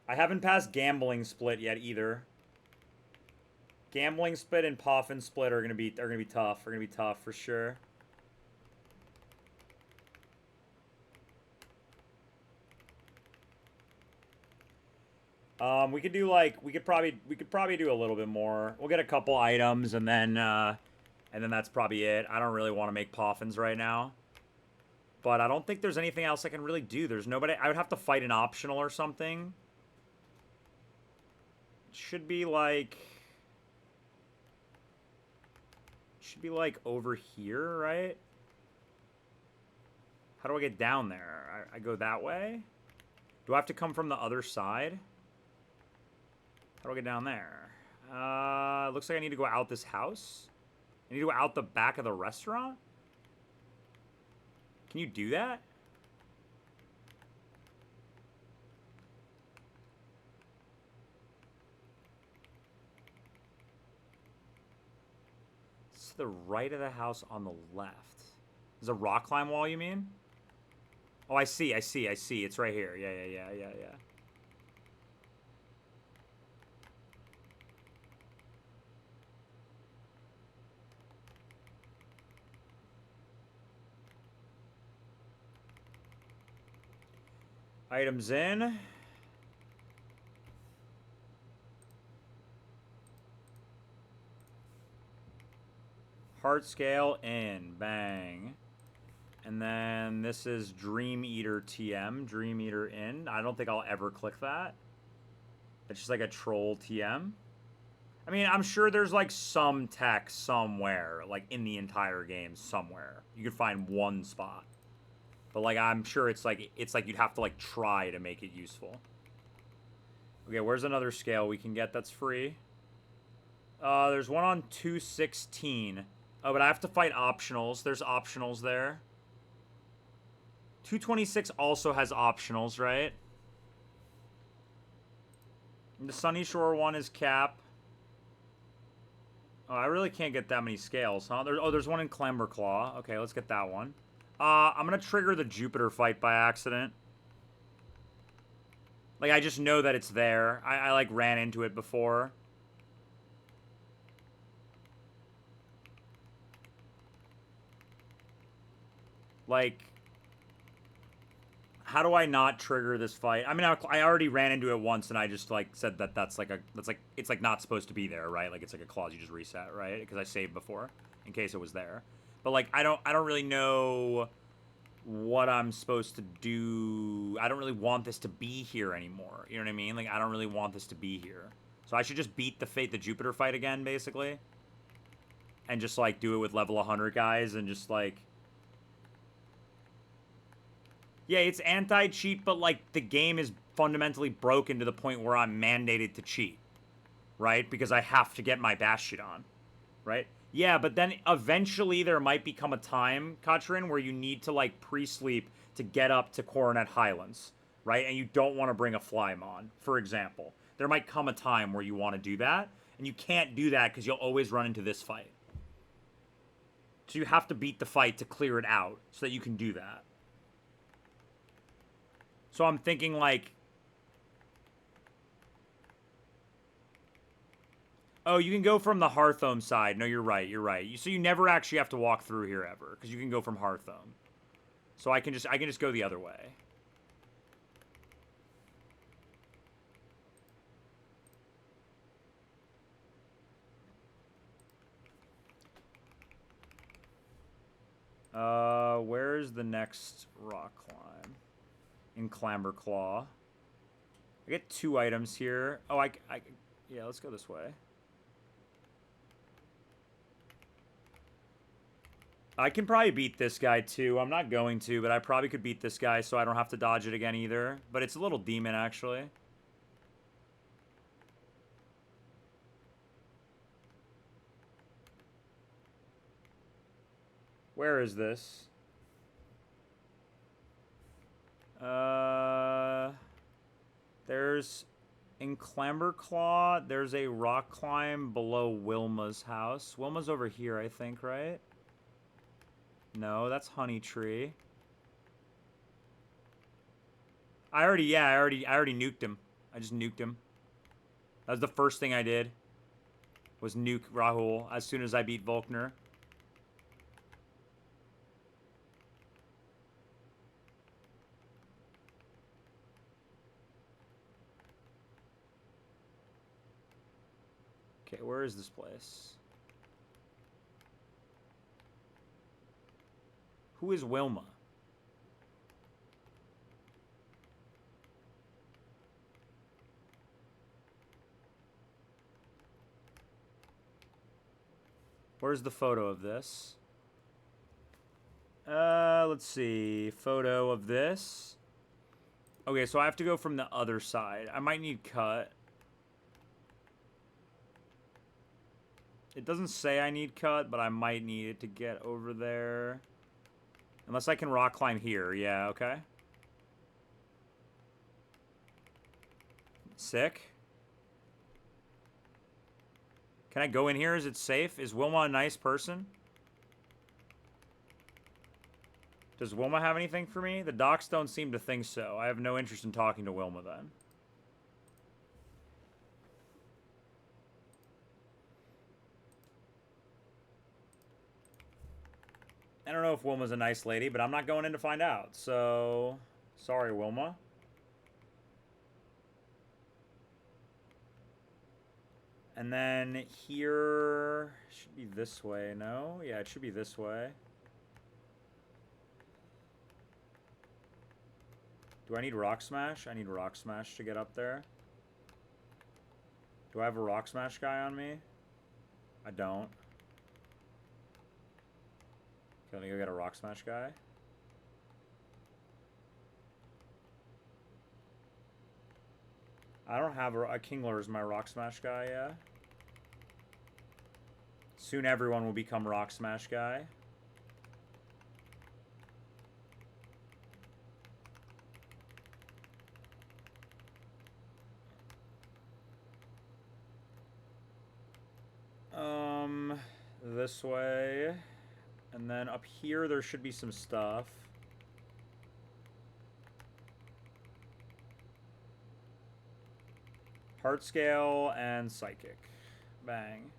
I haven't passed Gambling Split yet either. Gambling Split and Poffin Split are gonna be tough. Are gonna be tough for sure. We could do like we could probably do a little bit more. We'll get a couple items and then that's probably it. I don't really want to make Poffins right now. But I don't think there's anything else I can really do. There's nobody. I would have to fight an optional or something. Should be like over here, right? How do I get down there? I go that way? Do I have to come from the other side? How do I get down there? Looks like I need to go out this house. I need to go out the back of the restaurant? Can you do that? It's to the right of the house on the left. Is a rock climb wall, you mean? Oh, I see. It's right here. Yeah. Items in. Heart scale in. Bang. And then this is Dream Eater TM. Dream Eater in. I don't think I'll ever click that. It's just like a troll TM. I mean, I'm sure there's like some tech somewhere, like in the entire game somewhere. You could find one spot. But like I'm sure it's like you'd have to like try to make it useful. Okay, where's another scale we can get that's free? There's one on 216. Oh, but I have to fight optionals. There's optionals there. 226 also has optionals, right? And the Sunny Shore one is cap. Oh, I really can't get that many scales, huh? There's one in Clamber Claw. Okay, let's get that one. I'm gonna trigger the Jupiter fight by accident. Like, I just know that it's there. I like, ran into it before. Like, how do I not trigger this fight? I mean, I already ran into it once, and I just, like, said that it's, like, not supposed to be there, right? Like, it's like a clause you just reset, right? Because I saved before, in case it was there. But, like, I don't really know what I'm supposed to do. I don't really want this to be here anymore. You know what I mean? Like, I don't really want this to be here. So I should just beat the Jupiter fight again, basically. And just, like, do it with level 100 guys and just, like... Yeah, it's anti-cheat, but, like, the game is fundamentally broken to the point where I'm mandated to cheat. Right? Because I have to get my Bastion on. Right? Yeah, but then eventually there might become a time, Katrin, where you need to, like, pre-sleep to get up to Coronet Highlands. Right? And you don't want to bring a Flymon, for example. There might come a time where you want to do that, and you can't do that because you'll always run into this fight. So you have to beat the fight to clear it out so that you can do that. So I'm thinking, like... Oh, you can go from the Hearthome side. No, you're right. So you never actually have to walk through here ever, because you can go from Hearthome. So I can just go the other way. Where's the next rock climb? In Clamber Claw. I get 2 items here. Oh, yeah, let's go this way. I can probably beat this guy too. I'm not going to, but I probably could beat this guy so I don't have to dodge it again either. But it's a little demon, actually. Where is this? There's... In Clamberclaw, there's a rock climb below Wilma's house. Wilma's over here, I think, right? No, that's Honey Tree. I already nuked him. I just nuked him. That was the first thing I did. Was nuke Rahul as soon as I beat Volkner. Okay, where is this place? Who is Wilma? Where's the photo of this? Let's see. Photo of this. Okay, so I have to go from the other side. I might need cut. It doesn't say I need cut, but I might need it to get over there. Unless I can rock climb here. Yeah, okay. Sick. Can I go in here? Is it safe? Is Wilma a nice person? Does Wilma have anything for me? The docs don't seem to think so. I have no interest in talking to Wilma then. I don't know if Wilma's a nice lady, but I'm not going in to find out. So, sorry, Wilma. And then here should be this way, no? Yeah, it should be this way. Do I need Rock Smash? I need Rock Smash to get up there. Do I have a Rock Smash guy on me? I don't. Okay, let me go get a Rock Smash guy. I don't have a Kingler as my Rock Smash guy, yeah. Soon everyone will become Rock Smash guy. This way. And then up here there should be some stuff. Heart Scale and Psychic. Bang.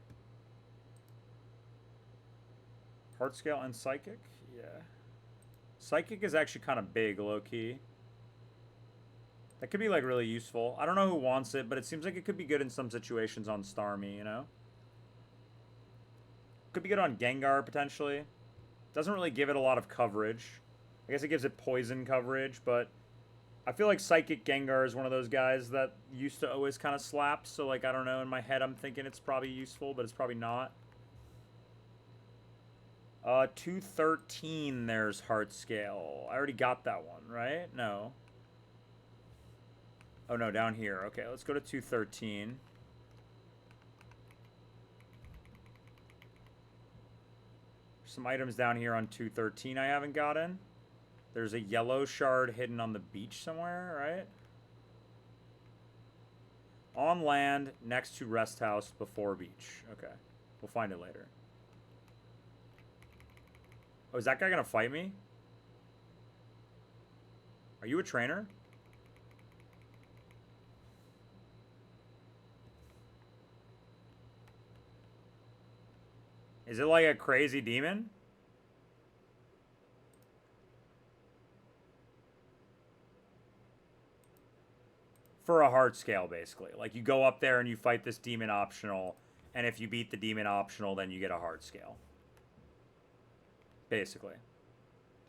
Heart Scale and Psychic? Yeah. Psychic is actually kind of big, low-key. That could be, like, really useful. I don't know who wants it, but it seems like it could be good in some situations on Starmie, you know? Could be good on Gengar, potentially. Doesn't really give it a lot of coverage. I guess it gives it poison coverage, but I feel like Psychic Gengar is one of those guys that used to always kind of slap, so, like, I don't know, in my head I'm thinking it's probably useful, but it's probably not. 213, there's Heart Scale. I already got that one, right? No. Oh, no, down here. Okay, let's go to 213. Some items down here on 213 I haven't gotten. There's a yellow shard hidden on the beach somewhere, right? On land, next to rest house, before beach. Okay. We'll find it later. Oh, is that guy gonna fight me? Are you a trainer? Is it like a crazy demon? For a heart scale, basically. Like, you go up there and you fight this demon optional, and if you beat the demon optional, then you get a heart scale. Basically.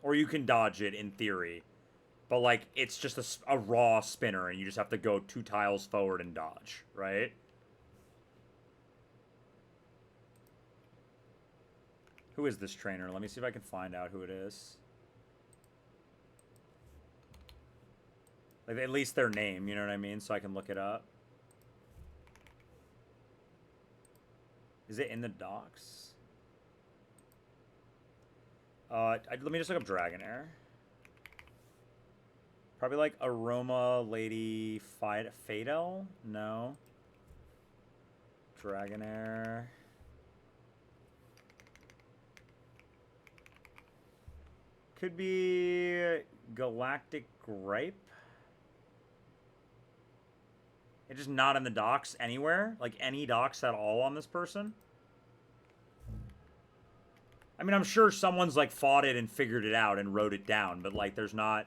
Or you can dodge it, in theory. But, like, it's just a raw spinner, and you just have to go 2 tiles forward and dodge, right? Who is this trainer? Let me see if I can find out who it is. Like, at least their name, you know what I mean? So I can look it up. Is it in the docs? Let me just look up Dragonair. Probably like Aroma Lady Fadel? No. Dragonair. Could be Galactic Gripe. It's just not in the docs anywhere. Like any docs at all on this person. I mean, I'm sure someone's like fought it and figured it out and wrote it down, but like there's not...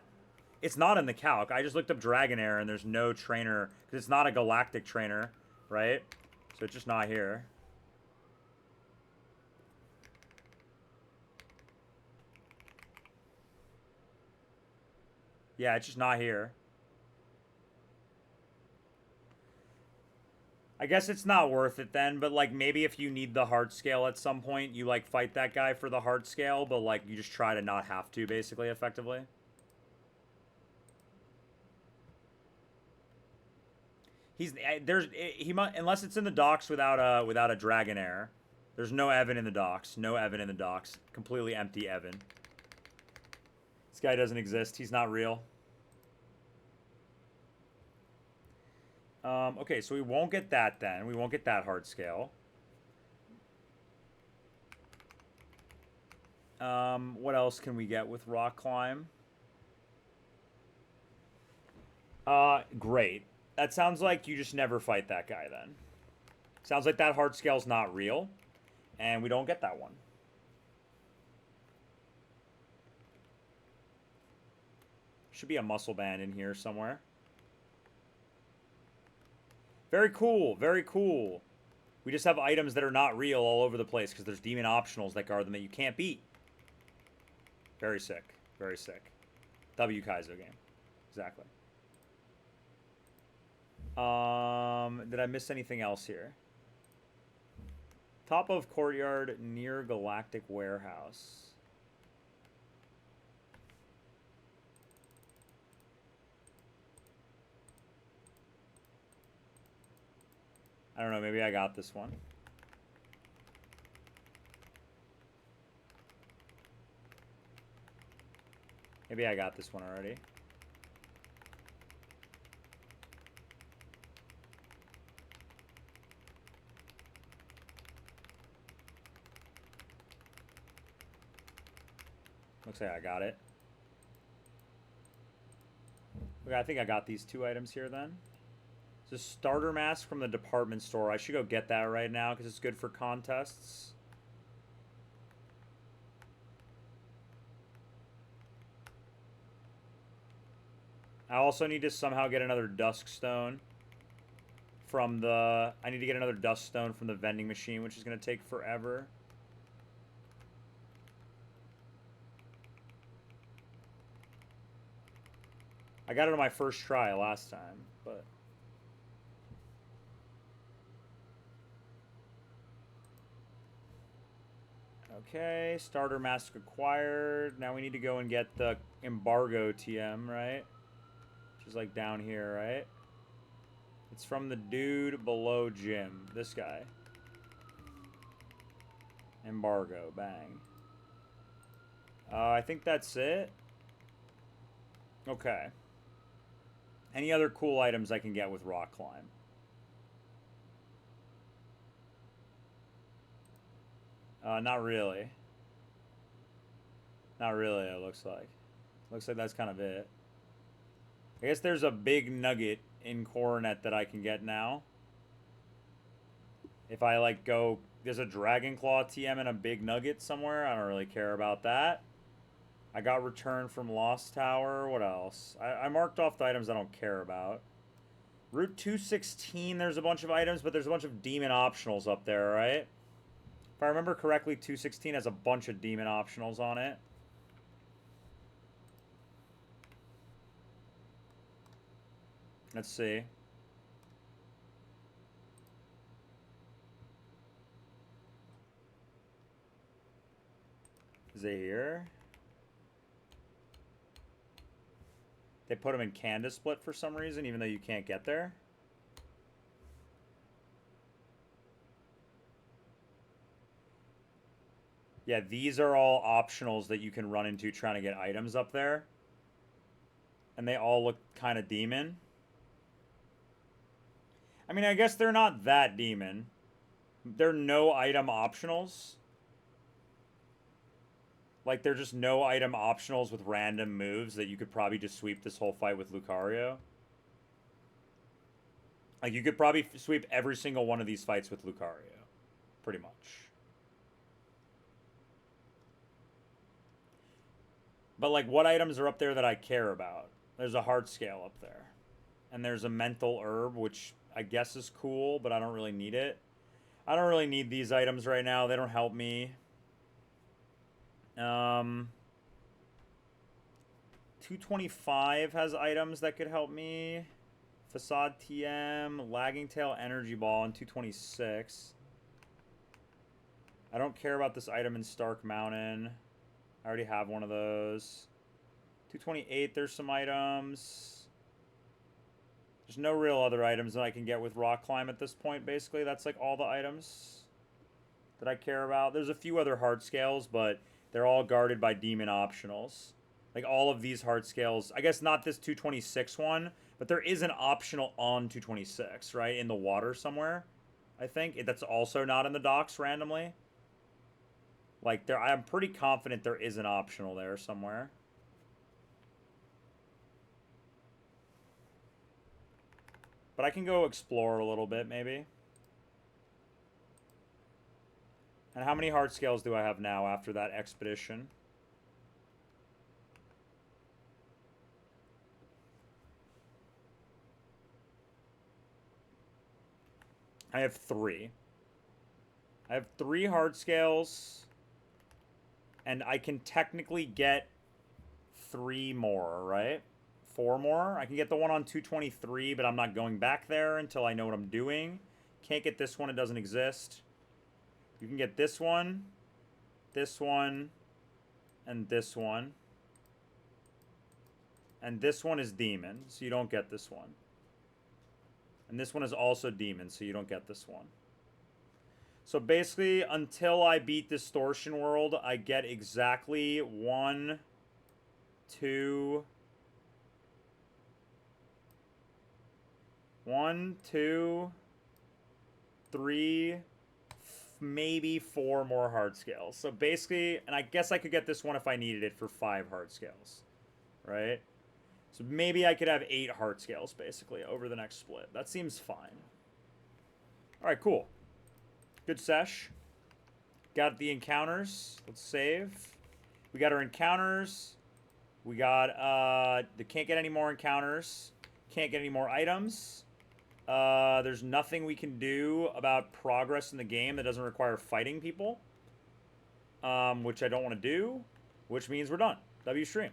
It's not in the calc. I just looked up Dragonair and there's no trainer because it's not a galactic trainer, right? So it's just not here. Yeah, it's just not here. I guess it's not worth it then, but like maybe if you need the heart scale at some point, you like fight that guy for the heart scale, but like you just try to not have to basically effectively. He might, unless it's in the docks without a Dragonair. There's no Evan in the docks. No Evan in the docks. Completely empty Evan. This guy doesn't exist. He's not real. Okay, so we won't get that then. We won't get that hard scale. What else can we get with Rock Climb? Great. That sounds like you just never fight that guy then. Sounds like that hard scale's not real, and we don't get that one. Should be a muscle band in here somewhere. Very cool, very cool. We just have items that are not real all over the place because there's demon optionals that guard them that you can't beat. Very sick, very sick. W Kaizo game. Exactly. Did I miss anything else here? Top of courtyard near Galactic Warehouse. I don't know, maybe I got this one. Maybe I got this one already. Looks like I got it. Okay, I think I got these two items here then. It's a starter mask from the department store. I should go get that right now because it's good for contests. I also need to somehow get another dusk stone from the... I need to get another dusk stone from the vending machine, which is going to take forever. I got it on my first try last time, but... Okay, starter mask acquired. Now we need to go and get the embargo TM, right? Which is like down here, right? It's from the dude below Jim. This guy. Embargo, bang. I think that's it. Okay. Any other cool items I can get with Rock Climb? Not really. Not really, it looks like. Looks like that's kind of it. I guess there's a big nugget in Coronet that I can get now. If I, like, go... There's a Dragon Claw TM and a big nugget somewhere. I don't really care about that. I got Return from Lost Tower. What else? I marked off the items I don't care about. Route 216, there's a bunch of items, but there's a bunch of demon optionals up there, right? If I remember correctly, 216 has a bunch of demon optionals on it. Let's see. Is it here? They put them in Candace Split for some reason, even though you can't get there. Yeah, these are all optionals that you can run into trying to get items up there. And they all look kind of demon. I mean, I guess they're not that demon. They're no item optionals. Like, they're just no item optionals with random moves that you could probably just sweep this whole fight with Lucario. Like, you could probably sweep every single one of these fights with Lucario. Pretty much. But, like, what items are up there that I care about? There's a heart scale up there. And there's a mental herb, which I guess is cool, but I don't really need it. I don't really need these items right now. They don't help me. 225 has items that could help me. Facade TM, Lagging Tail, Energy Ball, and 226. I don't care about this item in Stark Mountain. I already have one of those. 228, there's some items. There's no real other items that I can get with Rock Climb at this point, basically. That's like all the items that I care about. There's a few other heart scales, but they're all guarded by demon optionals. Like all of these heart scales. I guess not this 226 one, but there is an optional on 226, right? In the water somewhere, I think. That's also not in the docks randomly. Like, there, I'm pretty confident there is an optional there somewhere. But I can go explore a little bit, maybe. And how many heart scales do I have now after that expedition? I have 3. I have 3 heart scales. And I can technically get 3 more, right? 4 more. I can get the one on 223, but I'm not going back there until I know what I'm doing. Can't get this one. It doesn't exist. You can get this one, and this one. And this one is demon, so you don't get this one. And this one is also demon, so you don't get this one. So basically, until I beat Distortion World, I get exactly 1, 2, 3, maybe 4 more heart scales. So basically, and I guess I could get this one if I needed it for 5 heart scales, right? So maybe I could have 8 heart scales, basically, over the next split. That seems fine. All right, cool. Good sesh. Got the encounters. Let's save. We got our encounters. We got, can't get any more encounters. Can't get any more items. There's nothing we can do about progress in the game that doesn't require fighting people. Which I don't want to do. Which means we're done. W stream.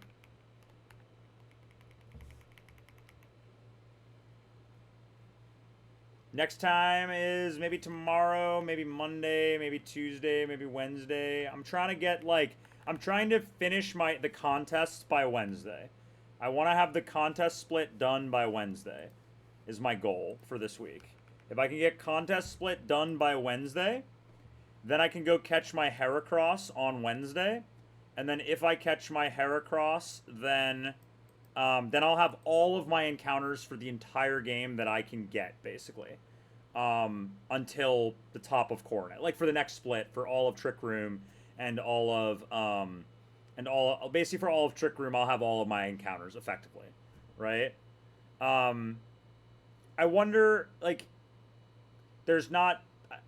Next time is maybe tomorrow, maybe Monday, maybe Tuesday, maybe Wednesday. I'm trying to get, like, I'm trying to finish the contests by Wednesday. I want to have the contest split done by Wednesday is my goal for this week. If I can get contest split done by Wednesday, then I can go catch my Heracross on Wednesday. And then if I catch my Heracross, then I'll have all of my encounters for the entire game that I can get, basically. Until the top of Coronet. Like, for the next split, for all of Trick Room, and all of, basically for all of Trick Room, I'll have all of my encounters, effectively. Right? I wonder, like, there's not,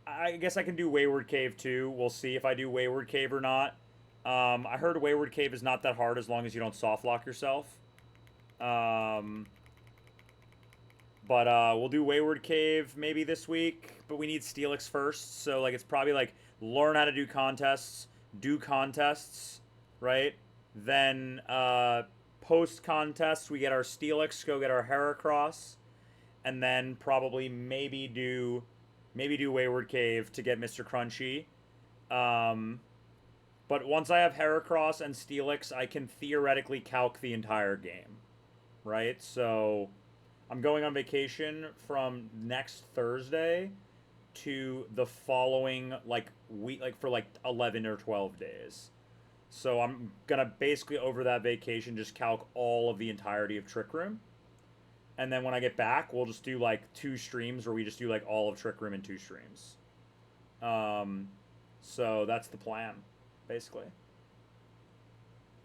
I guess I can do Wayward Cave, too. We'll see if I do Wayward Cave or not. I heard Wayward Cave is not that hard as long as you don't soft lock yourself. But we'll do Wayward Cave maybe this week. But we need Steelix first. So, like, it's probably, like, learn how to do contests. Do contests, right? Then, post-contest, we get our Steelix, go get our Heracross. And then probably maybe do Wayward Cave to get Mr. Crunchy. But once I have Heracross and Steelix, I can theoretically calc the entire game, right? So I'm going on vacation from next Thursday to the following like week, like for like 11 or 12 days. So I'm gonna basically over that vacation just calc all of the entirety of Trick Room, and then when I get back, we'll just do like 2 streams where we just do like all of Trick Room in 2 streams. Um, so that's the plan, basically.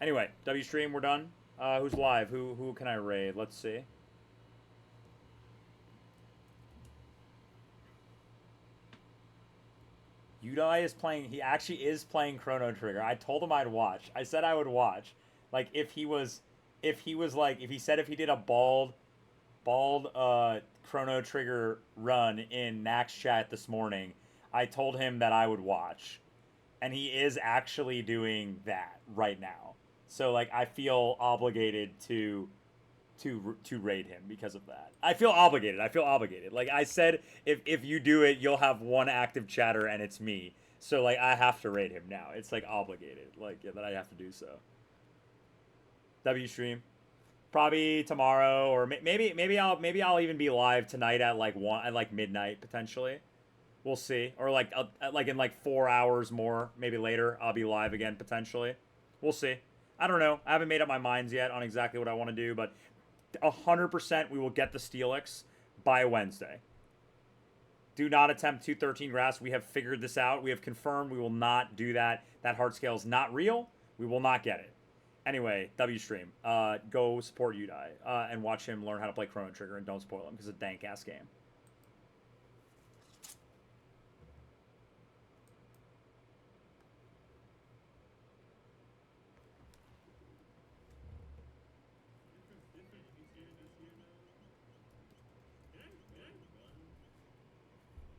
Anyway, W stream, we're done. Who's live? Who can I raid? Let's see. Udai is playing. He actually is playing Chrono Trigger. I told him I'd watch. I said I would watch. Like if he said if he did a bald Chrono Trigger run in Nax chat this morning, I told him that I would watch, and he is actually doing that right now. So like I feel obligated to raid him because of that. I feel obligated. I feel obligated. Like I said, if you do it, you'll have one active chatter and it's me. So like I have to raid him now. It's like obligated. Like yeah, that I have to do so. W stream. Probably tomorrow or maybe I'll even be live tonight at like one at like midnight potentially. We'll see. Or like in like 4 hours more, maybe later I'll be live again potentially. We'll see. I don't know. I haven't made up my minds yet on exactly what I want to do, but 100% we will get the Steelix by Wednesday. Do not attempt 213 grass. We have figured this out. We have confirmed we will not do that. That hard scale is not real. We will not get it. Anyway, W stream. Go support Udai and watch him learn how to play Chrono Trigger and don't spoil him because it's a dank ass game.